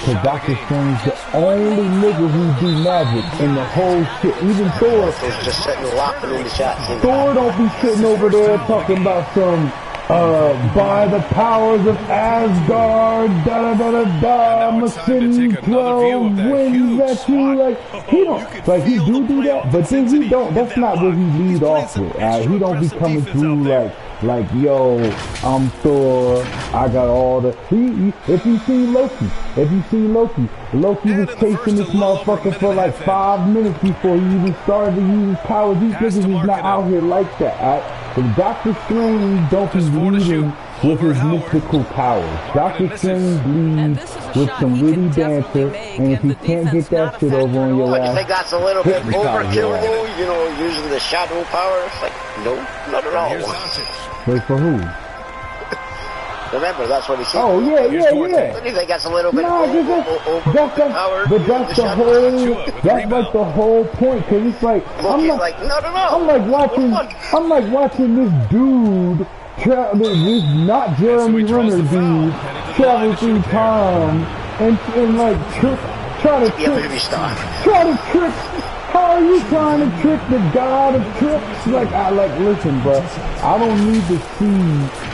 Cause Doctor Strange the only nigga who do magic in the whole shit. Even Thor. Just sitting laughing in the chat. Thor don't be sitting over there talking about some by the powers of Asgard, da-da-da-da-da, I'ma send 12 winds at you, like, he don't, like, he do that, but then he don't, that's not what he lead off with, he don't be coming through like, yo, I'm Thor, I got all the, if you seen Loki, Loki was chasing this motherfucker for like 5 minutes before he even started to use his powers. These niggas is not out here like that, But Doctor Strange don't be leading with his mystical powers. Doctor Strange leads with some witty banter, and if you can't get that shit over on your ass, I think that's a little bit overkill, though, you know, using the shadow power. It's like, no, not at all. Wait, for who? Remember, that's what he said. Oh, yeah. Do you think that's a little bit overpowered? But that's the whole, that's like the whole point, cause it's like, I'm like watching this dude, this not Jeremy Renner dude, travel through time, and like, try to trick, how are you trying to trick the god of tricks? Like, listen, bro, I don't need to see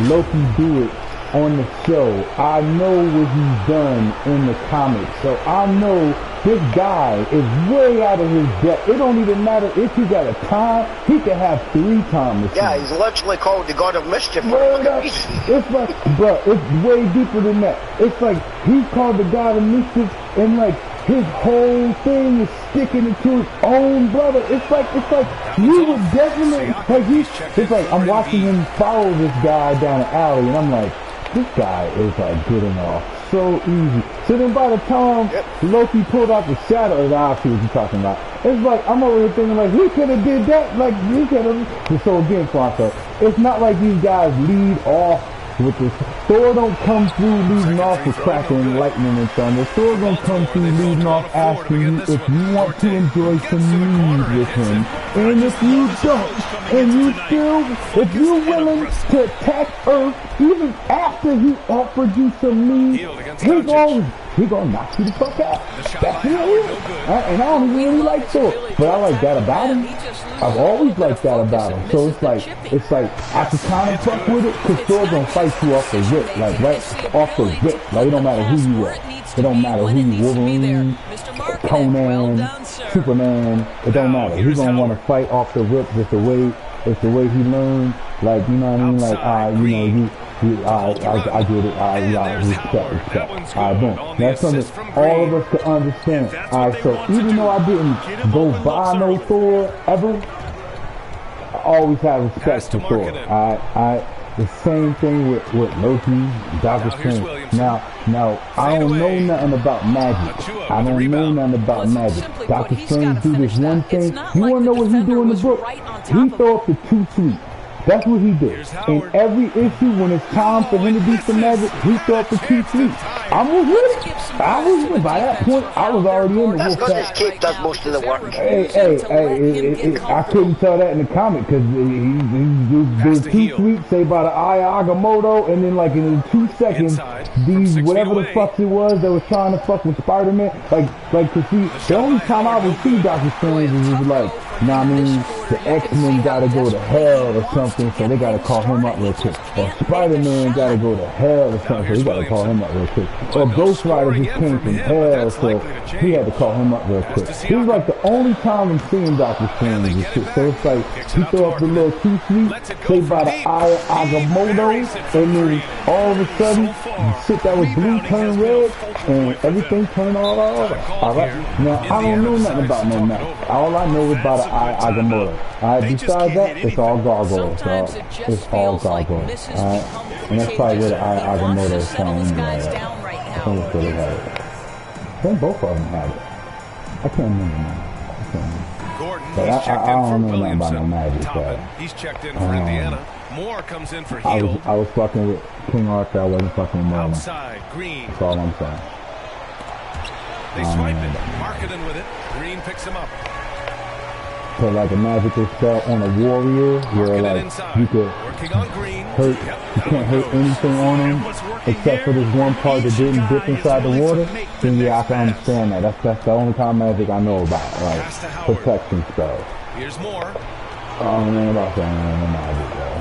Loki do it on the show. I know what he's done in the comics, so I know this guy is way out of his depth. It don't even matter if he got a time, he can have 3 times. Yeah, he's literally called the god of mischief for a reason. It's like, bro, it's way deeper than that. It's like, he's called the god of mischief, and like, his whole thing is sticking it to his own brother. It's like you would definitely it's like I'm watching him follow this guy down the alley, and I'm like, this guy is like getting off so easy. So then by the time Loki pulled out the shadow, I see what you're talking about. It's like I'm over here thinking like he could have did that, like he could have. So again, Franco, it's not like these guys lead off with this. Thor don't come through leading off with cracking lightning and thunder. Thor don't come through leading off asking you if you want to enjoy some mead with him. And if you don't, and you still, if you're willing to attack Earth even after he offered you some mead, he gonna knock you the fuck out. That's who it is. And I don't really like Thor, but I like that about him. I've always liked that about him. So it's like I can kind of fuck with it because Thor gonna fight you off the rip, like right off the rip. Like it don't matter who you are. It don't matter who you Wolverine, Conan, Superman. It don't matter. He's gonna want to fight off the rip. It's the way he learned. Like you know what I mean? Like I get it. Respect. Boom. That's something all of us can understand. So even though I didn't go buy no Thor ever, I always have respect for Thor. The same thing with Loki, Doctor Strange. Now, I don't know nothing about magic. I don't know nothing about magic. Doctor Strange do this one thing. You wanna know what he do in the book? He throw up the 2 sweet. That's what he did. In every issue, when it's time for him to do some magic, he throw up the 2 sweet. I was with it. By that point, I was already in the That's because his cape does most of the work. I couldn't tell that in the comic because the 2 sweets say by the Eye of Agamotto, and then like in 2 seconds, these whatever the fuck it was that was trying to fuck with Spider-Man, like to see the only time I would see Doctor Strange is like, nah, I mean the X-Men gotta go to hell or something, so they gotta call him up real quick. Or Spider-Man gotta go to hell or something, so they gotta call him up real quick. Or Ghost Rider just came from hell, so he had to call him up real quick. He was like the only time I'm seeing Doctor Strange and shit. So it's like he throw up the little 2 sweet, say by the Eye of Agamotto, and then all of a sudden shit that was blue turn red, and everything turned all over. Alright? Now I don't know nothing about no magic. All I know is by the Eye of Agamotto. Besides that, it's all gargoyles, dog. It's all gargoyles. Alright? And that's probably where the Eye of Agamotto is from anyway. I think that's where they had it. I think both of them had it. I can't remember now. But I don't know nothing about no magic. He's checked in for Indiana. Moore comes in for I was fucking with King Arthur. I wasn't fucking with Merlin. Outside, Green. That's all I'm saying. They swipe it. Marketing with it. Green picks him up. So like a magical spell on a warrior where like you could hurt, you can't hurt anything on him except for this one part that didn't dip inside the water, then yeah, I can understand that. That's the only kind of magic I know about, like protection spells. Here's more. I don't know about that magic though.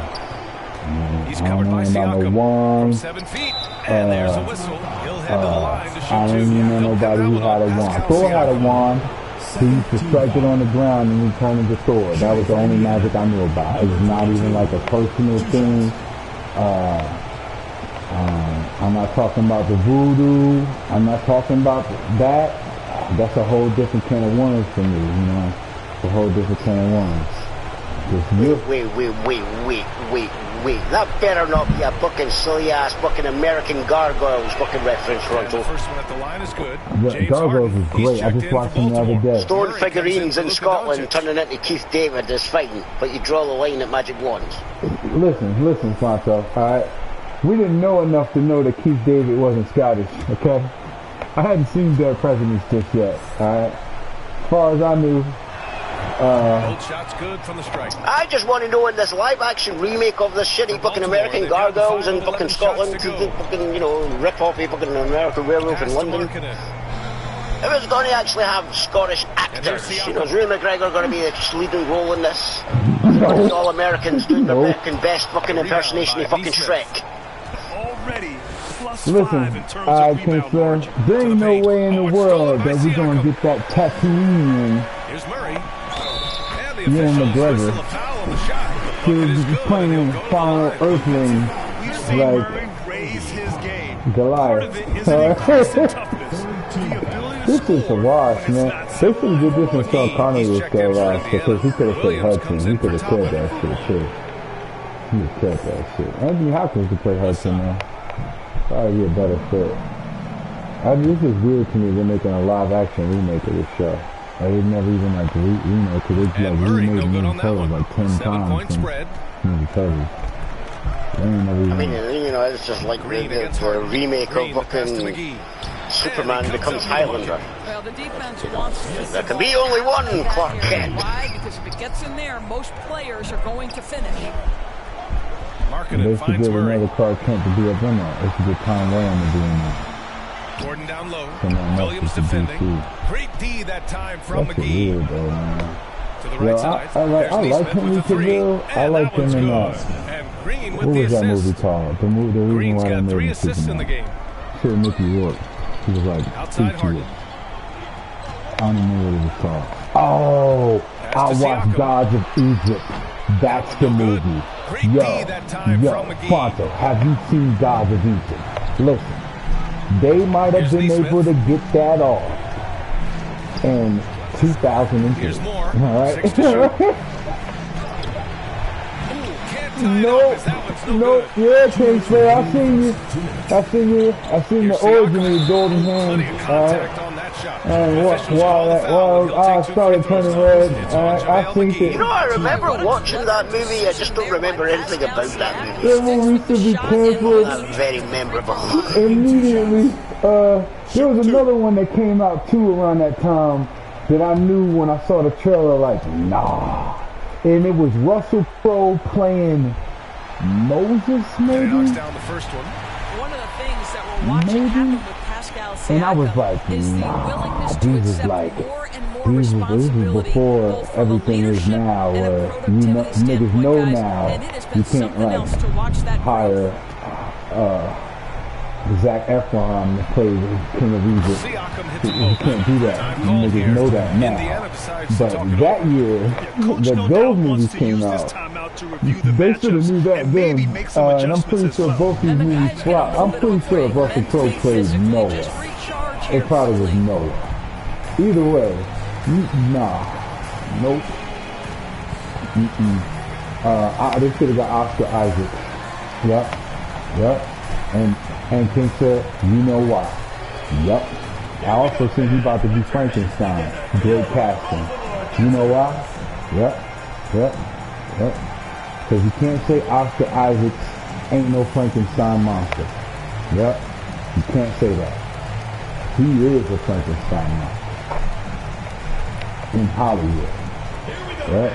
He's I don't know about no wand. 7 feet. And there's a whistle. He'll head to the line to shoot I don't even know nobody who had a wand. Thor had a wand. He used to strike it on the ground and he turned into Thor. That was the only magic I knew about. It was not even like a personal thing. I'm not talking about the voodoo. I'm not talking about that. That's a whole different can of worms for me, you know. It's a whole different can of worms. Wait. That better not be a fucking silly ass fucking American Gargoyles fucking reference, Ronto. The first one at the line is good. Gargoyles is great. I just watched them the other day. Stone figurines in Scotland turning into Keith David is fighting, but you draw the line at magic wands. Listen, Santo, alright? We didn't know enough to know that Keith David wasn't Scottish, okay? I hadn't seen Dead Presidents just yet, alright? As far as I knew, Old shot's good from the strike. I just want to know in this live-action remake of this shitty fucking American Gargoyles in fucking Scotland, fucking, you know, rip-offy fucking American Werewolf in London. If it's going to actually have Scottish actors, you know, is Ray McGregor going to be the leading role in this? No. All Americans doing their American best fucking impersonation of fucking Shrek. Listen, I confirm there ain't no way in the world that we're going to get that Tatooine. Here's Murray. Ewan McGregor. He's playing in final Earthling like Goliath. This shit's a wash, man. They should have did this when Sean Connery was still alive, because he could have said Hudson. He could have killed that shit, too. He would have killed that shit. Anthony Hopkins could play Hudson, man. Probably be a better fit. This is weird to me. They're making a live-action remake of this show. They never even, like, remake, because they, like, remade Ninja Turtles, like, 10 times. Ninja Turtles. I mean, you know, it's just like the remake of fucking Superman becomes Highlander. Well, the defense wants there can be only one Clark Kent. Why? Because if it gets in there, most players are going to finish. They should give another Clark Kent to be up in there. They should get Tom Welling to be in there. Gordon down low. Williams defending. Great D that time from That's McGee. weird, though, man. To the right side. I like Henry Cavill. I like him in what was that movie called? The reason why they made him Superman. Shit, Mickey Rourke. He was like Patriot. I don't even know what it was called. Oh, I watched Gods of Egypt. That's the movie. Yo, Fonto, have you seen Gods of Egypt? Listen, they might have been able to get that off in 2003. Alright? No, yeah, Kingsley, I seen you. I seen the origin of the golden hand. Alright. And while I started turning red, I think it. You know, I remember watching that movie. I just don't remember anything about that movie. That movie should be canceled. That's very memorable. Immediately, there was another one that came out too around that time that I knew when I saw the trailer, like, nah. And it was Russell Crowe playing Moses, maybe? One of the things that we're watching happen with Pascal Siakam, and I was like, nah, this is before everything is now, where niggas know now you can't, like, hire, Zac Efron to play the King of Egypt. You can't do that. You niggas know that now. But that year, those movies came out. They should have knew that then. And I'm pretty sure both these movies flopped. I'm pretty sure if Russell Crowe played Noah, it probably was Noah. Either way, nah. Nope. They should have got Oscar Isaac. Yep. And King said, you know why? Yep. I also think he's about to be Frankenstein. Great casting. You know why? Yep. Because you can't say Oscar Isaac ain't no Frankenstein monster. Yep. You can't say that. He is a Frankenstein monster. In Hollywood. Yep.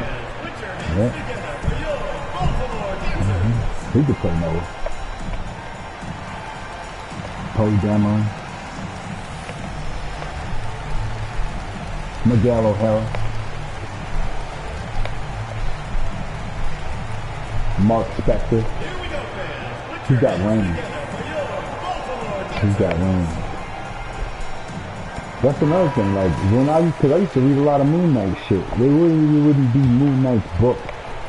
He could play Noah. Poe Demo, Miguel O'Hara, Mark Spector. He's got range. That's another thing. Like because I used to read a lot of Moon Knight shit. They wouldn't be Moon Knight's book.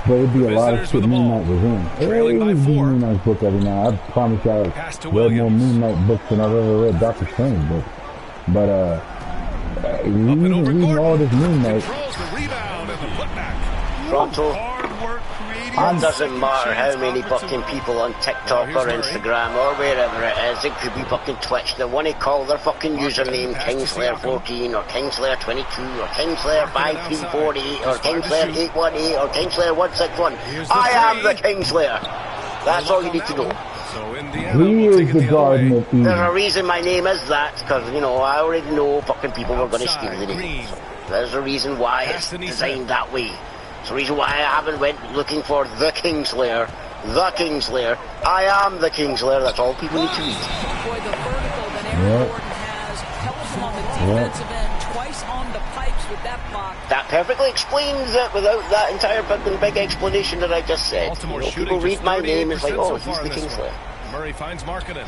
But it'd be a lot of shit Moon Knight was in. It would be Moon Knight's book every now. I promise you I read more Moon Knight books than I've ever read Doctor Strange books. But reading all this Moon Knight. It doesn't matter how many fucking people on TikTok or Instagram or wherever it is, it could be fucking Twitch that want to call their fucking username Kingslayer14 or Kingslayer22 or Kingslayer5348 or Kingslayer818 or Kingslayer161. I am the Kingslayer. That's all you need to know. He is the Garden of Eden. There's a reason my name is that, because, you know, I already know fucking people are going to steal the name. So there's a reason why it's designed that way. It's the reason why I haven't went looking for the Kingslayer. The Kingslayer. I am the Kingslayer. That's all people need to read. Boy, the vertical that Aaron Gordon has helps him on the defensive end, twice on the pipes with that block. That perfectly explains it without that entire big explanation that I just said. You know, people read my name and it's like, oh, he's the Kingslayer. Murray finds Markkanen.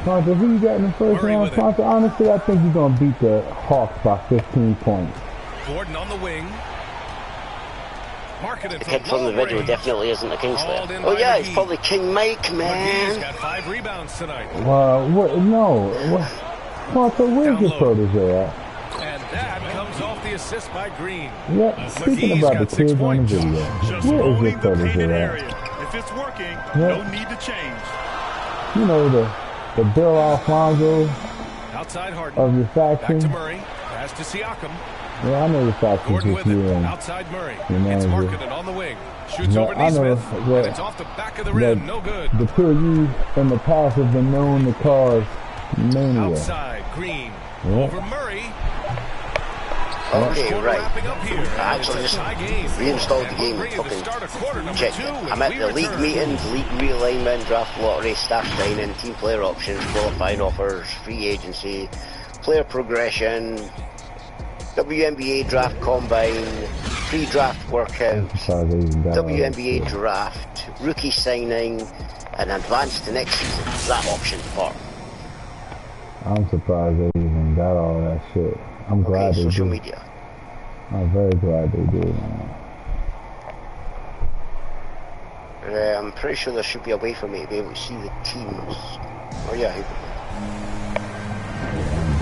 Fonto, who you got in the first round? Fonto, honestly, I think you're going to beat the Hawks by 15 points. Gordon on the wing. The kid from the video definitely isn't a Kingslayer. Oh yeah, he's probably King Mike, man. He's got 5 rebounds tonight. What? No. What? Oh, so where's your protege at? And that comes off the assist by Green. Yeah, speaking about the kids on the video, where is your protege at? If it's working, no need to change. You know, the Bill Alfonso outside Harden. of your faction. Back to Murray. Pass to Siakam. Yeah, I know the faction with you and outside Murray. Your manager. It's marketed on the wing. Shoots over I know Nesmith. And it's off the back of the rim. No good. The two of you in the past have been known to cause mania. Outside Green. Over Murray. Okay, right. I actually just reinstalled the game and fucking checked it. I'm at the league meetings, league realignment, draft lottery, staff signing, team player options, qualifying offers, free agency, player progression, WNBA draft combine, pre-draft workouts, WNBA draft, rookie signing, and advance to next season. That options part. I'm surprised they even got all that shit. I'm glad they social did. Media. I'm very glad they did, man. I'm pretty sure there should be a way for me to be able to see the teams. Oh yeah.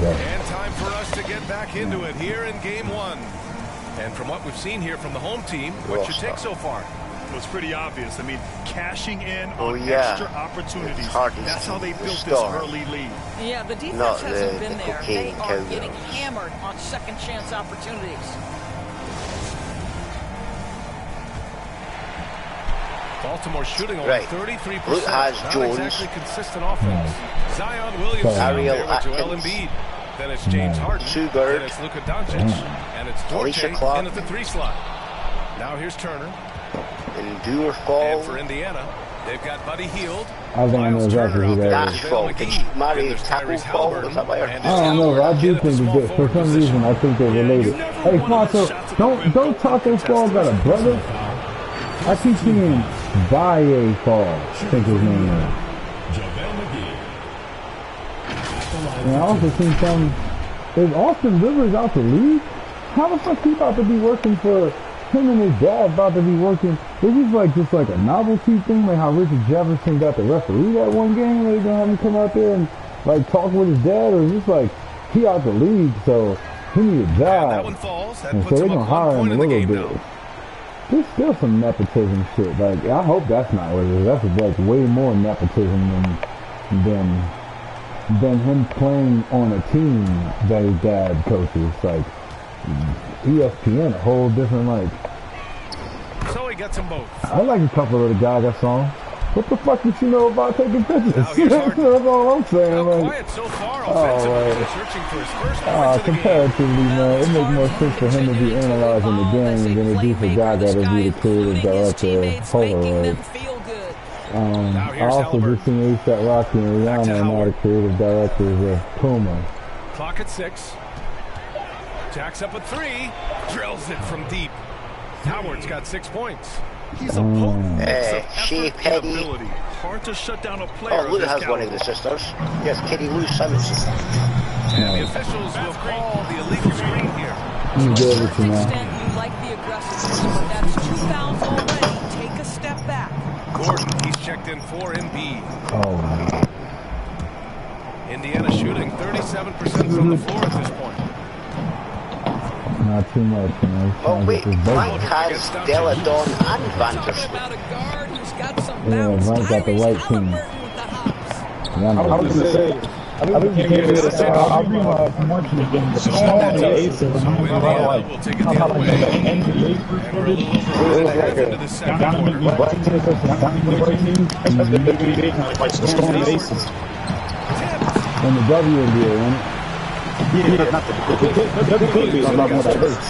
And time for us to get back into it here in game one. And from what we've seen here from the home team, what's your take so far? Well, it's pretty obvious. I mean, cashing in on yeah. extra opportunities. That's how they built this early lead. Yeah, the defense hasn't been there. They are getting hammered on second chance opportunities. Baltimore shooting only 33%. Luke has Not Jones. exactly consistent offense. Zion Williamson Ariel there with Joel Embiid. Then it's James Harden. Then it's Luka Doncic. And it's Dorche in at the 3 slot. Now here's Turner. Endure fall. And for Indiana, they've got Buddy Hield. I think I know exactly who that is. Dash fall. Did she marry tackle fall? Was that by her? I don't know, but I do think that for some reason I think they're related. Hey, Fonso, don't Taco Fall got a brother? I keep seeing Valle Fall, I think his name is. And I also seen some, is Austin Rivers out the league? How the fuck he about to be working for, him and his dad about to be working, is this like just like a novelty thing, like how Richard Jefferson got the referee that one game, they gonna have him come out there and like talk with his dad, or is this like, he out the league, so he need a job, and so they gonna hire him a little bit. There's still some nepotism shit. Like, I hope that's not what it is. That's like way more nepotism than him playing on a team that his dad coaches. Like, ESPN, a whole different, like. So he gets them both. I like a couple of the guys I saw. What the fuck did you know about taking pictures? That's all I'm saying. Like, quiet so far offensively, searching for his first comparatively, man, it makes more sense for him to be analyzing the game than it do for God that to be the creative director of Polaroid. I also just seen A$AP Rocky and Rihanna are now the creative directors of Puma. Clock at 6. Jacks up a 3. Drills it from deep. Howard's got 6 points. He's a potent mix of Shea effort Petty. and ability. Hard to shut down a player. Oh, Lou has one of the sisters. Yes, Kitty Lou Simmons. And the officials will call the illegal screen here. You good with you, man. You like the aggressiveness, but that's 2 fouls already. Take a step back. Gordon, he's checked in for Embiid. Oh, man. Indiana shooting 37% from the floor at this point. Not too much, man. Oh wait, Mike has Della Don and Vanderson. Yeah, Mike got the right team. I was gonna say, I'll be my promotion again. The aces, how about like the NBA perspective? It was like a dominant black team versus dominant white team. That's the NBA kind of like strong aces. And the WNBA, right? Yeah, not the WNBA is a lot more diverse.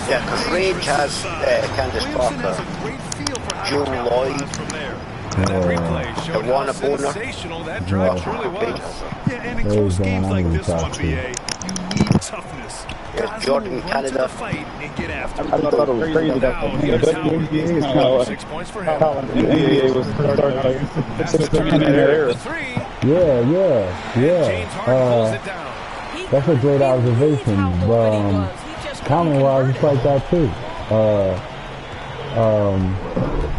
Yeah, because Rage has Candace Parker, Joe Lloyd, the Warner Boner. That drive truly was. Yeah, and in close games like this one, BA, you need toughness. Jordan Canada. I thought it was crazy that the WNBA is kind of like how the NBA was starting like 6 in that era. Yeah. That's a great observation. Comment-wise, it's like that too.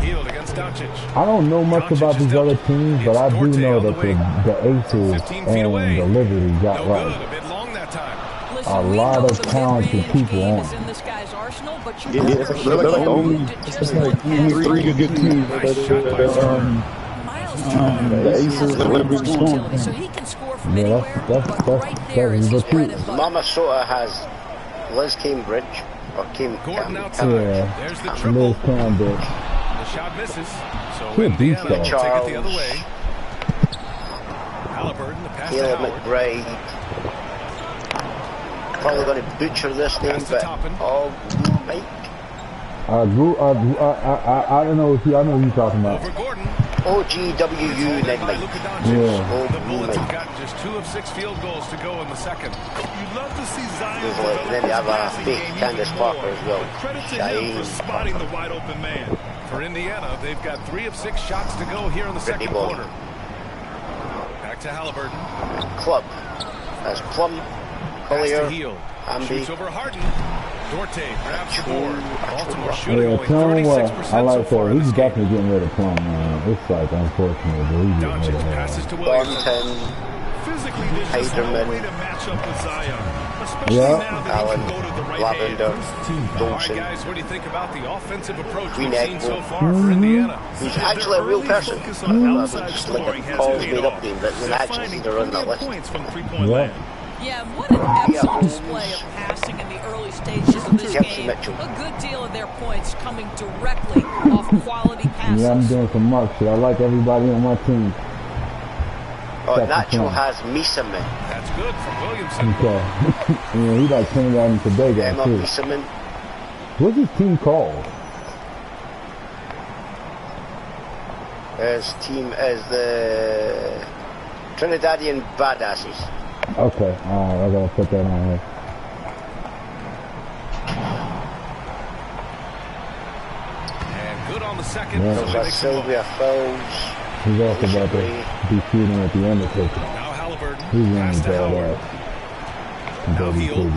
Healed against Doncic. I don't know much about these other teams, but I do know that the Aces and the Liberty got like a lot of talented people on. Yeah, it's like only three good teams. The Aces and Liberty scoring. Yeah, that's Mama Sota has Liz Cambridge or Cambridge. Yeah, Liz Cambridge. The shot misses, so Indiana will take it the other way. Halliburton, the pass to Caleb Howard. McBride. Probably going to butcher this name, but oh, Mike. I don't know what I know what you're talking about. OGWU Ned Mike. Yeah. The Bullets have gotten just 2 of 6 field goals to go in the second. You'd love to see Zion Then they have a fake Candace Parker as well. Credit to him for spotting the wide open man. For Indiana, they've got 3 of 6 shots to go here in the second quarter. Back to Halliburton. Club. That's Plum, Collier, Amby. Shoots over Harden. Dorte grabs the board. Baltimore Yeah, shooting only tell him what, 36% I like so far that. in He's this game. definitely getting rid of Plum, man. It's like unfortunate, but he's getting rid of Passes to him. Williamson. Physically, there's just no way to match up with Zion. Especially Yeah. now that Allen, he can go to the right Lavender, hand. All right, Dawson, guys, what do you think about the offensive approach we've Greenegg, seen so far for Indiana? who's actually a real person. Focus Well, on it's outside just like scoring a has calls paid made off. up game, but in They're action, finding they're running plenty that of list. points from three-point Yeah. land. Yeah, what an excellent display of passing in the early stages of this game. Mitchell. A good deal of their points coming directly off quality passes. Yeah, I'm doing some much shit. I like everybody on my team. Oh, Second Nacho time. has Misaman. That's good from Williamson. Okay. Yeah, he like Trinidad and Tobago Emma too. Misaman. What's his team called? His team is the Trinidadian Badasses. Okay, alright, I gotta put that on here. And good on the second. Yeah. So Those he are makes them Sylvia Fells. He's also about to be shooting at the end of it. Now Halliburton. He's running Pass to ball Howard. out. Now Hield.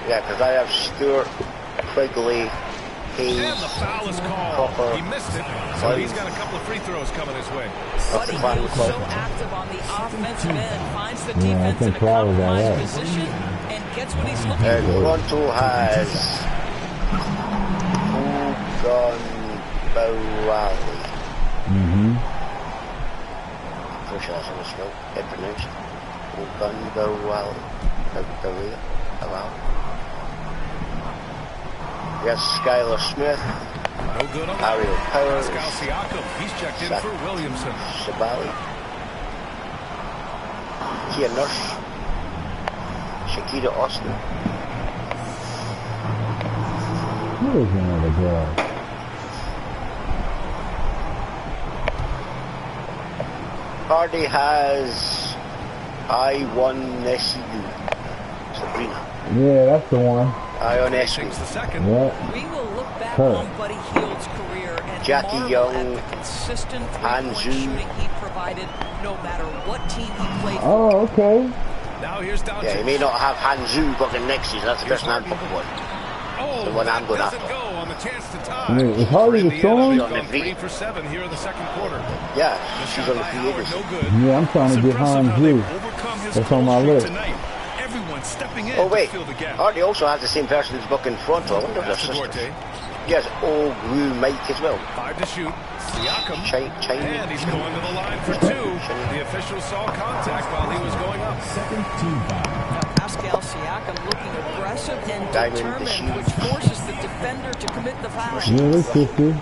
Yeah, because I have Stewart, Quigley, Hayes, And the foul is called. Copper. He missed it, so he's got a couple of free throws coming his way. Buddy Hield's so active on the offensive end, finds the Yeah, I defense in think a Flowers all compromised right. position and gets what he's looking and for. Toronto has Hogan Bowali. Mm-hmm. Pretty sure that's how it's spelled. It's pronounced. Hogan Bowali. Yes, Skylar Smith. No good on Ariel that. Powers. Pascal Siakam. He's checked in for Williamson. Sabali. Kia Nurse. Shakira Austin. Who is another guy? Hardy has I1SU. Sabrina. Yeah, that's the one. I1SU. The second. Yeah. We will look back Her. on Buddy Hield's career and Jackie marvel Young, at the consistent three-point Anzu. shooting he provided no matter what team he played for. Oh, okay. Now here's Doncic. Yeah, he may not have Hanzu fucking next season. That's the best man fucking one. Oh, The one I'm going doesn't after. go on the chance to tie. I mean, is Hardy the Indiana, song? they've gone 3 for 7 here in the second quarter. Yeah, The she's shot on the by free Howard, agency. no good. Yeah, I'm trying to get Hanzu. That's on my list. Everyone stepping in Oh wait, to fill the gap. Hardy also has the same person who's booking Toronto. I wonder if they're Pass to sisters. Duarte. Yes, Ogru Mike as well. 5 to shoot. Siakam. China. And he's going to the line for 2. The official saw contact while he was going up. Second team foul. Now Pascal Siakam looking aggressive and Diamond the determined, shoe. which forces the defender to commit the foul. Yeah, they sister.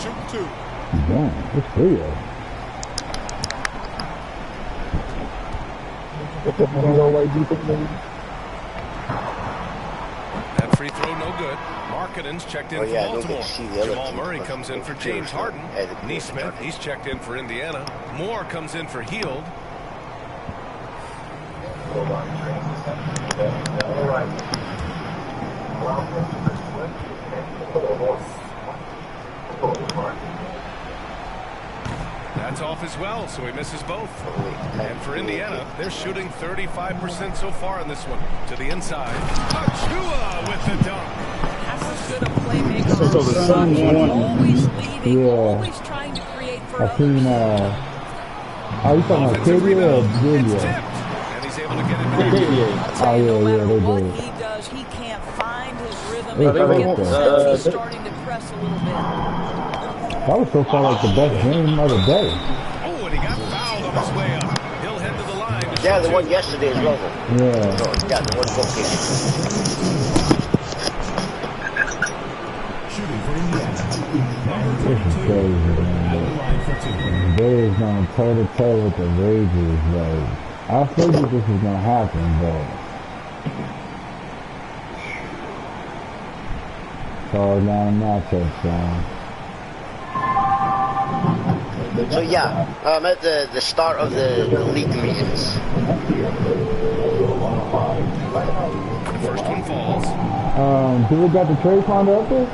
Shoot two. Damn, it's three of them. That free throw no good. Markkanen's checked in Oh, yeah, I for don't get Baltimore. to see the other Jamal team, Murray but comes in for it's James clear, Harden. so, the Neesmith, he's checked in for Indiana. Moore comes in for Hield. That's off as well, so he misses both. And for Indiana, they're shooting 35% so far in this one. To the inside. Achua with the dunk. How good a playmaker. So the Suns won. Always leading, Yeah. always trying to create for I others. seen, are you talking about KBA or Virginia? And he's able to get it back. Oh, yeah, No matter they what did. he does, he can't find his rhythm. Yeah, And you they get won't, the sense he's starting to press a little bit. That was so far like the best game of the day. Oh, and he got fouled on his way up. He'll head to the line. Yeah, the one yesterday as well. Yeah. Yeah, the one book game. This is crazy, man. They is going toe to toe with the Rangers. Like, I figured this was gonna happen, but it's all down matchup, son. So yeah, I'm at the start of the league meetings. The first one falls. Do we got the trade finder up there?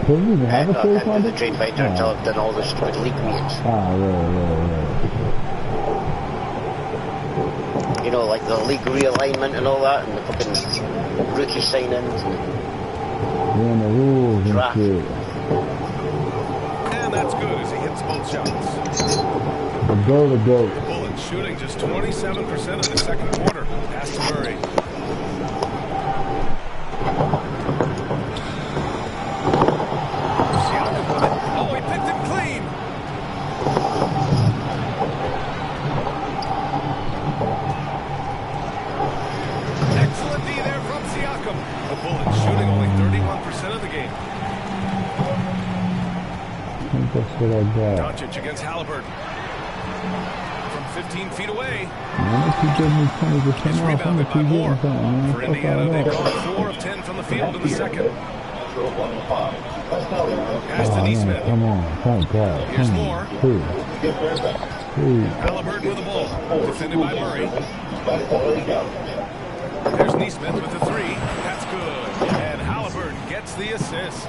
Doesn't even have a I trade can't do finder? the trade finder until I've done all the stupid league meetings. Ah, yeah. You know, like the league realignment and all that, and the fucking rookie sign-ins. Yeah, and the rules and Draft. shit. And that's good as he hits both shots. The goat. Bullets shooting just 27% in the second quarter. Pass to Murray. Siakam with it. Oh, he picked it clean. Excellent D there from Siakam. The Bullets shooting only 31% of the game. I think that's what I got. Doncic against Halliburton. From 15 feet away. Man, if you give me 20% off, I'm gonna keep getting something, man. For Fuck Indiana, all they've that. gone 4 of 10 from the field in the second. Pass Oh, to man, Neesmith. come on. Thank God. Here's Come more. on. Please. Halliburton with the ball. Defended by Murray. There's Neesmith with the three. That's good. And Halliburton gets the assist.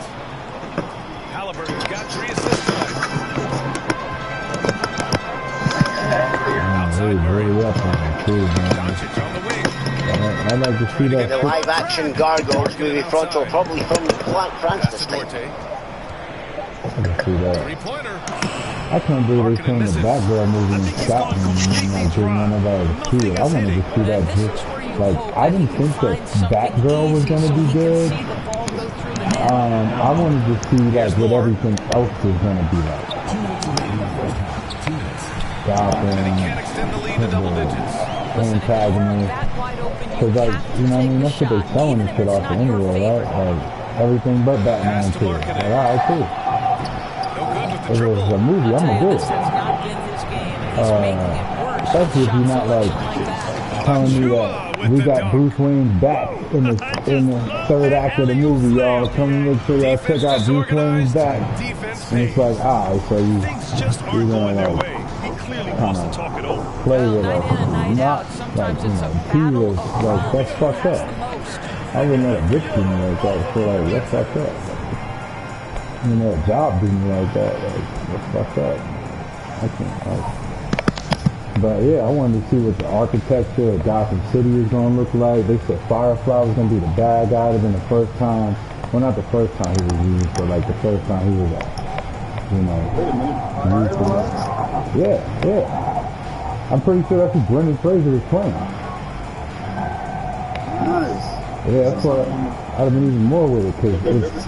Halliburton's got 3 assists tonight. Outside Murray. Doncic on the wing. I'd like to see that. The live action Gargoyles movie frontal, probably from France this time. I can see that. I can't believe they filmed the Batgirl movie in Scotland and like didn't want nobody to see it. I wanted to see that just like I didn't think that Batgirl was gonna be good. I wanted to see like what everything else was gonna be like. Gotham, antagonist. Cause like, you know what I mean, that's what they selling this shit off anyway, right? Like, everything but Batman too. Like, alright, cool. If it was a movie, I'm gonna do it. Especially if you're not like telling me that we got Bruce Wayne back in the third act of the movie, y'all. Come and make sure y'all check out Bruce Wayne's back. And it's like, alright, so you're gonna like kind of play with us, not like, you know, tease us, like, that's fucked up. I wouldn't let a bitch do me like that, so like, that's fucked up. You know, a job do me like that, like, that's fucked up. I can't, like, but yeah, I wanted to see what the architecture of Gotham City is going to look like. They said Firefly was going to be the bad guy, than the first time, well, not the first time he was used, but like the first time he was, you know, used for that. Yeah. I'm pretty sure that's who Brendan Fraser is playing. Nice. Yeah, that's why I'd have been even more with it, because it's...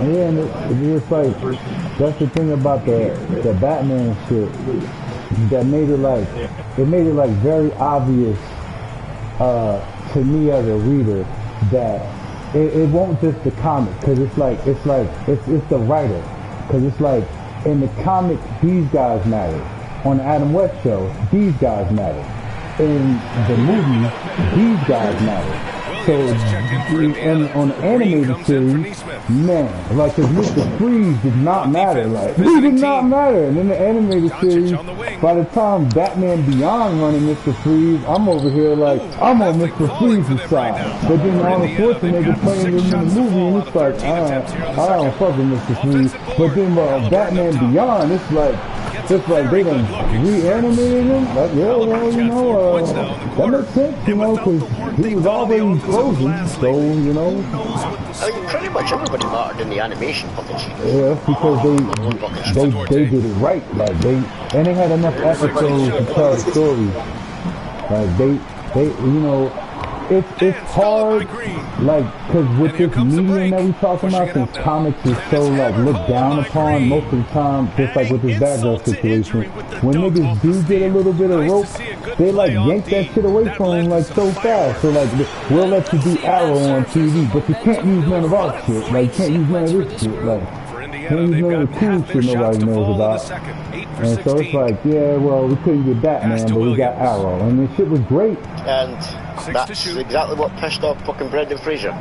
Yeah, and it's like, that's the thing about the Batman shit, that made it like very obvious, to me as a reader, that it won't just the comic, because it's the writer, because it's like in the comic these guys matter, on the Adam West show these guys matter, in the movie these guys matter, and on the animated series, man, like, cause Mr. Freeze did not matter, like, he did not matter. And in the animated series, by the time Batman Beyond running Mr. Freeze, I'm over here like, I'm on Mr. Freeze's side. But then Arnold Schwarzenegger playing him in the movie, and it's like, I don't fuck with Mr. Freeze. But then Batman Beyond, it's like they done reanimated him. Like, yeah, well, you know, that makes sense, you know, because he was already frozen, so, you know. I mean, pretty much everybody mattered in the animation puppets. Yeah, because they did it right. Like, they had enough episodes to tell the story. Like, they you know, it's hard, like, because with this medium that we talking about, since comics is so, like, looked down upon most of the time, just like with this Batgirl situation, when niggas do get a little bit of rope, they, like, yank that shit away from them, like, so fast. So, like, we'll let you do Arrow on TV, but you can't use none of our shit. Like, you can't use none of this shit. Like, can't use none of the cool shit nobody knows about. And so it's like, yeah, well, we couldn't get Batman, but we got Arrow. And this shit was great. And that's exactly what pissed off fucking Brendan Fraser.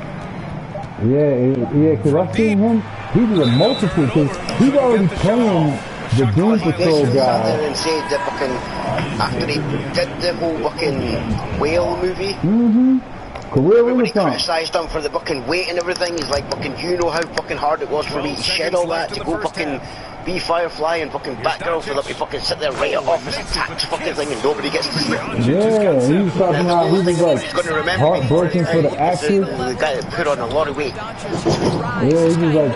Yeah, because I seen him, he was a multiple, because he's already playing the Doom Patrol guy. Sat there and said that fucking, after he did the whole fucking whale movie, everybody criticised him for the fucking weight and everything. He's like, fucking, you know how fucking hard it was for me to shed all that to go fucking be Firefly and fucking Batgirl, for them to fucking sit there, write it off as a tax fucking thing and nobody gets to see it. Yeah, he was talking about, he was like heartbroken for the actor. The guy that put on a lot of weight. Yeah, he was like,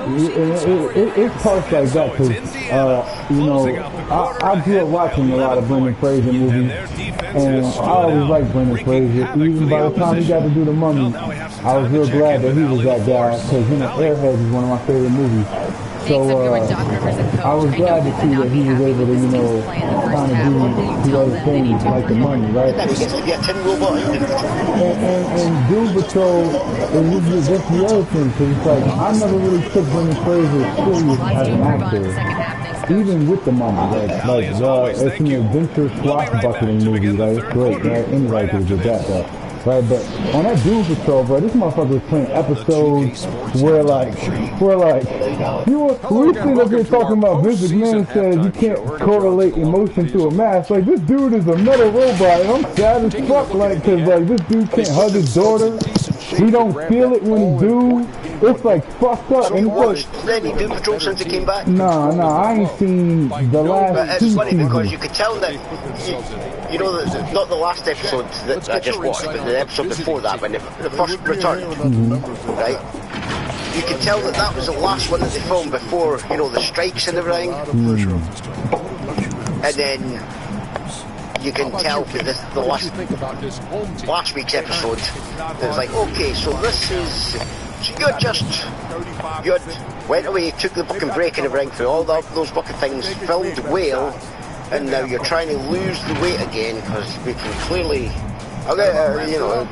it's parts like that, because, you know, I grew up watching a lot of Brendan Fraser movies, and I always liked Brendan Fraser. Even by the time he got to do The Mummy, I was real glad that he was that guy, because, you know, Airheads is one of my favorite movies. So, I was glad to see that he was able to, you know, kind of do other things like The Mummy, right? And Doom Patrol, that's the other thing, because it's like, I never really took Brendan Fraser serious as an actor, even with The Mummy. Like it's an adventure swashbuckling movie, like, it's great, right? Anybody could do that, though. Right, but on that Doom Patrol, bro, this motherfucker was playing episodes where we sit up here talking about Vince McMahon says you can't correlate emotion to a mask. Like, this dude is a metal robot, and I'm sad as fuck, like, cause like this dude can't hug his daughter. He don't feel it when he do. It's like fucked up. So you watched any Doom Patrol since he came back? Nah, I ain't seen the last but two it's funny seasons. because you could tell that, you know, not the last episode that I just watched, but the episode before that, when the first return, right? You could tell that that was the last one that they filmed before, you know, the strikes and everything. And then you can tell for this, the last week's episode, it was like, okay, so this is, so you went away, took the fucking break and everything for all those fucking things, filmed Whale, and now you're trying to lose the weight again, because we can clearly, you know,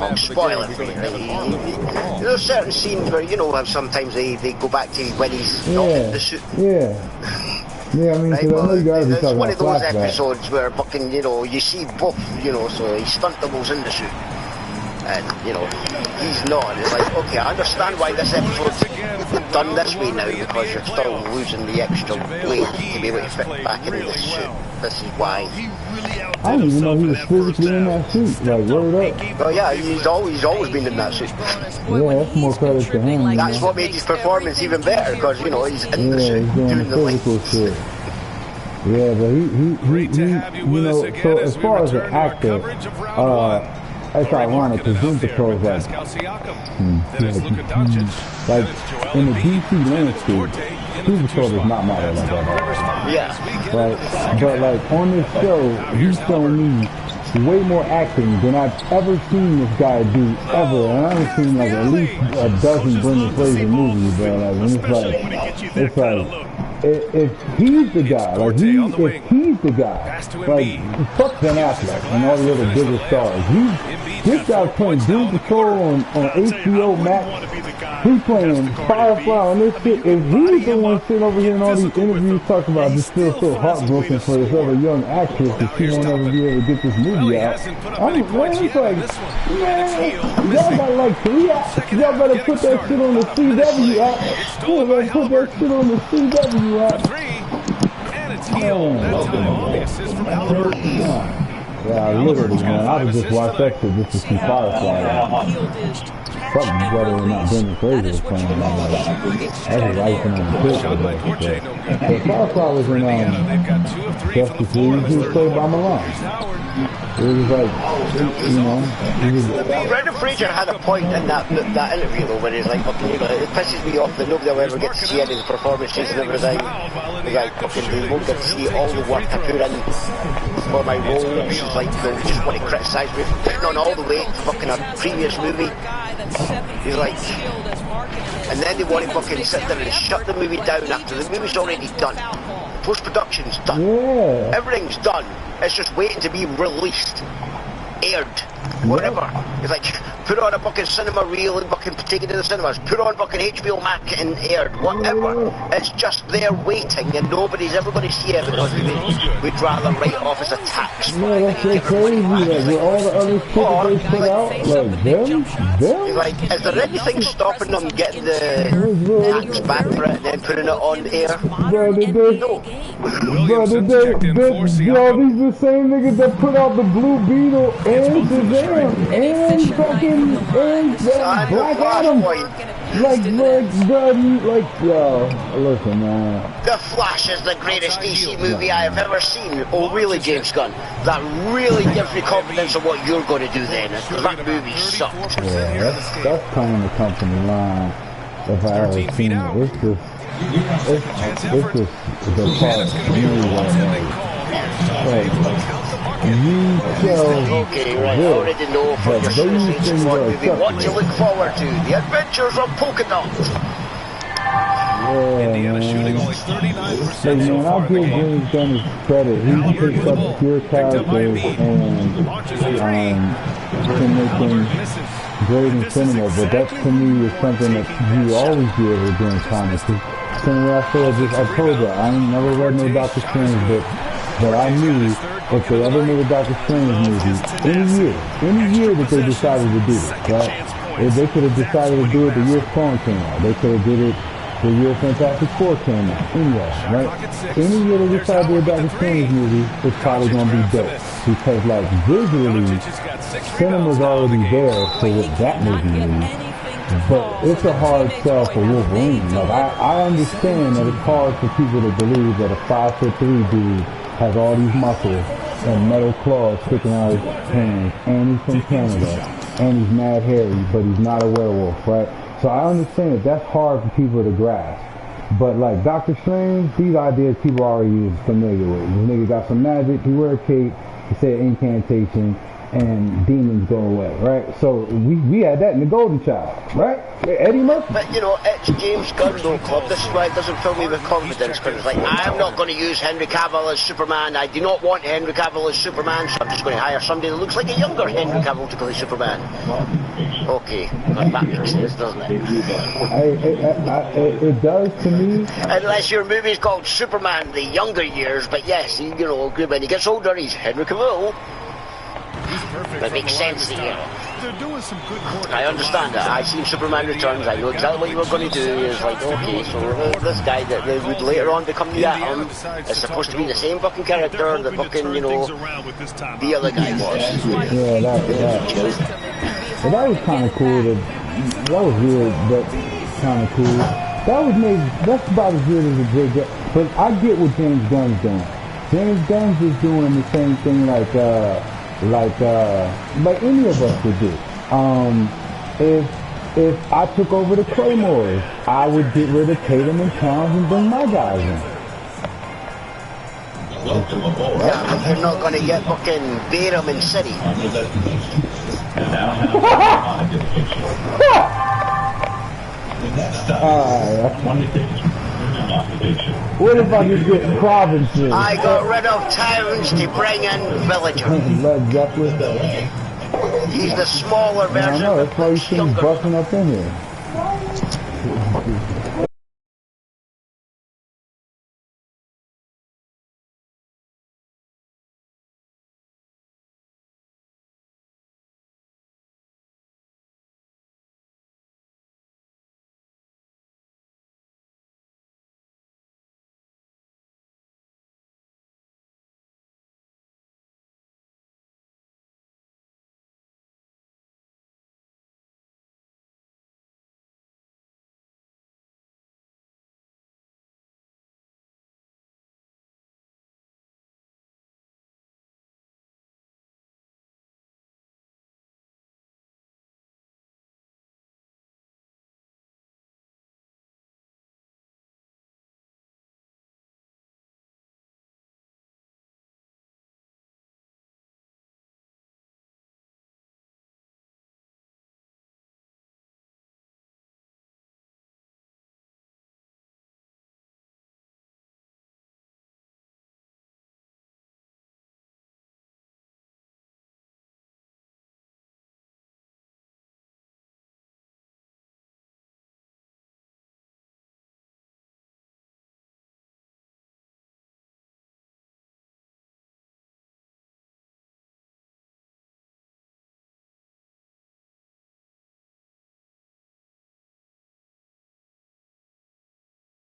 I'll spoil it for you, right? There's certain scenes where, you know, how sometimes they go back to when he's not in the suit. Yeah, I mean, right, I know you guys be it's talking one of about those flashbacks. episodes where fucking, you know, you see both, you know, so he's stunt doubles in the suit. And, you know, he's not. And it's like, okay, I understand why this episode's done this way now, because you're still losing the extra weight to be able to fit back into the suit. This is why. I didn't even know he was physically in that suit. Like, word up. Oh yeah, he's always been in that suit. Yeah, that's more credit to him. That's what made his performance even better, because, you know, he's in the suit he's doing doing the the physical shit. Yeah, but he you know, so as far as an actor, it's ironic because Doom Patrol is like in the DC landscape, Doom Patrol does not matter like that. Yeah. Right? But like on this show, he's showing me way more acting than I've ever seen this guy do ever. And I've seen like at least a dozen Brendan Fraser movies, bro. Like, and it's like if he's the guy, like if he's the guy, like fuck Ben Affleck and all the other bigger stars. This guy's playing Doom Patrol on HBO Max. He's playing Firefly on this shit. If he's the one sitting over here in all these interviews talking about just feel so heartbroken for this other young actress that she won't ever be able to get this movie out, it's like, man, y'all got like 3 acts. Y'all better put that shit on the CW app. Y'all better put that shit on the CW app. Yeah, literally, man. I would just watch that shit just to see Firefly. Fuck brother and not Brendan Fraser was playing that. That's his icing on the pitch. But Firefly was in Justice League. He was played by Milan. It was like, you know, Brendan Fraser had a point in that interview though, where he's like, you know, it pisses me off that nobody will ever get to see any of the performances and everything. He's like, fucking, they won't get to see all the work I put in for my roles. He's like, they just want to criticise me for putting on all the weight for fucking a previous movie. He's like, and then they want to fucking sit there and shut the movie down after the movie's already done. Post-production's done. Yeah. Everything's done. It's just waiting to be released, aired, whatever. It's like, put on a fucking cinema reel and fucking take it to the cinemas. Put on fucking HBO Max and aired, whatever. It's just there waiting and everybody's see it because we'd rather write it off as a tax. Yeah, that's so crazy. Like, with all the other shit that they put out, like, them? Like, is there anything stopping them getting the tax back for it and then putting it on air? Bro, these the same niggas that put out the Blue Beetle and Shazam and fucking Black Adam. Like, yo, listen, man. The Flash is the greatest DC movie I have ever seen. Oh, really, James Gunn? That really gives me confidence in what you're going to do then, because that movie sucked. Yeah, that's kind of the company line, if I ever seen it. It's just the part really like, okay, right, I already know from your Suicide Squad movie what to look forward to. The Adventures of Polka Dot. Yeah, man. Hey, man, I'll give James Gunn his credit. He picks up pure characters and can make them great in cinema, but that to me is something that you always be able to do in comics. I told you, I ain't never read no Doctor Strange book, but I knew if they ever made a Doctor Strange movie, any year that they decided to do it, right? If they could have decided to do it the year Spawn came out, they could have did it the year Fantastic Four came out, anyway, right? Any year they decide to do a Doctor Strange movie, it's probably going to be dope. Because, like, visually, cinema's already there for what that movie is. But it's a hard sell for Wolverine. Like, I understand that it's hard for people to believe that a 5'3" dude has all these muscles and metal claws sticking out of his hands, and he's from Canada, and he's mad hairy, but he's not a werewolf, right? So I understand that that's hard for people to grasp. But like Doctor Strange, these ideas people already is familiar with. This nigga got some magic, he wear a cape, he said incantation, and demons go away, right? So we had that in the Golden Child, right? Eddie Murphy. But you know, it's James Gunn though, Club. This is why it doesn't fill me with confidence, because it's like, I'm not going to use Henry Cavill as Superman. I do not want Henry Cavill as Superman, so I'm just going to hire somebody that looks like a younger Henry Cavill to play Superman. Okay, that makes sense, doesn't it? It does to me. Unless your movie's called Superman the Younger Years, but yes, you know, when he gets older, he's Henry Cavill. That makes sense to you. They're doing some good work. I understand that. I've seen Superman Returns. I know exactly what you were going to do. It's like, okay, so this guy that would later on become the Atom is supposed to be the same fucking character that fucking, you know, the other guy was. Yeah, but that was kind of cool. That was weird, but kind of cool. That's about as good as a good guy. But I get what James Gunn's doing. James Gunn's just doing the same thing like any of us would do. If I took over the Claymores, I would get rid of Tatum and Towns and bring my guys in. Yeah, but you're not going to get fucking Bayram in City. What if I just get provinces? I got rid of towns to bring in villagers. Led Zeppelin. He's the smaller version. I know, that's why you see him busting up in here.